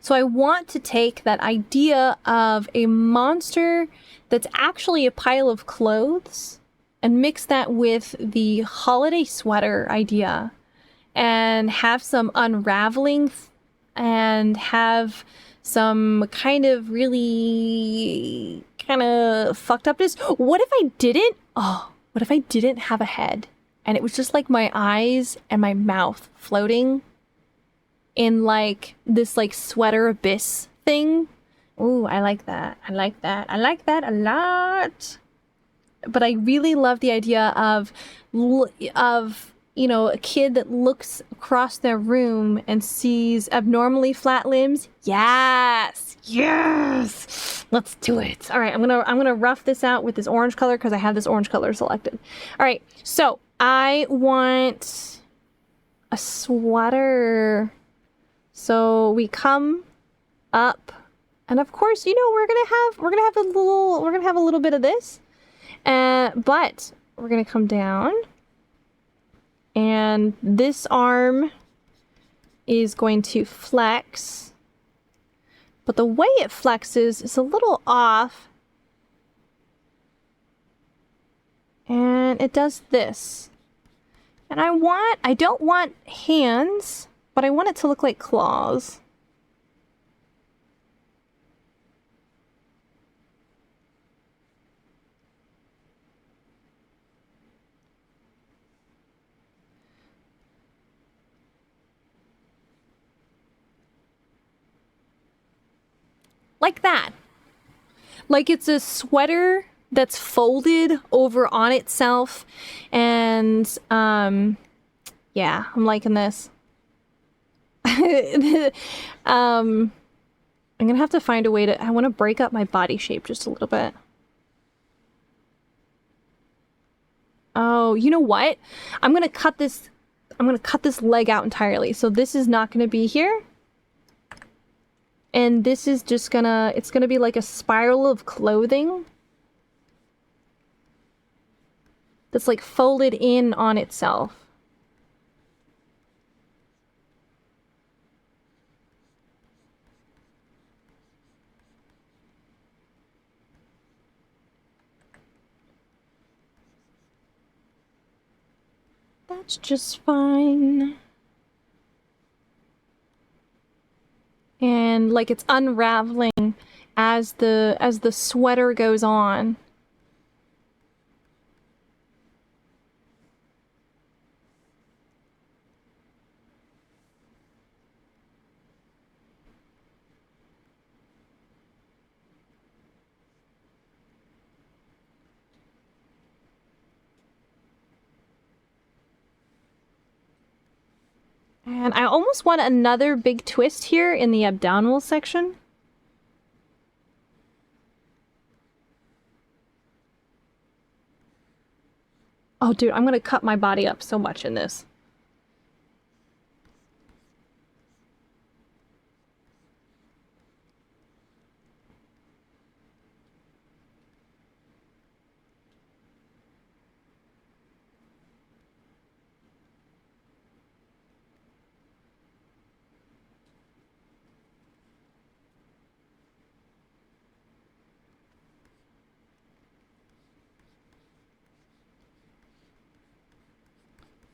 So I want to take that idea of a monster that's actually a pile of clothes and mix that with the holiday sweater idea and have some unraveling and have some kind of really kind of fucked upness. What if I didn't have a head and it was just like my eyes and my mouth floating in like this like sweater abyss thing? Ooh, I like that. I like that. I like that a lot. But I really love the idea of you know, a kid that looks across their room and sees abnormally flat limbs. Yes, yes, let's do it. All right, I'm gonna rough this out with this orange color because I have this orange color selected. All right, so I want a sweater. So we come up, and of course, you know, we're gonna have a little bit of this, but we're gonna come down, and this arm is going to flex, but the way it flexes is a little off, and it does this, and I don't want hands. But I want it to look like claws. Like that. Like it's a sweater that's folded over on itself. And, yeah, I'm liking this. I'm gonna have to find a way to... I want to break up my body shape just a little bit. Oh, you know what? I'm gonna cut this leg out entirely. So this is not gonna be here. And this is just gonna... It's gonna be like a spiral of clothing that's like folded in on itself. That's just fine. And like it's unraveling as the sweater goes on. And I almost want another big twist here in the abdominal section. Oh, dude, I'm gonna cut my body up so much in this.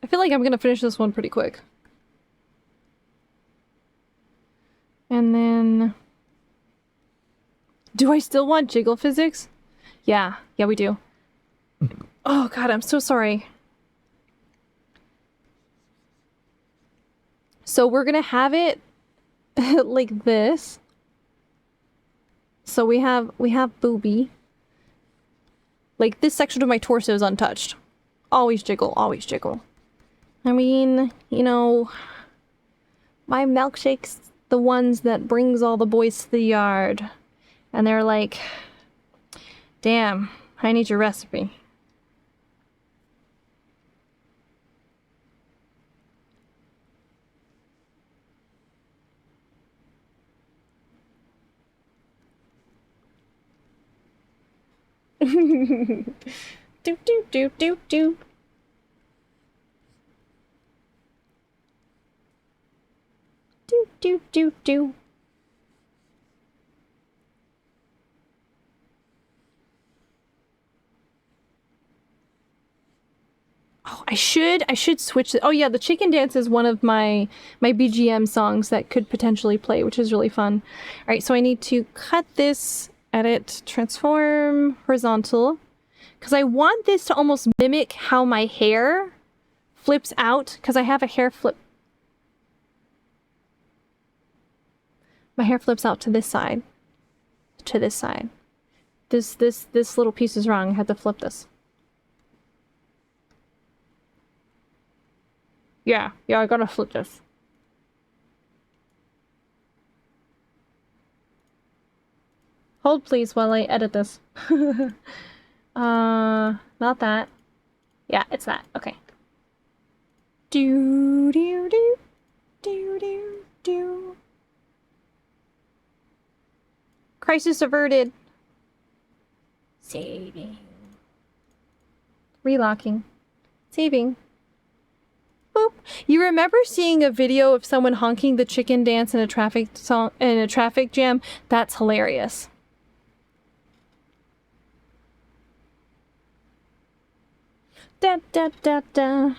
I feel like I'm gonna finish this one pretty quick. And then... Do I still want jiggle physics? Yeah, we do. Oh god, I'm so sorry. So we're gonna have it like this. So we have booby. Like this section of my torso is untouched. Always jiggle, always jiggle. I mean, you know, my milkshake's the ones that brings all the boys to the yard. And they're like, damn, I need your recipe. Do do do do do. Do do do do. Oh, I should switch it. Oh yeah, the chicken dance is one of my BGM songs that could potentially play, which is really fun. All right, so I need to cut this, edit, transform, horizontal, because I want this to almost mimic how my hair flips out, because I have a hair flip. My hair flips out to this side, to this side. This little piece is wrong. I had to flip this. Yeah, I gotta flip this. Hold please while I edit this. Not that. Yeah, it's that. Okay. Do do do do do do. Crisis averted. Saving. Relocking. Saving. Boop. You remember seeing a video of someone honking the chicken dance in a traffic song in a traffic jam? That's hilarious. Da da da da.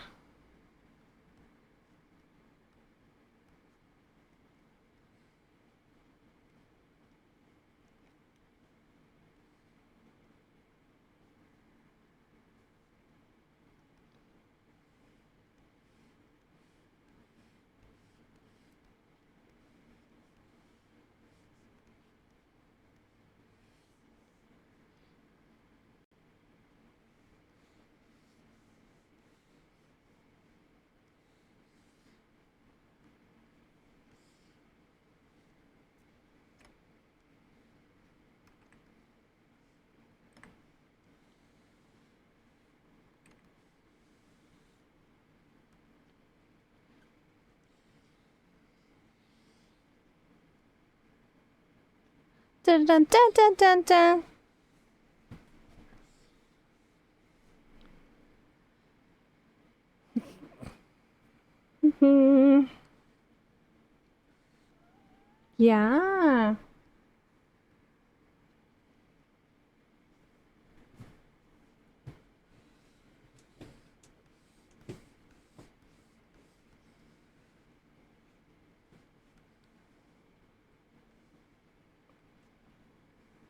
Dun dun dun dun dun dun. Yeah.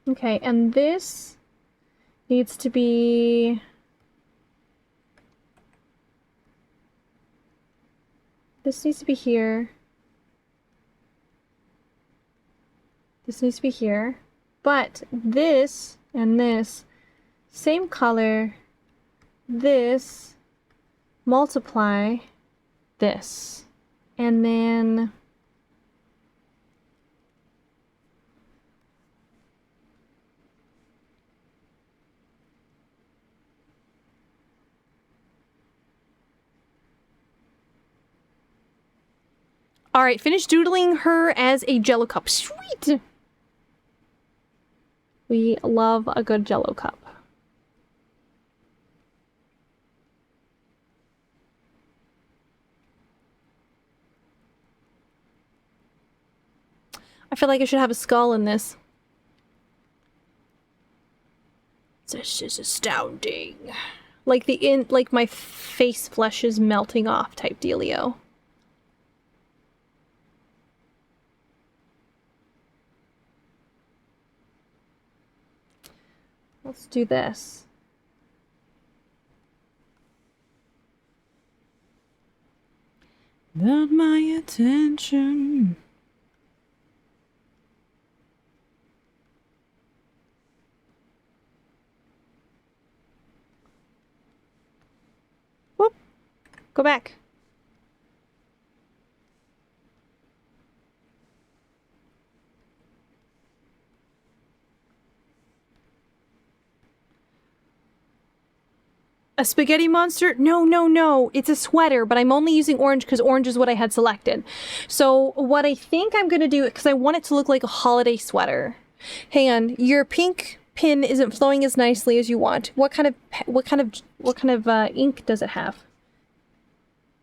Okay, and this needs to be... This needs to be here. This needs to be here. But this and this, same color, this, multiply this. And then... Alright, finish doodling her as a Jello cup. Sweet! We love a good Jello cup. I feel like I should have a skull in this. This is astounding. Like like my face flesh is melting off type dealio. let's do this. Not my attention. Whoop. Go back. A spaghetti monster? No, no, no. It's a sweater, but I'm only using orange because orange is what I had selected. So what I think I'm going to do, because I want it to look like a holiday sweater. Hang on. Your pink pin isn't flowing as nicely as you want. What kind of ink does it have?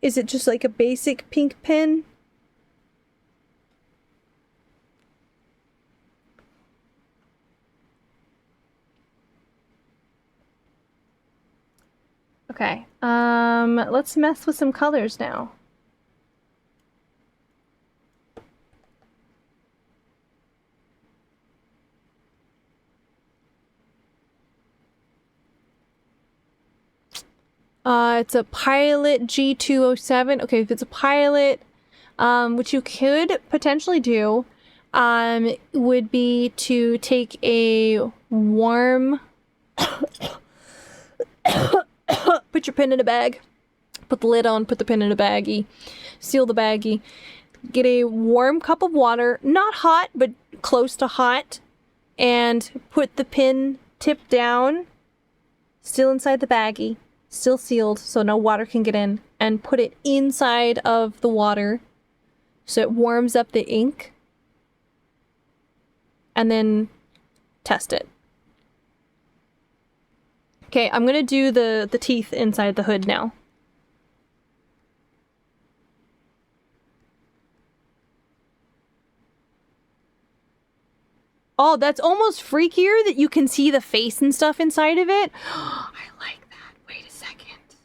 Is it just like a basic pink pin? Okay, let's mess with some colors now. It's a Pilot G207. Okay, if it's a Pilot, which you could potentially do, would be to take a warm... Put your pin in a bag. Put the lid on, put the pin in a baggie. Seal the baggie. Get a warm cup of water, not hot, but close to hot. And put the pin tip down, still inside the baggie, still sealed so no water can get in. And put it inside of the water so it warms up the ink. And then test it. Okay, I'm gonna do the teeth inside the hood now. Oh, that's almost freakier that you can see the face and stuff inside of it. I like that. Wait a second.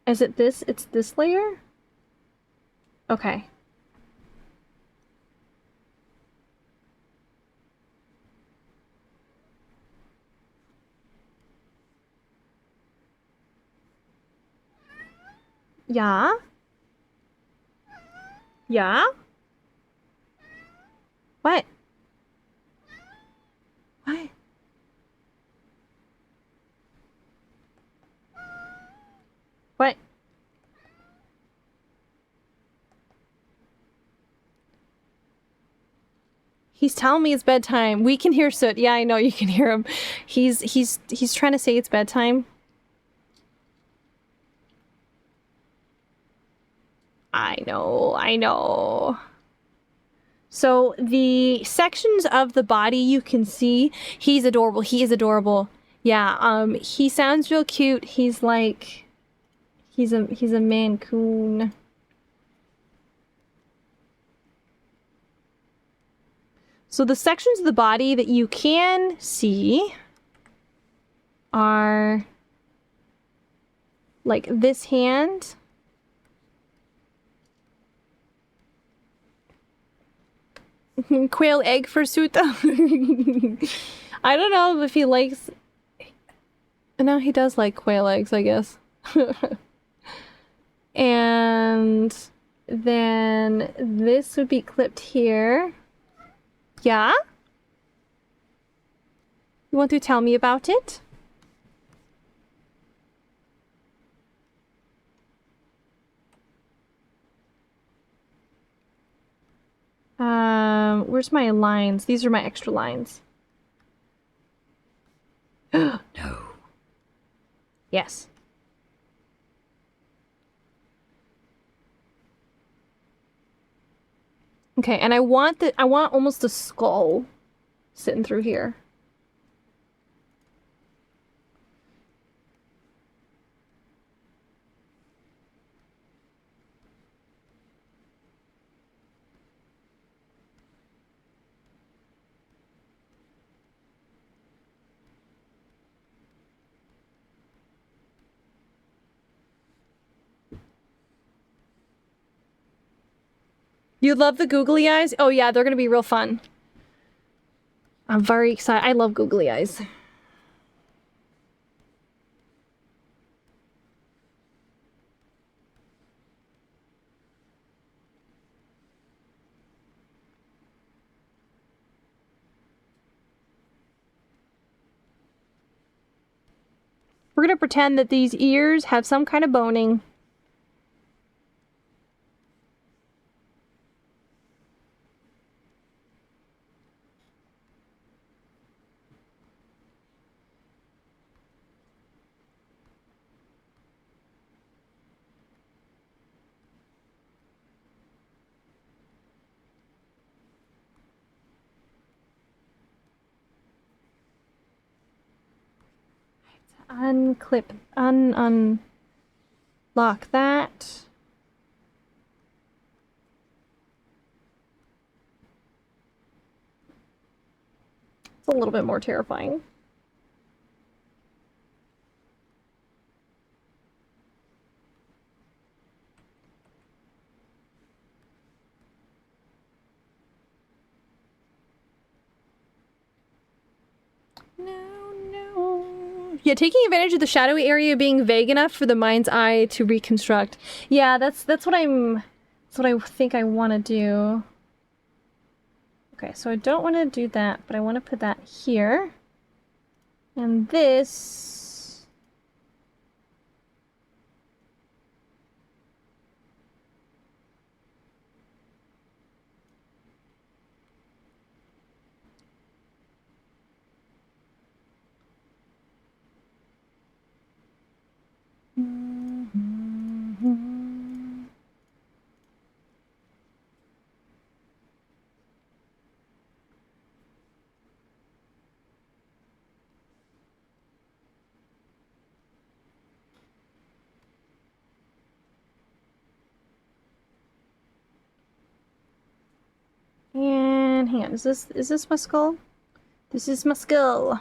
Is it this? It's this layer? Okay. Yeah? Yeah? What? What? What? He's telling me it's bedtime. We can hear Soot. Yeah, I know you can hear him. He's trying to say it's bedtime. I know. So the sections of the body you can see, he's adorable. He is adorable. Yeah, he sounds real cute. He's like, he's a Mancoon. So the sections of the body that you can see are like this hand. Quail egg for Suta. I don't know if he likes... No, he does like quail eggs, I guess. And then this would be clipped here. Yeah? You want to tell me about it? Where's my lines? These are my extra lines. No. Yes. Okay, and I want almost a skull sitting through here. You love the googly eyes? Oh yeah, they're gonna be real fun. I'm very excited. I love googly eyes. We're gonna pretend that these ears have some kind of boning. Unclip, unlock that. It's a little bit more terrifying. No. Yeah, taking advantage of the shadowy area being vague enough for the mind's eye to reconstruct. Yeah, that's what I think I want to do. Okay, so I don't want to do that, but I want to put that here. And this... And hang on, is this my skull? This is my skull.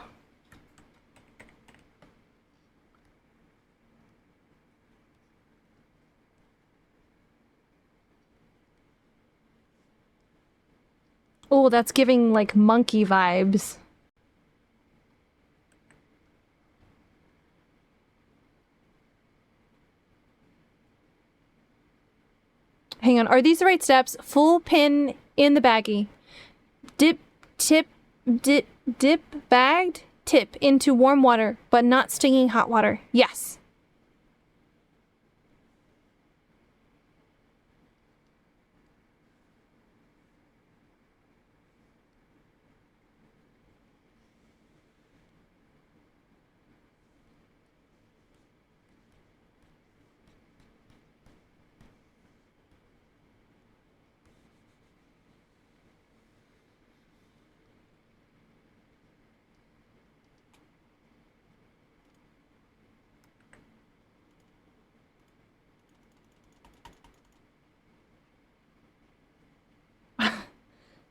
Oh, that's giving like monkey vibes. Hang on, are these the right steps? Full pin in the baggie. Dip, bagged, tip into warm water, but not stinging hot water. Yes.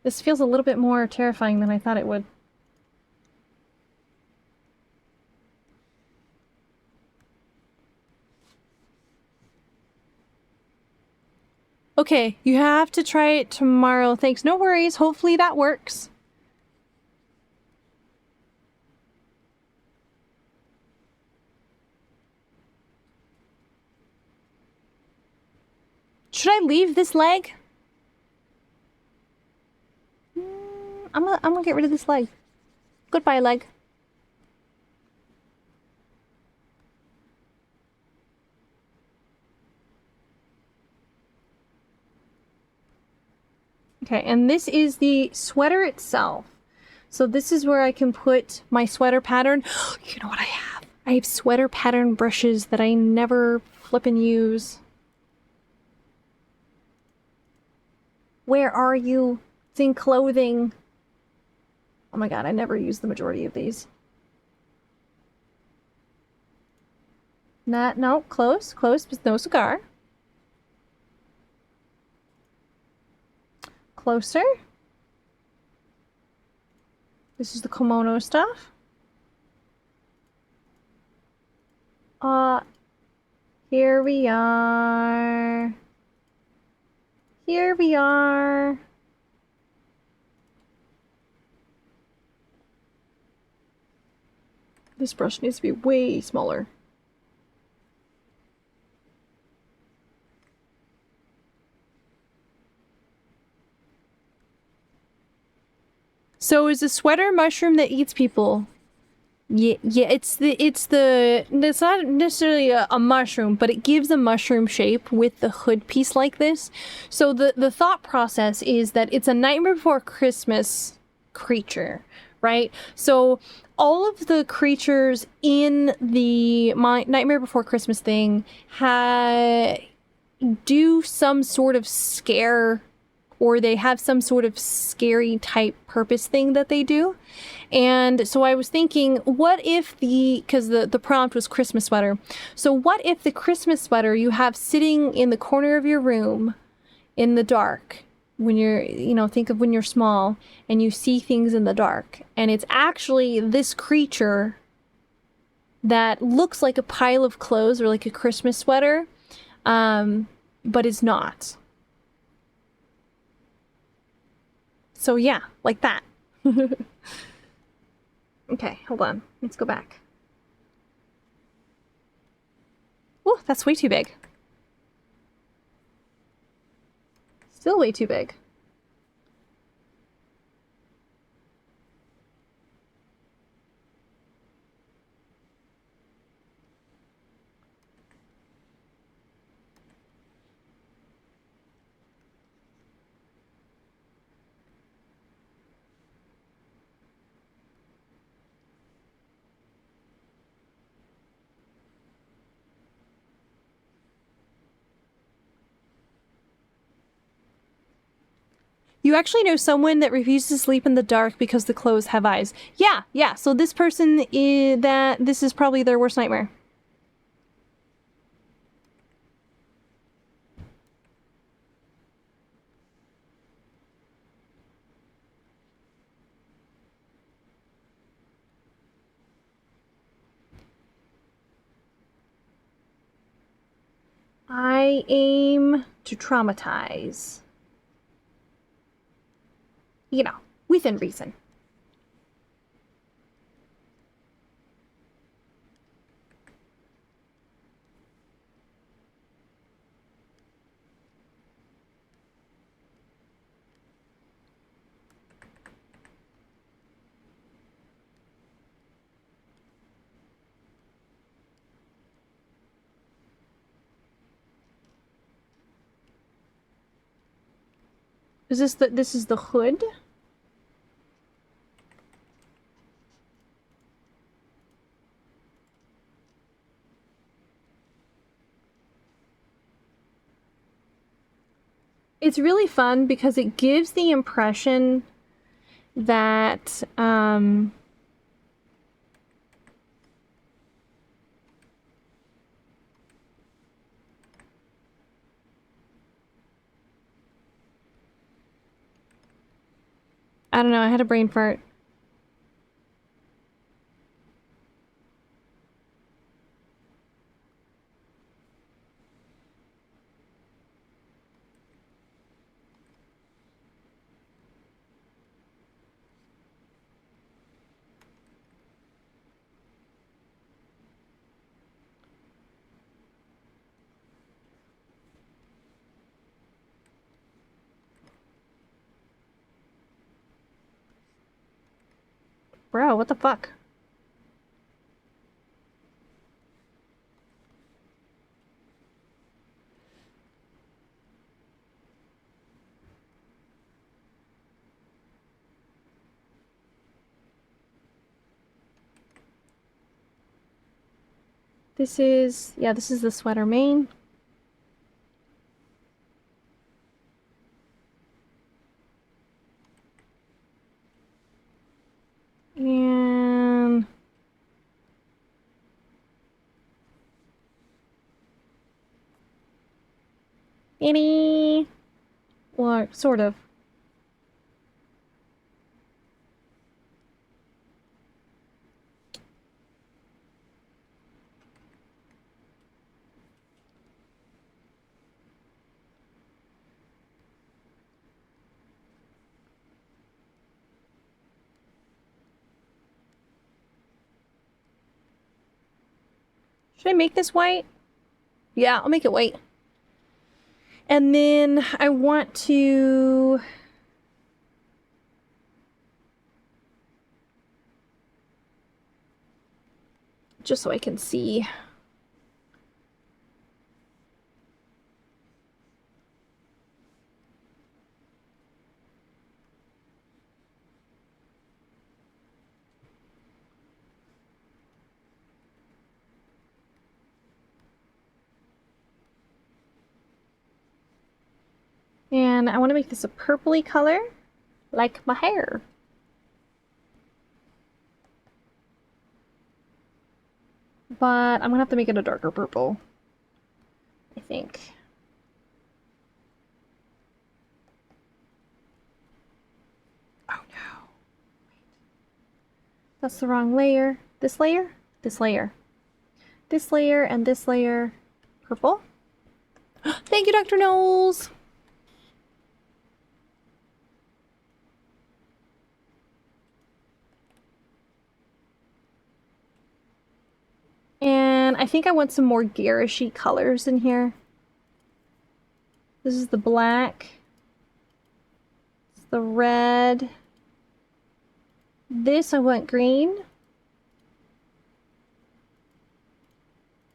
This feels a little bit more terrifying than I thought it would. Okay, you have to try it tomorrow. Thanks. No worries. Hopefully that works. Should I leave this leg? I'm gonna get rid of this leg. Goodbye, leg. Okay, and this is the sweater itself. So this is where I can put my sweater pattern. You know what I have? I have sweater pattern brushes that I never flippin' use. Where are you? It's in clothing. Oh my god, I never use the majority of these. No, close, but no cigar. Closer. This is the kimono stuff. Here we are. Here we are. This brush needs to be way smaller. So is a sweater a mushroom that eats people? Yeah, it's not necessarily a mushroom, but it gives a mushroom shape with the hood piece like this. So the thought process is that it's a Nightmare Before Christmas creature, right? So all of the creatures in the Nightmare Before Christmas thing do some sort of scare, or they have some sort of scary type purpose thing that they do. And so I was thinking, what if because the prompt was Christmas sweater. So what if the Christmas sweater you have sitting in the corner of your room in the dark, when you're, think of when you're small and you see things in the dark, and it's actually this creature that looks like a pile of clothes or like a Christmas sweater, but is not. So yeah, like that. Okay, hold on. Let's go back. Oh, that's way too big. Still way too big. You actually know someone that refuses to sleep in the dark because the clothes have eyes. Yeah. So this person this is probably their worst nightmare. I aim to traumatize. Within reason. Is this is the hood? It's really fun because it gives the impression that I don't know, I had a brain fart. Bro, what the fuck? This is the sweater main. And well, sort of. Should I make this white? Yeah, I'll make it white. And then I want to... just so I can see. And I want to make this a purpley color, like my hair. But I'm gonna have to make it a darker purple, I think. Oh no. Wait. That's the wrong layer. This layer? This layer. This layer and this layer. Purple. Thank you, Dr. Knowles! And I think I want some more garishy colors in here. This is the black. It's the red. This I want green.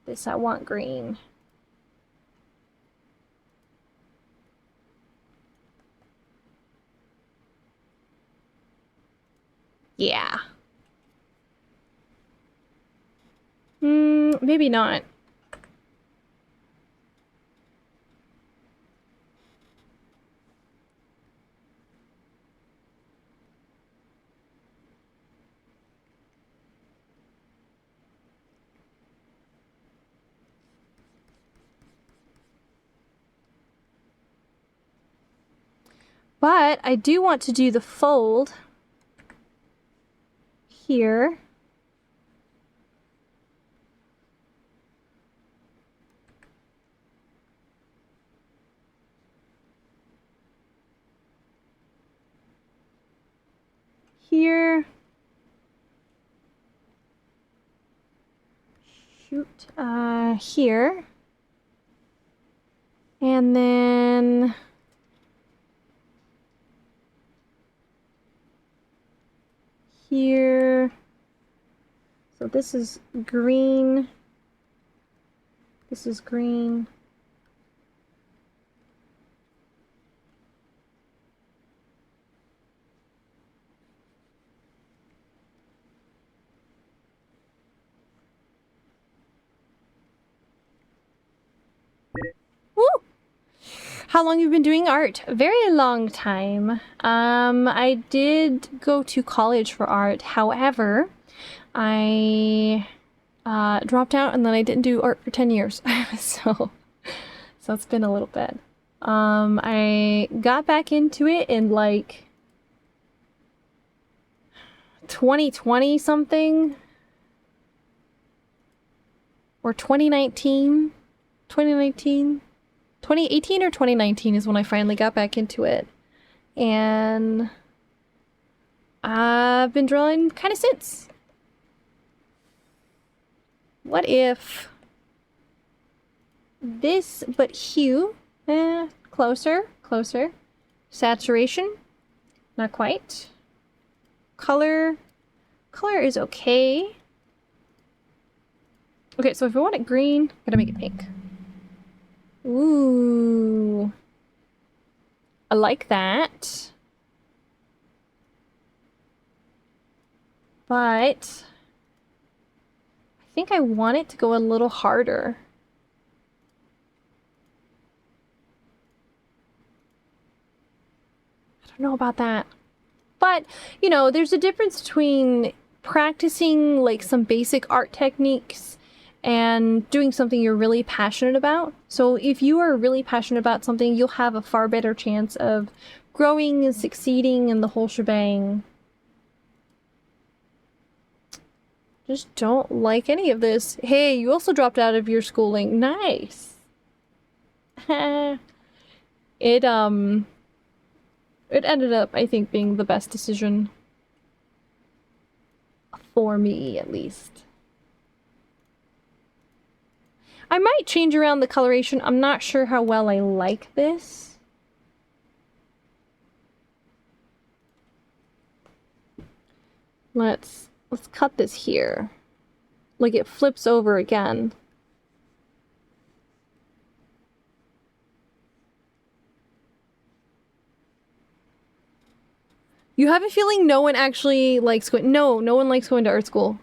This I want green. Yeah. Maybe not. But I do want to do the fold here. Here. Shoot. Here. And then... here. So this is green. This is green. Woo! How long have you been doing art? A very long time. I did go to college for art. However, I dropped out and then I didn't do art for 10 years. so it's been a little bit. I got back into it in like 2020 something. Or 2019. 2018 or 2019 is when I finally got back into it. And I've been drawing kind of since. What if this, but hue, closer. Saturation, not quite. Color is okay. Okay, so if I want it green, gotta make it pink. Ooh. I like that. But I think I want it to go a little harder. I don't know about that. But, you know, there's a difference between practicing like some basic art techniques and doing something you're really passionate about. So if you are really passionate about something, you'll have a far better chance of growing and succeeding and the whole shebang. Just don't like any of this. Hey, you also dropped out of your schooling. Nice. It ended up, I think, being the best decision. For me, at least. I might change around the coloration. I'm not sure how well I like this. Let's cut this here. Like it flips over again. You have a feeling no one actually likes going— no one likes going to art school.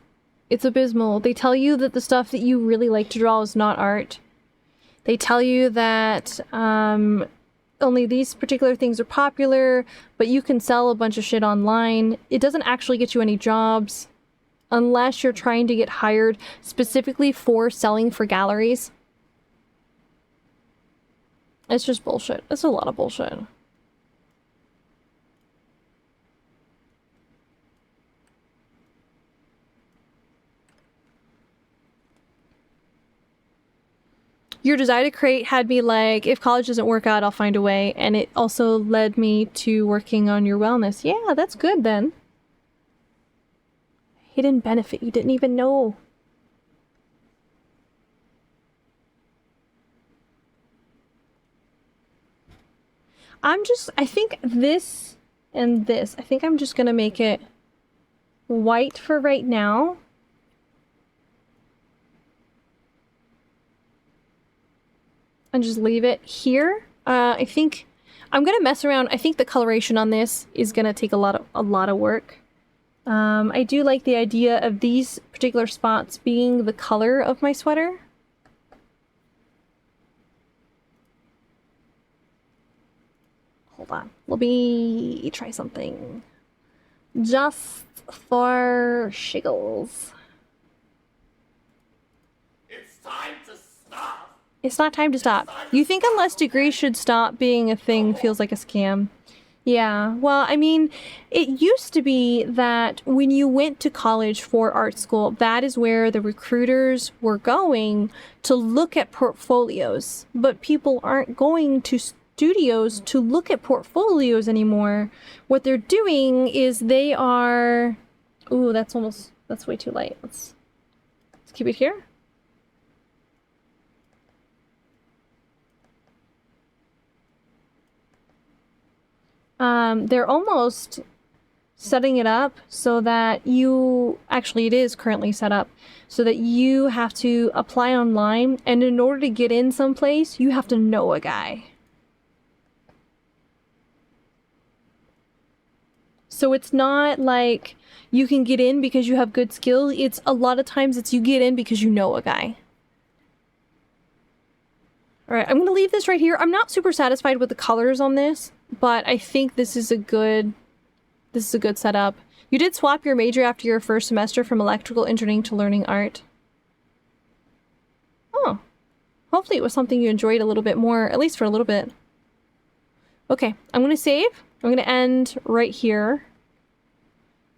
It's abysmal. They tell you that the stuff that you really like to draw is not art. They tell you that only these particular things are popular, but you can sell a bunch of shit online. It doesn't actually get you any jobs unless you're trying to get hired specifically for selling for galleries. It's just bullshit. It's a lot of bullshit. Your desire to create had me like, if college doesn't work out, I'll find a way. And it also led me to working on your wellness. Yeah, that's good then. Hidden benefit you didn't even know. I think this and this, I think I'm just gonna make it white for right now. And just leave it here. I think I'm gonna mess around. I think the coloration on this is gonna take a lot of work. I do like the idea of these particular spots being the color of my sweater. Hold on. Let me try something. Just for shiggles. It's time to stop. It's not time to stop. You think unless degrees should stop being a thing feels like a scam. Yeah, well, I mean, it used to be that when you went to college for art school, that is where the recruiters were going to look at portfolios. But people aren't going to studios to look at portfolios anymore. What they're doing is they are... Ooh, that's way too light. Let's keep it here. They're almost setting it up so that you... Actually, it is currently set up so that you have to apply online, and in order to get in someplace, you have to know a guy. So it's not like you can get in because you have good skill. It's a lot of times it's you get in because you know a guy. All right, I'm going to leave this right here. I'm not super satisfied with the colors on this, but I think this is a good setup. You did swap your major after your first semester from electrical engineering to learning art. Oh, hopefully it was something you enjoyed a little bit more, at least for a little bit. Okay, I'm going to save. I'm going to end right here.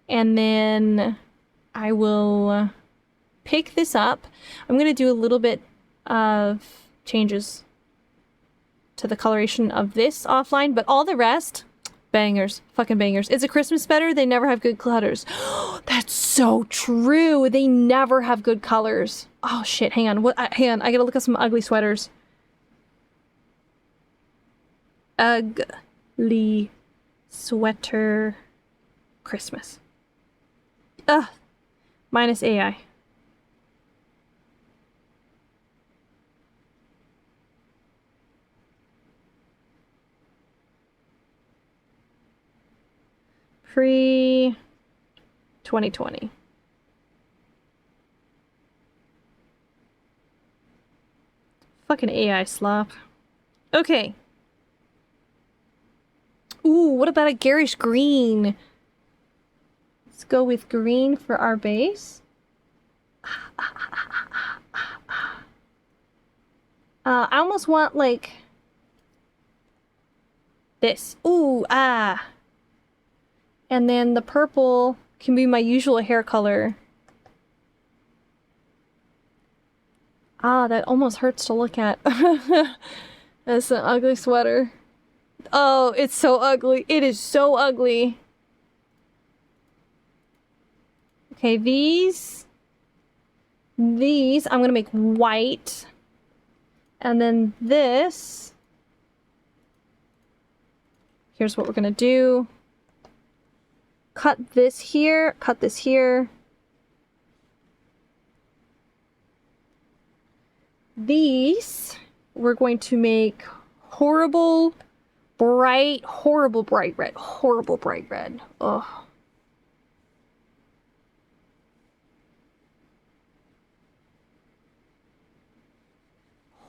And then I will pick this up. I'm going to do a little bit of changes to the coloration of this offline, but all the rest, bangers, fucking bangers. It's a Christmas sweater. They never have good colors. That's so true. They never have good colors. Oh shit, hang on. Hang on, I gotta look at some ugly sweaters. Ugly sweater Christmas. Ugh. Minus AI. Pre-2020. Fucking AI slop. Okay. Ooh, what about a garish green? Let's go with green for our base. I almost want like this. Ooh, ah. And then the purple can be my usual hair color. Ah, that almost hurts to look at. That's an ugly sweater. Oh, it's so ugly. It is so ugly. Okay, these I'm gonna make white. And then this, here's what we're gonna do. Cut this here, cut this here. These, we're going to make horrible bright red. Horrible bright red. Ugh.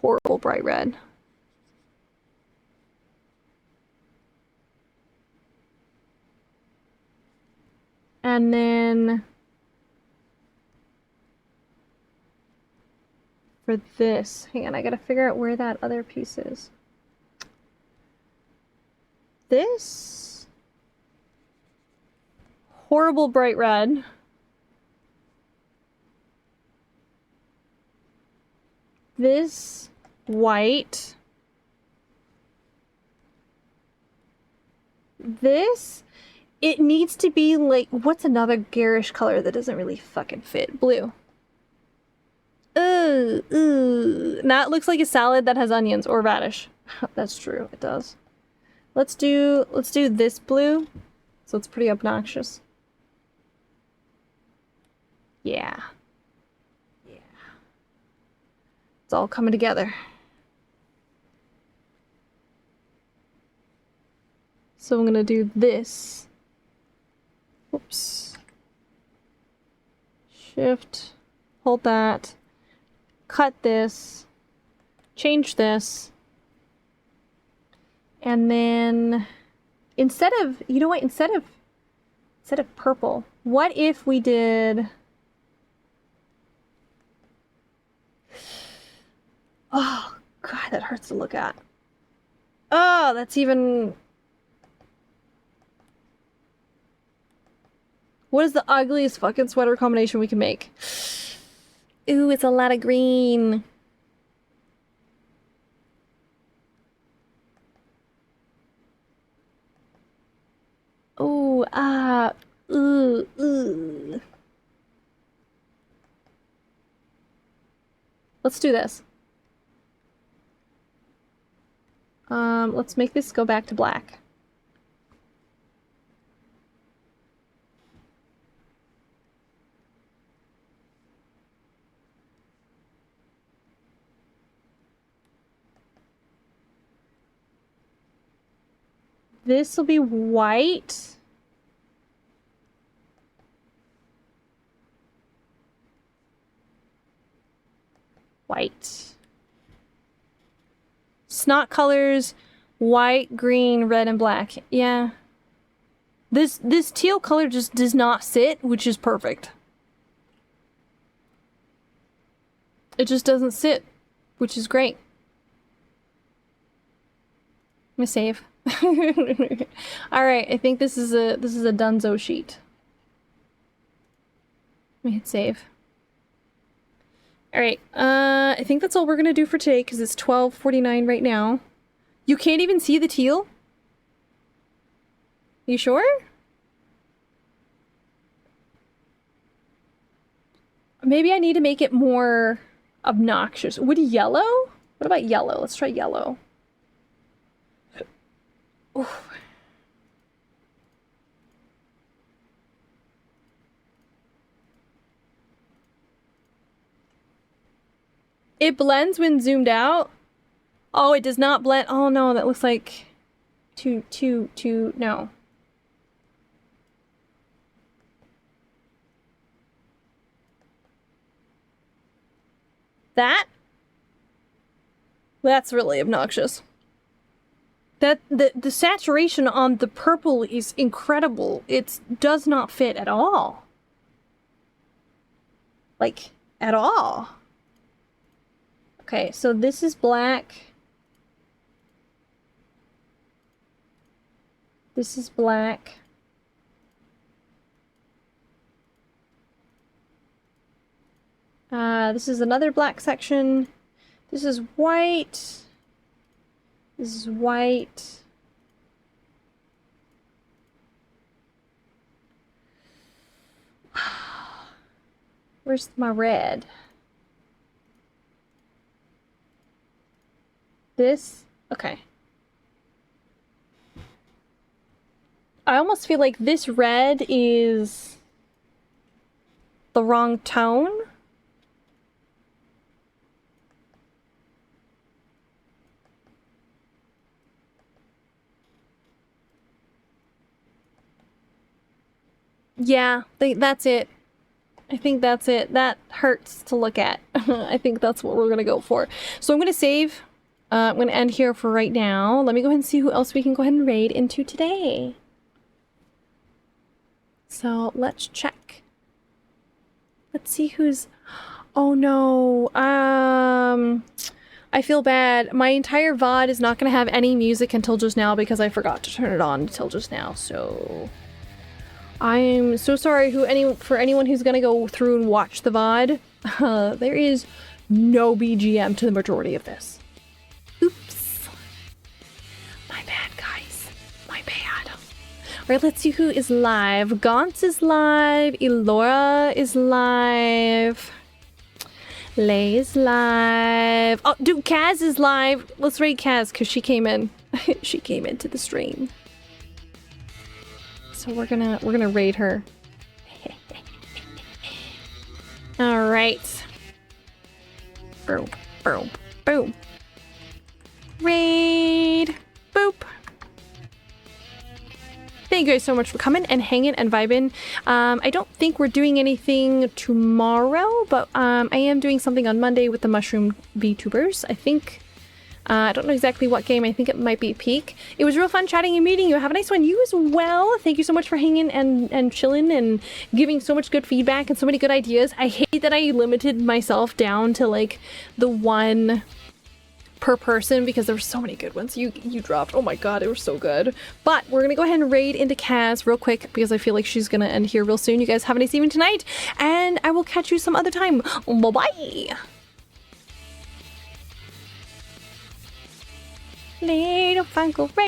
Horrible bright red. And then for this, hang on, I gotta figure out where that other piece is. This horrible bright red. This white. This, it needs to be like, what's another garish color that doesn't really fucking fit? Blue. Ooh. That looks like a salad that has onions or radish. That's true, it does. Let's do this blue. So it's pretty obnoxious. Yeah. Yeah. It's all coming together. So I'm gonna do this. Whoops. Shift. Hold that. Cut this. Change this. And then instead of, you know what, instead of purple, what if we did, oh god, that hurts to look at. Oh, that's even, what is the ugliest fucking sweater combination we can make? Ooh, it's a lot of green. Oh, ooh. Let's do this. Let's make this go back to black. This will be white. White. Snot colors, white, green, red, and black. Yeah. This teal color just does not sit, which is perfect. It just doesn't sit, which is great. I'm gonna save. Alright, I think this is a dunzo sheet. Let me hit save. Alright, I think that's all we're gonna do for today, because it's 12:49 right now. You can't even see the teal? You sure? Maybe I need to make it more obnoxious. Would yellow? What about yellow? Let's try yellow. Oof. It blends when zoomed out. Oh, it does not blend. Oh no, that looks like no. That's really obnoxious. That the saturation on the purple is incredible. It does not fit at all. Like, at all. Okay, so this is black. This is black. This is another black section. This is white. This is white. Where's my red? this? Okay. I almost feel like this red is the wrong tone. Yeah, that's it. I think that's it. That hurts to look at. I think that's what we're gonna go for. So I'm gonna save. I'm gonna end here for right now. Let me go ahead and see who else we can go ahead and raid into today. So let's check. Let's see who's... Oh no. I feel bad. My entire VOD is not gonna have any music until just now because I forgot to turn it on until just now, so... I'm so sorry for anyone who's gonna go through and watch the VOD. There is no BGM to the majority of this. Oops. My bad, guys. My bad. Alright, let's see who is live. Gaunt's is live. Elora is live. Lay is live. Oh, dude, Kaz is live. Let's raid Kaz because she came in. She came into the stream. So we're gonna raid her. All right. Boom, boom, boom. Raid. Boop. Thank you guys so much for coming and hanging and vibing. I don't think we're doing anything tomorrow, but I am doing something on Monday with the Mushroom VTubers. I think. I don't know exactly what game. I think it might be Peak. It was real fun chatting and meeting you. Have a nice one. You as well. Thank you so much for hanging and chilling and giving so much good feedback and so many good ideas. I hate that I limited myself down to like the one per person because there were so many good ones you dropped. Oh my god, they were so good. But we're gonna go ahead and raid into Kaz real quick because I feel like she's gonna end here real soon. You guys have a nice evening tonight and I will catch you some other time. Bye-bye. Little Funko Ray.